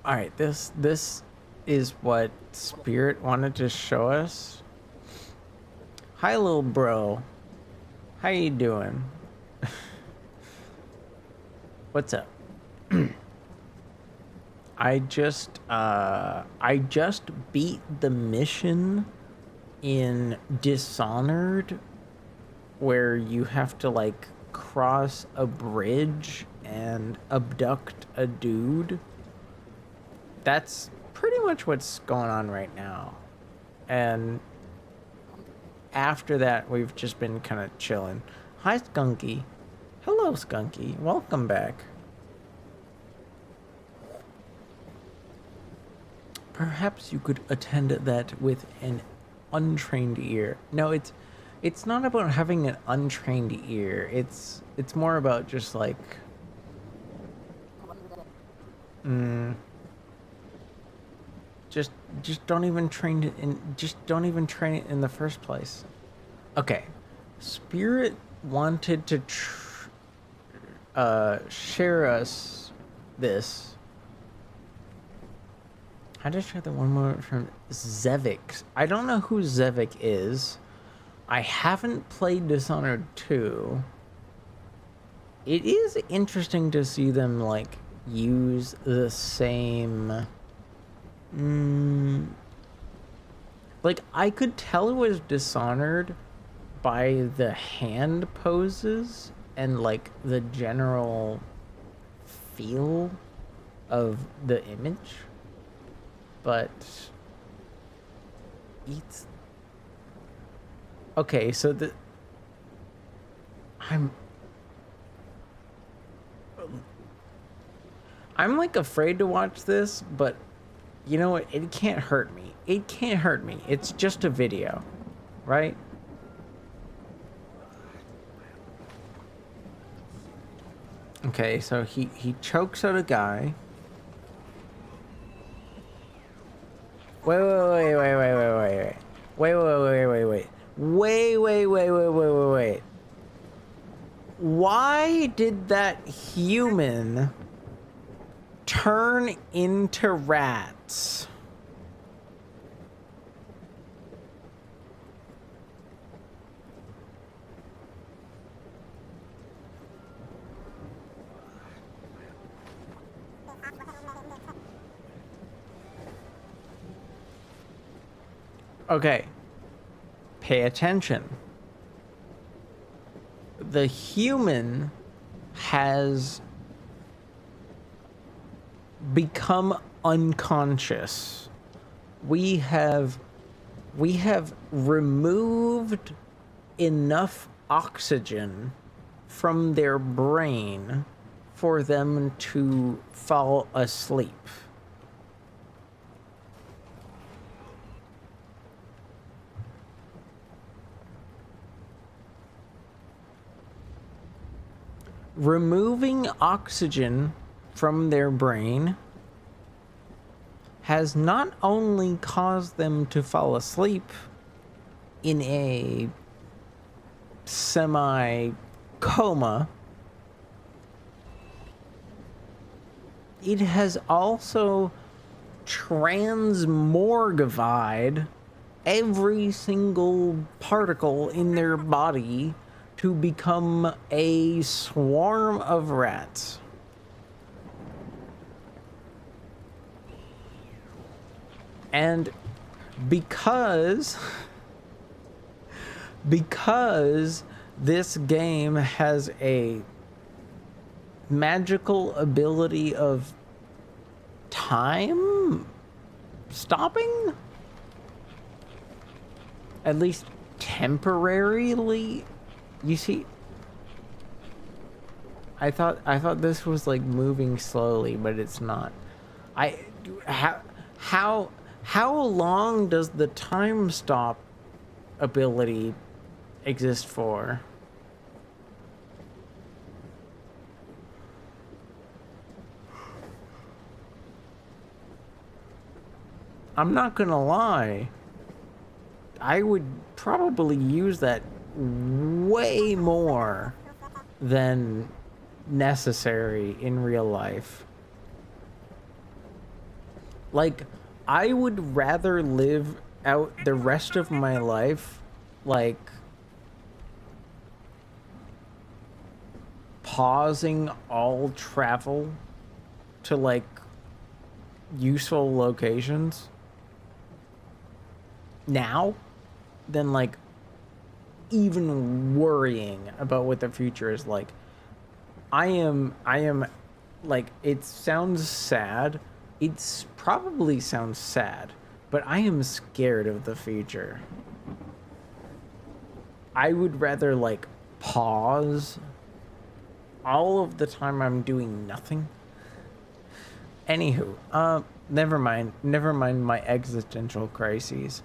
All right, this is what Spirit wanted to show us. Hi, little bro. How you doing? What's up? I just beat the mission in Dishonored where you have to like cross a bridge and abduct a dude. That's pretty much what's going on right now. And after that, we've just been kind of chilling. Hi, Skunky. Hello, Skunky. Welcome back. Perhaps you could attend that with an untrained ear. No, it's not about having an untrained ear. It's more about just like just don't even train it in don't even train it in the first place. Okay. Spirit wanted to share us this. I just heard the one more from Zevik. I don't know who Zevik is. I haven't played Dishonored 2. It is interesting to see them like use the same like I could tell it was Dishonored by the hand poses and like the general feel of the image. But it's okay, so I'm like afraid to watch this, but you know what? It can't hurt me. It can't hurt me. It's just a video, right? Okay, so he chokes out a guy. Wait. Why did that human turn into rats? Okay, pay attention. The human has become unconscious. We have removed enough oxygen from their brain for them to fall asleep. Removing oxygen from their brain has not only caused them to fall asleep in a semi-coma, it has also transmorgified every single particle in their body to become a swarm of rats. And because this game has a magical ability of time stopping, at least temporarily. You see, I thought this was like moving slowly, but it's not. How long does the time stop ability exist for? I'm not gonna lie. I would probably use that way more than necessary in real life. Like, I would rather live out the rest of my life, like, pausing all travel to, like, useful locations now than, like, even worrying about what the future is like. I am, like, it sounds sad. It's probably sounds sad, but I am scared of the future. I would rather, like, pause all of the time I'm doing nothing. Anywho, never mind my existential crises.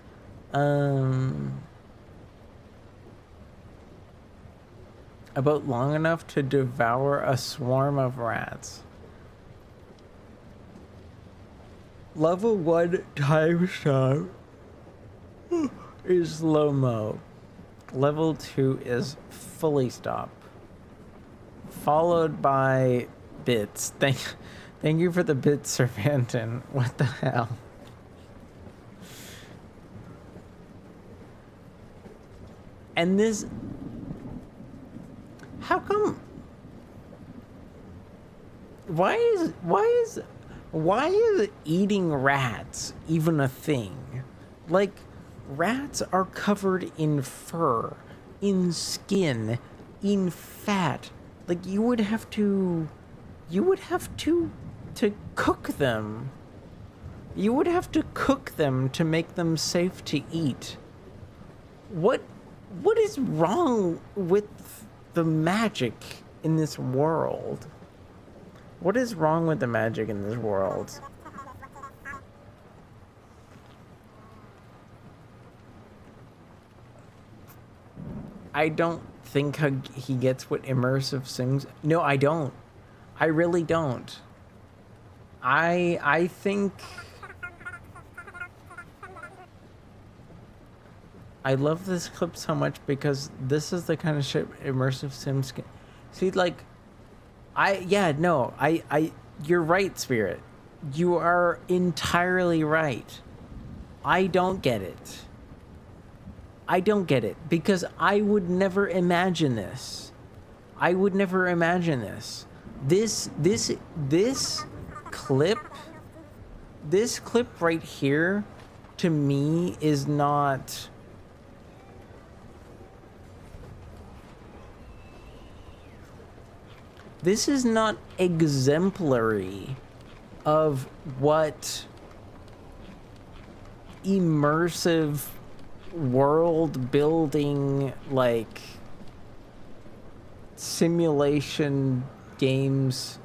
About long enough to devour a swarm of rats. Level 1 time stop is slow-mo. Level 2 is fully stop. Followed by bits. Thank you for the bits, Servantin. What the hell? And this... How come... Why is eating rats even a thing? Like, rats are covered in fur, in skin, in fat. Like, you would have to cook them. You would have to cook them to make them safe to eat. What is wrong with the magic in this world? What is wrong with the magic in this world? I don't think he gets what immersive sims. No, I don't. I really don't. I think I love this clip so much because this is the kind of shit immersive sims can see. Like, you're right, Spirit. You are entirely right. I don't get it. I don't get it because I would never imagine this. I would never imagine this. This clip right here to me is not... This is not exemplary of what immersive world building, like, simulation games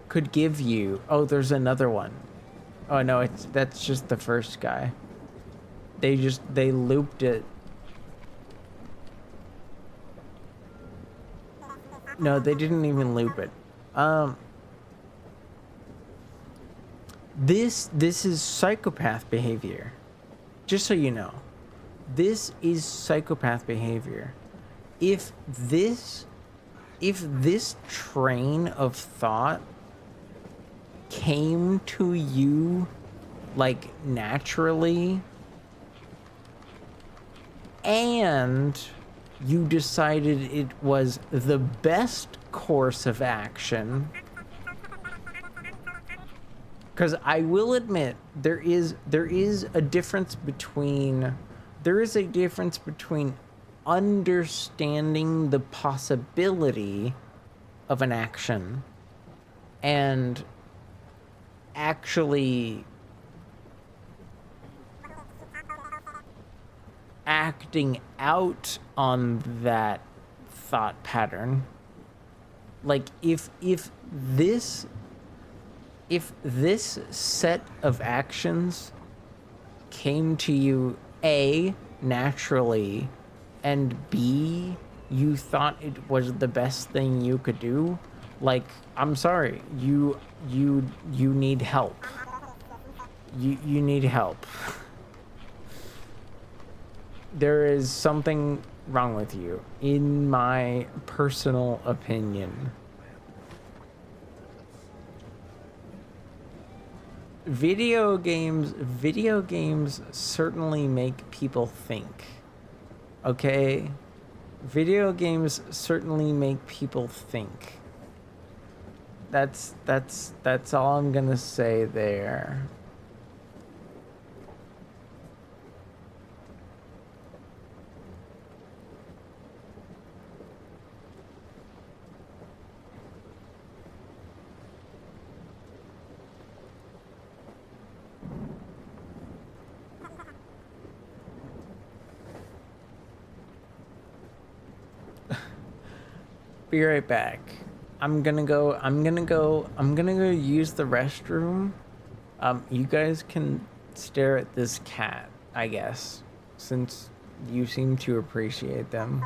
could give you. Oh, there's another one. Oh no, that's just the first guy. They looped it. No, they didn't even loop it. This is psychopath behavior. Just so you know. This is psychopath behavior. If this train of thought came to you, like, naturally, and you decided it was the best course of action, because I will admit there is a difference between understanding the possibility of an action and actually acting out on that thought pattern. Like, if this set of actions came to you, A, naturally, and B, you thought it was the best thing you could do, like, I'm sorry, you need help. You need help. There is something wrong with you, in my personal opinion. video games certainly make people think. Okay? Video games certainly make people think. That's all I'm gonna say there. Be right back. I'm gonna go use the restroom. You guys can stare at this cat, I guess, since you seem to appreciate them.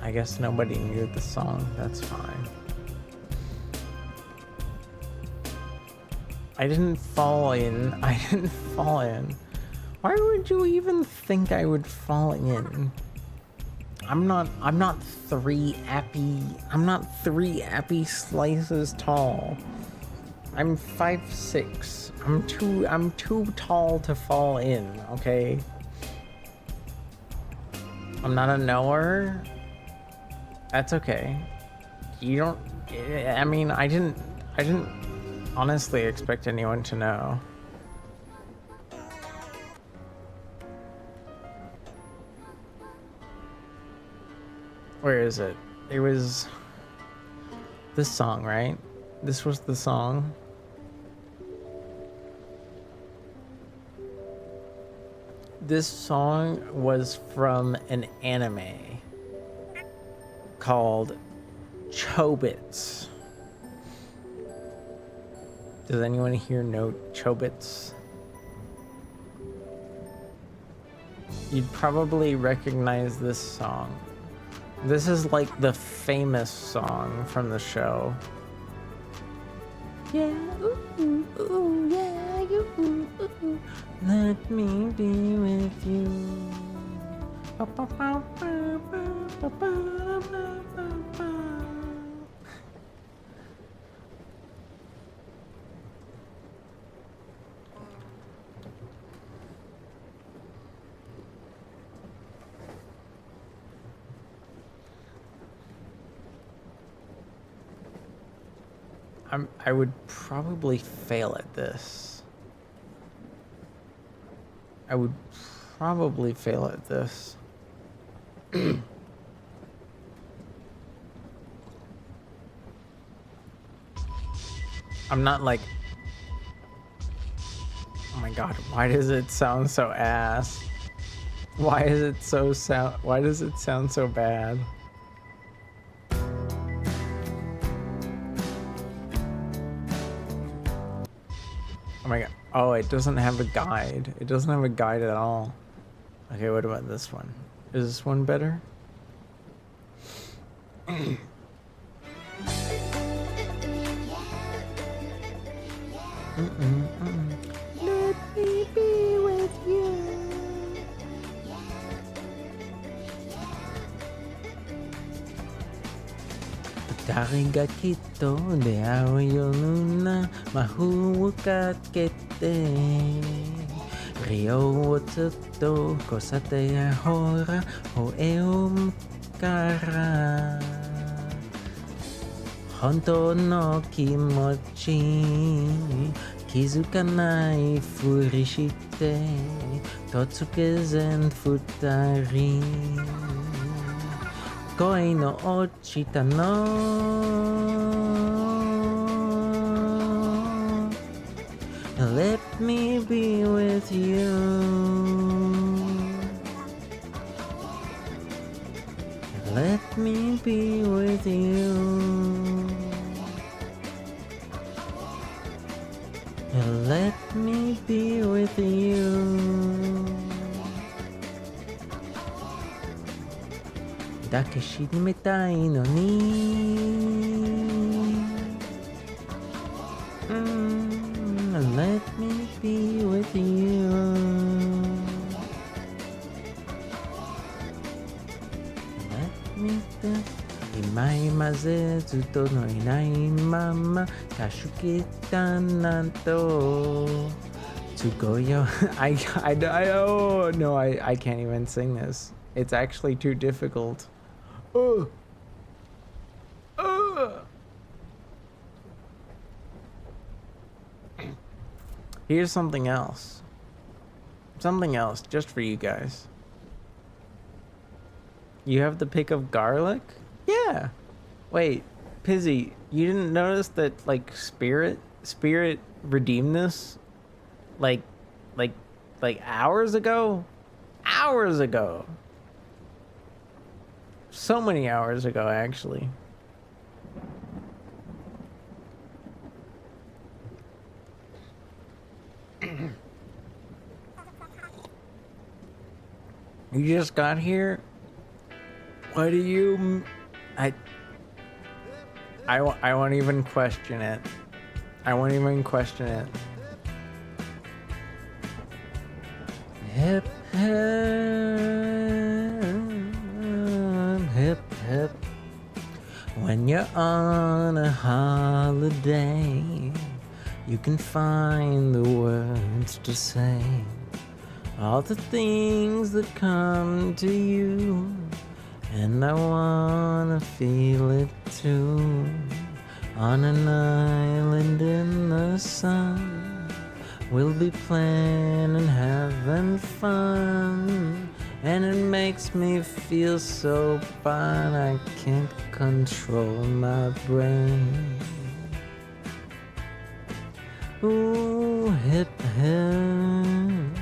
I guess nobody knew the song. That's fine. I didn't fall in. Why would you even think I would fall in? I'm not 3 appy slices tall. I'm 5'6". I'm too tall to fall in, okay? I'm not a knower. That's okay. You don't, I mean, I didn't honestly expect anyone to know. Where is it? It was this song, right? This was the song. This song was from an anime called Chobits. Does anyone here know Chobits? You'd probably recognize this song. This is like the famous song from the show. Yeah, ooh, ooh, yeah, you, ooh, ooh. Let me be with you. I would probably fail at this. I would probably fail at this. I'm not like... Oh my god, why does it sound so ass? Why is it so why does it sound so bad? Oh my god. Oh, it doesn't have a guide. It doesn't have a guide at all. Okay, what about this one? Is this one better? Let me be with you. Tariga kito de aoyonuna mahuukat kete Rio wotsuto kosate ahora ho eum kara Honto no kimochi kizukanai furishite totsuke zen futari Koi no ochita no Let me be with you Let me be with you Let me be with you Dakeshi metai no ni Let me be with you Let me be Imai maze zuto no inai mama Kashukita nanto Tsugoyo oh no I can't even sing this. It's actually too difficult. Here's something else. Something else just for you guys. You have the pick of garlic? Yeah. Wait, Pizzy, you didn't notice that like Spirit redeemed this? Like hours ago? Hours ago. So many hours ago, actually. You just got here? What do you... I won't even question it. I won't even question it. Hip, hip. you're on a holiday, you can find the words to say all the things that come to you, and I wanna feel it too. On an island in the sun, we'll be playing and having fun, and it makes me feel so fine I can't control my brain. Ooh, hip hip,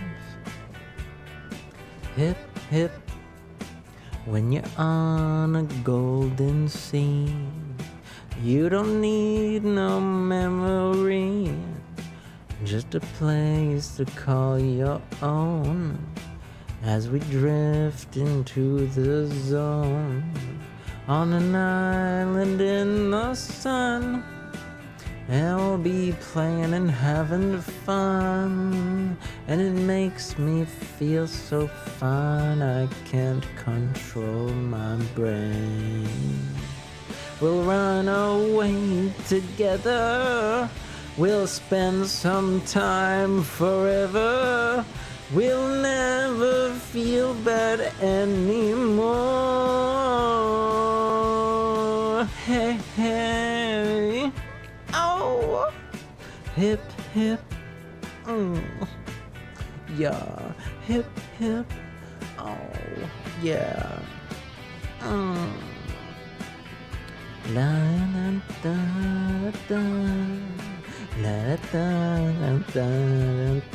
hip hip, when you're on a golden sea, you don't need no memory, just a place to call your own. As we drift into the zone, on an island in the sun, and we'll be playing and having fun, and it makes me feel so fine I can't control my brain. We'll run away together, we'll spend some time forever, we'll never feel bad anymore. Hey, hey, oh, hip, hip, yeah, hip, hip, oh, yeah, la la da da, la da da da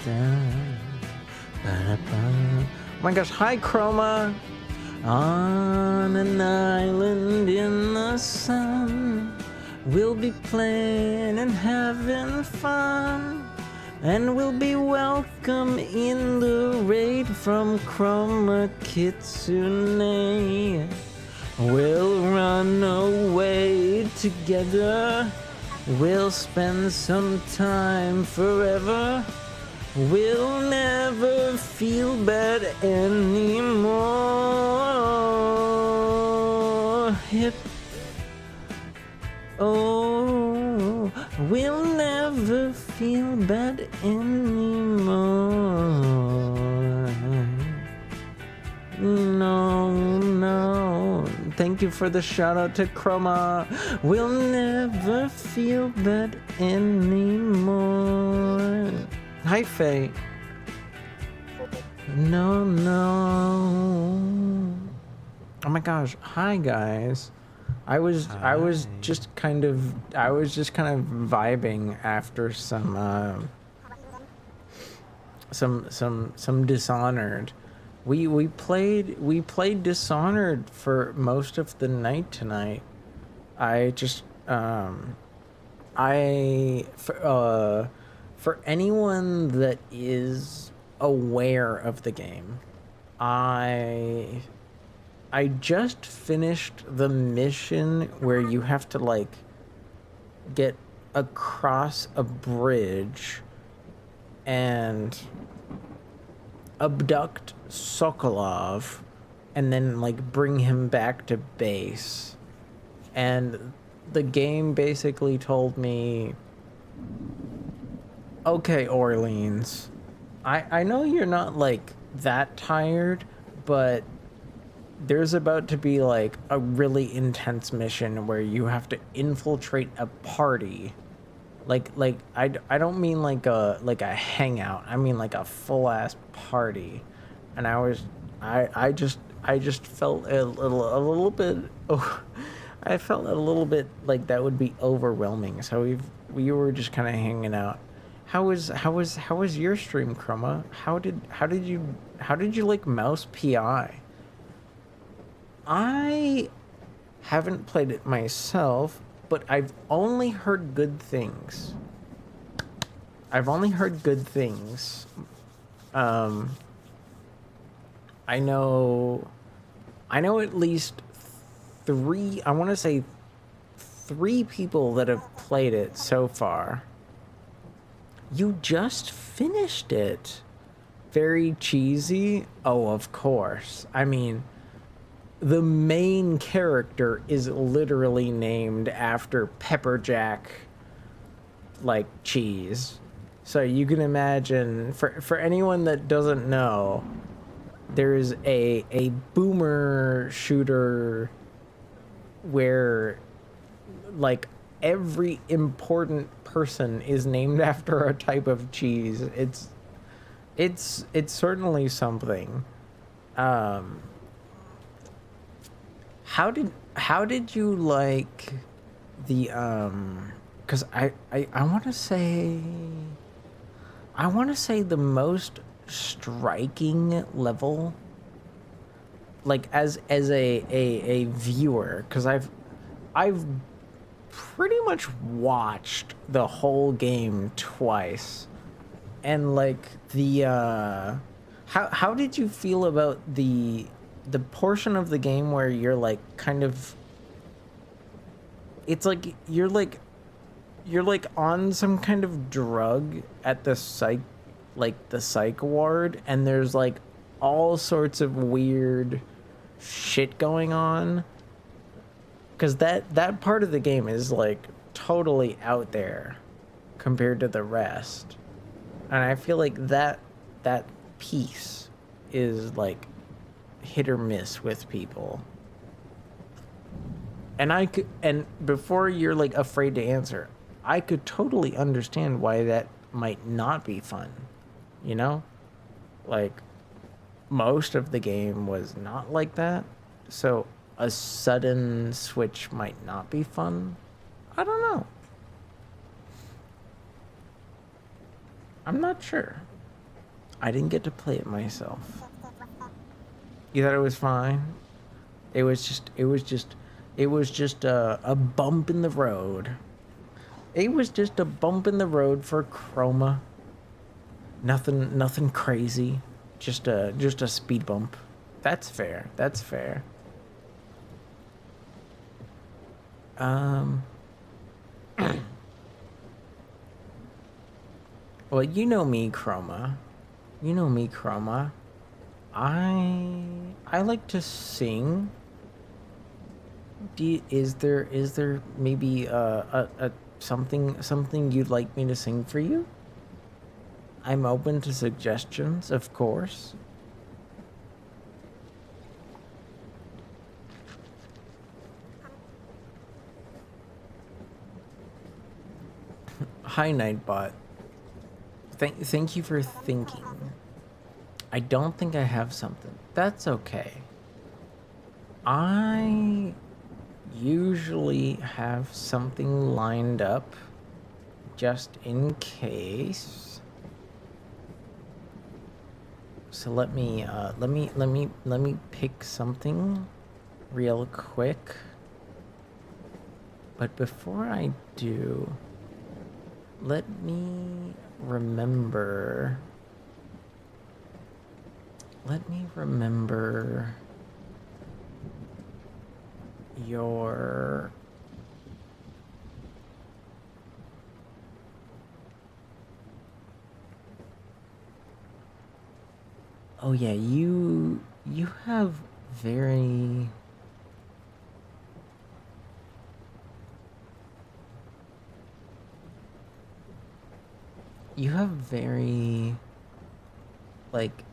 da. Oh my gosh, hi Chroma! On an island in the sun, we'll be playing and having fun, and we'll be welcome in the raid from Chroma Kitsune. We'll run away together, we'll spend some time forever, we'll never feel bad anymore. Hip, oh, we'll never feel bad anymore. No, no. Thank you for the shout out to Chroma. We'll never feel bad anymore. Hi, Faye. No, no. Oh my gosh. Hi, guys. I was just kind of vibing after some Dishonored. We played Dishonored for most of the night tonight. For anyone that is aware of the game, I just finished the mission where you have to like get across a bridge and abduct Sokolov and then like bring him back to base. And the game basically told me, okay, Orleans, I know you're not like that tired, but there's about to be like a really intense mission where you have to infiltrate a party. Like I don't mean like a hangout. I mean like a full ass party. And I just felt a little bit I felt a little bit like that would be overwhelming. So we were just kind of hanging out. How was your stream, Chroma? How did you like Mouse PI? I haven't played it myself, but I've only heard good things. I know at least three, I want to say 3 people that have played it so far. You just finished it. Very cheesy? Oh, of course. I mean, the main character is literally named after Pepper Jack, like, cheese. So you can imagine, for anyone that doesn't know, there's a boomer shooter where, like, every important person is named after a type of cheese. It's certainly something. How did you like the because I want to say the most striking level, like as a viewer, because I've pretty much watched the whole game twice, and like the how did you feel about the portion of the game where you're like kind of, it's like you're like on some kind of drug at the psych ward, and there's like all sorts of weird shit going on, because that part of the game is like totally out there compared to the rest, and I feel like that piece is like hit or miss with people. And before you're like afraid to answer, I could totally understand why that might not be fun, you know? Like, most of the game was not like that, so a sudden switch might not be fun. I don't know. I'm not sure. I didn't get to play it myself. You thought it was fine? It was just a bump in the road. It was just a bump in the road for Chroma. Nothing crazy. Just a speed bump. That's fair. That's fair. Well, you know me, Chroma. You know me, Chroma. I like to sing. Is there maybe a something you'd like me to sing for you? I'm open to suggestions, of course. Hi, Nightbot. Thank you for thinking. I don't think I have something. That's okay. I usually have something lined up just in case. So let me pick something real quick. But before I do, let me remember. Your oh yeah, you have very like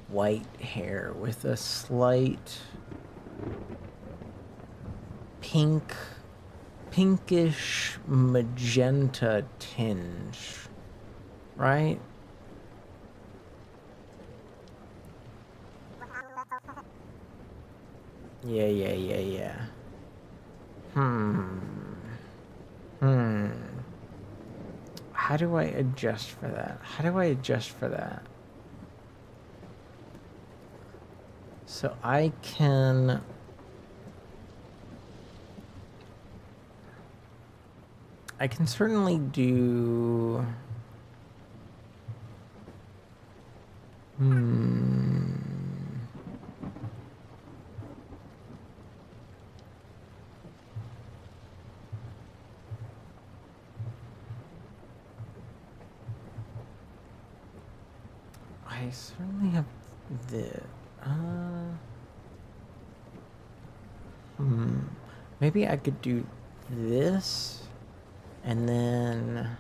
white hair with a slight pinkish magenta tinge, right? Yeah. How do I adjust for that? So I can certainly do I certainly have the Maybe I could do this, and then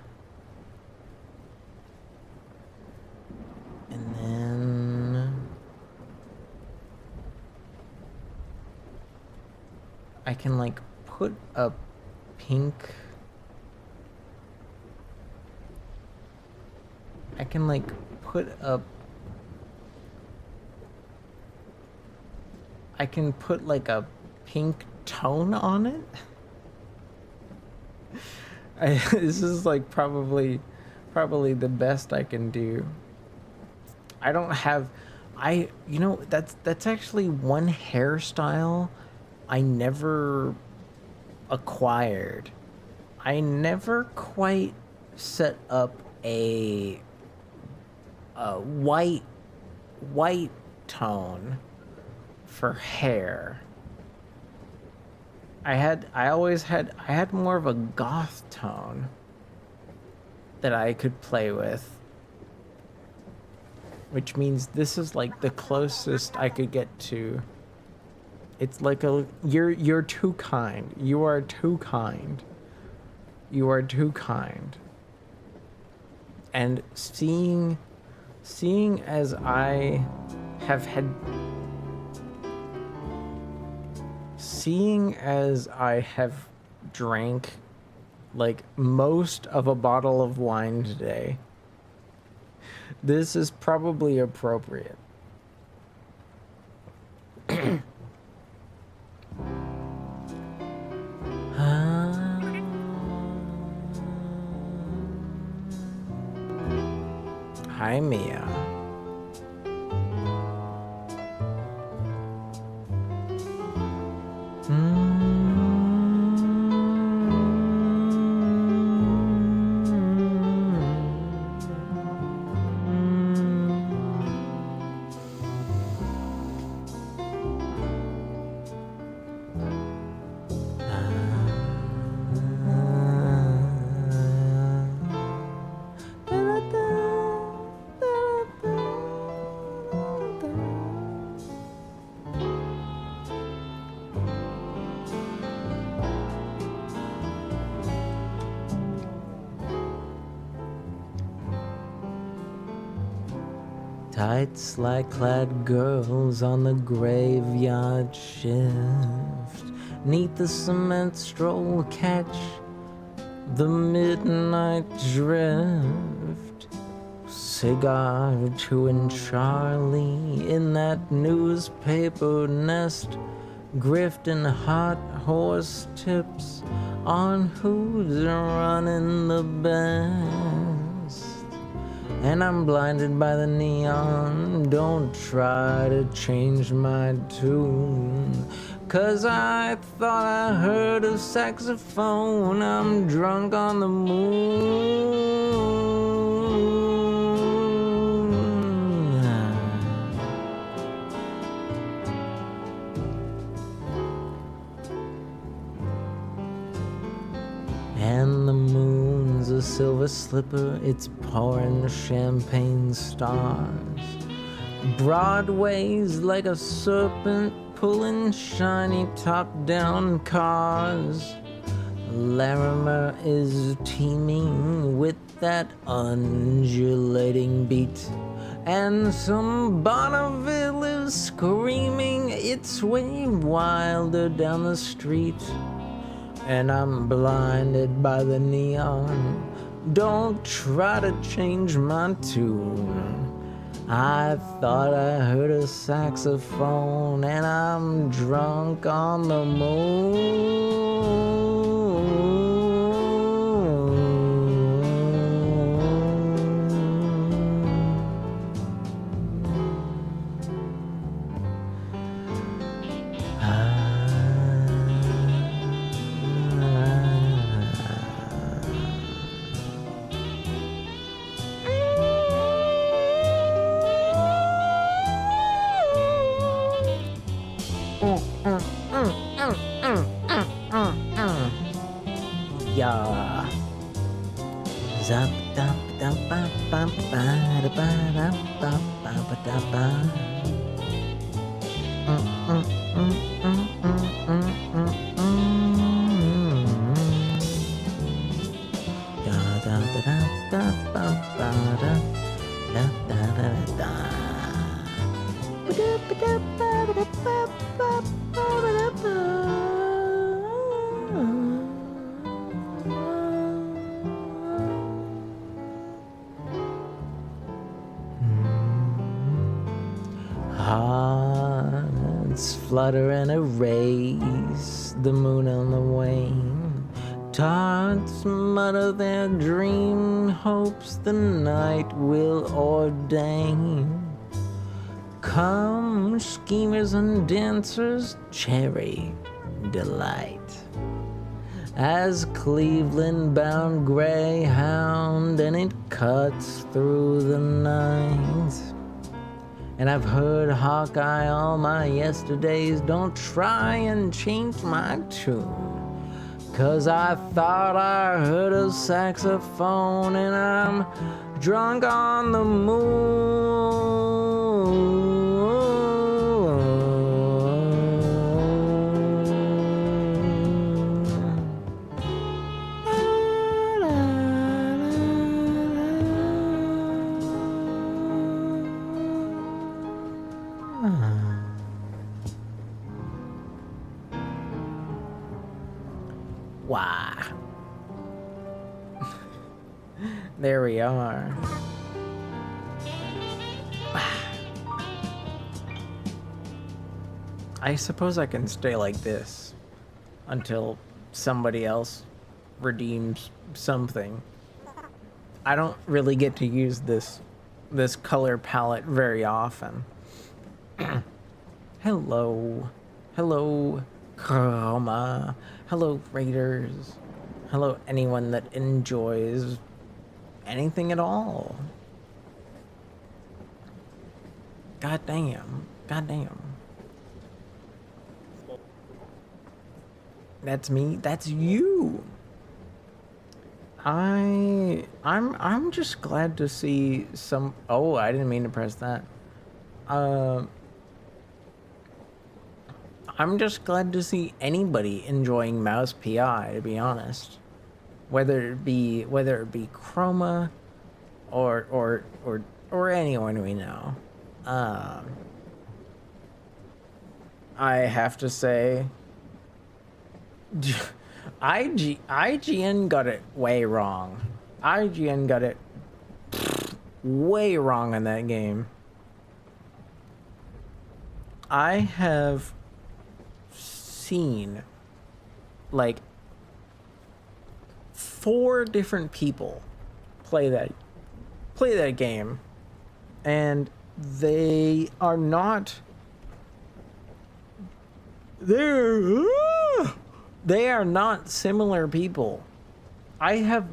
I can like put a pink. I can like put a. I can put like a pink tone on it. This is like probably the best I can do. I don't have, you know, that's actually one hairstyle I never acquired. I never quite set up a white tone for hair. I had more of a goth tone that I could play with, which means this is like the closest I could get to. It's like you're too kind. You are too kind. You are too kind. And seeing as I have had drank like most of a bottle of wine today, this is probably appropriate. Hi, Mia. Tight slide-clad girls on the graveyard shift, 'neath the cement stroll catch the midnight drift. Cigar chewing Charlie in that newspaper nest, grifting hot horse tips on who's running the best. And I'm blinded by the neon, don't try to change my tune, 'cause I thought I heard a saxophone, I'm drunk on the moon. And the moon's a silver slipper, it's pouring champagne stars. Broadway's like a serpent pulling shiny top-down cars. Larimer is teeming with that undulating beat, and some Bonneville is screaming its way wilder down the street. And I'm blinded by the neon, don't try to change my tune. I thought I heard a saxophone, and I'm drunk on the moon. Yeah. Zap dap dap ba ba ba da ba da ba ba ba da ba. Hearts flutter in a race, the moon on the wane. Tarts mutter their dream hopes the night will ordain. Come, schemers and dancers, cherry delight. As Cleveland-bound greyhound, and it cuts through the night. And I've heard Hawkeye all my yesterdays. Don't try and change my tune. 'Cause I thought I heard a saxophone, and I'm drunk on the Why? There we are. I suppose I can stay like this until somebody else redeems something. I don't really get to use this color palette very often. Hello. Hello, Chroma. Hello, Raiders. Hello, anyone that enjoys anything at all. God damn. God damn. That's me. That's you. I'm just glad to see some. Oh, I didn't mean to press that. I'm just glad to see anybody enjoying Mouse PI, to be honest. Whether it be Chroma or anyone we know. I have to say, IGN got it way wrong. IGN got it way wrong in that game. I have seen like 4 different people play that game, and they are not they are not similar people. I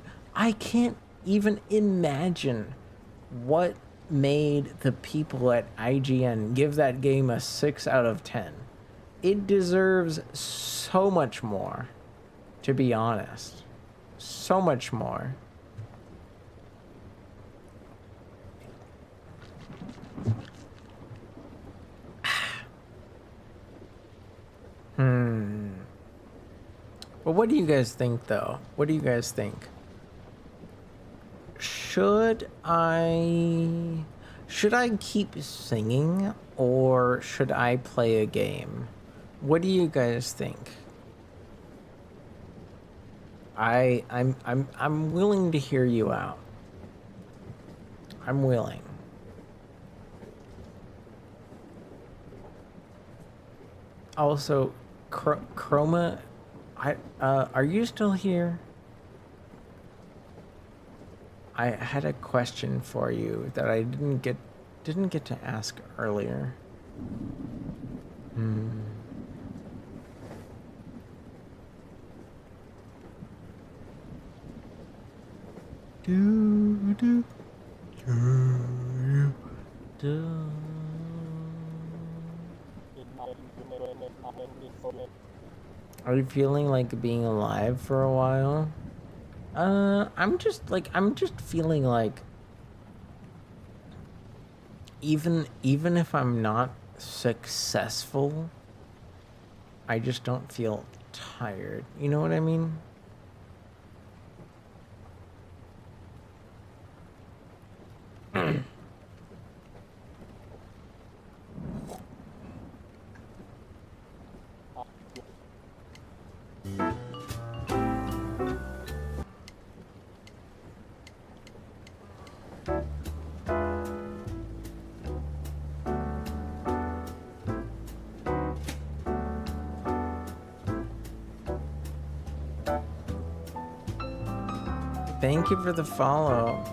can't even imagine what made the people at IGN give that game a 6 out of 10. It deserves so much more, to be honest. So much more. But what do you guys think, though? What do you guys think? Should I keep singing, or should I play a game? What do you guys think? I'm willing to hear you out. I'm willing. Also, Chroma, are you still here? I had a question for you that I didn't get to ask earlier. Are you feeling like being alive for a while? I'm just feeling like even if I'm not successful, I just don't feel tired. You know what I mean? Thank you for the follow.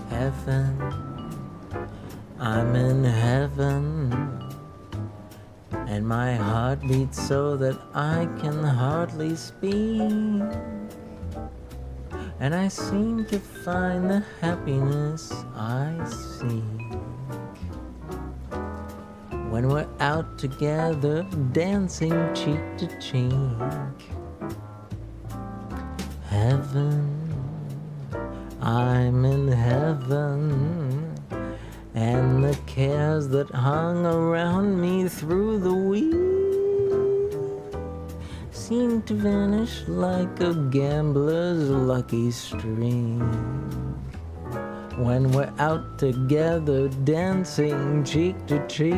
Heaven, I'm in heaven, and my heart beats so that I can hardly speak, and I seem to find the happiness I seek when we're out together, dancing cheek to cheek. Heaven, I'm in heaven, and the cares that hung around me through the week seem to vanish like a gambler's lucky streak when we're out together, dancing cheek to cheek.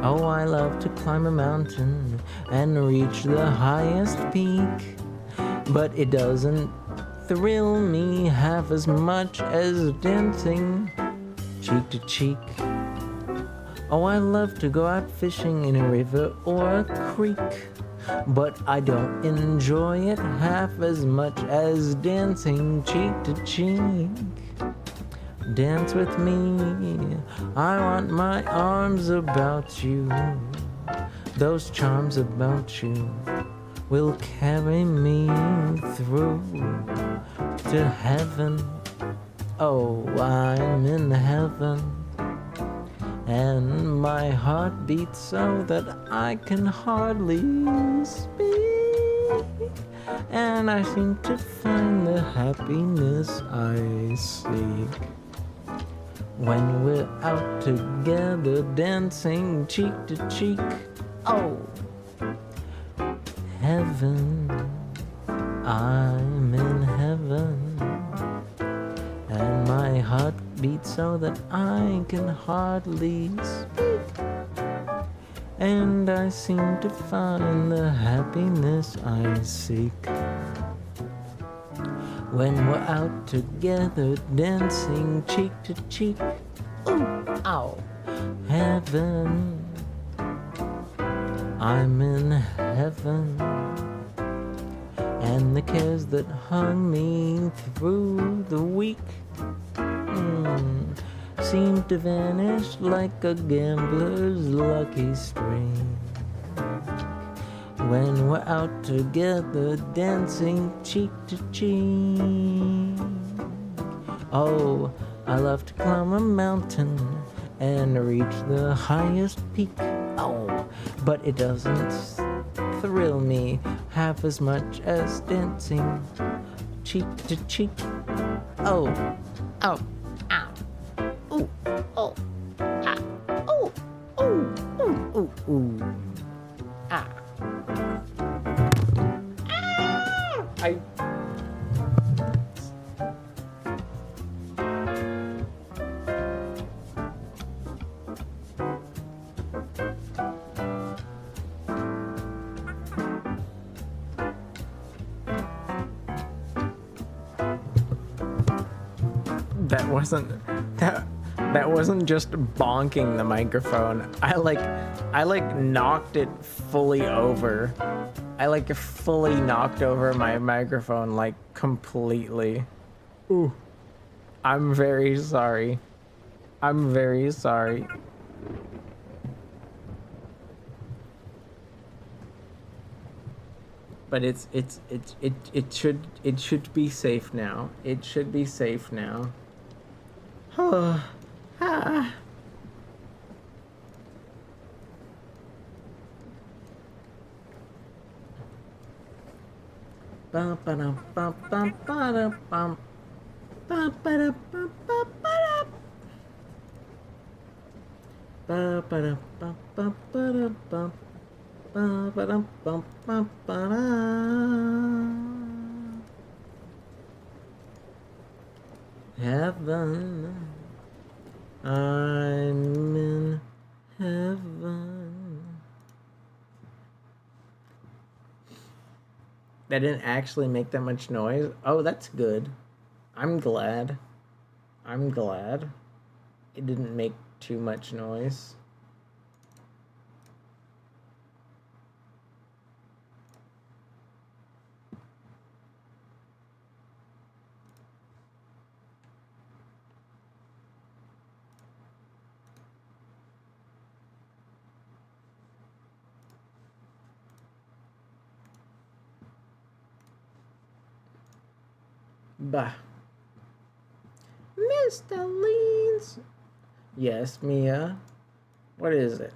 Oh, I love to climb a mountain and reach the highest peak, but it doesn't thrill me half as much as dancing cheek to cheek. Oh, I love to go out fishing in a river or a creek, but I don't enjoy it half as much as dancing cheek to cheek. Dance with me, I want my arms about you. Those charms about you will carry me through to heaven. Oh, I'm in heaven, and my heart beats so that I can hardly speak, and I seem to find the happiness I seek when we're out together, dancing cheek to cheek. Oh, heaven, I'm in heaven, and my heart beats so that I can hardly speak, and I seem to find the happiness I seek when we're out together, dancing cheek to cheek. Ooh, ow, heaven, I'm in heaven, and the cares that hung me through the week seem to vanish like a gambler's lucky streak when we're out together, dancing cheek to cheek. Oh, I love to climb a mountain and reach the highest peak. Oh, but it doesn't thrill me half as much as dancing cheek to cheek. Oh, oh, ow, ooh, oh, ah, ooh, ooh, ooh, ooh, ooh, ah. I that wasn't just bonking the microphone. I knocked it fully over. I fully knocked over my microphone, like, completely. Ooh. I'm very sorry. I'm very sorry. But it should be safe now. It should be safe now. Oh. Ah. Bum ba-dum bum bum ba-dum bum bum ba-dum bum bum ba-dum ba-dum bum bum ba-dum bum ba-dum bum bum ba-dum. Heaven, I'm in heaven. That didn't actually make that much noise. Oh, that's good. I'm glad. I'm glad. it didn't make too much noise. Bah. Mr. Leans. Yes, Mia. What is it?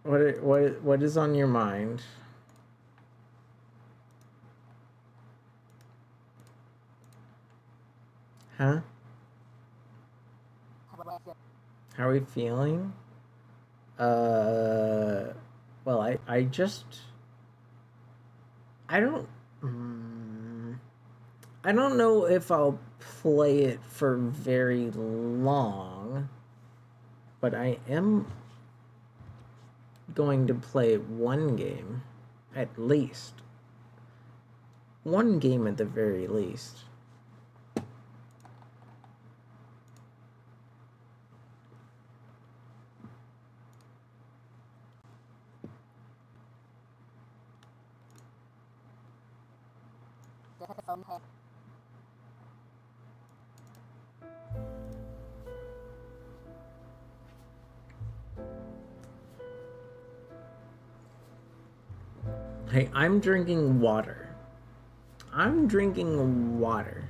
What is on your mind? Huh? How are we feeling? Well, I just I don't I don't know if I'll play it for very long, but I am going to play one game, at least. One game at the very least. Hey, I'm drinking water. I'm drinking water.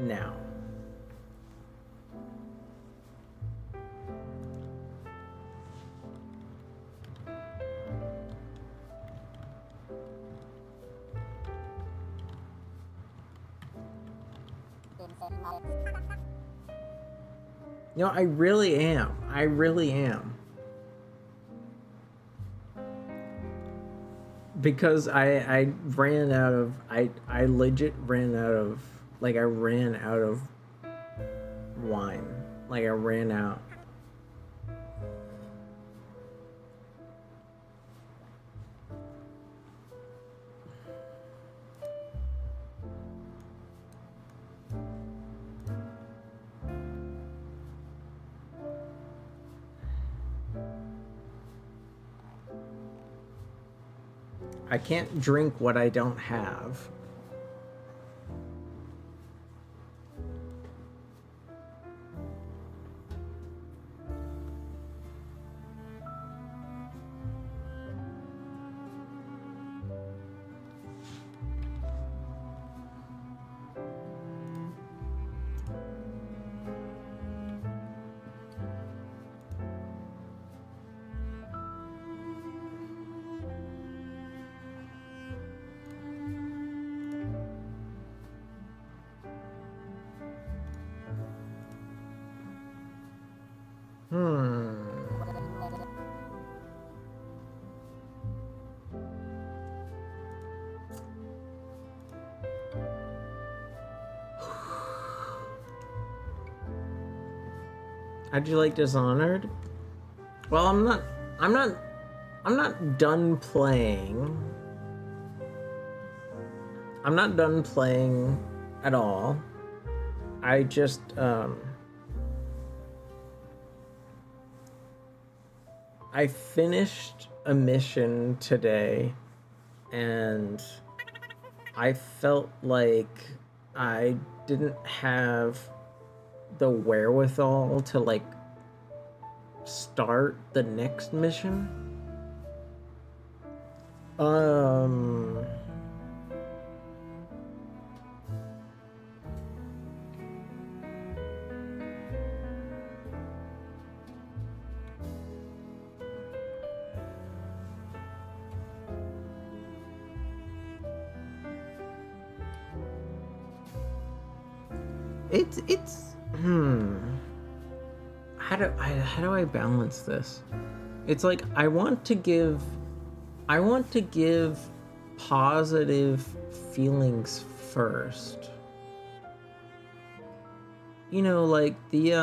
Now. No, I really am. I really am. Because I ran out of I legit ran out of I ran out of wine. Like I ran out. I can't drink what I don't have. How'd you like Dishonored? Well, I'm not done playing. I'm not done playing at all. I just I finished a mission today and I felt like I didn't have the wherewithal to start the next mission. How do I balance this? It's like I want to give positive feelings first. You know, like the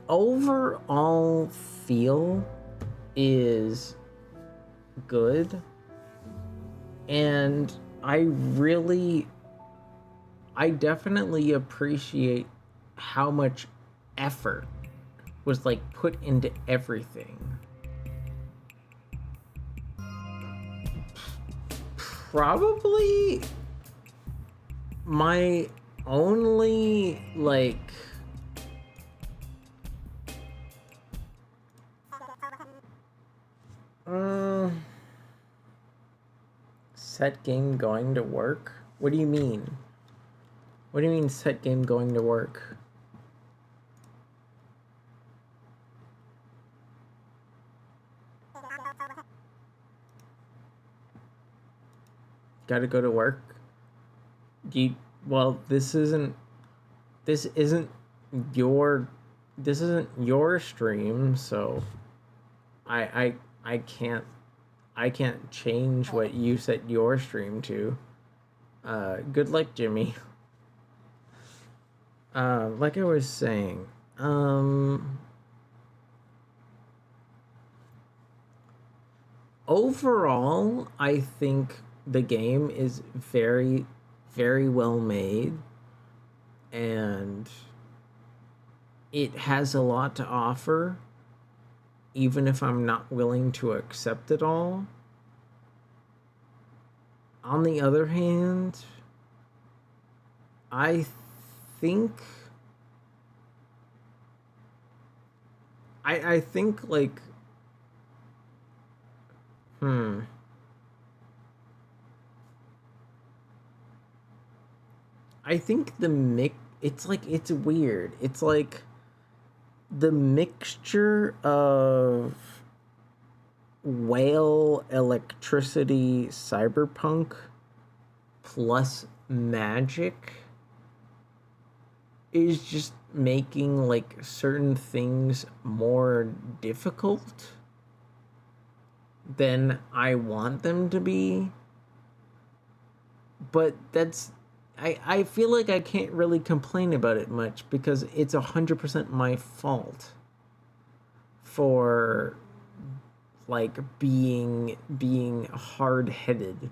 overall feel is good. And I definitely appreciate how much effort was like put into everything. Probably my only like set game going to work? What do you mean? What do you mean set game going to work? Gotta go to work? Well, this isn't your stream, so I can't change what you set your stream to. Good luck, Jimmy. Like I was saying, overall, I think the game is very, very well made, and it has a lot to offer, even if I'm not willing to accept it all. On the other hand, I think like I think it's weird. It's like the mixture of whale electricity cyberpunk plus magic is just making like certain things more difficult than I want them to be. But I feel like I can't really complain about it much because it's 100% my fault for like being hard-headed.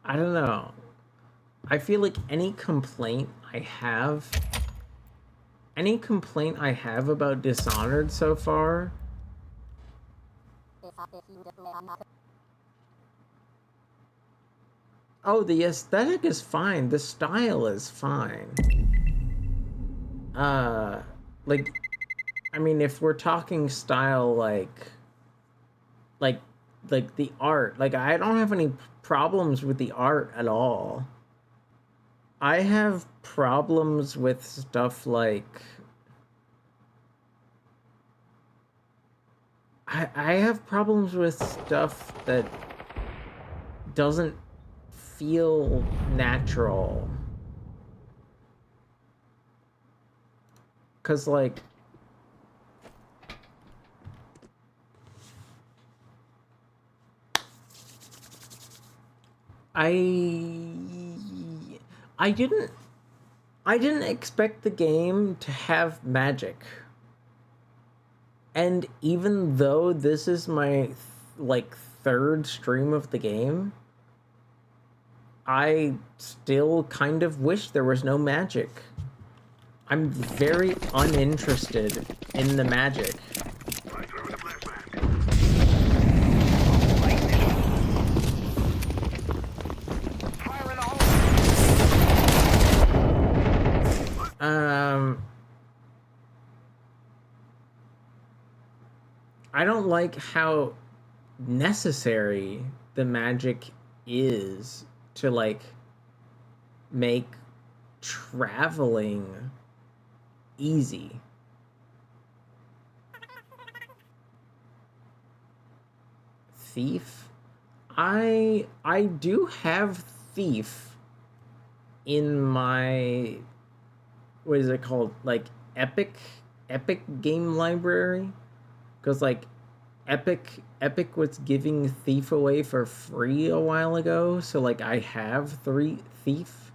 I don't know. I feel like any complaint I have about Dishonored so far oh, the aesthetic is fine. The style is fine. Like, I mean, if we're talking style, like the art, like I don't have any problems with the art at all. I have problems with stuff like I have problems with stuff that doesn't feel natural. 'Cause like I didn't expect the game to have magic. And even though this is my like third stream of the game, I still kind of wish there was no magic. I'm very uninterested in the magic. I don't like how necessary the magic is to like make traveling easy. Thief? I do have Thief in my, what is it called? Like Epic game library? Because like Epic was giving Thief away for free a while ago, so like I have Thief.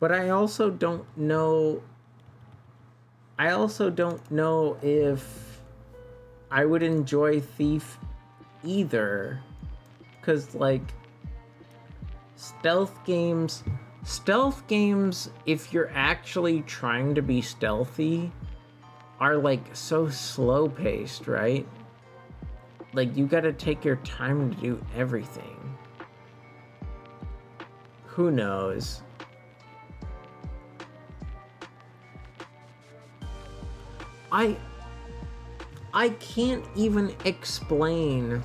But I also don't know I also don't know if I would enjoy Thief either. Because, like, stealth games, if you're actually trying to be stealthy, are, like, so slow-paced, right? Like, you gotta take your time to do everything. Who knows? I can't even explain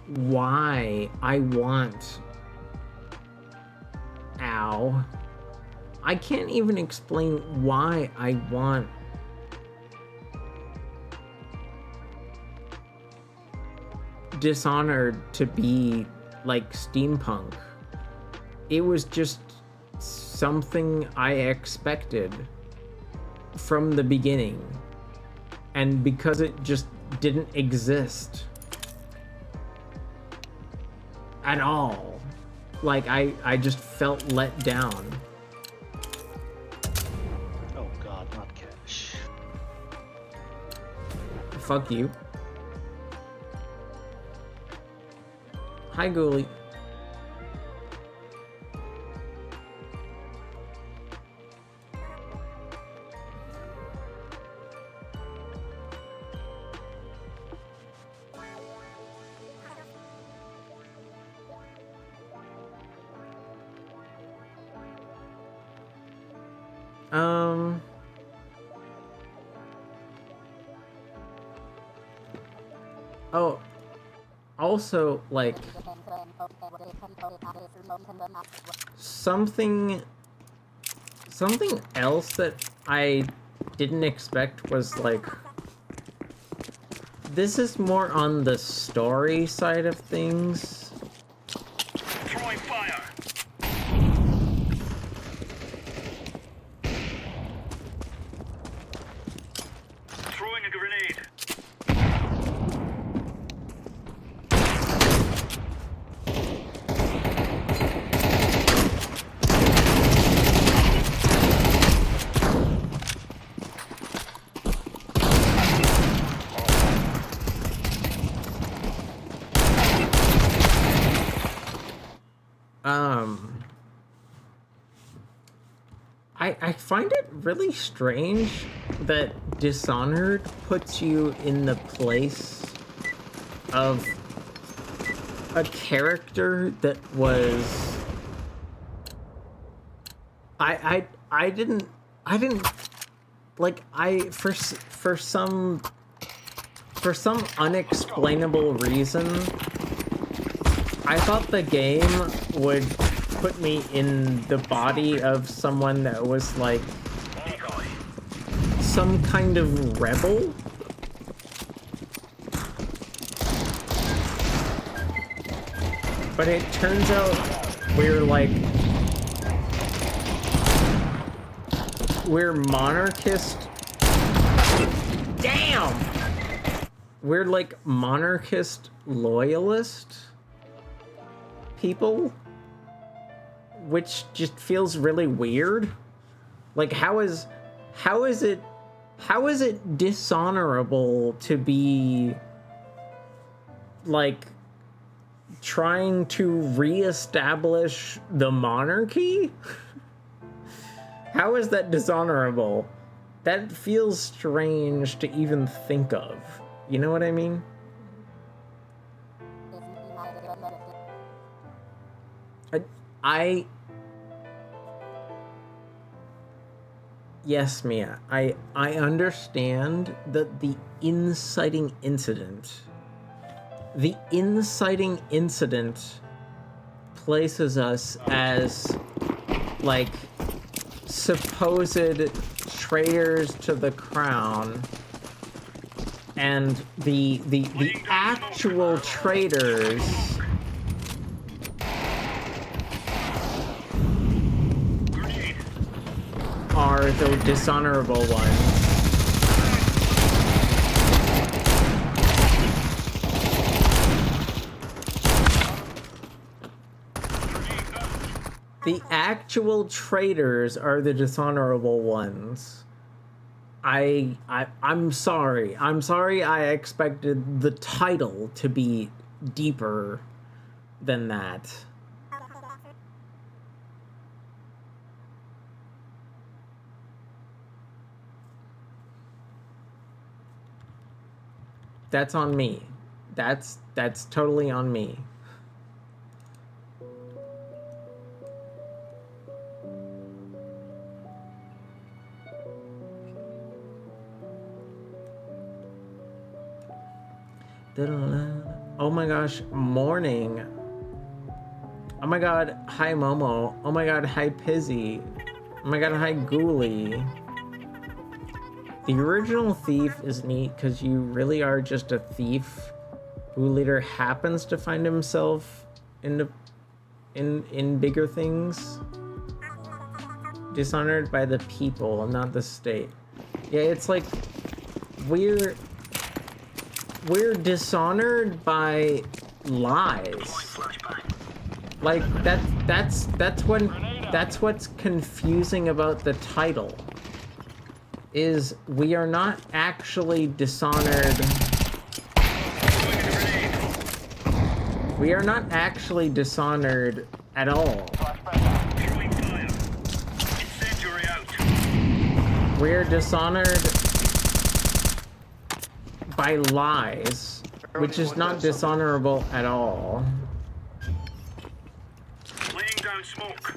why I want... Ow. I can't even explain why I want Dishonored to be like steampunk. It was just something I expected from the beginning. And because it just didn't exist at all, like I just felt let down. Oh god, not cash. Fuck you. Hi, Ghoulie. Oh, also, like, something else that I didn't expect was, like, this is more on the story side of things. Throwing fire. Throwing a grenade. I find it really strange that Dishonored puts you in the place of a character that was... I didn't like, for some unexplainable reason, I thought the game would put me in the body of someone that was like some kind of rebel. But it turns out we're monarchist. Damn! We're like monarchist loyalist people, which just feels really weird. Like, how is it dishonorable to be like trying to reestablish the monarchy? How is that dishonorable? That feels strange to even think of. You know what I mean? Yes, Mia, I understand that the inciting incident places us as, like, supposed traitors to the crown, and the actual traitors are the dishonorable ones. The actual traitors are the dishonorable ones. I'm sorry. I'm sorry I expected the title to be deeper than that. That's on me. That's totally on me. Oh my gosh, morning. Oh my god, hi Momo. Oh my god, hi Pizzy. Oh my god, hi Ghoulie. The original Thief is neat because you really are just a thief who later happens to find himself in bigger things. Dishonored by the people, not the state. Yeah, it's like we're dishonored by lies. Like that's what's confusing about the title. Is we are not actually dishonored. We are not actually dishonored at all. We're dishonored by lies, which is not dishonorable at all. Laying down smoke.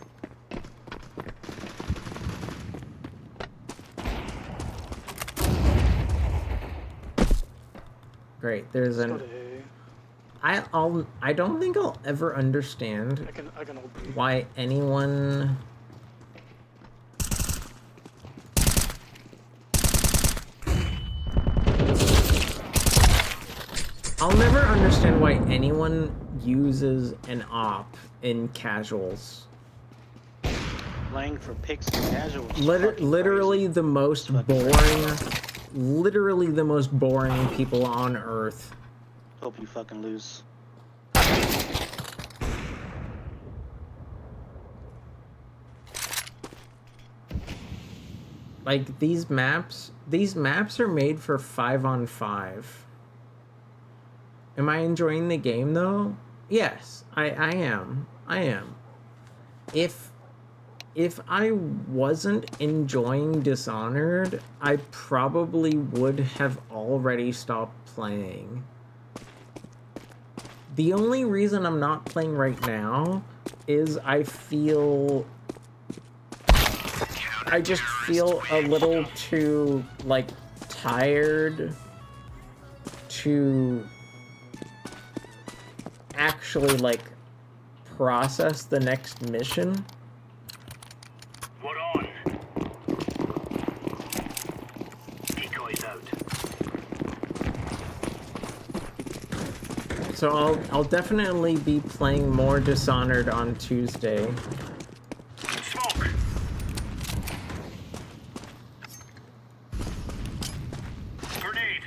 Great, there's an... I don't think I'll ever understand why anyone... I'll never understand why anyone uses an op in casuals. Playing for picks and casuals. Literally the most boring... Literally the most boring people on Earth. Hope you fucking lose. Like these maps are made for 5-on-5. Am I enjoying the game though? Yes, I am. If I wasn't enjoying Dishonored, I probably would have already stopped playing. The only reason I'm not playing right now is I just feel a little too, like, tired to actually, like, process the next mission. What on? Decoys out. So I'll definitely be playing more Dishonored on Tuesday. Smoke. Grenade.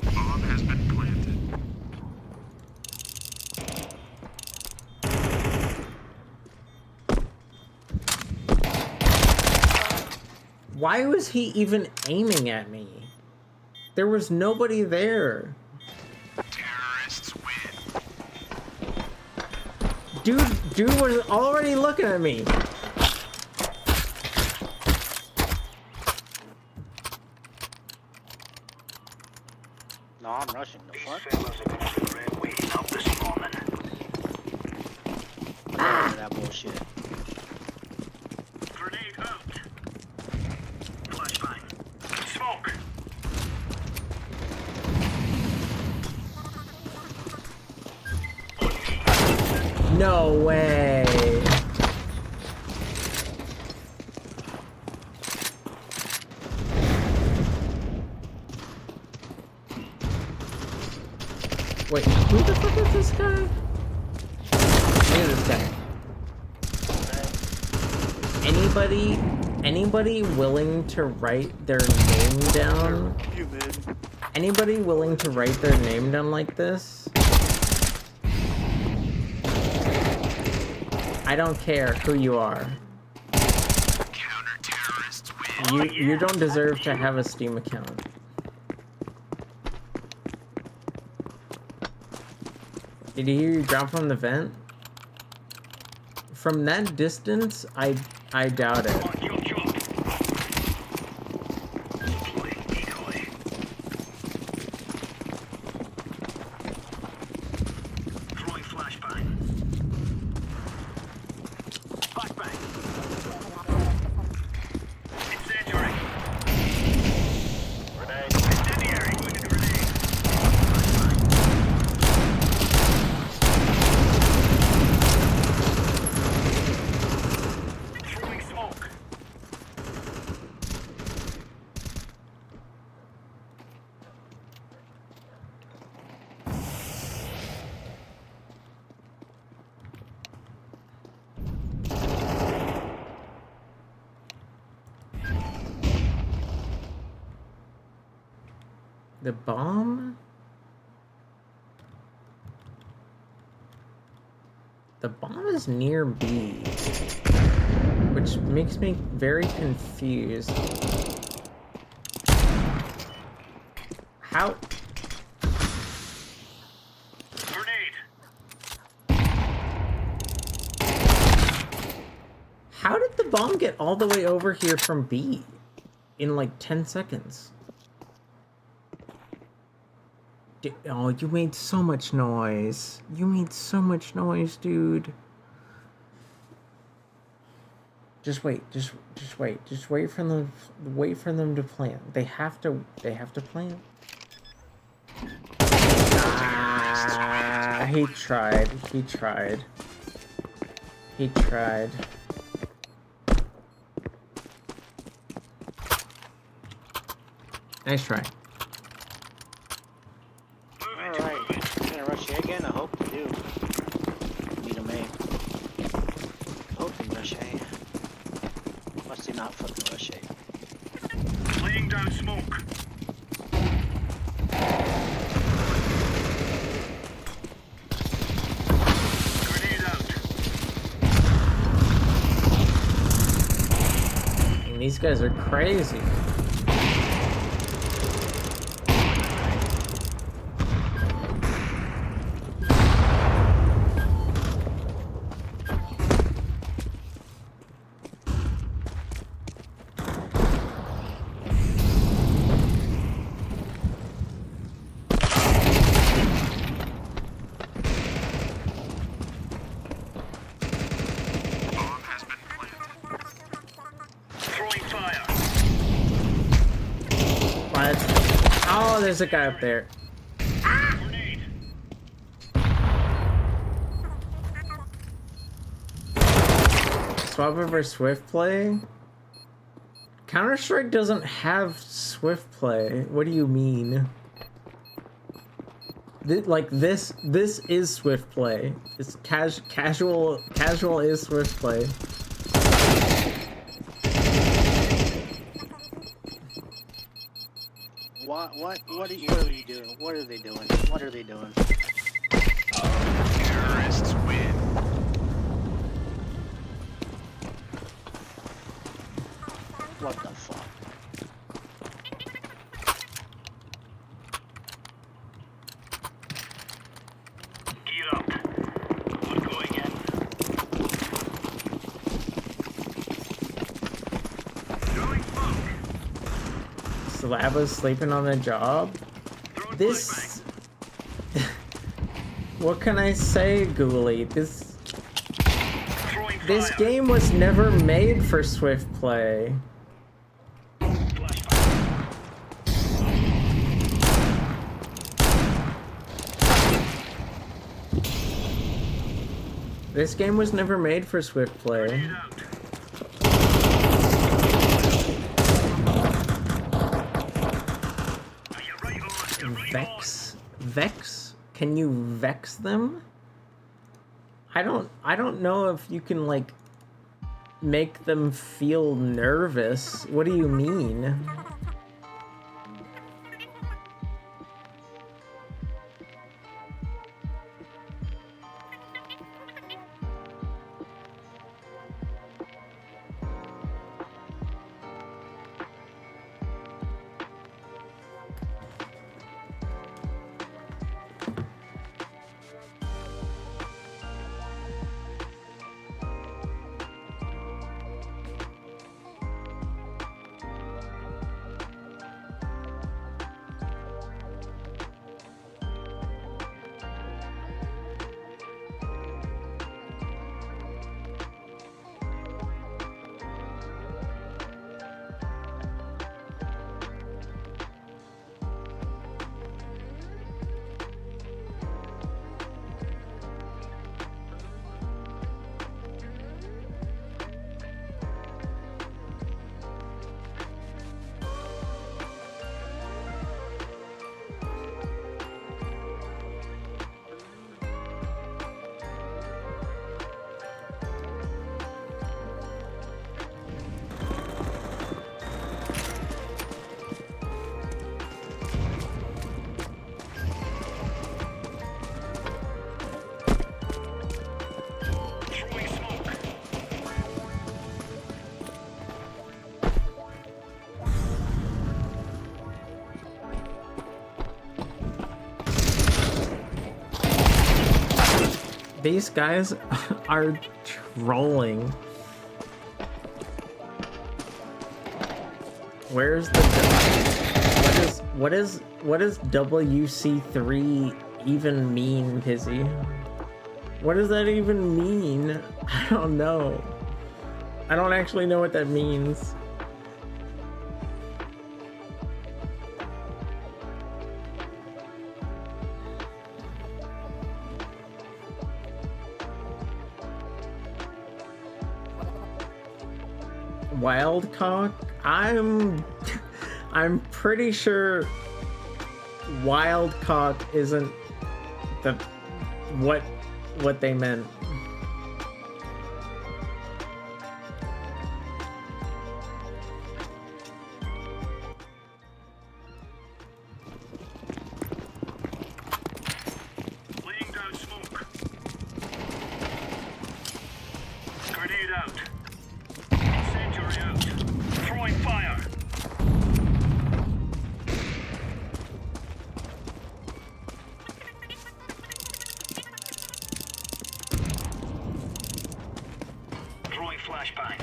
Bomb has been planted. Why was he even aiming at me? There was nobody there. Terrorists win. Dude was already looking at me. No, I'm rushing. The fuck? Waiting up this morning. That bullshit. Grenade out. Flashbang. Smoke. No way. Wait, who the fuck is this guy? Look at this guy. Anybody willing to write their name down? Anybody willing to write their name down like this? I don't care who you are. You don't deserve to have a Steam account. Did you hear you drop from the vent? From that distance, I doubt it. The bomb? The bomb is near B, which makes me very confused. How? How did the bomb get all the way over here from B in like 10 seconds? Oh, you made so much noise. You made so much noise, dude. Just wait. Just wait. Just wait for them. Wait for them to plant. They have to plant. Ah, he tried. He tried. He tried. Nice try. Again, I hope they do. Need a main. Hope they rush A. Must they not fucking rush A? Laying down smoke. Grenade out. And these guys are crazy. There's a guy up there. Swap over Swift Play? Counter-Strike doesn't have Swift Play. What do you mean? This is Swift Play. It's casual is Swift Play. What are you doing? What are they doing? What are they doing? Terrorists win. What the fuck? Gear up. We're going in. Throwing smoke. Slava's sleeping on the job? This... What can I say, Ghoulie? This game was never made for Swift Play. This game was never made for Swift Play. Vex? Can you vex them? I don't know if you can like make them feel nervous. What do you mean? These guys are trolling. Where's the what does WC3 even mean, Pizzy? What does that even mean? I don't know. I don't actually know what that means. Wildcock? I'm pretty sure Wildcock isn't the what they meant. Laying down smoke. Grenade out. Incendiary out. Throwing fire. Throwing flashbang.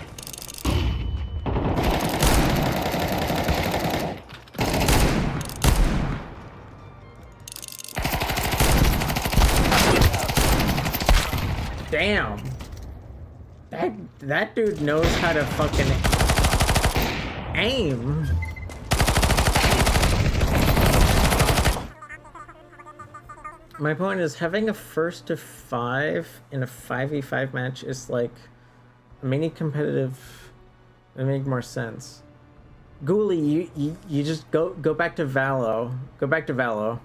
Damn. That dude knows how to fucking aim. My point is, having a 1st to 5 in a 5v5 match is like mini competitive. It makes more sense. Ghoulie, you just go back to Valo. Go back to Valo.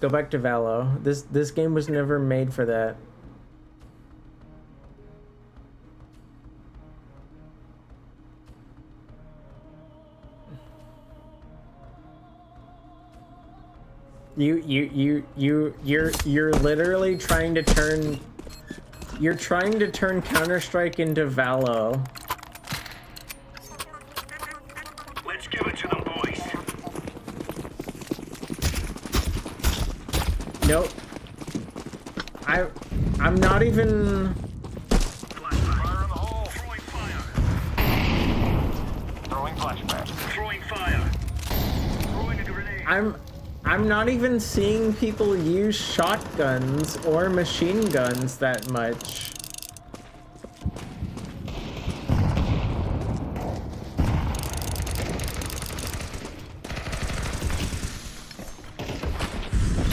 Go back to Valo. This game was never made for that. You're literally trying to turn. You're trying to turn Counter-Strike into Valo. Let's give it to them, boys. Nope. I'm not even. Fire in the hole. Throwing fire. Throwing flashbang. Throwing fire. Throwing a grenade. I'm not even seeing people use shotguns or machine guns that much.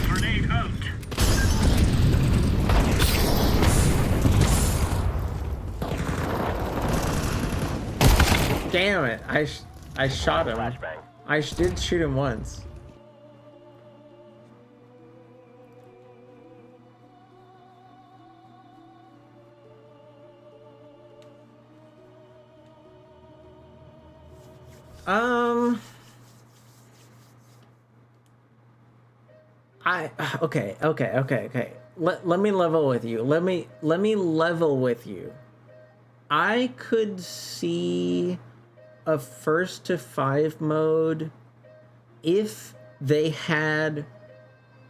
Grenade out. Damn it! I shot him. I did shoot him once. Okay. Let me level with you. Let me level with you. I could see a 1st to 5 mode if they had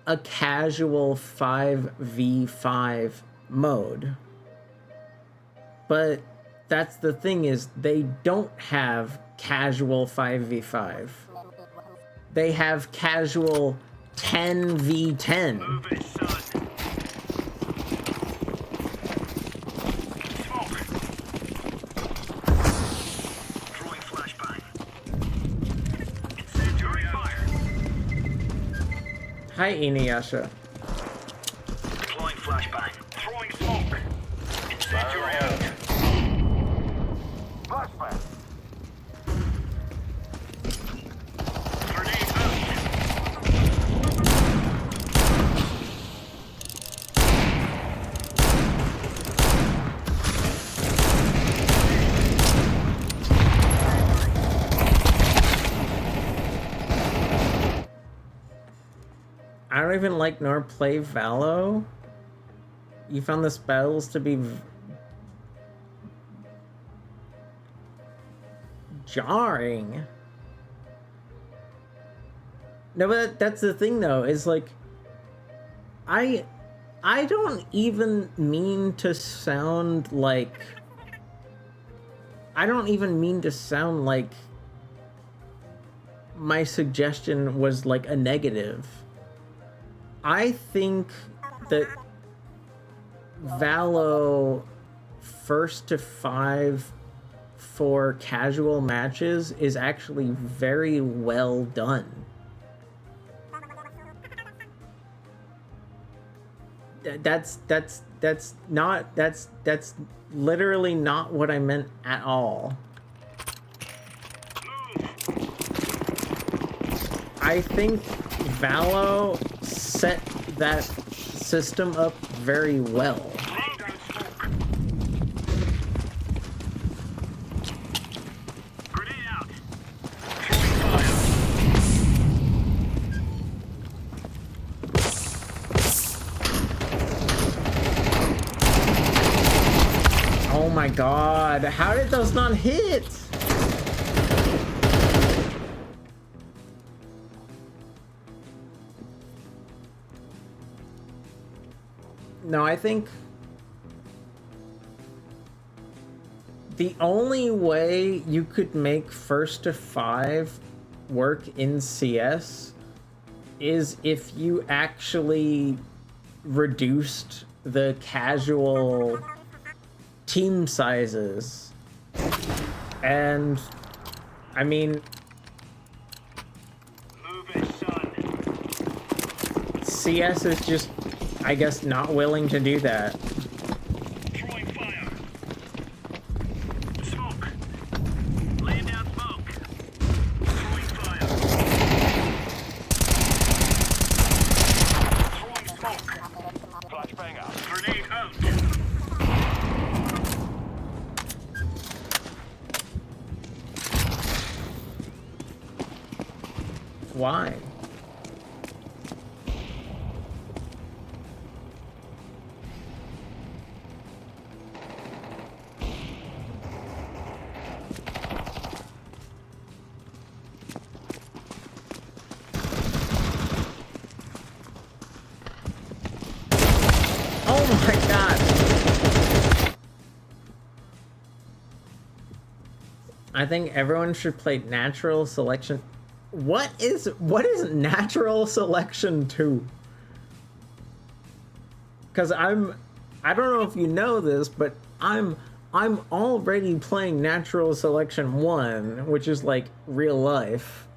a casual 5v5 mode. But that's the thing, is they don't have casual 5v5. They have casual 10v10. Move it, son. Throwing flashbang. Incendiary fire. Hi, Inuyasha. Deploying flashbang. Throwing smoke. Incendiary out. Flashbang. Grenade out. I don't even like nor play Valo. You found the spells to be jarring. No, but that's the thing though, is like I don't even mean to sound like my suggestion was like a negative. I think that Valo 1st to 5 for casual matches is actually very well done. That's literally not what I meant at all. I think Valo set that system up very well. Oh my god, how did those not hit? No, I think the only way you could make 1st to 5 work in CS is if you actually reduced the casual team sizes. And I mean, CS is just, I guess, not willing to do that. Throwing fire. Smoke. Laying down smoke. Throwing fire. Throwing smoke. Flashbang out. Grenade out. Why? Oh my god. I think everyone should play natural selection. What is natural selection 2? Cuz I don't know if you know this, but I'm already playing natural selection 1, which is like real life.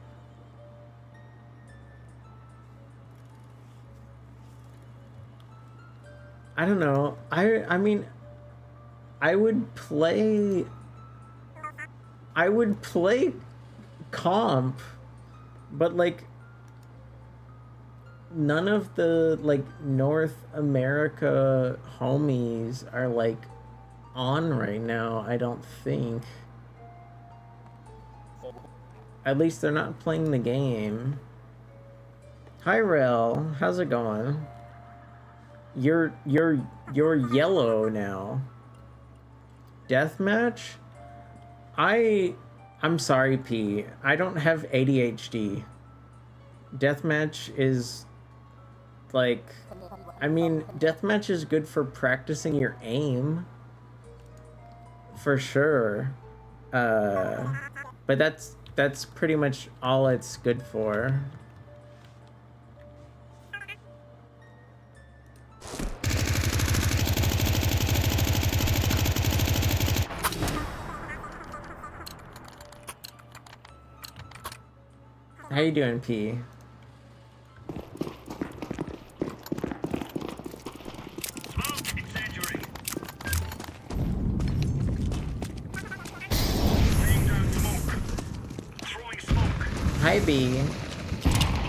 I don't know. I mean, I would play comp, but like none of the like North America homies are like on right now, I don't think. At least they're not playing the game. Hi, Rel. How's it going? You're yellow now. Deathmatch? I'm sorry, P. I don't have ADHD. Deathmatch is like, I mean, deathmatch is good for practicing your aim. For sure. But that's pretty much all it's good for. How you doing, P? Hi, B.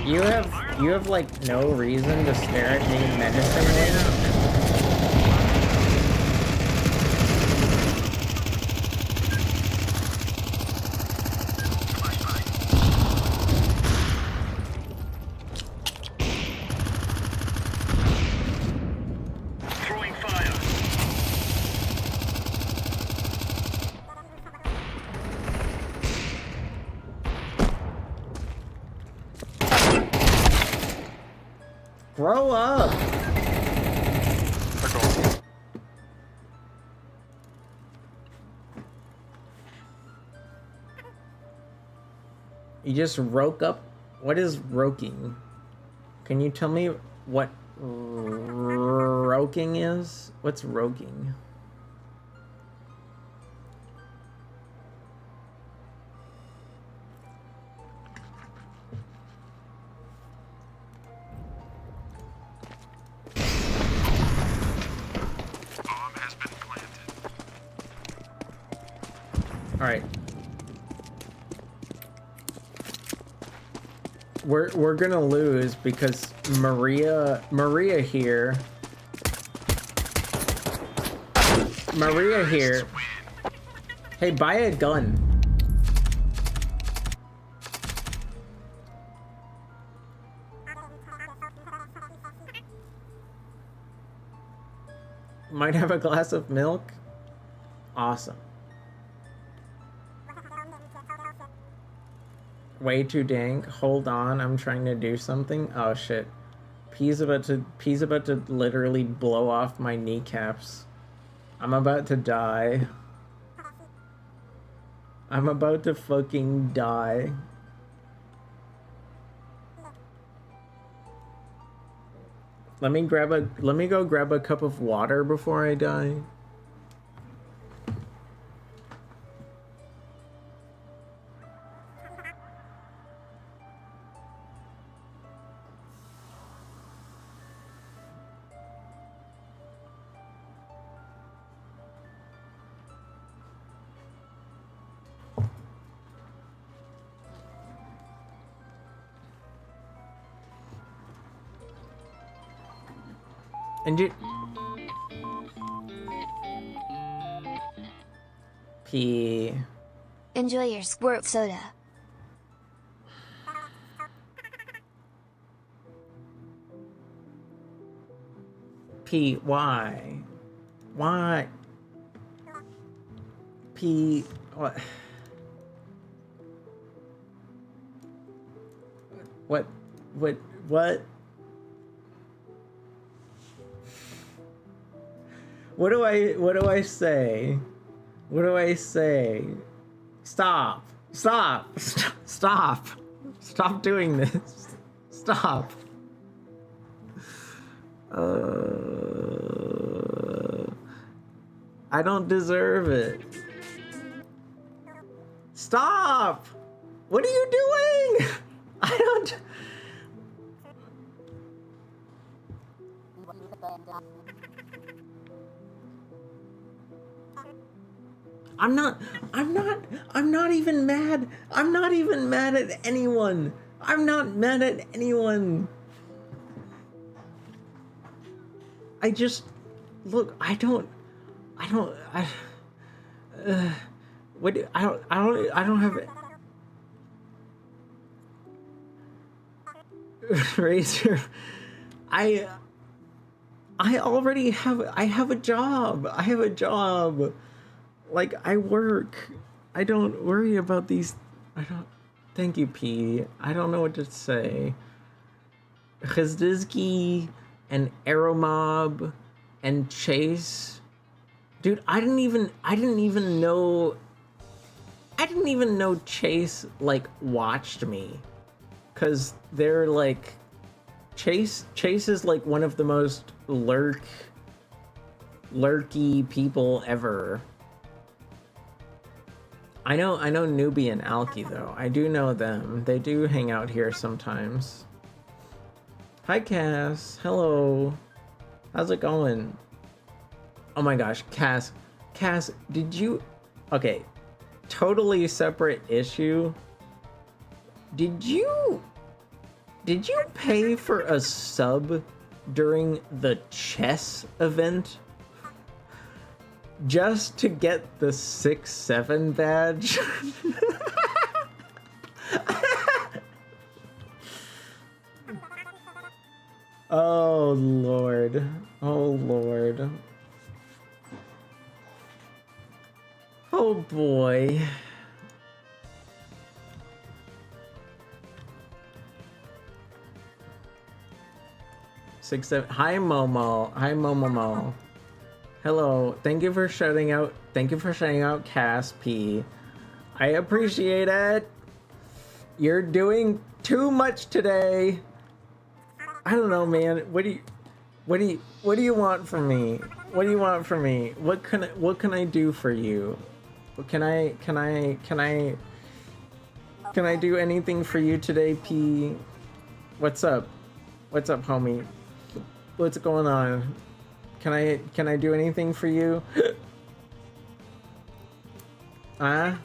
You have like no reason to stare at me menacingly. Grow up! You just roke up? What is roking? Can you tell me what roking is? What's roking? Alright. We're gonna lose because Maria here. Hey, buy a gun. Might have a glass of milk? Awesome. Way too dank. Hold on, I'm trying to do something. Oh shit. P's about to literally blow off my kneecaps. I'm about to die. I'm about to fucking die. Let me go grab a cup of water before I die. And you... P... Enjoy your squirt soda. P, why? Why? P, what? What? What? What do I say? What do I say? Stop. Stop. Stop. Stop doing this. Stop. I don't deserve it. Stop. What are you doing? I don't... I'm not even mad. I'm not even mad at anyone. I'm not mad at anyone. I just, look, I don't have it. Razor, I already have a job. I have a job. Like, I work. I don't worry about these. Thank you, P. I don't know what to say. Khzdizki and Aeromob and Chase. Dude, I didn't even know Chase, like, watched me. 'Cause they're, like... Chase is, like, one of the most lurky people ever. I know Newbie and Alki, though. I do know them. They do hang out here sometimes. Hi, Cass. Hello. How's it going? Oh my gosh, Cass, did you... Okay, totally separate issue. Did you pay for a sub during the chess event? Just to get the 6-7 badge? Oh, Lord. Oh, Lord. Oh, boy. Six, seven. Hi, Momo. Hi, Momomo. Hello. Thank you for shouting out. Thank you for shouting out Cass P. I appreciate it. You're doing too much today. I don't know, man. What do you want from me? What do you want from me? What can I do for you? Can I do anything for you today, P? What's up? What's up, homie? What's going on? Can I do anything for you? Huh?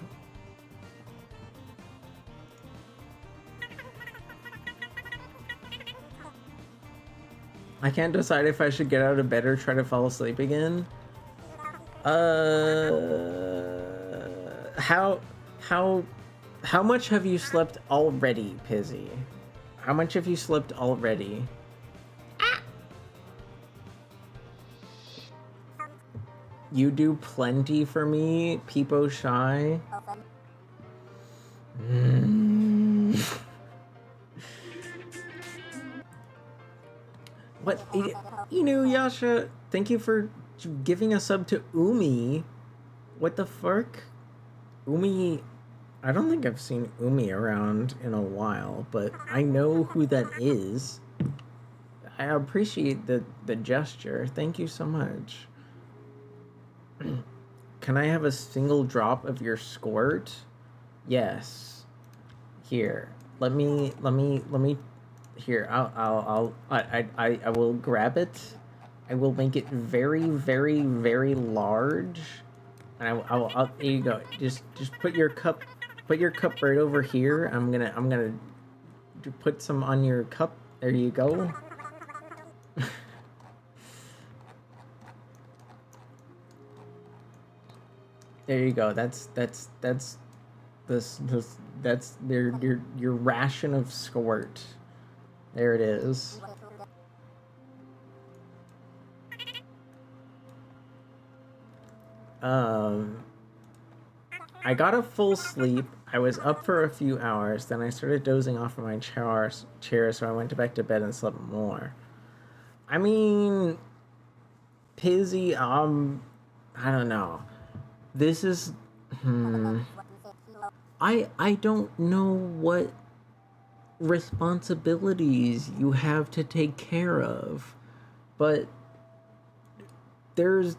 I can't decide if I should get out of bed or try to fall asleep again. How much have you slept already, Pizzy? How much have you slept already? You do plenty for me, Peepo Shy. What? Yasha, thank you for giving a sub to Umi. What the fuck? Umi, I don't think I've seen Umi around in a while, but I know who that is. I appreciate the gesture. Thank you so much. Can I have a single drop of your squirt? Yes. Here. Let me here. I will grab it. I will make it very, very, very large. And I'll there you go. Just put your cup right over here. I'm gonna put some on your cup. There you go. There you go. That's your ration of squirt. There it is. I got a full sleep. I was up for a few hours, then I started dozing off of my chair, so I went back to bed and slept more. I mean, Pizzy, I don't know. This is, I don't know what responsibilities you have to take care of, but there's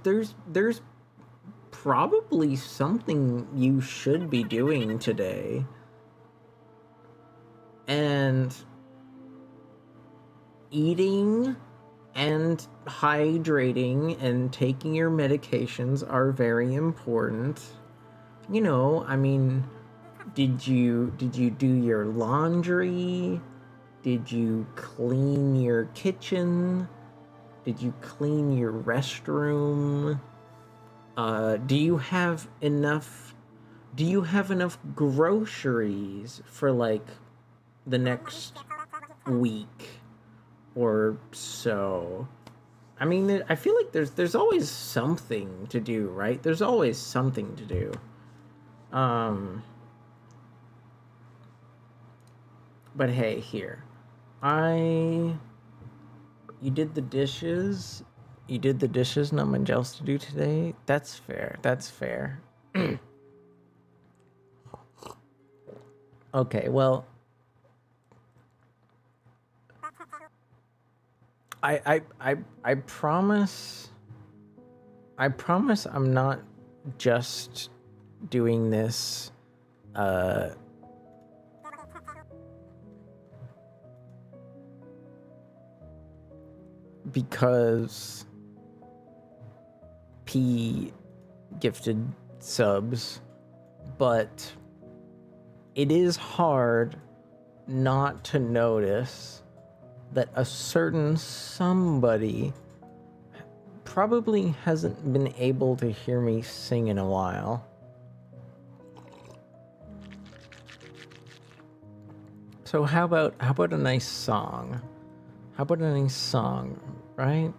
probably something you should be doing today. And eating and hydrating and taking your medications are very important. You know, I mean, did you do your laundry? Did you clean your kitchen? Did you clean your restroom? Do you have enough groceries for like the next week or so. I mean, I feel like there's always something to do, right? There's always something to do. But hey, here. You did the dishes. You did the dishes, not much else to do today. That's fair. That's fair. Okay, well, I promise I'm not just doing this because P gifted subs, but it is hard not to notice that a certain somebody probably hasn't been able to hear me sing in a while. So how about a nice song? How about a nice song, right?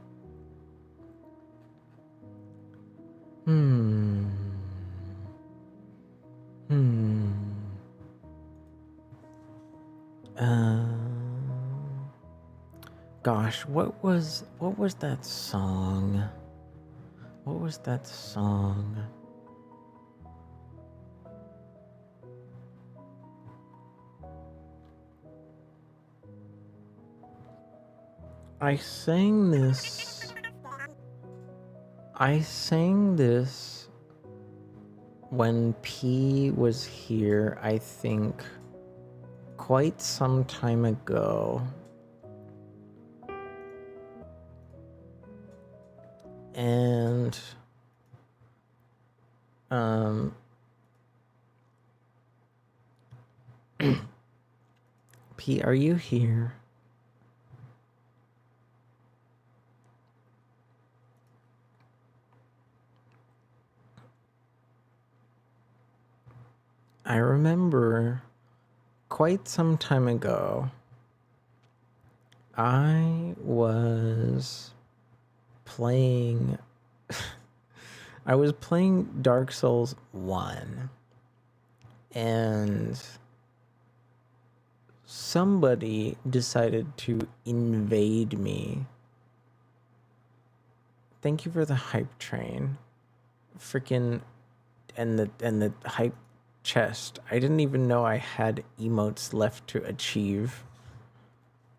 Gosh, what was that song? What was that song? I sang this when P was here, I think, quite some time ago. And P, are you here? I remember quite some time ago, I was playing Dark Souls 1, and somebody decided to invade me. Thank you for the hype train. Freaking and the hype chest. I didn't even know I had emotes left to achieve.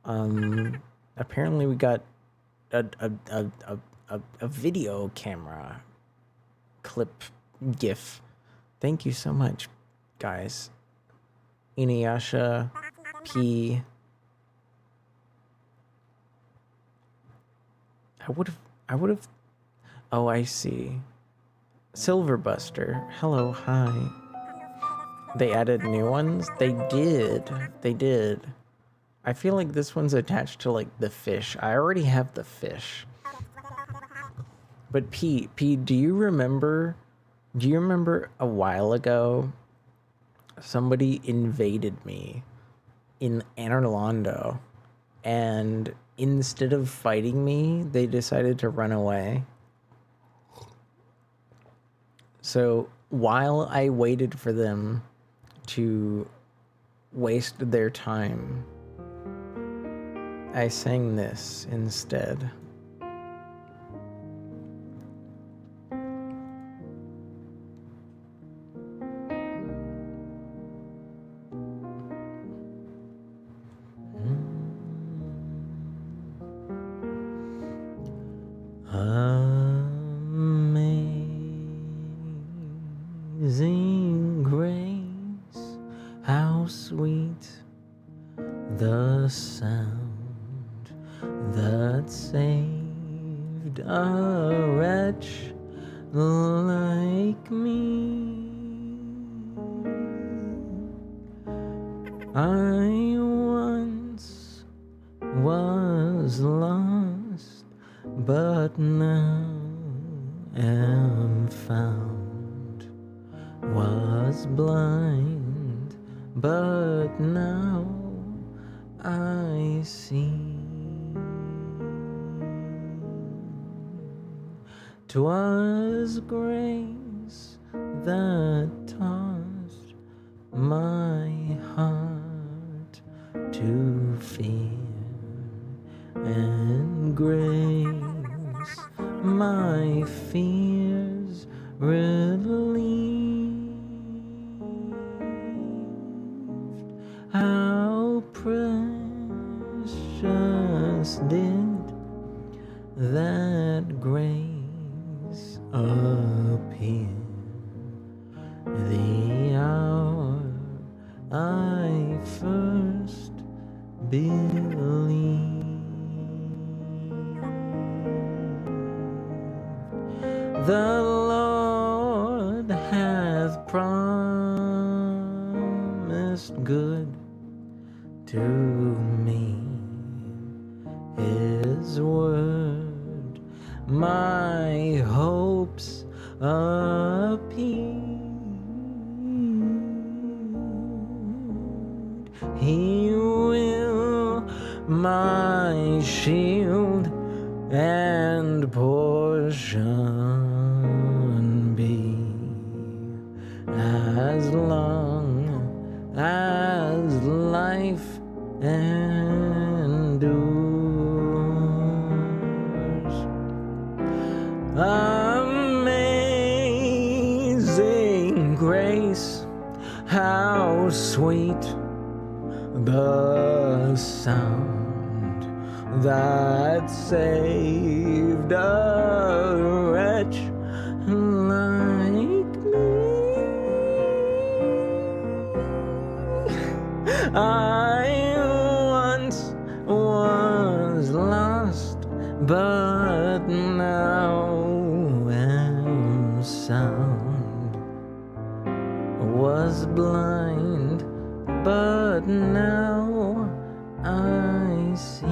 Apparently we got a video camera clip gif. Thank you so much, guys. Inuyasha, P. I would have. Oh, I see. Silverbuster. Hello, hi. They added new ones? They did. I feel like this one's attached to like the fish. I already have the fish. But P, do you remember a while ago somebody invaded me in Anor Londo, and instead of fighting me, they decided to run away? So while I waited for them to waste their time, I sang this instead. Amazing grace, how sweet the sound that saved a wretch like me. I once was lost, but now am found. Was blind, but now I see. 'Twas grace that tossed my heart to fear, and grace my fears relieved. How precious did that grace appear the hour I first believed. The Lord hath promised good to me. His word my hopes appeared. He will my shield and portion be as long as life endures. Amazing grace, how sweet the sound that saved a wretch like me. I once was lost, but now am sound. Was blind, but now I see.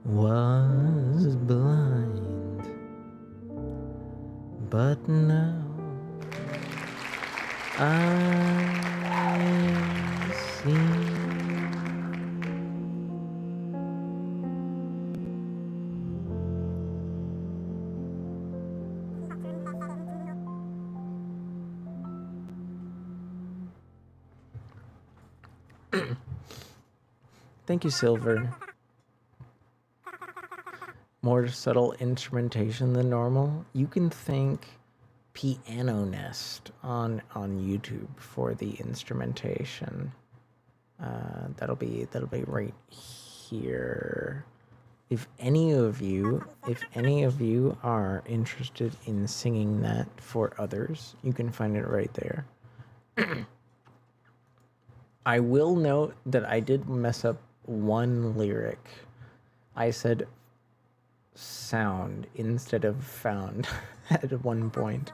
Was blind, but now I see. Thank you, Silver. More subtle instrumentation than normal. You can thank Piano Nest on YouTube for the instrumentation. That'll be right here. If any of you are interested in singing that for others, you can find it right there. I will note that I did mess up one lyric. I said sound instead of found at one point.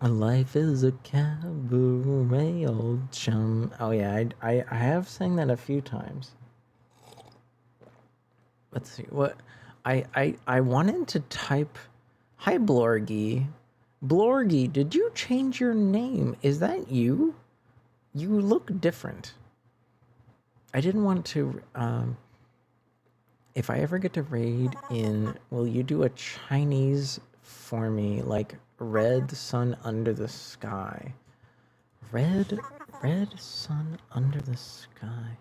Life is a cabaret, old chum. Oh yeah, I have sang that a few times. Let's see what I wanted to type. Hi Blorgy. Blorgy, did you change your name? Is that you? You look different. I didn't want to, if I ever get to raid in, will you do a Chinese for me, like Red Sun Under the Sky? Red Sun Under the Sky.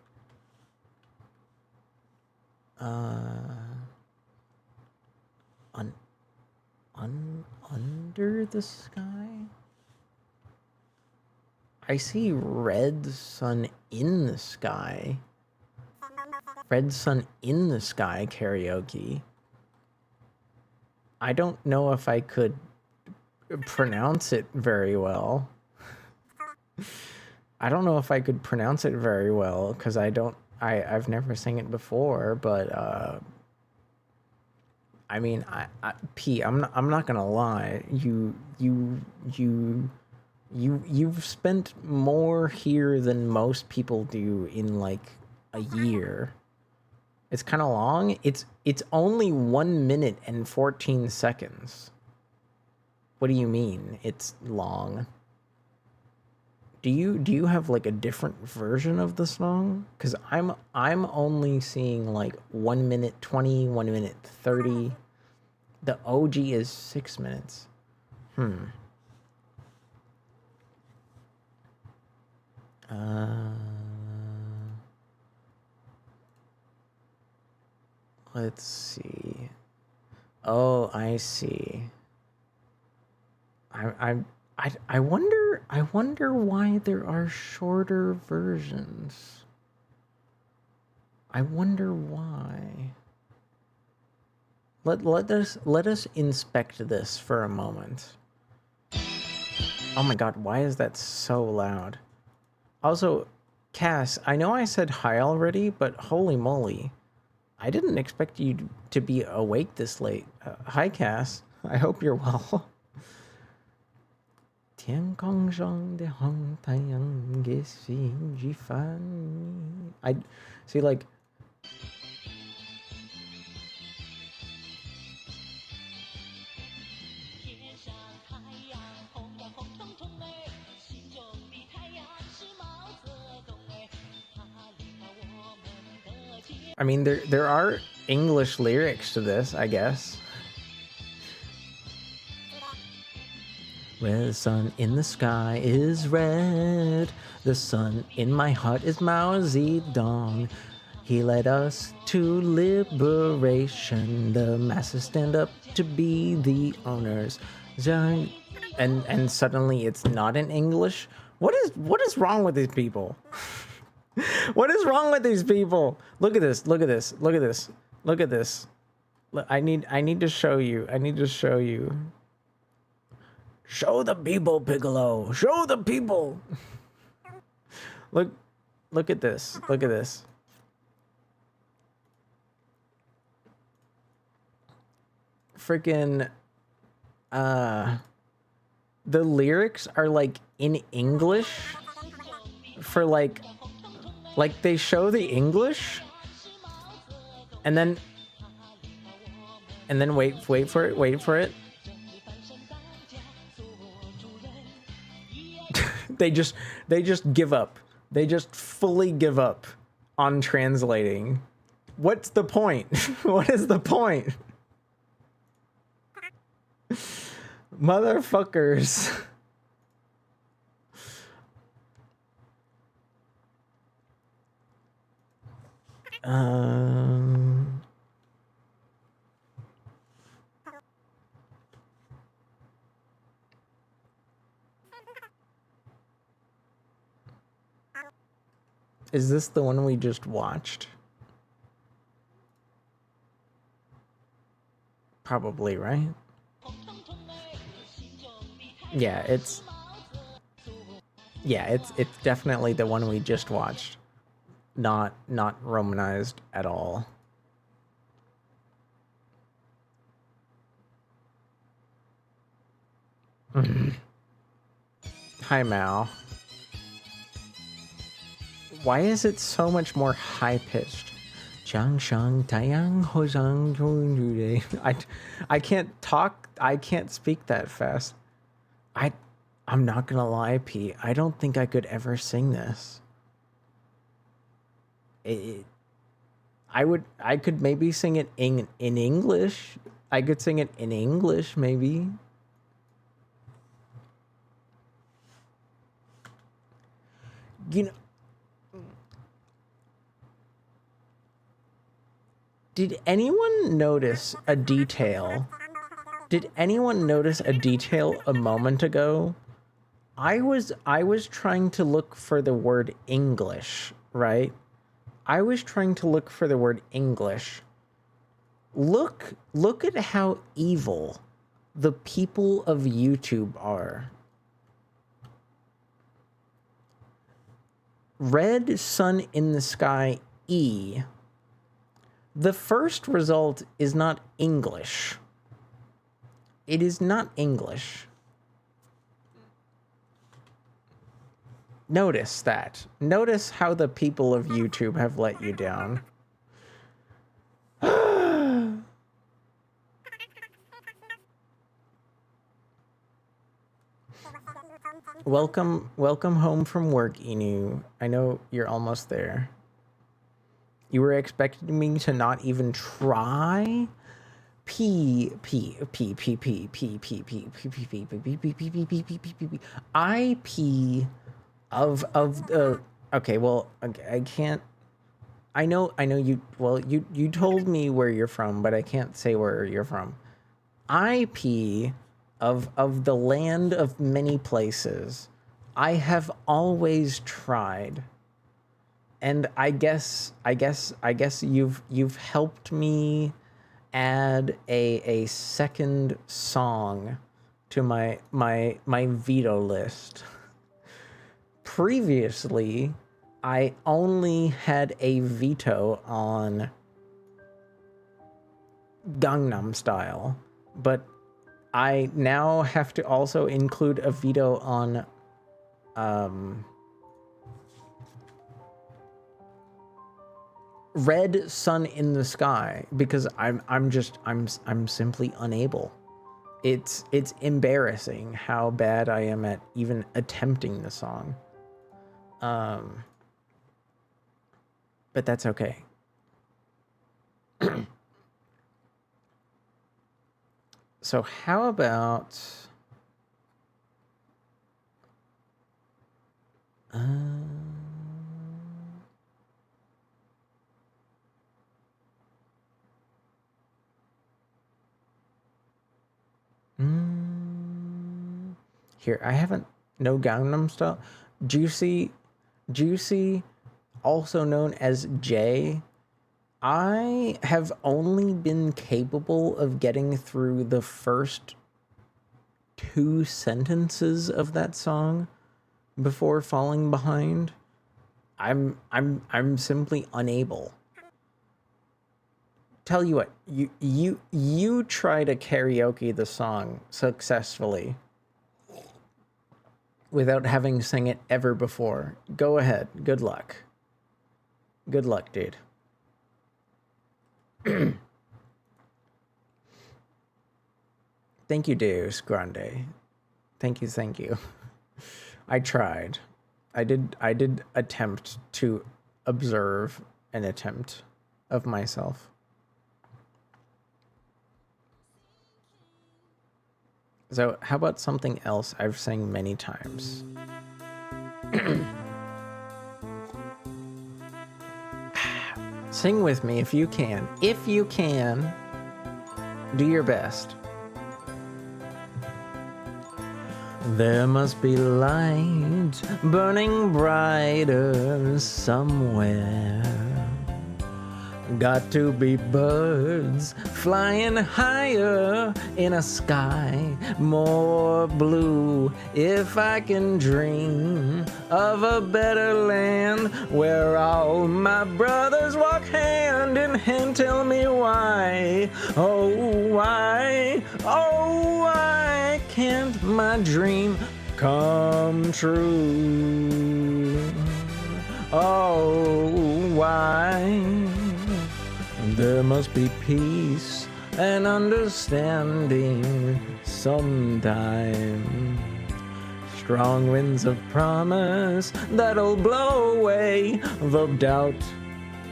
Under the sky? I see Red Sun in the Sky. Red Sun in the Sky karaoke. I don't know if I could pronounce it very well. I don't know if I could pronounce it very well because I've never sang it before, but I mean, I'm not gonna lie. You've spent more here than most people do in like a year. It's kind of long. It's only 1 minute and 14 seconds. What do you mean it's long? Do you have like a different version of the song? Cuz I'm only seeing like 1 minute 20, 1 minute 30. The OG is 6 minutes. Let's see. Oh, I see. I wonder why there are shorter versions. I wonder why. Let us inspect this for a moment. Oh my god, why is that so loud? Also, Cass, I know I said hi already, but holy moly. I didn't expect you to be awake this late. Hi, Cass. I hope you're well. 天空上的红太阳给心去翻你. I see, like, I mean, there are English lyrics to this, I guess. Where the sun in the sky is red, the sun in my heart is Mao Zedong. He led us to liberation. The masses stand up to be the owners. And suddenly it's not in English. What is wrong with these people? What is wrong with these people? Look at this. Look at this. Look at this. Look at this. I need to show you. I need to show you. Show the people, Piccolo. Show the people. Look at this. Look at this. Freaking the lyrics are like in English for like they show the English and then wait for it. they just give up. They just fully give up on translating. What's the point? What is the point? Motherfuckers. Is this the one we just watched? Probably, right? Yeah, it's definitely the one we just watched. Not Romanized at all. Hi, Mao. Why is it so much more high-pitched? I can't talk. I can't speak that fast. I'm not gonna lie, P. I don't think I could ever sing this. I could maybe sing it in English. I could sing it in English, maybe. You know, did anyone notice a detail? Did anyone notice a detail a moment ago? I was trying to look for the word English, right? I was trying to look for the word English. Look at how evil the people of YouTube are. Red sun in the sky E. The first result is not English. It is not English. Notice that. Notice how the people of YouTube have let you down. welcome home from work, Inu. I know you're almost there. You were expecting me to not even try? IP of the okay, well, I can't. I know you. Well, you told me where you're from, but I can't say where you're from. IP of the land of many places. I have always tried, and I guess you've helped me add a second song to my veto list. Previously, I only had a veto on Gangnam Style, but I now have to also include a veto on Red Sun in the Sky, because I'm simply unable. It's embarrassing how bad I am at even attempting the song. But that's okay. So how about here, I haven't, no Gangnam Style. Juicy, also known as Jay. I have only been capable of getting through the first 2 sentences of that song before falling behind. I'm simply unable. Tell you what, you try to karaoke the song successfully without having sung it ever before. Go ahead. Good luck. Good luck, dude. Thank you, Deus Grande. Thank you. I tried. I did attempt to observe an attempt of myself. So how about something else I've sang many times? Sing with me if you can. If you can, do your best. There must be light burning brighter somewhere. Got to be birds flying higher in a sky more blue. If I can dream of a better land where all my brothers walk hand in hand, tell me why, oh why can't my dream come true? Oh, why? There must be peace and understanding sometime. Strong winds of promise that'll blow away the doubt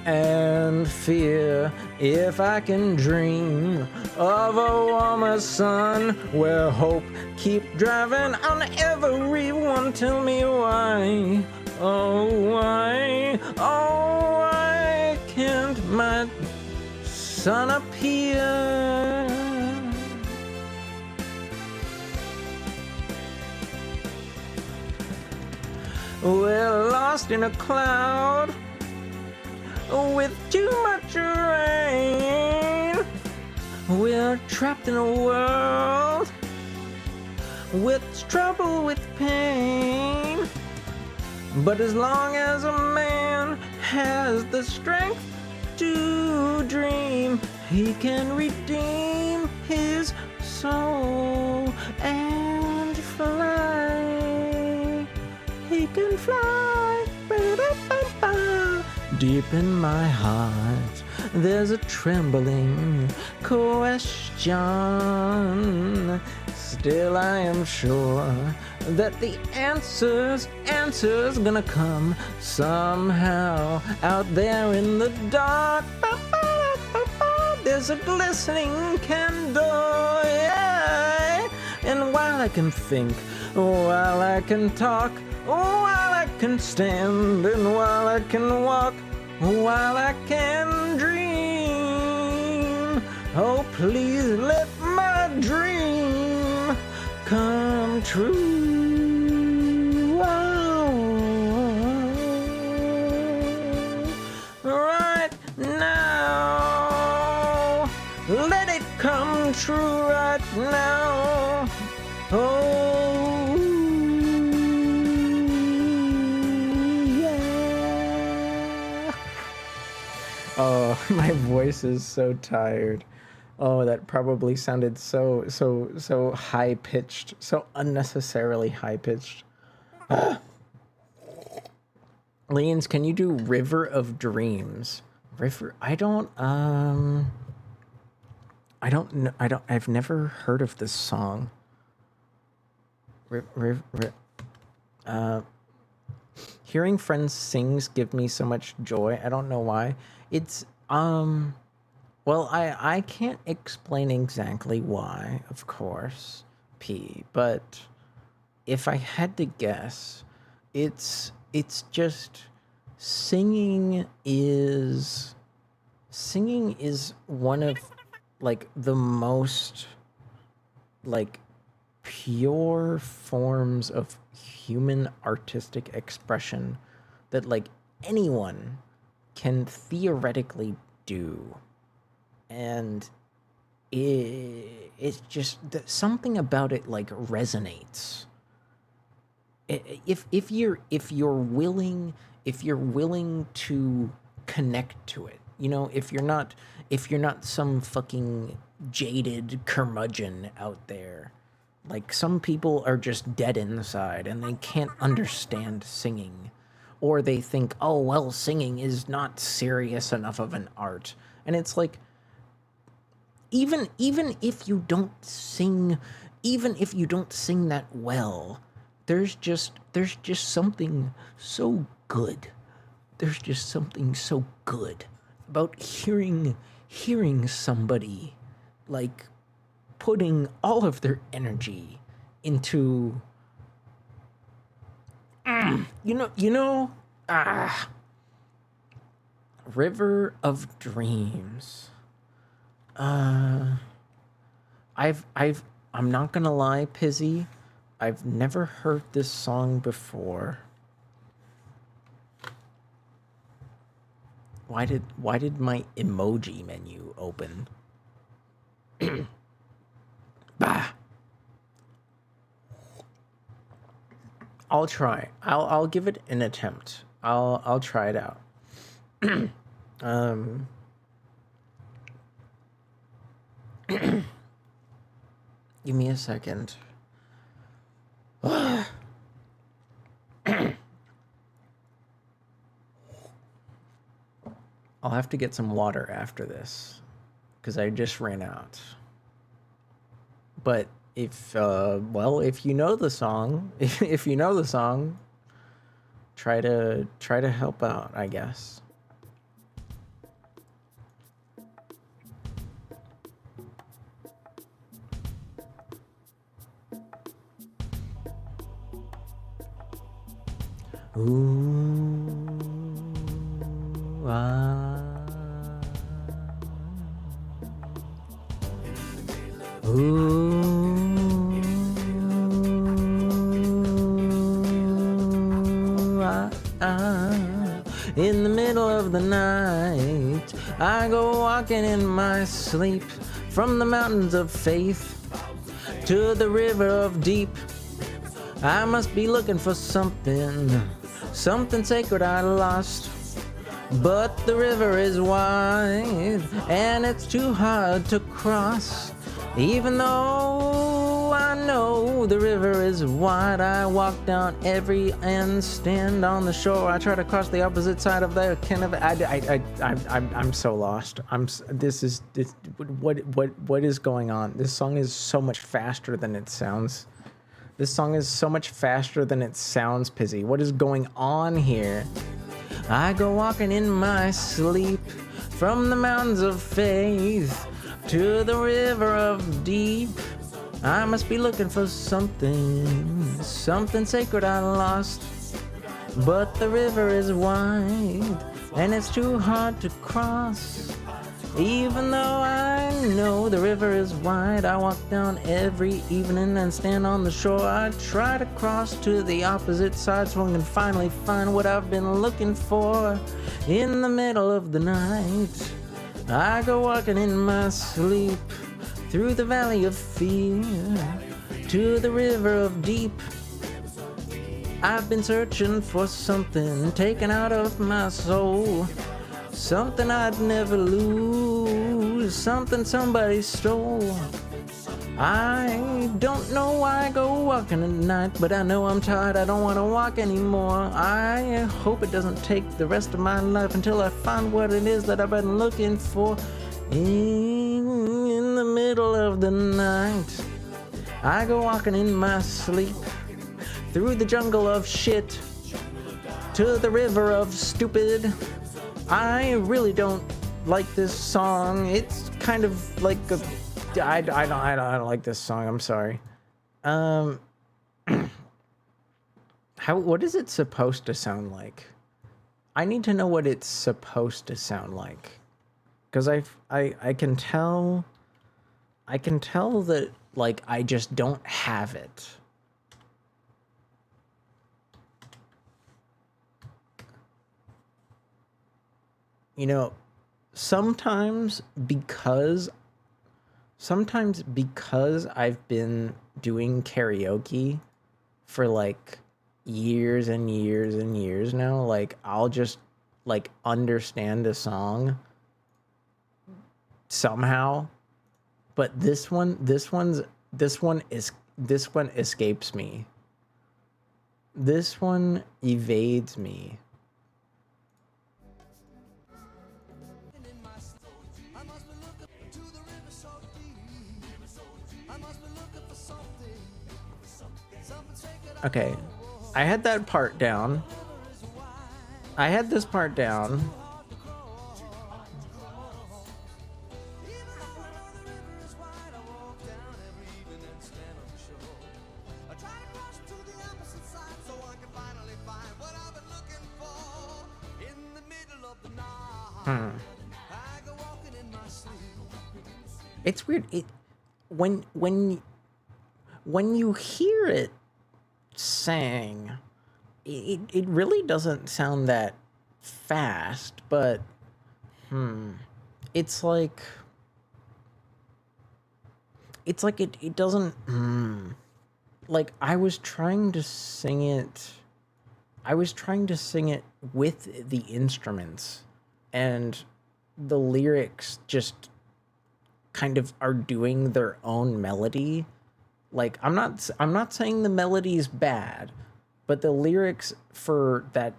and fear. If I can dream of a warmer sun where hope keep driving on everyone, tell me why, oh why can't my sun appear? We're lost in a cloud with too much rain. We're trapped in a world with trouble, with pain. But as long as a man has the strength to dream, he can redeem his soul and fly. He can fly. Ba-da-ba-ba. Deep in my heart, there's a trembling question. Still I am sure that the answer's gonna come somehow out there in the dark. There's a glistening candle, yeah. And while I can think, while I can talk, while I can stand, and while I can walk, while I can dream, oh please let my dream come true. Oh, right now, let it come true right now. Oh, yeah. Oh, my voice is so tired. Oh, that probably sounded so high pitched, so unnecessarily high pitched. Lians, can you do River of Dreams? River, I've never heard of this song. Hearing friends sings give me so much joy. I don't know why. It's well, I can't explain exactly why, of course, P, but if I had to guess, it's just singing is one of like the most like pure forms of human artistic expression that like anyone can theoretically do. And it's just something about it like resonates. If you're willing to connect to it, you know, if you're not some fucking jaded curmudgeon out there, like some people are just dead inside and they can't understand singing, or they think, oh well, singing is not serious enough of an art, and it's like, even if you don't sing that well, there's just something so good. There's just something so good about hearing somebody like putting all of their energy into River of Dreams. I'm not gonna lie, Pizzy, I've never heard this song before. Why did my emoji menu open? Bah. I'll try. I'll give it an attempt. I'll try it out. Give me a second. I'll have to get some water after this because I just ran out. But if you know the song, if you know the song, try to help out, I guess. Ooh, ah. Ooh, ah, ah. In the middle of the night, I go walking in my sleep from the mountains of faith to the river of deep. I must be looking for something sacred I lost. But the river is wide and it's too hard to cross. Even though I know the river is wide, I walk down every end, stand on the shore. I try to cross the opposite side of the I'm so lost. What is going on? This song is so much faster than it sounds. This song is so much faster than it sounds, Pizzy. What is going on here? I go walking in my sleep from the mountains of faith to the river of deep. I must be looking for something sacred I lost. But the river is wide and it's too hard to cross. Even though I know the river is wide, I walk down every evening and stand on the shore. I try to cross to the opposite side so I can finally find what I've been looking for. In the middle of the night, I go walking in my sleep through the valley of fear to the river of deep. I've been searching for something taken out of my soul, something I'd never lose, something somebody stole. I don't know why I go walking at night, but I know I'm tired, I don't want to walk anymore. I hope it doesn't take the rest of my life until I find what it is that I've been looking for. In the middle of the night, I go walking in my sleep through the jungle of shit to the river of stupid. I really don't like this song. It's kind of like a... I don't like this song. I'm sorry. What is it supposed to sound like? I need to know what it's supposed to sound like. Because I can tell that, like, I just don't have it. You know, sometimes because I've been doing karaoke for like years and years and years now, like I'll just like understand a song somehow, but this one escapes me. This one evades me. Okay, I had that part down. I had this part down. It's weird. When you hear it sang, it really doesn't sound that fast, but it's like it doesn't like I was trying to sing it with the instruments, and the lyrics just kind of are doing their own melody. Like, I'm not saying the melody's bad, but the lyrics for that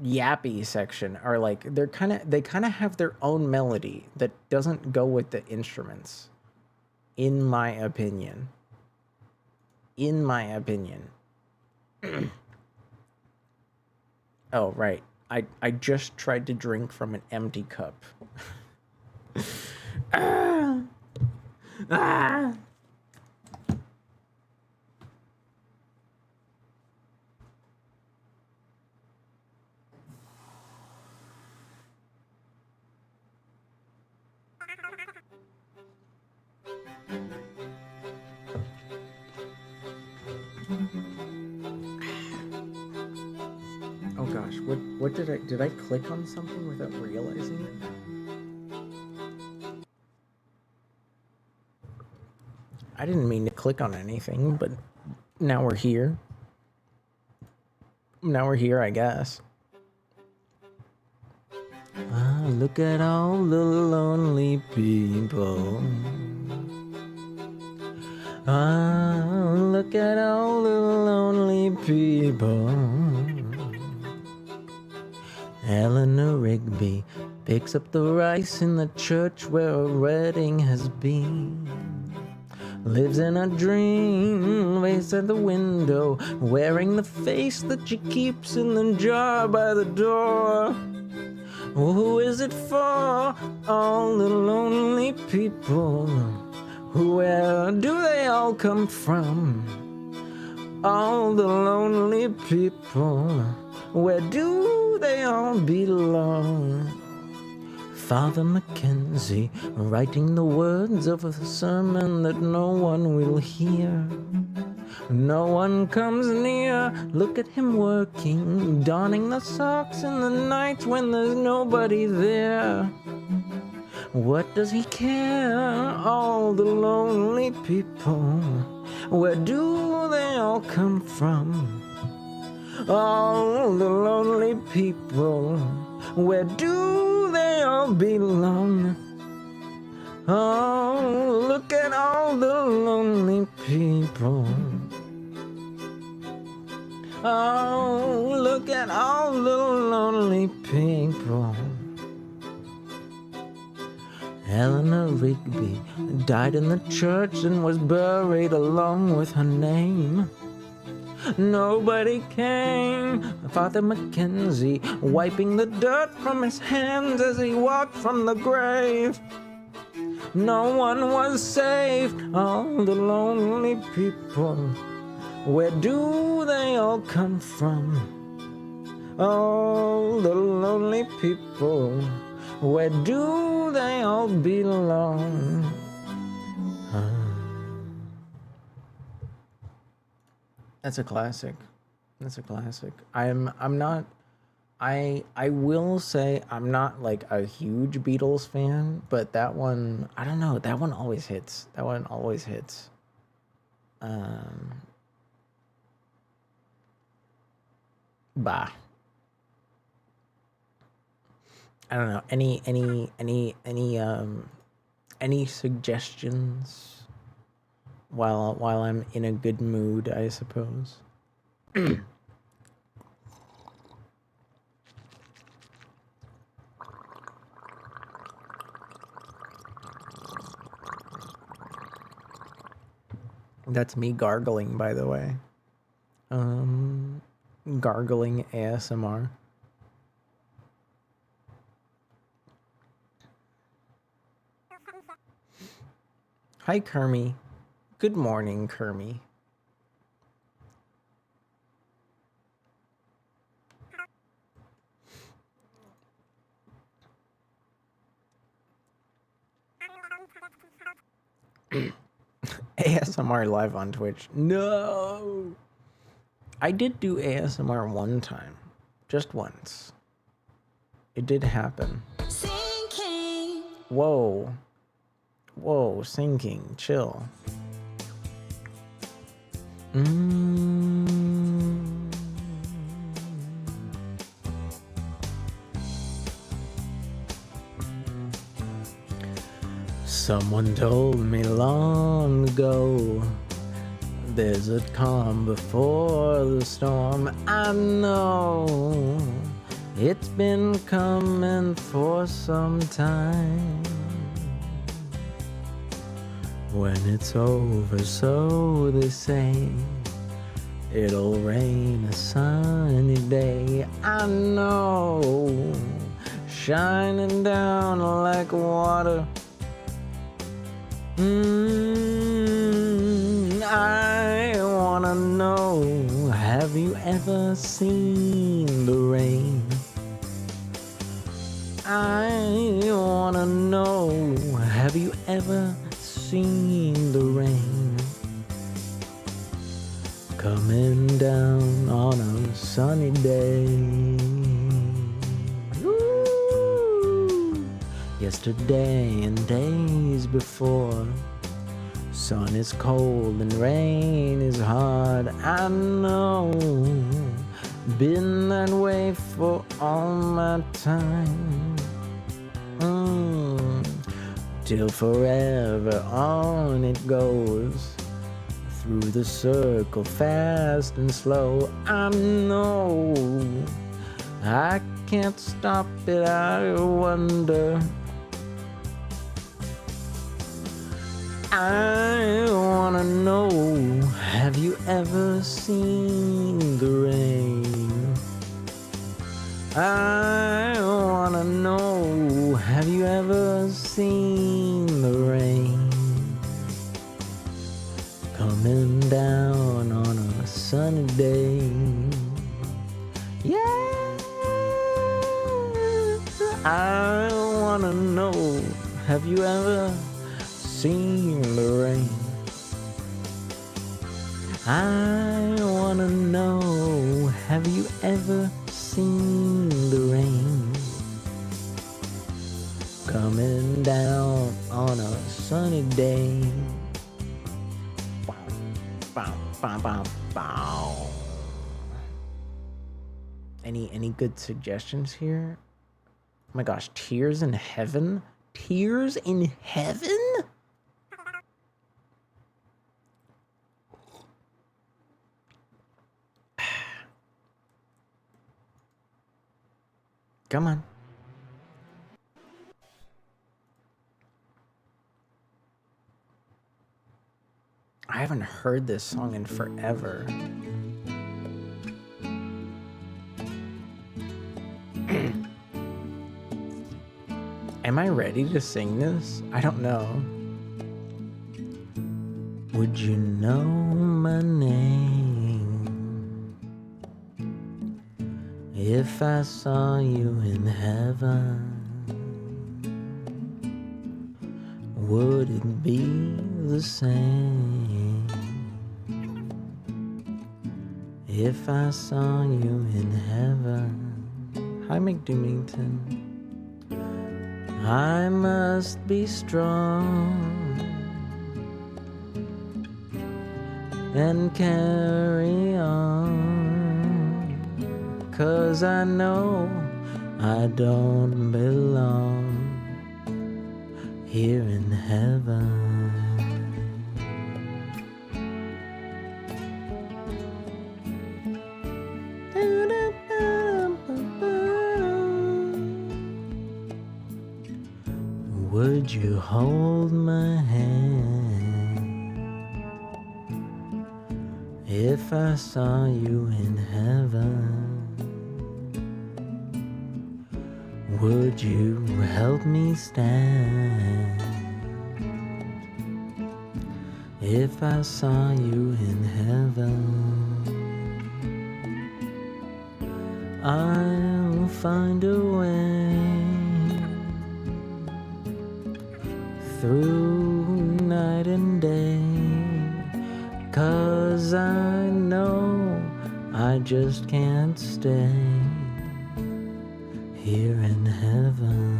yappy section are like, they kind of have their own melody that doesn't go with the instruments, in my opinion. Oh, right. I just tried to drink from an empty cup. Oh gosh, what did I click on something without realizing it? I didn't mean to click on anything, but now we're here. I guess. Ah, look at all the lonely people. Ah, look at all the lonely people. Eleanor Rigby picks up the rice in the church where a wedding has been. Lives in a dream, waits at the window, wearing the face that she keeps in the jar by the door. Who is it for? All the lonely people. Where do they all come from? All the lonely people. Where do they all belong? Father Mackenzie, writing the words of a sermon that no one will hear. No one comes near, look at him working, donning the socks in the night when there's nobody there. What does he care? All the lonely people. Where do they all come from? All the lonely people. Where do they all belong? Oh, look at all the lonely people. Oh, look at all the lonely people. Eleanor Rigby died in the church and was buried along with her name. Nobody came. Father Mackenzie wiping the dirt from his hands as he walked from the grave. No one was saved. All the lonely people. Where do they all come from? All the lonely people. Where do they all belong? That's a classic. That's a classic. I will say I'm not like a huge Beatles fan, but that one, I don't know, that one always hits. That one always hits. Bah. I don't know. Any suggestions while I'm in a good mood, I suppose. That's me gargling, by the way. Gargling ASMR. Hi, Kermie. Good morning, Kermie. ASMR live on Twitch. No! I did do ASMR one time. Just once. It did happen. Sinking. Whoa. Whoa, sinking. Chill. Someone told me long ago, there's a calm before the storm. I know it's been coming for some time. When it's over, so they say, it'll rain a sunny day. I know, shining down like water. I wanna know, have you ever seen the rain? I wanna know, have you ever seen the rain coming down on a sunny day? Ooh. Yesterday and days before, sun is cold and rain is hard. I know, been that way for all my time. Till forever on it goes. through the circle, fast and slow. I know I can't stop it, I wonder. I wanna know, have you ever seen the rain? I wanna know, have you ever seen the rain? Coming down on a sunny day. Yeah, I wanna know, have you ever seen the rain? I wanna know, have you ever seen the rain? Coming down on a sunny day. Bow, bow, bow, bow. Any good suggestions here? Oh my gosh, Tears in Heaven? Tears in Heaven? Come on. I haven't heard this song in forever. Am I ready to sing this? I don't know. Would you know my name if I saw you in heaven? Would it be the same if I saw you in heaven? Hi, McDoomington. I must be strong and carry on, 'cause I know I don't belong here in heaven. Would you hold my hand if I saw you in heaven? Would you help me stand if I saw you in heaven? I'll find a way through night and day, 'cause I know I just can't stay here in heaven.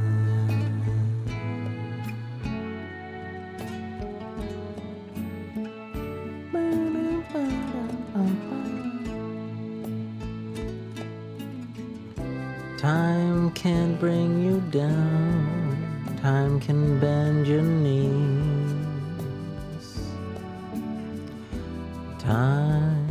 Time can't bring you down, time can bend your knees. Time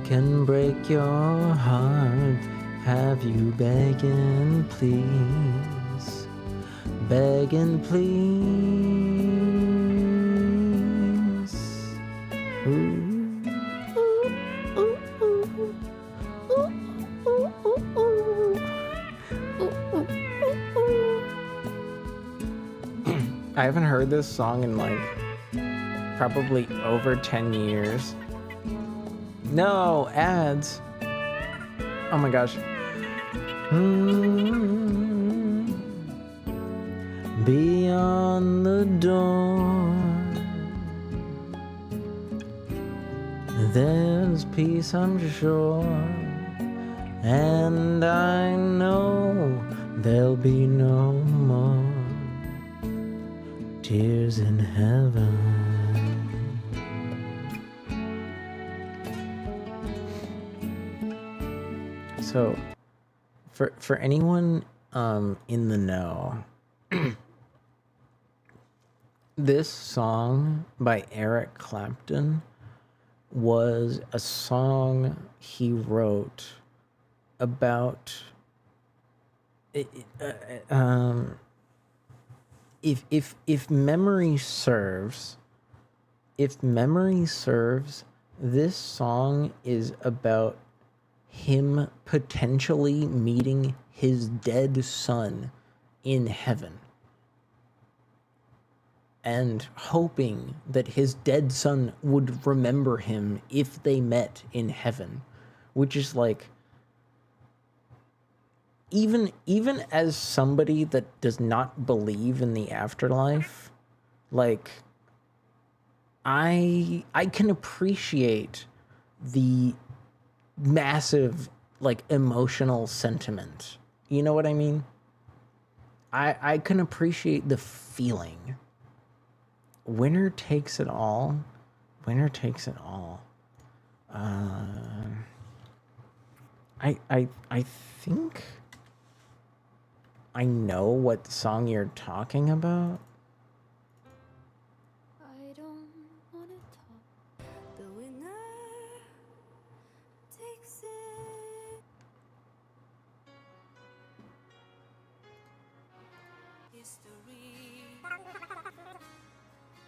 can break your heart, have you begging please, begging please. Ooh. I haven't heard this song in like probably over 10 years. No, ads. Oh my gosh. Beyond the door, there's peace, I'm sure, and I know there'll be no more tears in heaven. So, for anyone in the know, This song by Eric Clapton was a song he wrote about if memory serves, this song is about him potentially meeting his dead son in heaven and hoping that his dead son would remember him if they met in heaven, which is like, even as somebody that does not believe in the afterlife, like, I can appreciate the massive, like, emotional sentiment. You know what I mean? I can appreciate the feeling. Winner takes it all. Winner takes it all. I think I know what song you're talking about. I don't wanna talk. The winner takes it. History.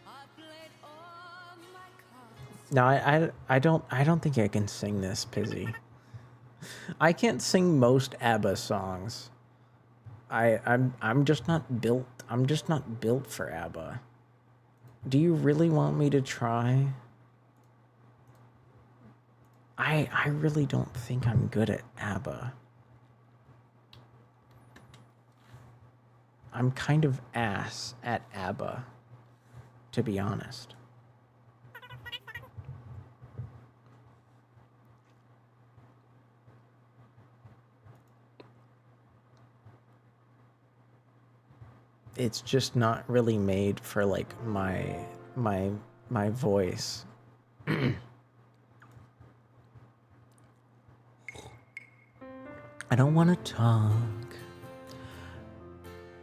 I played all my cards. No, I don't think I can sing this, Pizzy. I can't sing most ABBA songs. I'm just not built. I'm just not built for ABBA. Do you really want me to try? I really don't think I'm good at ABBA. I'm kind of ass at ABBA, to be honest. It's just not really made for like my voice. I don't want to talk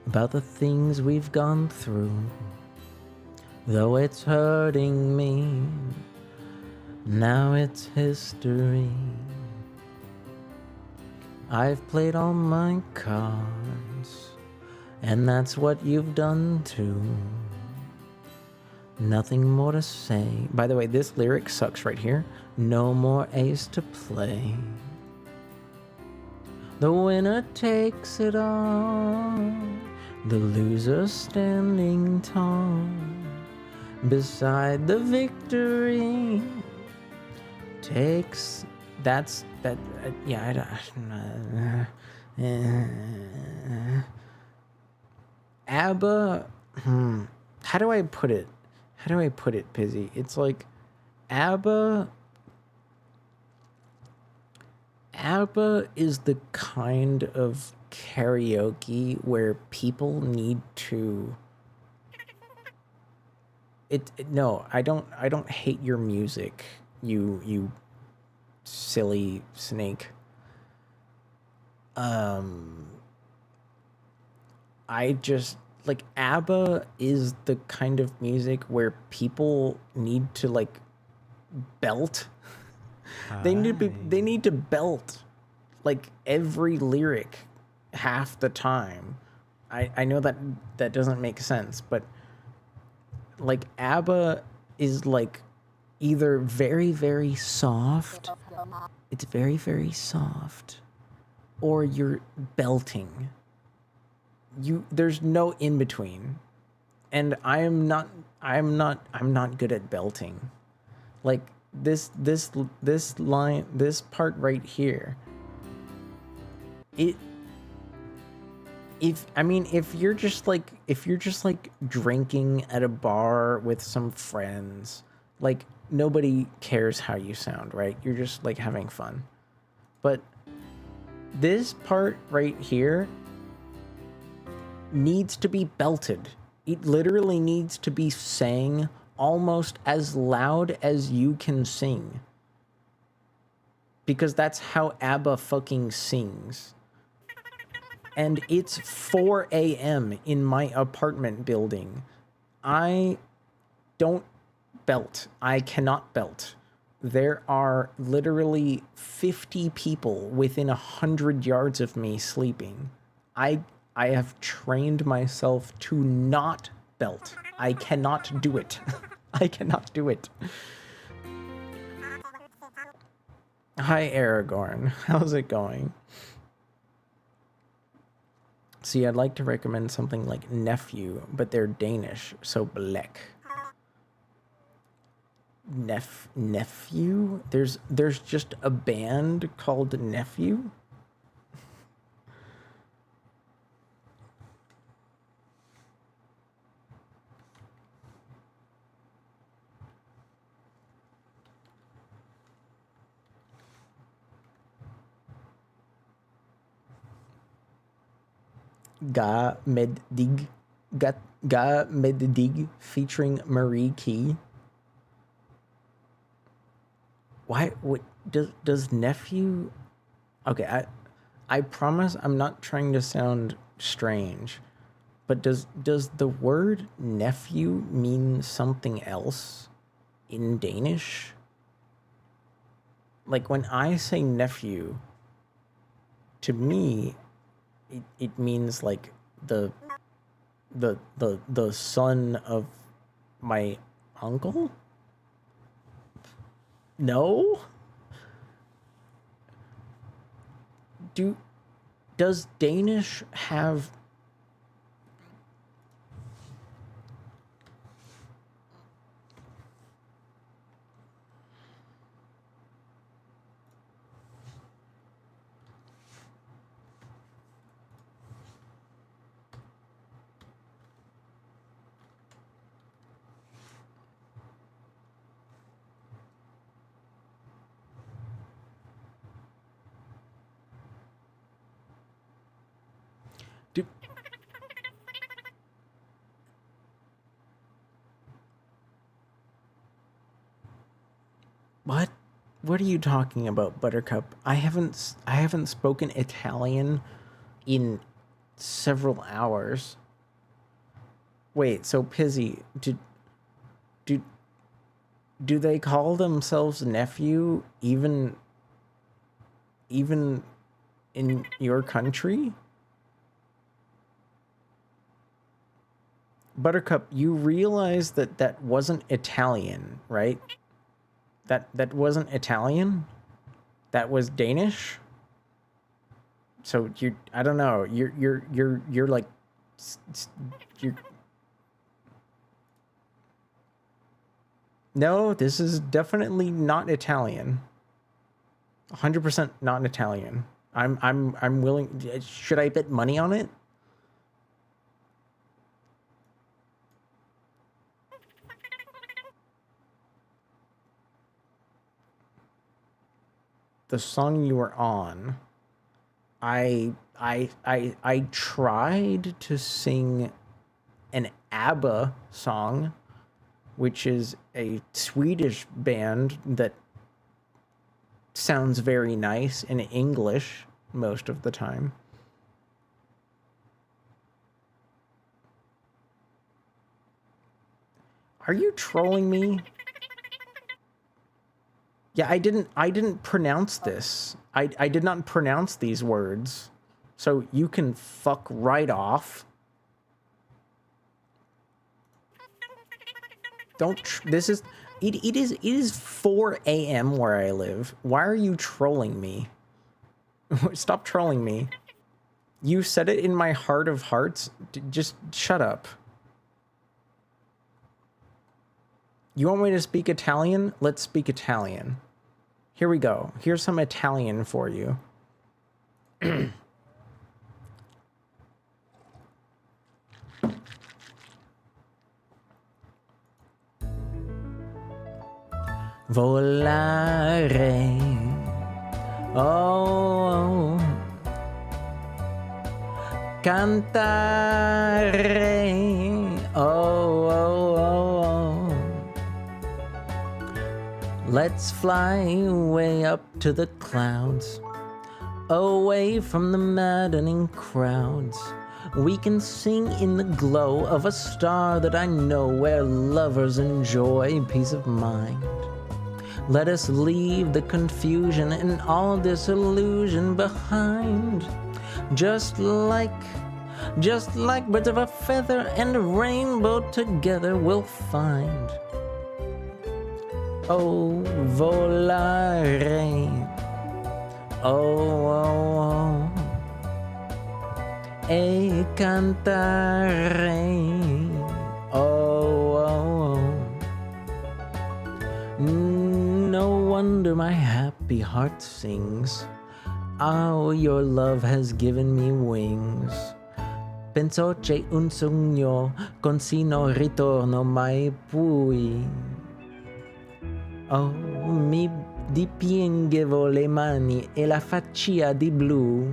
about the things we've gone through, though it's hurting me. Now it's history. I've played all my cards, and that's what you've done too. Nothing more to say. By the way, this lyric sucks right here. No more ace to play. The winner takes it all. The loser standing tall beside the victory takes. That's that. Yeah, ABBA. How do I put it? How do I put it, Pizzy? It's like ABBA is the kind of karaoke where people need to no, I don't hate your music, you silly snake. I just like ABBA is the kind of music where people need to like belt. They need to belt like every lyric half the time. I know that doesn't make sense, but like ABBA is like either very, very soft. It's very, very soft, or you're belting. There's no in between. And I'm not good at belting. Like this line, this part right here. If you're just like drinking at a bar with some friends, like nobody cares how you sound, right? You're just like having fun. But this part right here needs to be belted. It literally needs to be sang almost as loud as you can sing. Because that's how ABBA fucking sings. And it's 4 a.m. in my apartment building. I don't belt. I cannot belt. There are literally 50 people within 100 yards of me sleeping. I have trained myself to not belt. I cannot do it. I cannot do it. Hi, Aragorn. How's it going? See, I'd like to recommend something like Nephew, but they're Danish, so Blek. Nephew? There's just a band called Nephew? Ga Meddig featuring Marie Key. Why? What does Nephew? Okay, I promise I'm not trying to sound strange, but does the word nephew mean something else in Danish? Like when I say nephew, to me, it means like the son of my uncle. No? Does Danish have What are you talking about, Buttercup? I haven't spoken Italian in several hours. Wait, so Pizzy, do they call themselves nephew even in your country? Buttercup, you realize that wasn't Italian, right? That wasn't Italian. That was Danish. So I don't know. You're like you're. No, this is definitely not Italian. 100% not Italian. I'm willing. Should I bet money on it? The song you were on, I tried to sing an ABBA song, which is a Swedish band that sounds very nice in English most of the time. Are you trolling me? Yeah, I didn't pronounce this. I did not pronounce these words. So you can fuck right off. It is 4 a.m. where I live. Why are you trolling me? Stop trolling me. You said it in my heart of hearts. Just shut up. You want me to speak Italian? Let's speak Italian. Here we go. Here's some Italian for you. Volare. Oh. Cantare. Oh, oh, oh, oh. Let's fly way up to the clouds, away from the maddening crowds. We can sing in the glow of a star that I know, where lovers enjoy peace of mind. Let us leave the confusion and all disillusion behind. Just like birds of a feather and a rainbow together we'll find. Oh, volare. Oh. E cantare. Oh. No wonder my happy heart sings. Oh, your love has given me wings. Penso c'è un sogno, così non ritorno mai più. Oh, mi dipingevo le mani e la faccia di blu.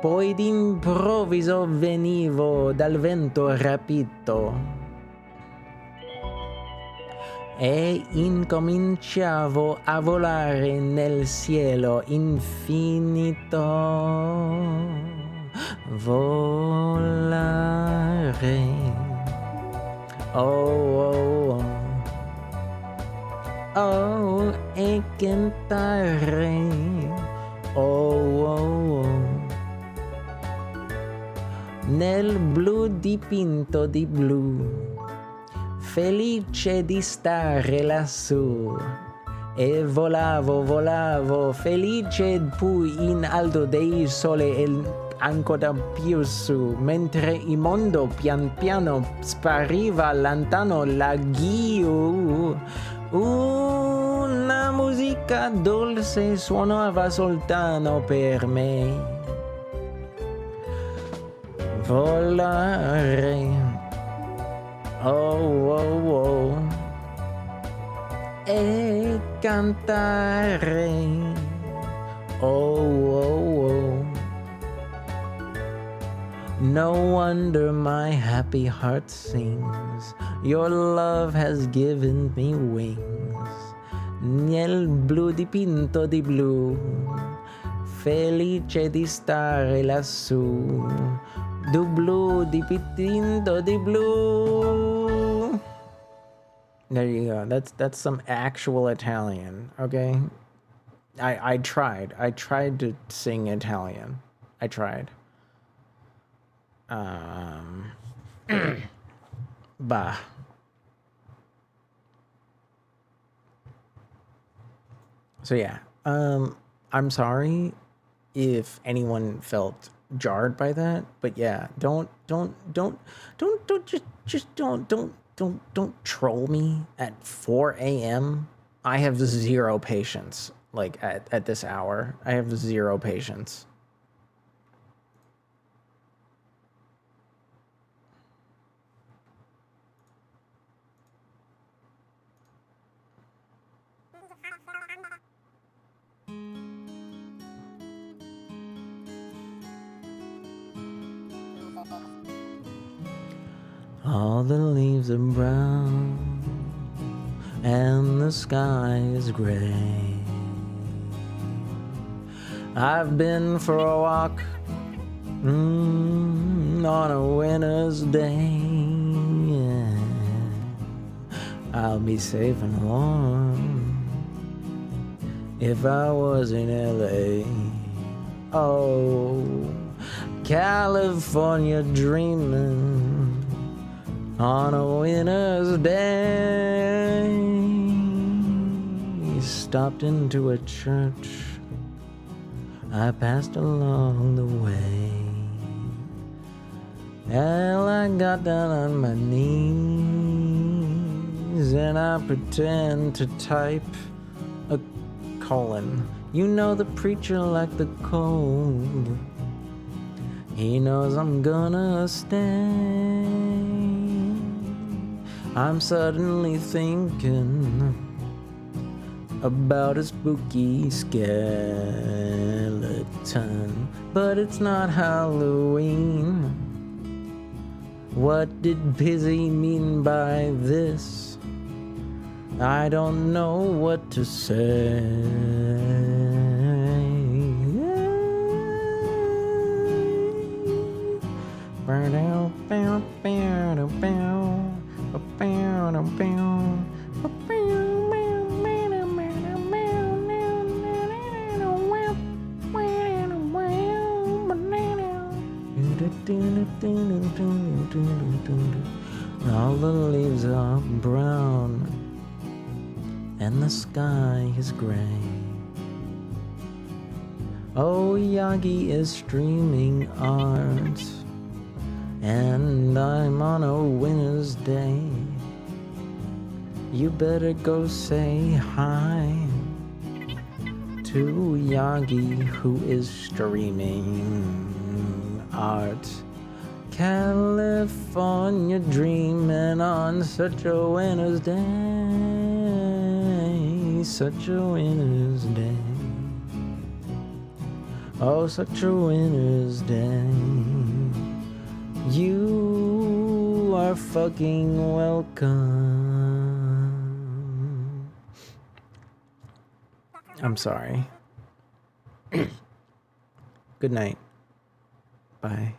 Poi d'improvviso venivo dal vento rapito. E incominciavo a volare nel cielo infinito. Volare. Oh. Oh, e cantare. Oh. Nel blu dipinto di blu. Felice di stare lassù. E volavo, felice poi in alto del sole e ancora più su, mentre il mondo pian piano spariva lontano laggiù. Una musica dolce suonava soltanto per me. Volare. Oh. E cantare. Oh. No wonder my happy heart sings. Your love has given me wings. Nel blu dipinto di blu. Felice di stare lassù. Du blu dipinto di blu. There you go. That's some actual Italian, okay? I tried. I tried to sing Italian. I tried. Bah. So yeah. I'm sorry if anyone felt jarred by that, but yeah, don't troll me at 4 a.m. I have zero patience. Like at this hour, I have zero patience. All the leaves are brown and the sky is gray. I've been for a walk on a winter's day. Yeah. I'll be safe and warm if I was in LA. Oh, California dreaming on a winter's day. Stopped into a church I passed along the way. Well, I got down on my knees and I pretend to type a colon. You know the preacher like the cold. He knows I'm gonna stay. I'm suddenly thinking about a spooky skeleton, but it's not Halloween. What did Busy mean by this? I don't know what to say. All the leaves are brown and the sky is gray. Oh, Yagi is streaming art, and I'm on a winner's day. You better go say hi to Yagi, who is streaming art. California dreaming on such a winter's day, such a winter's day. Oh, such a winter's day. You are fucking welcome. I'm sorry. Good night. Bye.